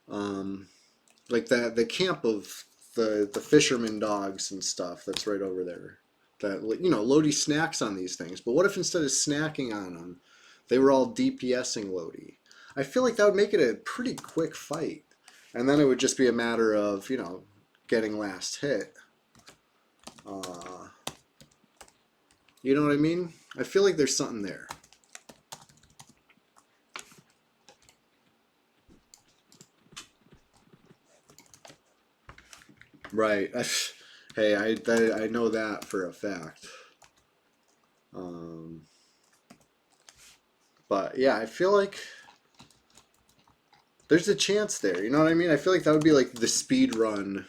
Like the camp of the fisherman dogs and stuff that's right over there. That, you know, Lodi snacks on these things. But what if instead of snacking on them, they were all DPSing Lodi? I feel like that would make it a pretty quick fight. And then it would just be a matter of, you know, getting last hit. You know what I mean? I feel like there's something there. Right. Hey, I know that for a fact. But yeah, I feel like there's a chance there. You know what I mean? I feel like that would be like the speed run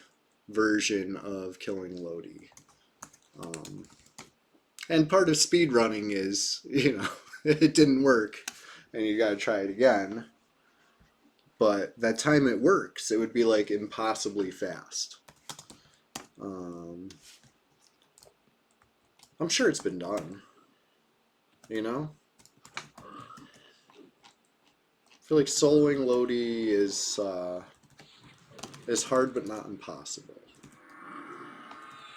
version of killing Lodi. And part of speed running is, you know, it didn't work and you gotta try it again. But that time it works, it would be like impossibly fast. I'm sure it's been done. You know? I feel like soloing Lodi is hard but not impossible.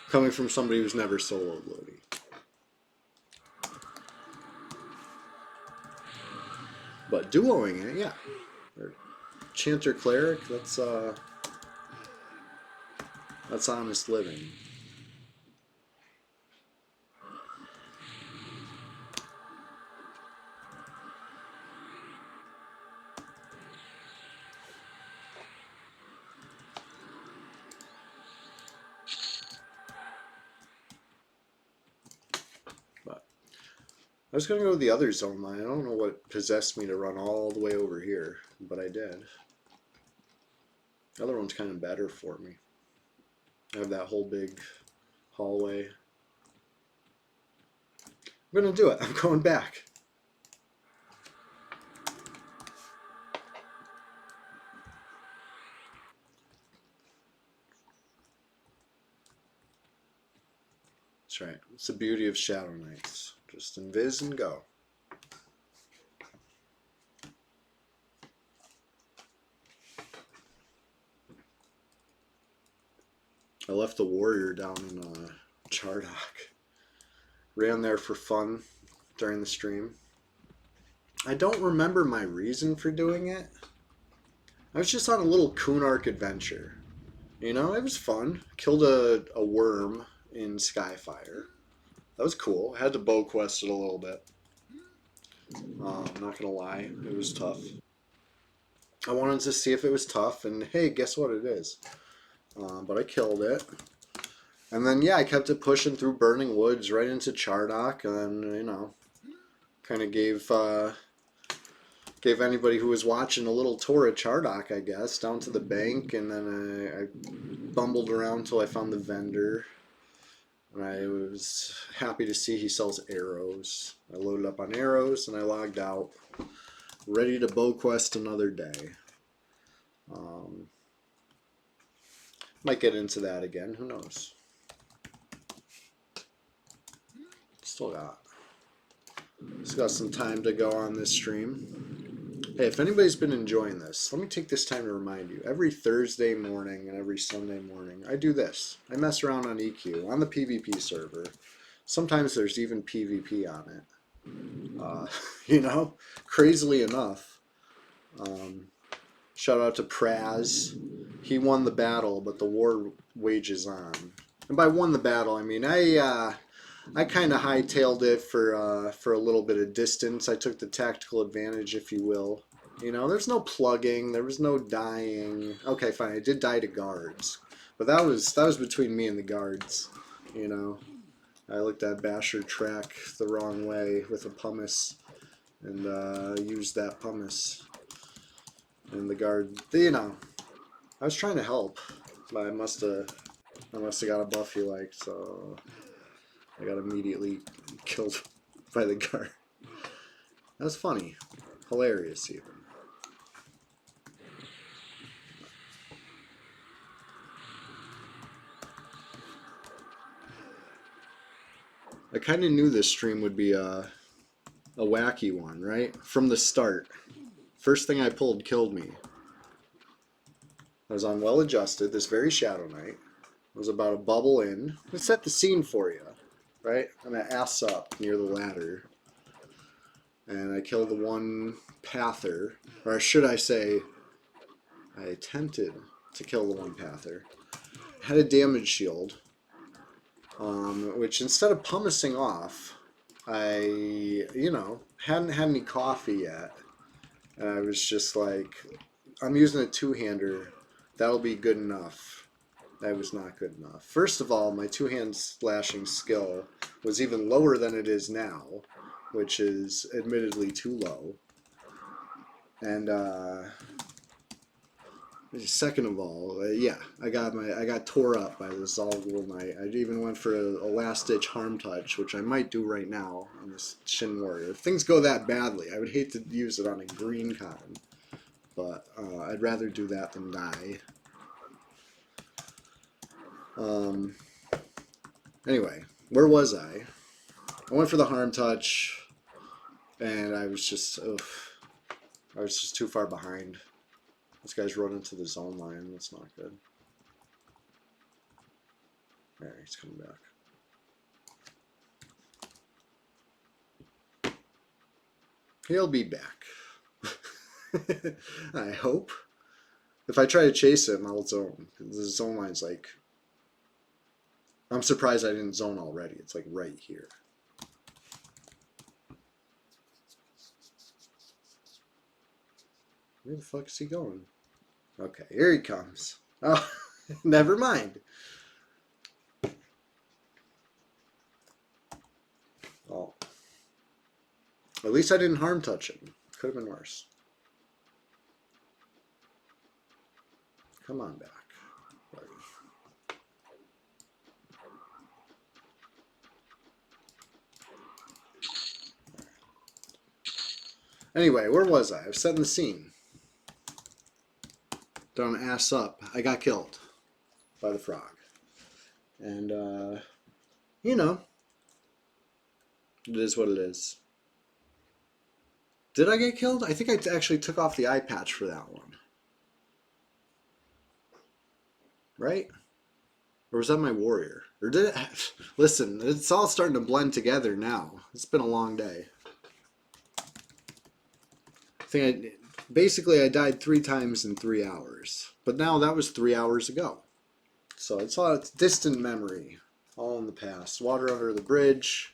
Coming from somebody who's never soloed Lodi. But duoing it, yeah. Or Chanter Cleric, that's honest living. was going to go to the other zone line. I don't know what possessed me to run all the way over here, but I did. The other one's kind of better for me. I have that whole big hallway. I'm going to do it. I'm going back. That's right. It's the beauty of Shadow Knights. Just invis and go. I left the warrior down in Chardock. Ran there for fun during the stream. I don't remember my reason for doing it. I was just on a little Kunark adventure. You know, it was fun. Killed a worm in Skyfire. That was cool. I had to bow quest it a little bit. I'm not gonna lie, it was tough. I wanted to see if it was tough, and hey, guess what it is. But I killed it. And then, yeah, I kept it pushing through Burning Woods right into Chardock, and then, you know, kind of gave anybody who was watching a little tour of Chardock, I guess, down to the bank, and then I bumbled around until I found the vendor. And I was happy to see he sells arrows. I loaded up on arrows, and I logged out, ready to bow quest another day. Might get into that again, who knows. Still got some time to go on this stream. Hey, if anybody's been enjoying this, let me take this time to remind you. Every Thursday morning and every Sunday morning, I do this. I mess around on EQ, on the PvP server. Sometimes there's even PvP on it. You know, crazily enough. Shout out to Praz. He won the battle, but the war wages on. And by won the battle, I mean I kind of hightailed it for a little bit of distance. I took the tactical advantage, if you will. You know, there's no plugging, there was no dying. Okay, fine, I did die to guards, but that was between me and the guards. You know, I looked at Basher track the wrong way with a pumice, and used that pumice. And the guard, you know, I was trying to help, but I must have got a buff you liked, so I got immediately killed by the guard. That was funny. Hilarious, even. I kind of knew this stream would be a wacky one, right? From the start. First thing I pulled killed me. I was on Well Adjusted, this very Shadow Knight. I was about to bubble in. Let's set the scene for you, right? I'm at ass up near the ladder. And I killed the one Pather. Or should I say, I attempted to kill the one Pather. Had a damage shield. Which instead of pumicing off, I, you know, hadn't had any coffee yet. And I was just like, I'm using a two-hander. That'll be good enough. That was not good enough. First of all, my two-hand slashing skill was even lower than it is now, which is admittedly too low. And second of all, yeah, I got tore up by this Zalgul Knight. I even went for a last-ditch harm touch, which I might do right now on this Shin Warrior. If things go that badly, I would hate to use it on a green con, but I'd rather do that than die. Anyway, where was I? I went for the harm touch, and I was just too far behind. This guy's running to the zone line. That's not good. Alright, he's coming back. He'll be back. I hope. If I try to chase him, I'll zone. The zone line's like... I'm surprised I didn't zone already. It's like right here. Where the fuck is he going? Okay, here he comes. Oh, never mind. Oh. At least I didn't harm touch him. Could have been worse. Come on back. Buddy. Anyway, where was I? I was setting the scene. Don't ass up. I got killed by the frog. And, you know, it is what it is. Did I get killed? I think I actually took off the eye patch for that one. Right? Or was that my warrior? Or did it... Listen, it's all starting to blend together now. It's been a long day. Basically I died 3 times in 3 hours. But now that was 3 hours ago. So it's all distant memory. All in the past. Water under the bridge.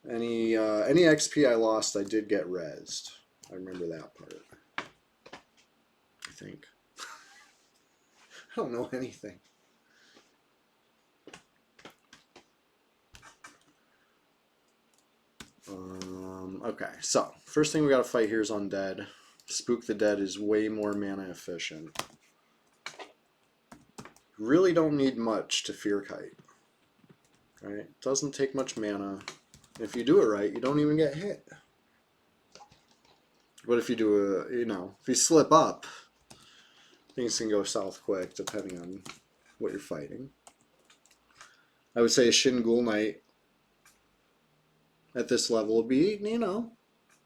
Any XP I lost, I did get rezzed. I remember that part. I think. I don't know anything. Okay, so first thing we gotta fight here is Undead. Spook the Dead is way more mana efficient. Really don't need much to Fear Kite. Right? Doesn't take much mana. If you do it right, you don't even get hit. But if you do if you slip up, things can go south quick depending on what you're fighting. I would say a Shin Ghoul Knight at this level would be,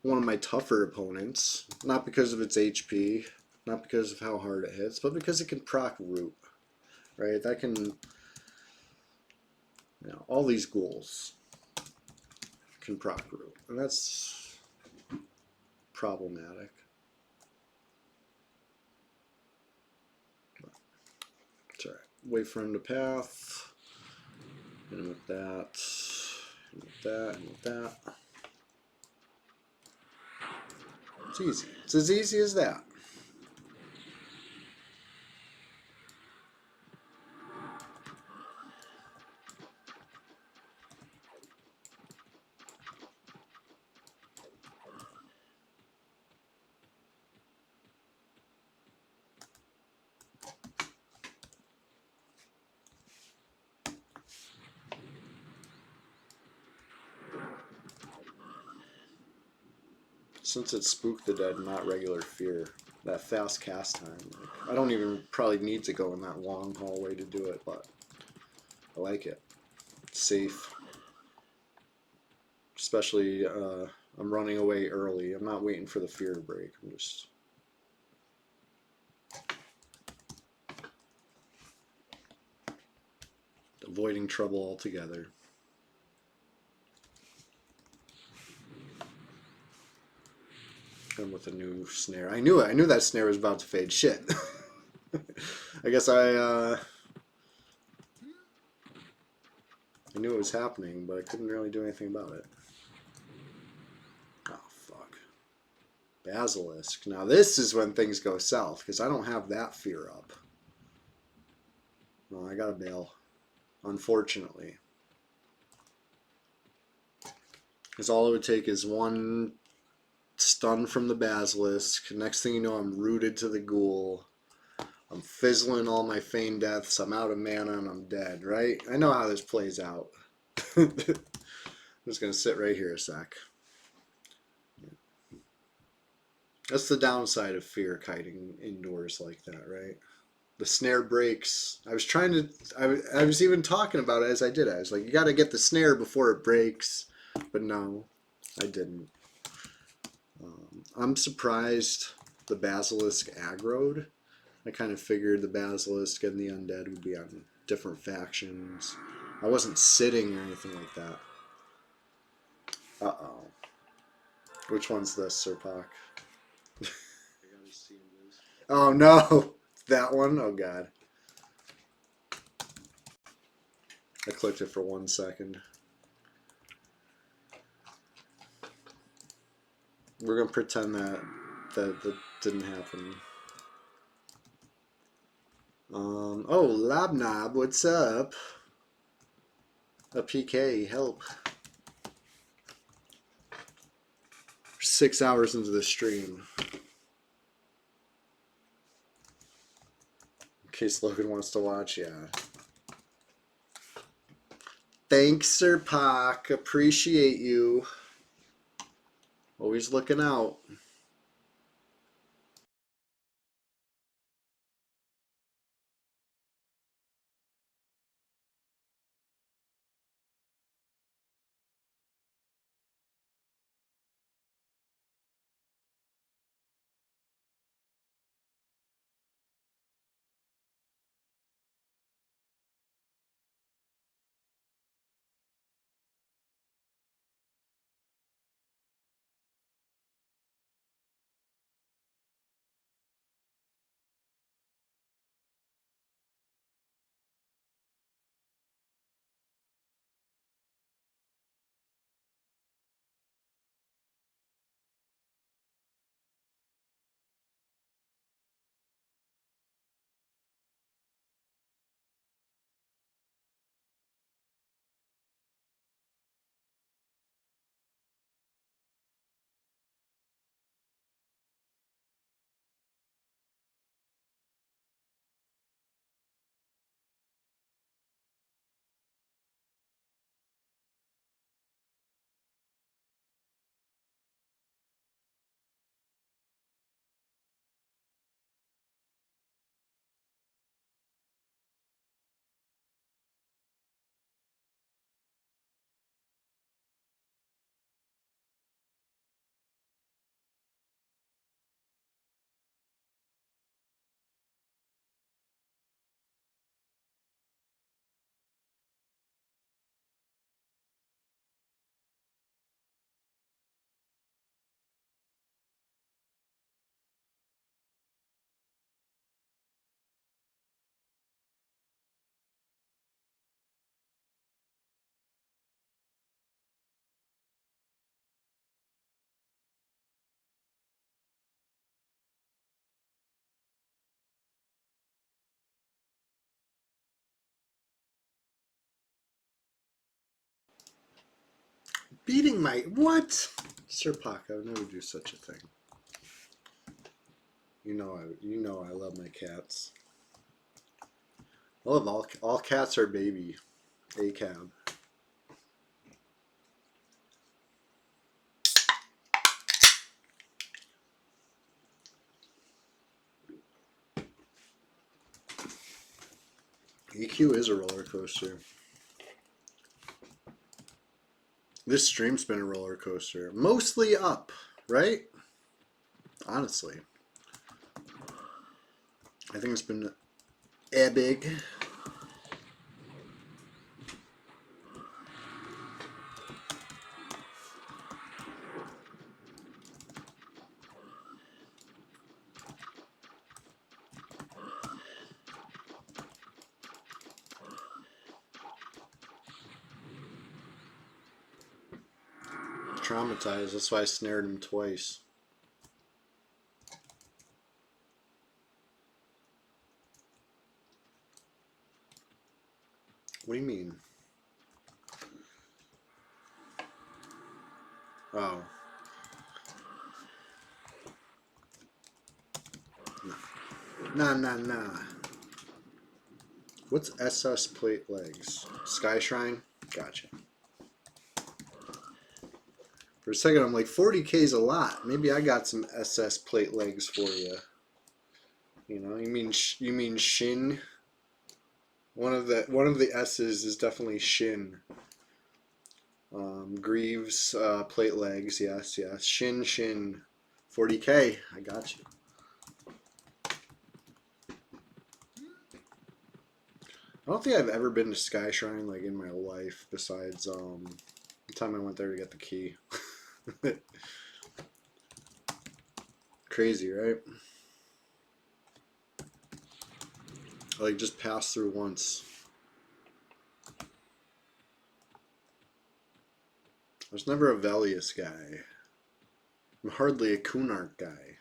one of my tougher opponents. Not because of its HP, not because of how hard it hits, but because it can proc root. Right? That can, all these ghouls can proc root. And that's problematic. But it's alright. Wait for him to path. Hit him with that. Hit him with that. And with that. It's easy. It's as easy as that. Since it's Spook the Dead, not regular Fear, that fast cast time, I don't even probably need to go in that long hallway to do it, but I like it. It's safe. Especially, I'm running away early. I'm not waiting for the Fear to break. I'm just... avoiding trouble altogether. With a new snare. I knew that snare was about to fade. Shit. I guess I knew it was happening, but I couldn't really do anything about it. Oh, fuck. Basilisk. Now this is when things go south, because I don't have that fear up. No, I gotta bail. Unfortunately. Because all it would take is one stun from the Basilisk. Next thing you know, I'm rooted to the Ghoul. I'm fizzling all my feigned deaths. I'm out of mana and I'm dead, right? I know how this plays out. I'm just going to sit right here a sec. That's the downside of Fear kiting indoors like that, right? The snare breaks. I was even talking about it as I did it. I was like, you got to get the snare before it breaks. But no, I didn't. I'm surprised the Basilisk aggroed. I kind of figured the Basilisk and the Undead would be on different factions. I wasn't sitting or anything like that. Uh-oh. Which one's this, Serpak? Oh no! That one? Oh god. I clicked it for 1 second. We're gonna pretend that didn't happen. Oh, Labnob, what's up? A PK, help. 6 hours into the stream. In case Logan wants to watch, yeah. Thanks, Sir Pac. Appreciate you. Always looking out. Beating my what? Sir Pac, I would never do such a thing. You know I love my cats. I love all cats are baby. A-cab. EQ is a roller coaster. This stream's been a roller coaster. Mostly up, right? Honestly. I think it's been big. Traumatized. That's why I snared him twice. What do you mean? Oh. Nah. What's SS plate legs? Sky Shrine? Gotcha. For a second, I'm like, 40K is a lot. Maybe I got some SS plate legs for you. You know, you mean Shin? One of the S's is definitely Shin. Greaves plate legs, yes. Shin. 40K, I got you. I don't think I've ever been to Sky Shrine like in my life, besides the time I went there to get the key. Crazy, right? I like just passed through once. I was never a Velius guy. I'm hardly a Kunark guy.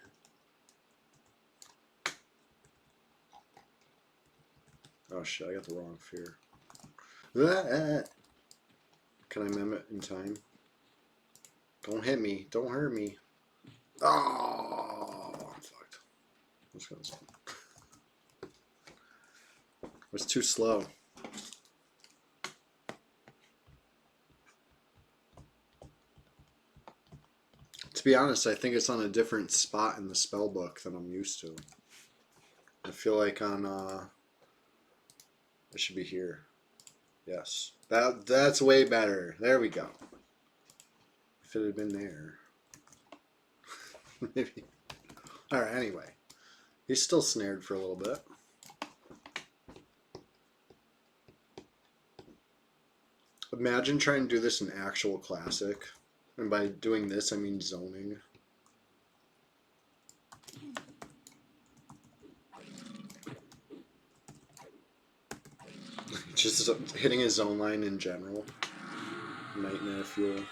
Oh shit, I got the wrong fear. Can I mem it in time? Don't hit me. Don't hurt me. Oh, I'm fucked. Let's go this one. It was too slow. To be honest, I think it's on a different spot in the spell book than I'm used to. I feel like on it should be here. Yes. That's way better. There we go. If it had been there. Maybe. Alright, anyway. He's still snared for a little bit. Imagine trying to do this in actual classic. And by doing this, I mean zoning. Just hitting his zone line in general. Nightmare fuel.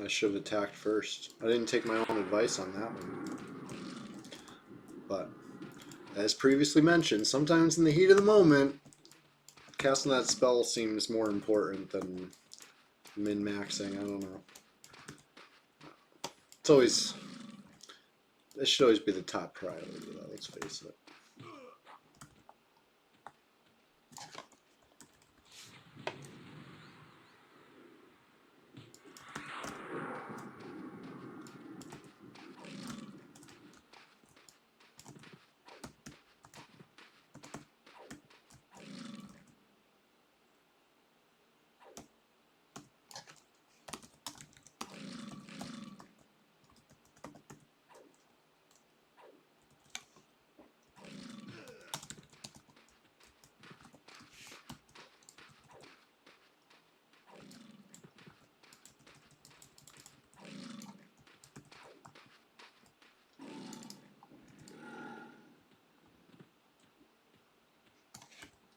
I should have attacked first. I didn't take my own advice on that one. But, as previously mentioned, sometimes in the heat of the moment, casting that spell seems more important than min-maxing. I don't know. It's always... It should always be the top priority, though, let's face it.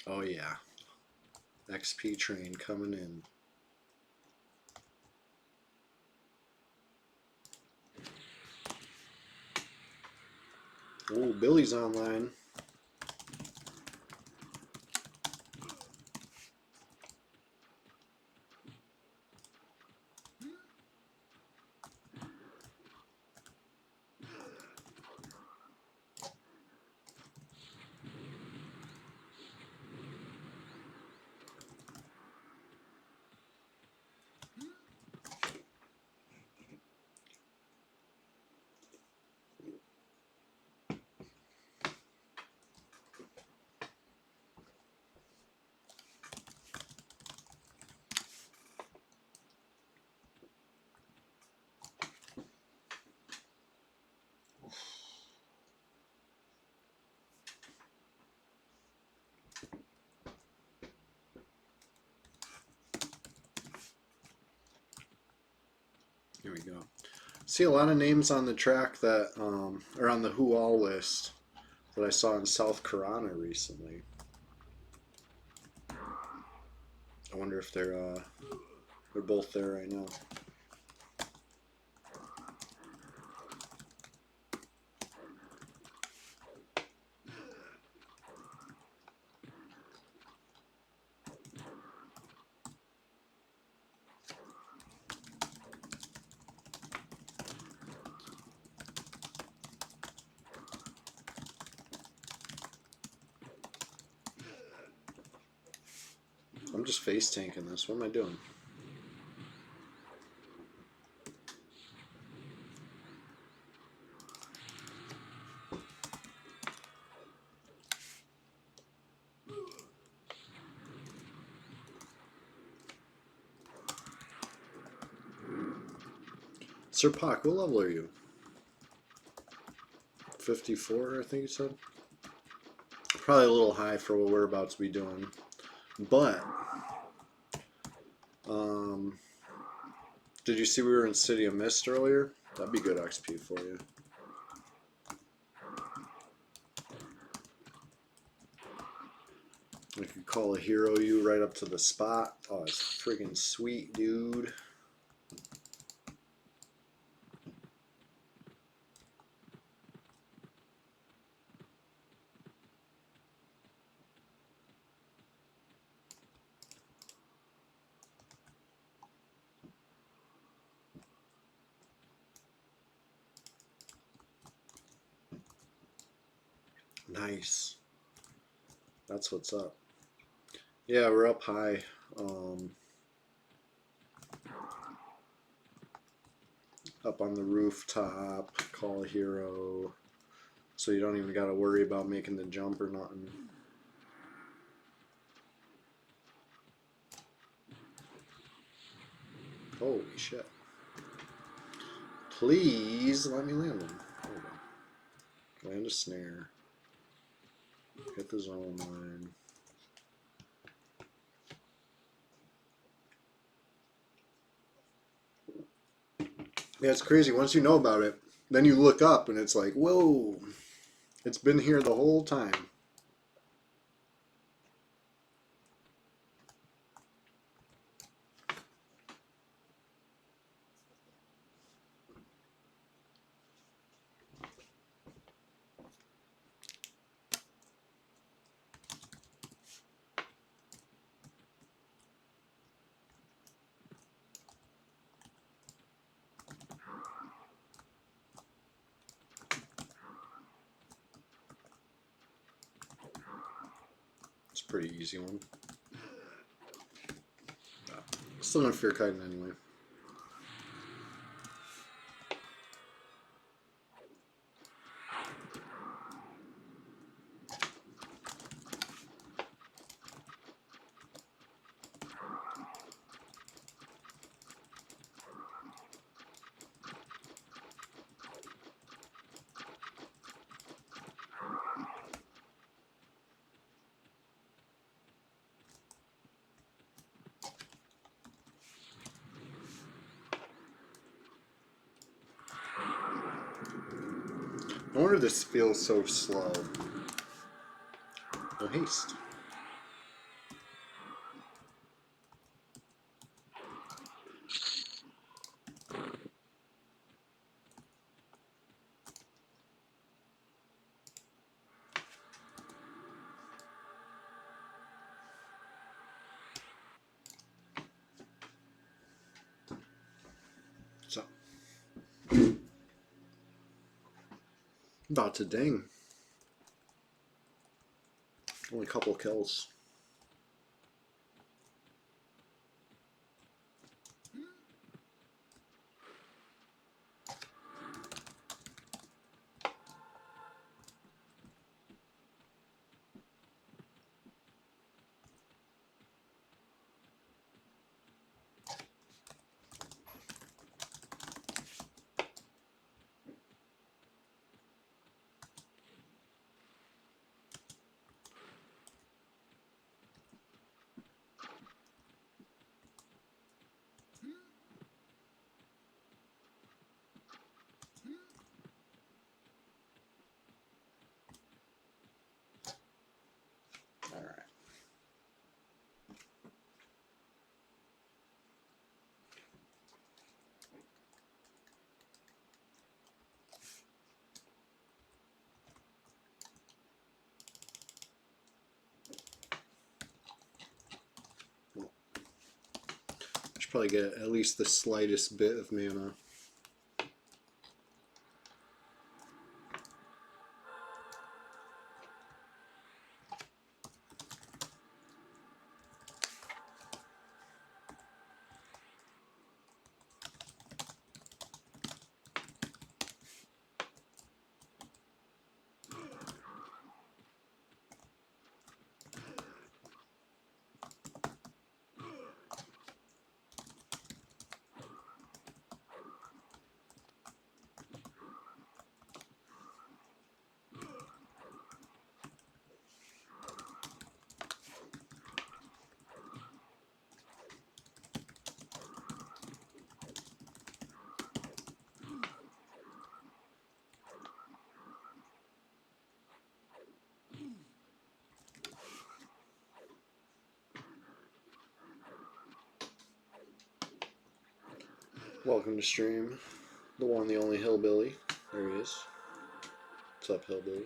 Oh yeah. XP train coming in. Oh, Billy's online. Here we go. See a lot of names on the track that are on the Who All list that I saw in South Carolina recently. I wonder if they're both there right now. I'm just face tanking this. What am I doing? Sir Pock, what level are you? 54, I think you said? Probably a little high for what we're about to be doing. But, did you see we were in City of Mist earlier? That'd be good XP for you. We could call a hero you right up to the spot. Oh, it's friggin' sweet, dude. Nice. That's what's up. Yeah, we're up high. Up on the rooftop, call a hero. So you don't even got to worry about making the jump or nothing. Holy shit. Please let me land them. Hold on. Land a snare. Hit the zone line. Yeah, it's crazy. Once you know about it, then you look up and it's like, whoa, it's been here the whole time. It's a pretty easy one. Still gonna fear kiting anyway. No wonder this feels so slow. No haste. So, about to ding. Only a couple kills. All right. Should probably get at least the slightest bit of mana. Welcome to stream. The one, the only Hillbilly. There he is. What's up, Hillbilly?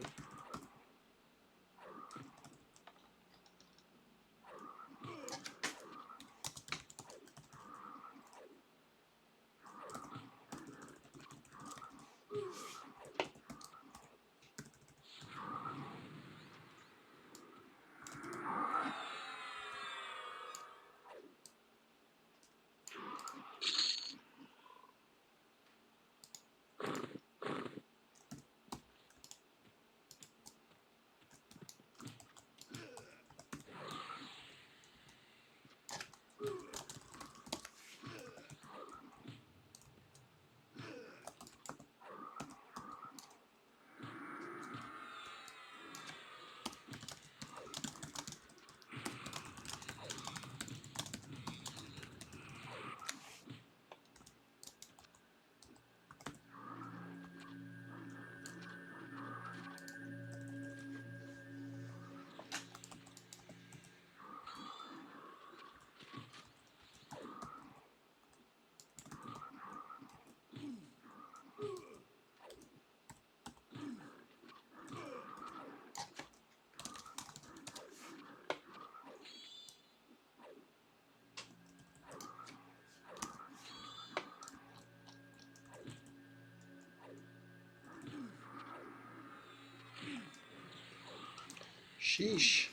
Sheesh.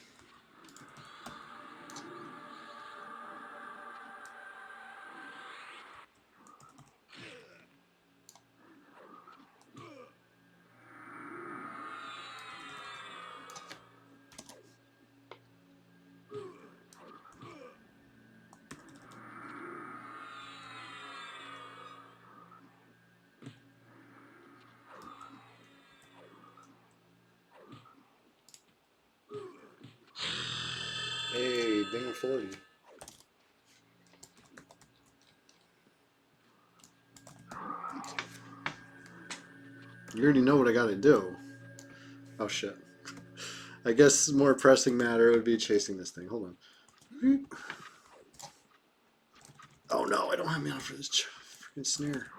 Hey, ding 40. You already know what I gotta do. Oh shit. I guess more pressing matter would be chasing this thing. Hold on. Oh no, I don't have mana for this freaking snare.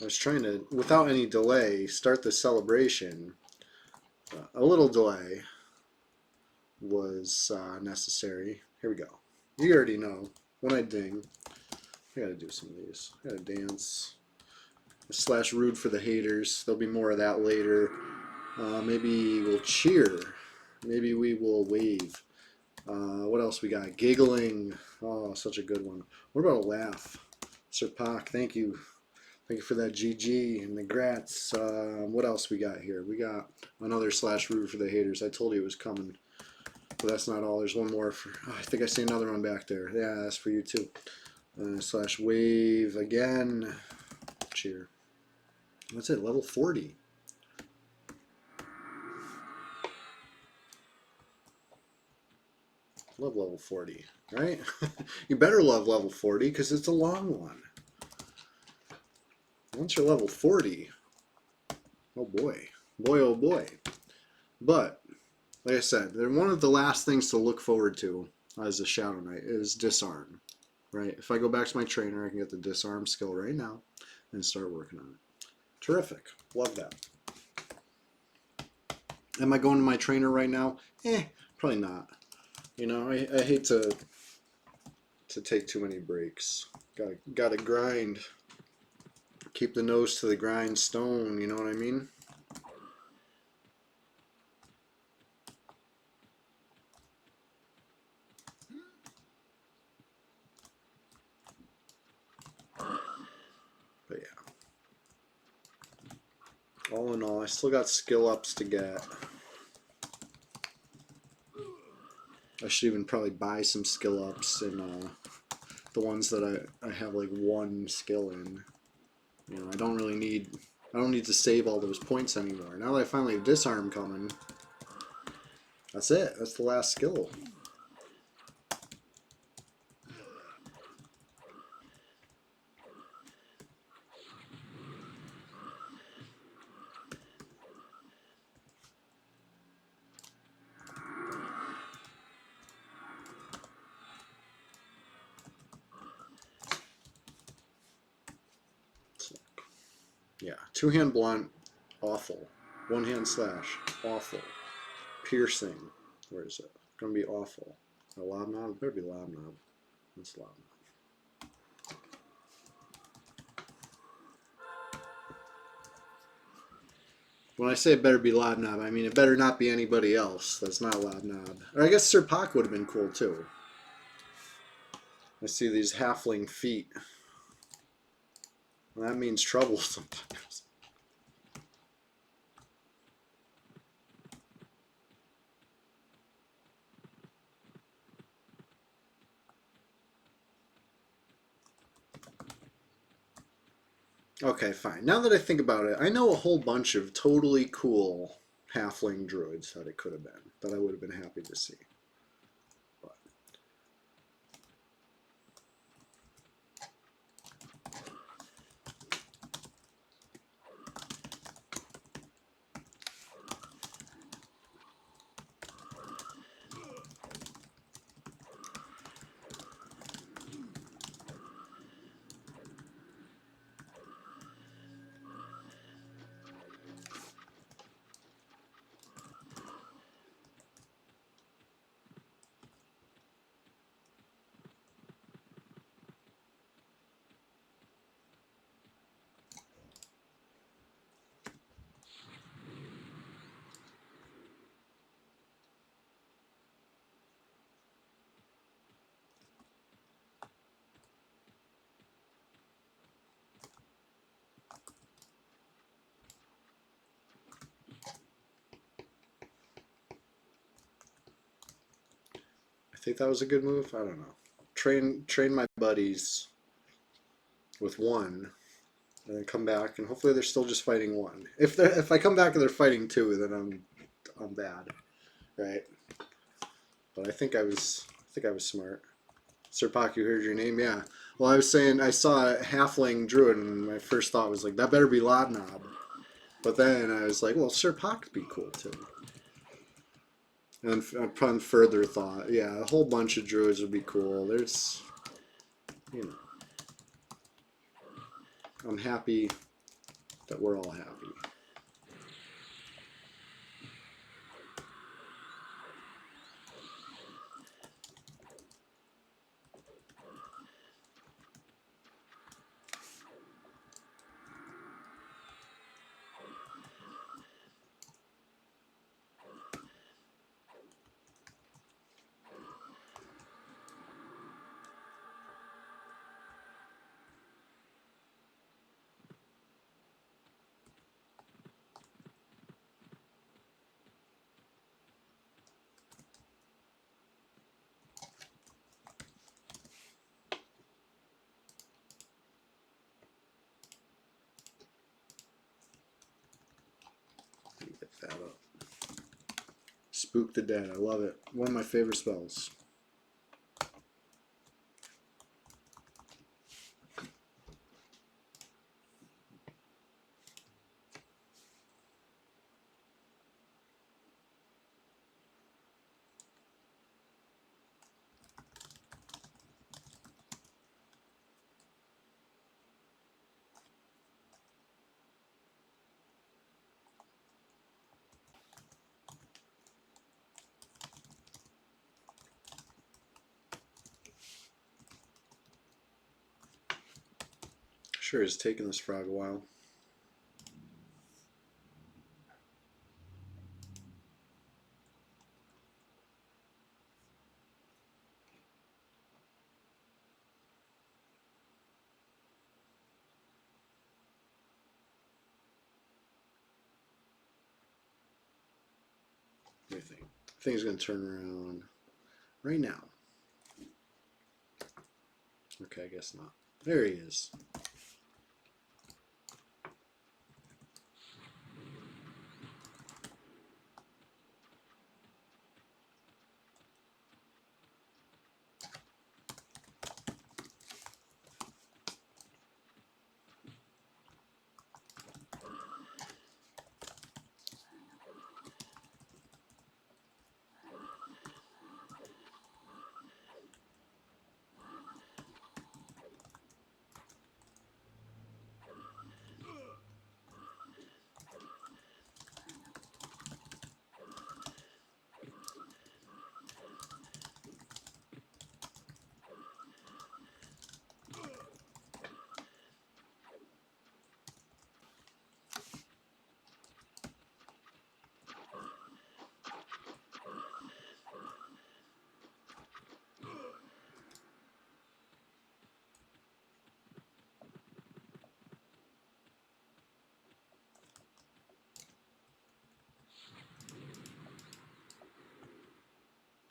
I was trying to, without any delay, start the celebration. A little delay was necessary. Here we go. You already know. When I ding, I gotta do some of these. I gotta dance. Slash rude for the haters. There'll be more of that later. Maybe we'll cheer. Maybe we will wave. What else we got? Giggling. Oh, such a good one. What about a laugh? Sir Pac, thank you. Thank you for that GG and the grats. What else we got here? We got another slash rude for the haters. I told you it was coming. But that's not all. There's one more. For. Oh, I think I see another one back there. Yeah, that's for you too. Slash wave again. Cheer. That's it. Level 40. Love level 40, right? You better love level 40 because it's a long one. Once you're level 40, oh boy. Boy, oh boy. But, like I said, one of the last things to look forward to as a Shadow Knight is disarm, right? If I go back to my trainer, I can get the disarm skill right now and start working on it. Terrific. Love that. Am I going to my trainer right now? Probably not. You know, I hate to take too many breaks. Gotta grind. Keep the nose to the grindstone, you know what I mean? But yeah. All in all, I still got skill ups to get. I should even probably buy some skill ups in the ones that I have like one skill in. You know, I don't need to save all those points anymore. Now that I finally have disarm coming, that's it. That's the last skill. Yeah, two-hand blunt, awful. One-hand slash, awful. Piercing, where is it? Gonna be awful. A lob knob? It better be lob knob. It's lob knob. When I say it better be lob knob, I mean it better not be anybody else that's not lob knob. Or I guess Sir Pak would have been cool too. I see these halfling feet. Well, that means trouble sometimes. Okay, fine. Now that I think about it, I know a whole bunch of totally cool halfling druids that it could have been, that I would have been happy to see. But I think that was a good move. I don't know. Train my buddies with one, and then come back, and hopefully they're still just fighting one. If I come back and they're fighting two, then I'm bad, right? But I think I was smart. Sir Pak, you heard your name, yeah. Well, I was saying I saw a halfling druid, and my first thought was like that better be lob knob. But then I was like, well, Sir Pak would be cool too. And upon further thought, yeah, a whole bunch of druids would be cool. There's, you know, I'm happy that we're all happy. Get that up. Spook the Dead. I love it. One of my favorite spells. Sure has taken this frog a while. What do you think? I think he's going to turn around right now. Okay, I guess not. There he is.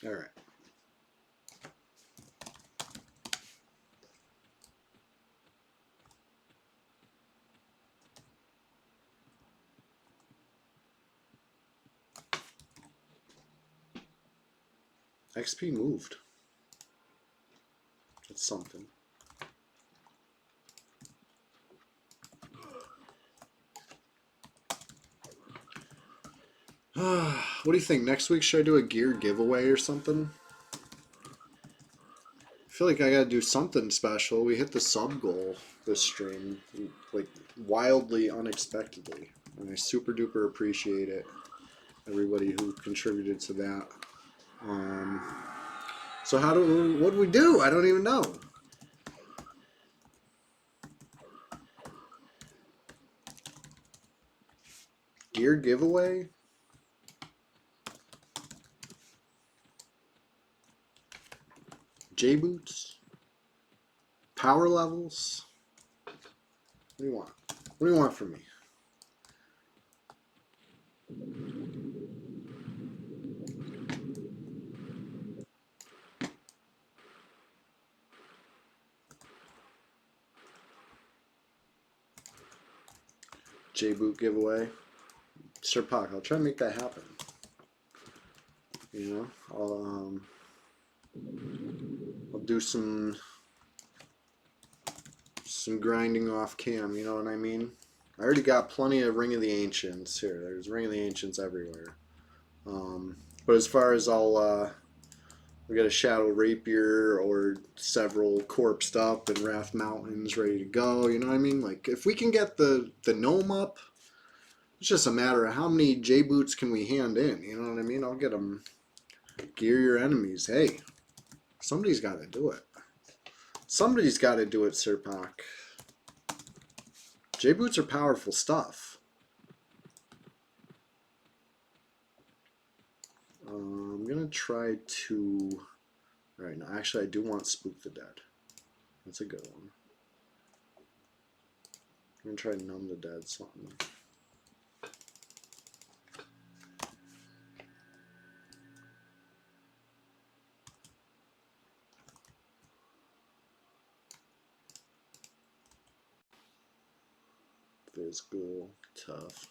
All right. XP moved. That's something. What do you think? Next week, should I do a gear giveaway or something? I feel like I gotta do something special. We hit the sub goal this stream, like wildly unexpectedly. And I super duper appreciate it. Everybody who contributed to that. So what do we do? I don't even know. Gear giveaway? J boots? Power levels? What do you want? What do you want from me? J boot giveaway? Sir Puck, I'll try to make that happen. You know, I'll do some grinding off cam. You know what I mean? I already got plenty of Ring of the Ancients here. There's Ring of the Ancients everywhere. But as far as I'll get a Shadow Rapier or several corpsed up and Wrath Mountains ready to go. You know what I mean? Like if we can get the gnome up, it's just a matter of how many J boots can we hand in. You know what I mean? I'll get them. Gear your enemies. Hey, somebody's got to do it. Somebody's got to do it, Sir Pac. J boots are powerful stuff. I'm gonna try to. All right, no, actually, I do want Spook the Dead. That's a good one. I'm gonna try Numb the Dead something. Physical, tough.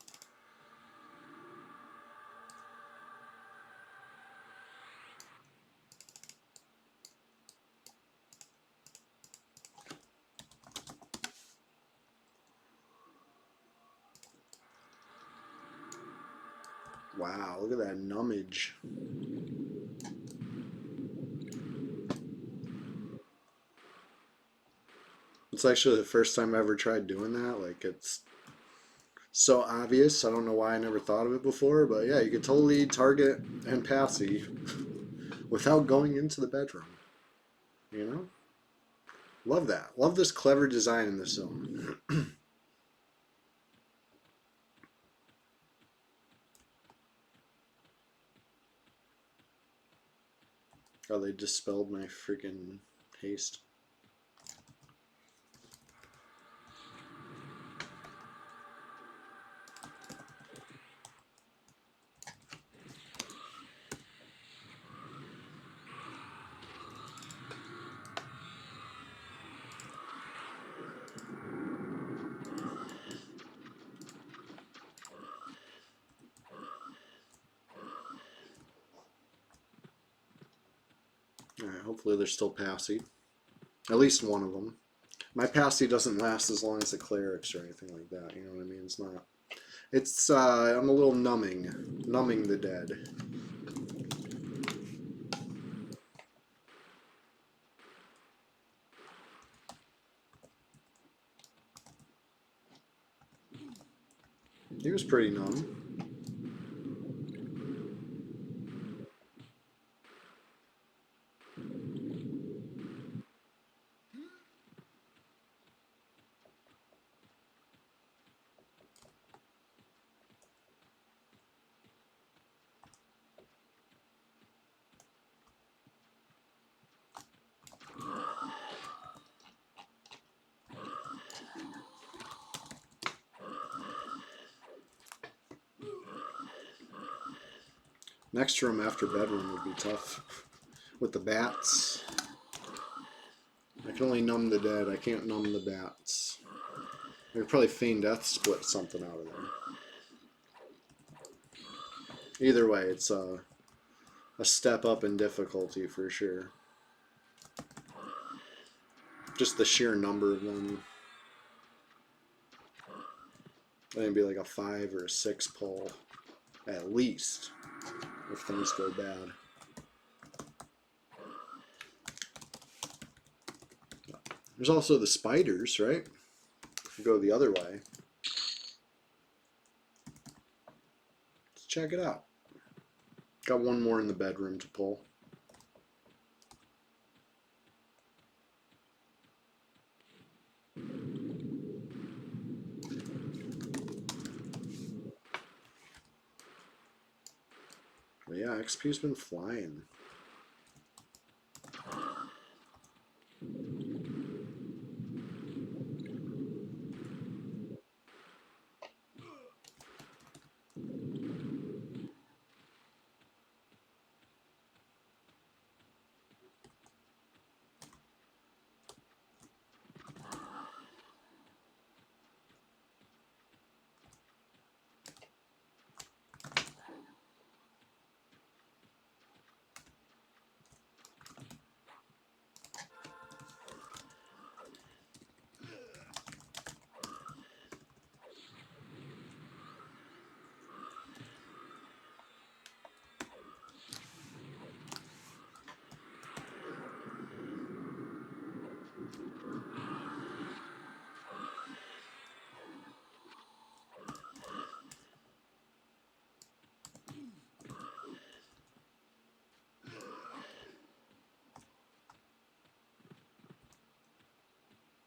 Wow, look at that numbage. It's actually the first time I ever tried doing that. Like, it's so obvious. I don't know why I never thought of it before, but yeah, you could totally target and passy without going into the bedroom. You know? Love that. Love this clever design in this zone. Oh, they dispelled my freaking haste. Alright, hopefully they're still passy. At least one of them. My passy doesn't last as long as the clerics or anything like that, you know what I mean? It's not... It's, I'm a little numbing. Numbing the dead. He was pretty numb. Next room after bedroom would be tough. With the bats. I can only numb the dead. I can't numb the bats. I could probably feign death split something out of there. Either way, it's a step up in difficulty for sure. Just the sheer number of them. I think it'd be like a 5 or a 6 pull. At least. If things go bad. There's also the spiders, right? If you go the other way. Let's check it out. Got one more in the bedroom to pull. But yeah, XP's been flying.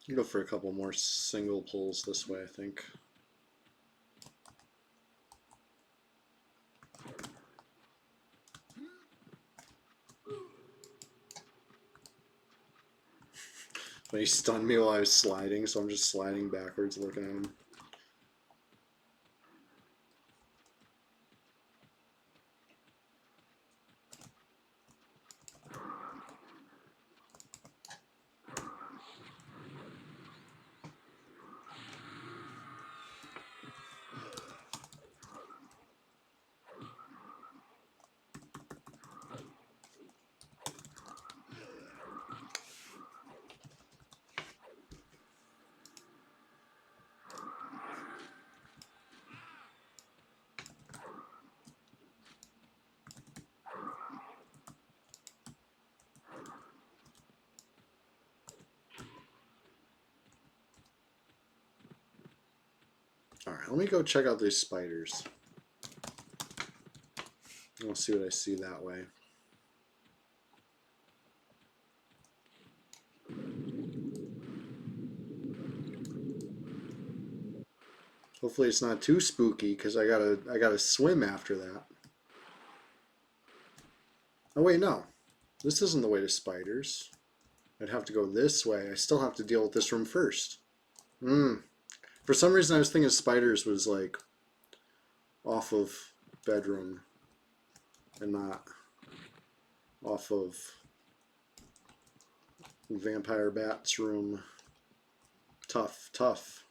I'll go for a couple more single pulls this way, I think. But he stunned me while I was sliding, so I'm just sliding backwards looking at him. Alright, let me go check out these spiders. I'll see what I see that way. Hopefully it's not too spooky, because I gotta swim after that. Oh wait, no. This isn't the way to spiders. I'd have to go this way. I still have to deal with this room first. For some reason I was thinking spiders was like off of bedroom and not off of vampire bat's room. Tough, tough.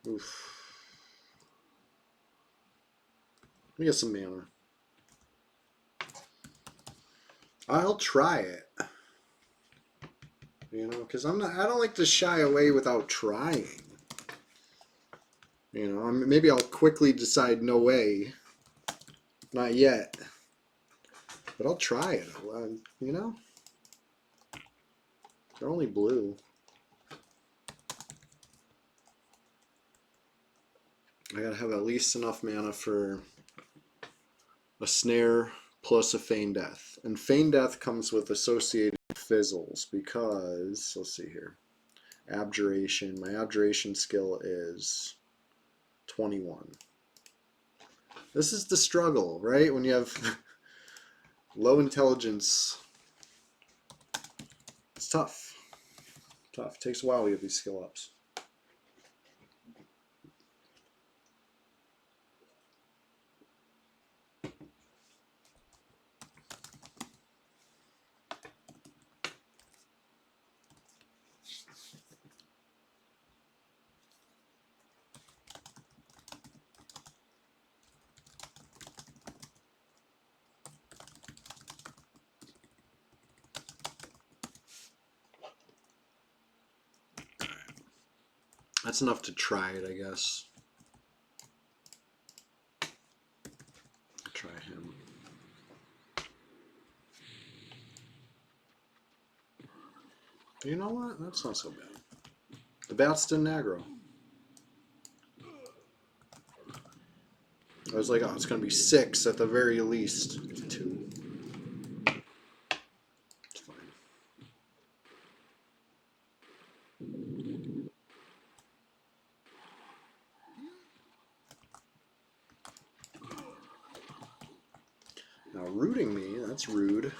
Oof. Let me get some mana. I'll try it. You know, because I don't like to shy away without trying. You know, maybe I'll quickly decide no way. Not yet. But I'll try it. You know? They're only blue. I gotta have at least enough mana for a snare plus a feign death. And feign death comes with associated fizzles because, let's see here. Abjuration. My abjuration skill is 21. This is the struggle, right? When you have low intelligence, it's tough. Tough. It takes a while to get these skill ups. That's enough to try it, I guess. Try him. You know what? That's not so bad. The bats didn't aggro. I was like, oh, it's going to be 6 at the very least. 2. It's fine. Now, rooting me, that's rude.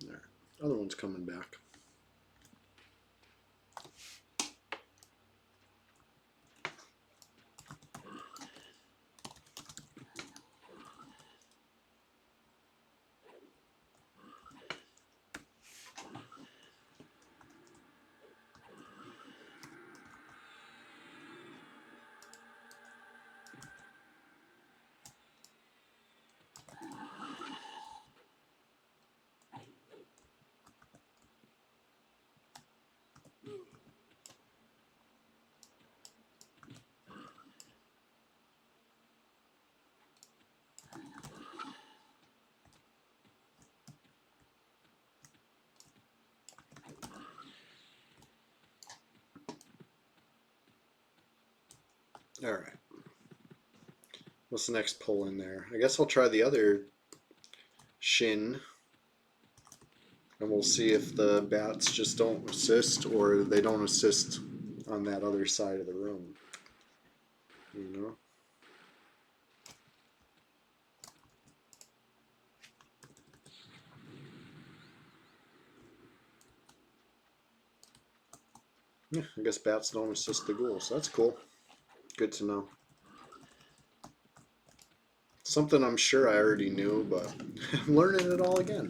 There. Other one's coming back. All right. What's the next pull in there? I guess I'll try the other shin, and we'll see if the bats just don't assist or they don't assist on that other side of the room. You know? Yeah, I guess bats don't assist the ghouls. That's cool. Good to know. Something I'm sure I already knew, but I'm learning it all again.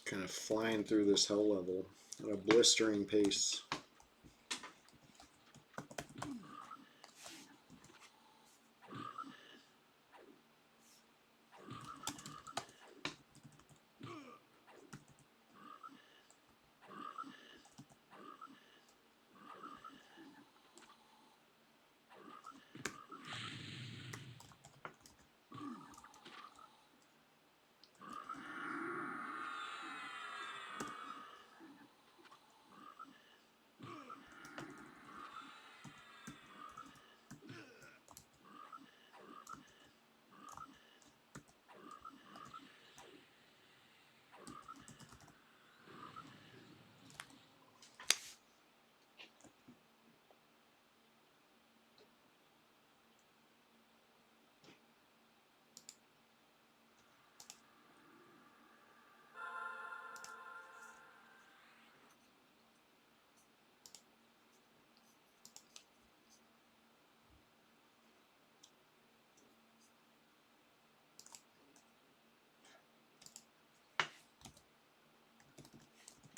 Kind of flying through this hell level at a blistering pace.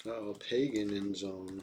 Uh-oh, pagan in zone.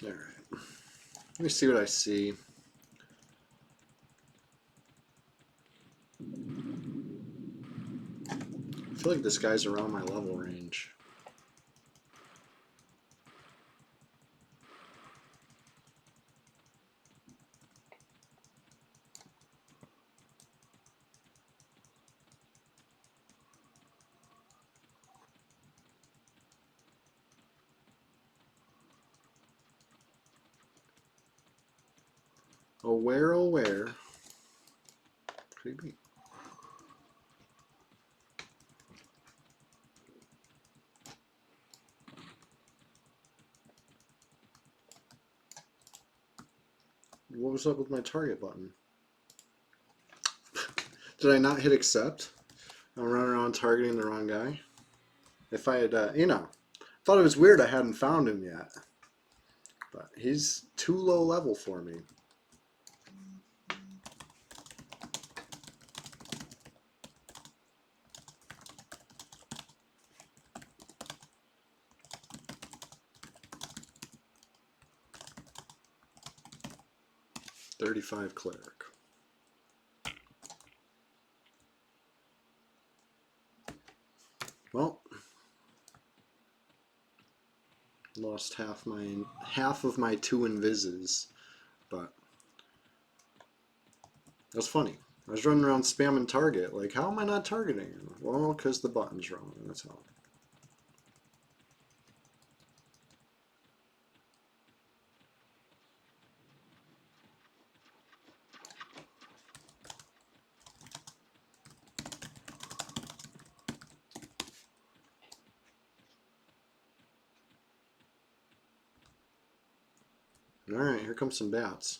All right. Let me see what I see. I feel like this guy's around my level range. Oh, where could he be? What was up with my target button? Did I not hit accept? I'm running around targeting the wrong guy. If I had, thought it was weird I hadn't found him yet. But he's too low level for me. $35 cleric. Well, lost half of my 2 invises, but that's funny. I was running around spamming target. Like, how am I not targeting him? Well, because the button's wrong. That's how. All right, here comes some bats.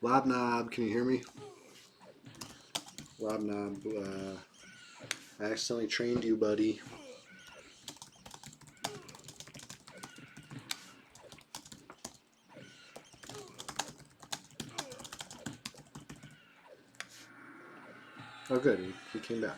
Lobnob, can you hear me? Lobnob, I accidentally trained you, buddy. Oh, good. He came back.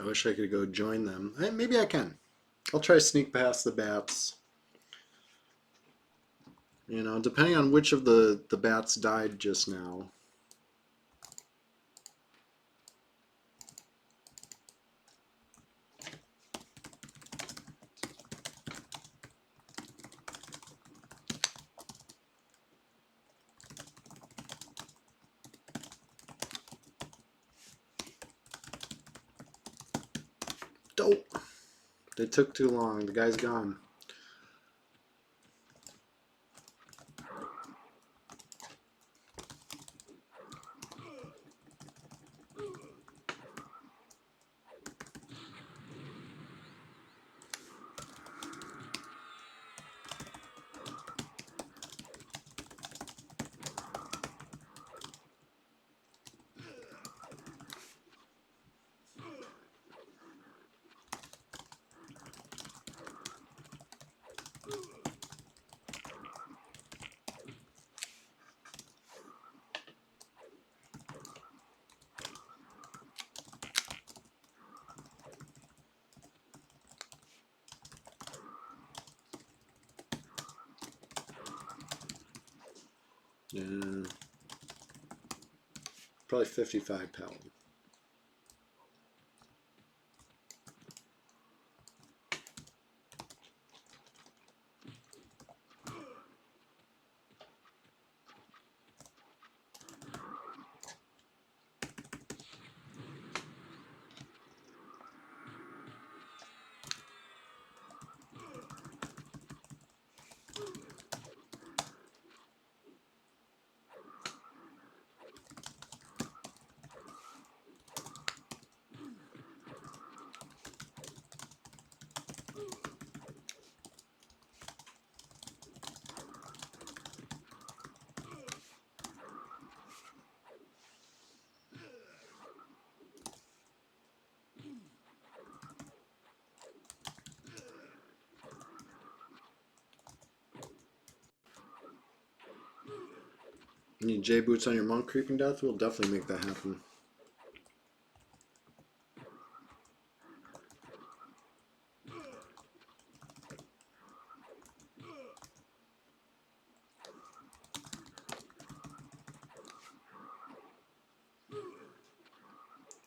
I wish I could go join them. Maybe I can. I'll try to sneak past the bats. You know, depending on which of the bats died just now. Dope. They took too long. The guy's gone. Yeah. Probably 55 pound. You need J boots on your monk creeping death? We'll definitely make that happen.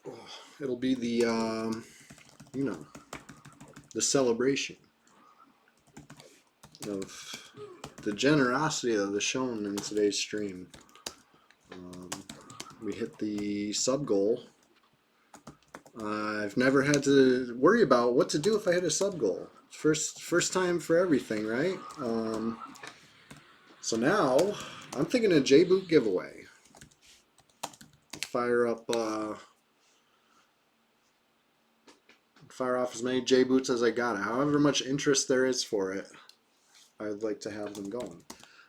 Oh, it'll be the, you know, the celebration of the generosity that was shown in today's stream. We hit the sub goal. I've never had to worry about what to do if I hit a sub goal. First time for everything, right? So now I'm thinking a J boot giveaway. Fire off as many J boots as I got. However much interest there is for it, I'd like to have them going.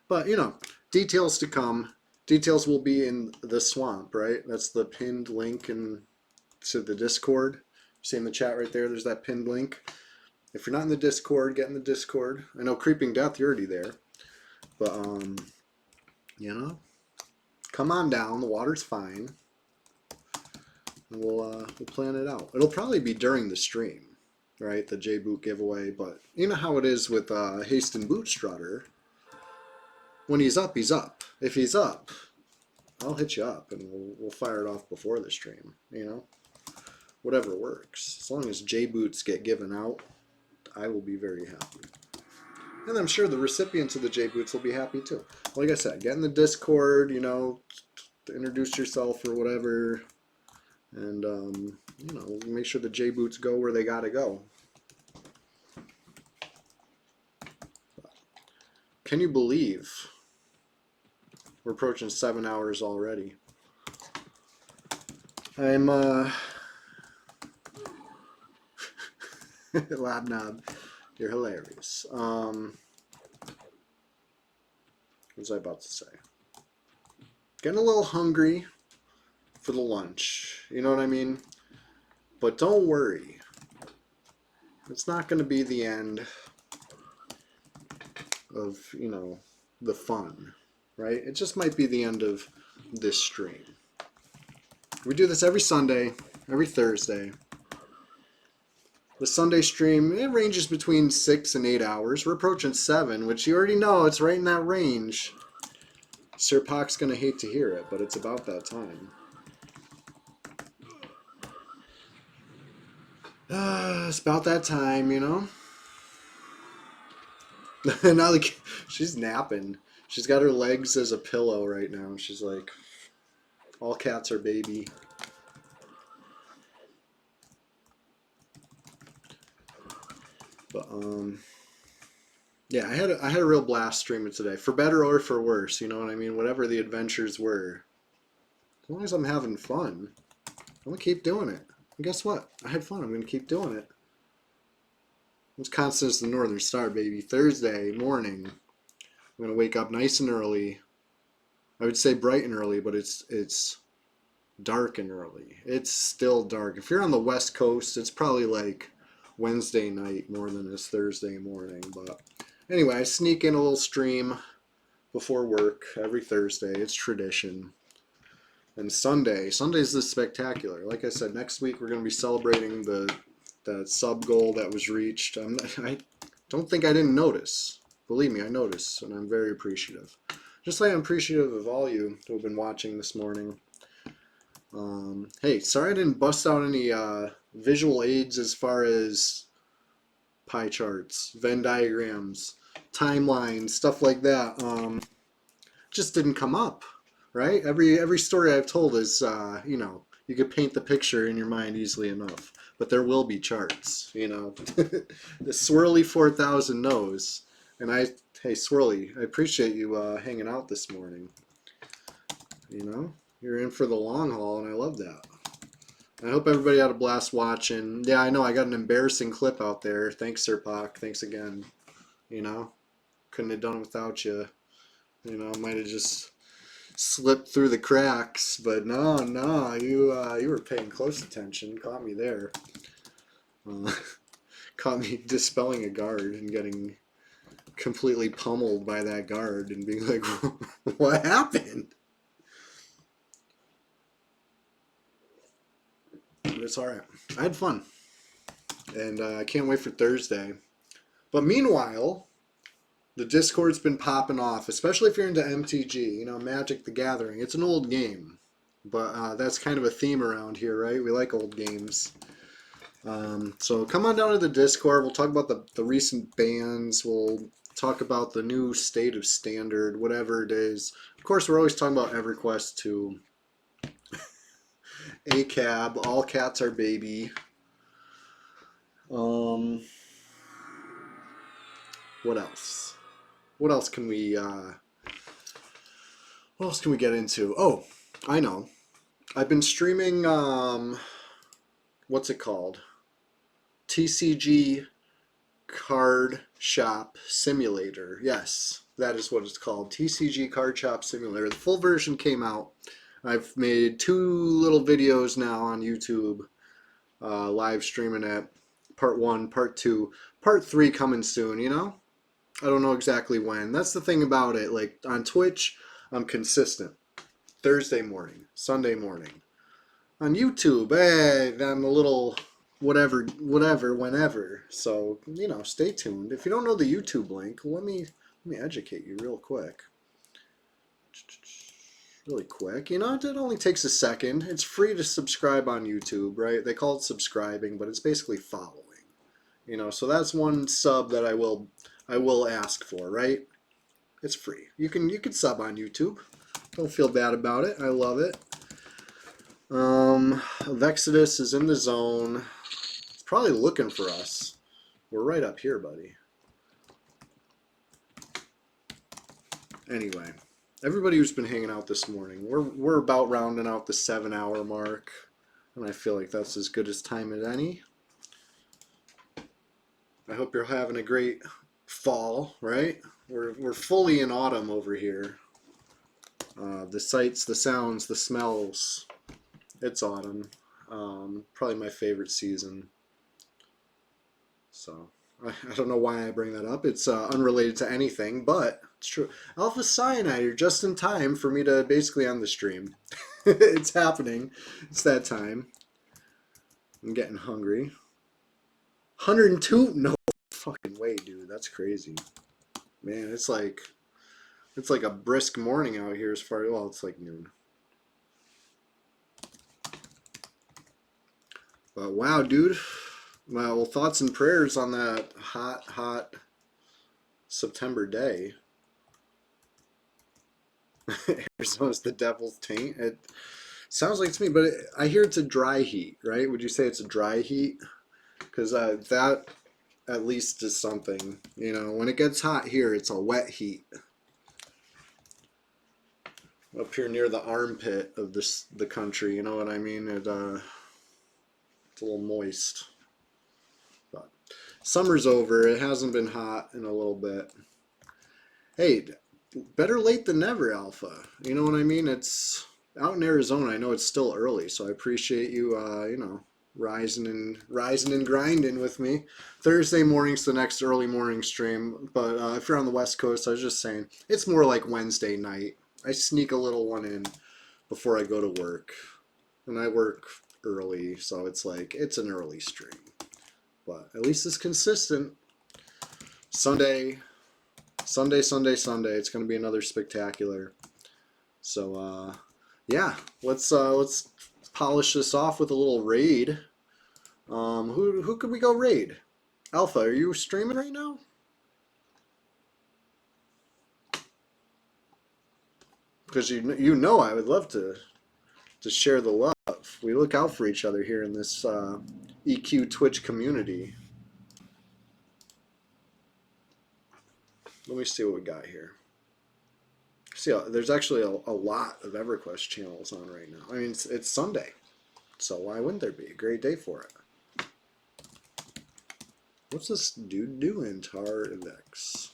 But you know, details to come. Details will be in the swamp, right? That's the pinned link to the Discord. See in the chat right there, there's that pinned link. If you're not in the Discord, get in the Discord. I know Creeping Death, you're already there. But, you know, come on down. The water's fine. And we'll plan it out. It'll probably be during the stream, right? The J-Boot giveaway. But you know how it is with Haston Bootstrutter. When he's up, he's up. If he's up, I'll hit you up and we'll fire it off before the stream, you know? Whatever works. As long as J-Boots get given out, I will be very happy. And I'm sure the recipients of the J-Boots will be happy too. Like I said, get in the Discord, you know, introduce yourself or whatever. And, you know, make sure the J-Boots go where they gotta go. Can you believe we're approaching 7 hours already? I'm, Labnob, you're hilarious. What was I about to say? Getting a little hungry for the lunch. You know what I mean? But don't worry. It's not going to be the end of, you know, the fun, right? It just might be the end of this stream. We do this every Sunday, every Thursday. The Sunday stream, it ranges between 6 and 8 hours. We're approaching 7, which you already know, it's right in that range. Sir Pac's gonna hate to hear it, but it's about that time. It's about that time, you know? Now she's napping. She's got her legs as a pillow right now. She's like, all cats are baby. But yeah, I had a real blast streaming today, for better or for worse. You know what I mean? Whatever the adventures were, as long as I'm having fun, I'm gonna keep doing it. And guess what? I had fun. I'm gonna keep doing it. It's constant as the Northern Star, baby. Thursday morning, I'm gonna wake up nice and early. I would say bright and early, but it's dark and early. It's still dark. If you're on the West Coast, it's probably like Wednesday night more than it's Thursday morning. But anyway, I sneak in a little stream before work every Thursday. It's tradition. And Sunday's the spectacular. Like I said, next week we're going to be celebrating the sub goal that was reached. I don't think I didn't notice. Believe me, I noticed, and I'm very appreciative. Just like I'm appreciative of all you who have been watching this morning. Hey, sorry I didn't bust out any visual aids as far as pie charts, Venn diagrams, timelines, stuff like that. Just didn't come up, right? Every story I've told is, you know, you could paint the picture in your mind easily enough, but there will be charts, you know. The Swirly 4000 knows, and hey Swirly, I appreciate you hanging out this morning. You know, you're in for the long haul, and I love that. I hope everybody had a blast watching. Yeah, I know I got an embarrassing clip out there. Thanks, Sir Pac. Thanks again. You know, couldn't have done it without you. You know, might have just slipped through the cracks, but no, you were paying close attention. Caught me there. Caught me dispelling a guard and getting completely pummeled by that guard and being like, what happened? But it's alright. I had fun. And I can't wait for Thursday. But meanwhile, the Discord's been popping off, especially if you're into MTG, you know, Magic the Gathering. It's an old game, but that's kind of a theme around here, right? We like old games. So come on down to the Discord. We'll talk about the recent bans. We'll talk about the new state of standard, whatever it is. Of course, we're always talking about EverQuest 2. ACAB, all cats are baby. What else? What else can we get into? Oh, I know. I've been streaming what's it called? TCG Card Shop Simulator. Yes, that is what it's called. TCG Card Shop Simulator. The full version came out. I've made 2 little videos now on YouTube, live streaming it. Part 1, Part 2, Part 3 coming soon, you know? I don't know exactly when. That's the thing about it. Like, on Twitch, I'm consistent. Thursday morning, Sunday morning. On YouTube, I'm a little whatever, whenever. So, you know, stay tuned. If you don't know the YouTube link, let me educate you real quick. Really quick. You know, it only takes a second. It's free to subscribe on YouTube, right? They call it subscribing, but it's basically following. You know, so that's one sub that I will ask for, right? It's free. You can sub on YouTube. Don't feel bad about it. I love it. Vexodus is in the zone. It's probably looking for us. We're right up here, buddy. Anyway, everybody who's been hanging out this morning, we're about rounding out the 7-hour mark, and I feel like that's as good as time as any. I hope you're having a great fall, right? We're fully in autumn over here. The sights, the sounds, the smells. It's autumn. Probably my favorite season. So I don't know why I bring that up. It's unrelated to anything, but it's true. Alpha Cyanide, you're just in time for me to basically end the stream. It's happening. It's that time. I'm getting hungry. 102? No fucking way, dude. That's crazy. Man, it's like a brisk morning out here as far, well, it's like noon. But wow, dude. Well, thoughts and prayers on that hot September day. Arizona's the devil's taint. It sounds like to me, but I hear it's a dry heat, right? Would you say it's a dry heat? Because that at least is something. You know, when it gets hot here, it's a wet heat. Up here near the armpit of the country, you know what I mean? It's a little moist. But summer's over. It hasn't been hot in a little bit. Hey, better late than never, Alpha. You know what I mean? It's out in Arizona. I know it's still early, so I appreciate you, rising and grinding with me. Thursday morning's the next early morning stream, but if you're on the West Coast, I was just saying it's more like Wednesday night. I sneak a little one in before I go to work, and I work early, so it's like it's an early stream. But at least it's consistent. Sunday. It's going to be another spectacular. So yeah, let's polish this off with a little raid. Who could we go raid? Alpha, are you streaming right now? Because you know I would love to share the love. We look out for each other here in this EQ Twitch community. Let me see what we got here. See, there's actually a lot of EverQuest channels on right now. I mean, it's Sunday, so why wouldn't there be a great day for it? What's this dude doing? Tar Index.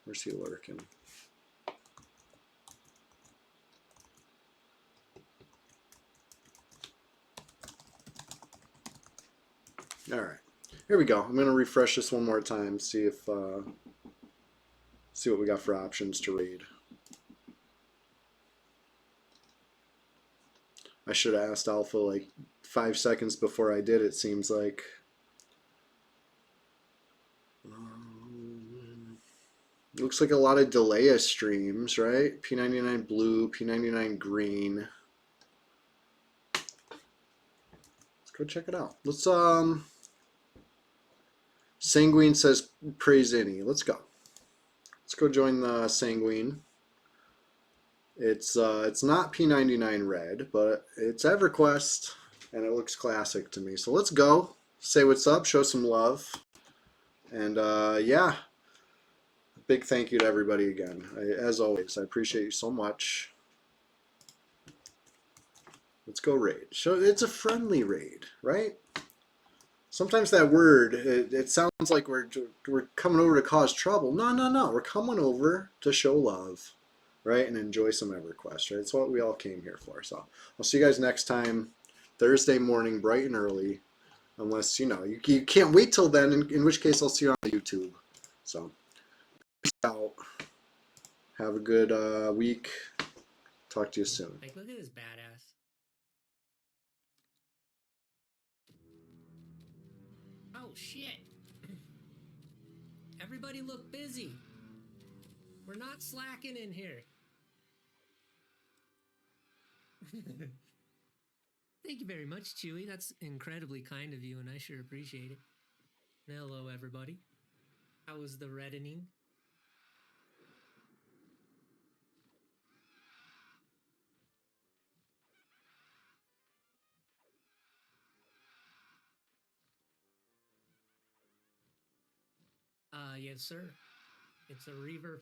Where's he lurking? All right, here we go. I'm gonna refresh this one more time. See what we got for options to read. I should have asked Alpha like 5 seconds before I did. It seems like. Looks like a lot of Delaya streams, right? P99 blue, P99 green. Let's go check it out. Let's Sanguine says praise any. Let's go. Let's go join the Sanguine. It's not P99 red, but it's EverQuest, and it looks classic to me. So let's go. Say what's up. Show some love. And yeah, big thank you to everybody again. As always, I appreciate you so much. Let's go raid. So it's a friendly raid, right? Sometimes that word, it sounds like we're coming over to cause trouble. No. We're coming over to show love, right? And enjoy some EverQuest, right? That's what we all came here for. So I'll see you guys next time, Thursday morning, bright and early. Unless, you can't wait till then, in which case I'll see you on YouTube. So, peace out. Have a good week. Talk to you soon. Like, look at this badass. Oh, shit. Everybody look busy. We're not slacking in here. Thank you very much, Chewy. That's incredibly kind of you, and I sure appreciate it. Hello, everybody. How was the reddening? Yes, sir. It's a Reaver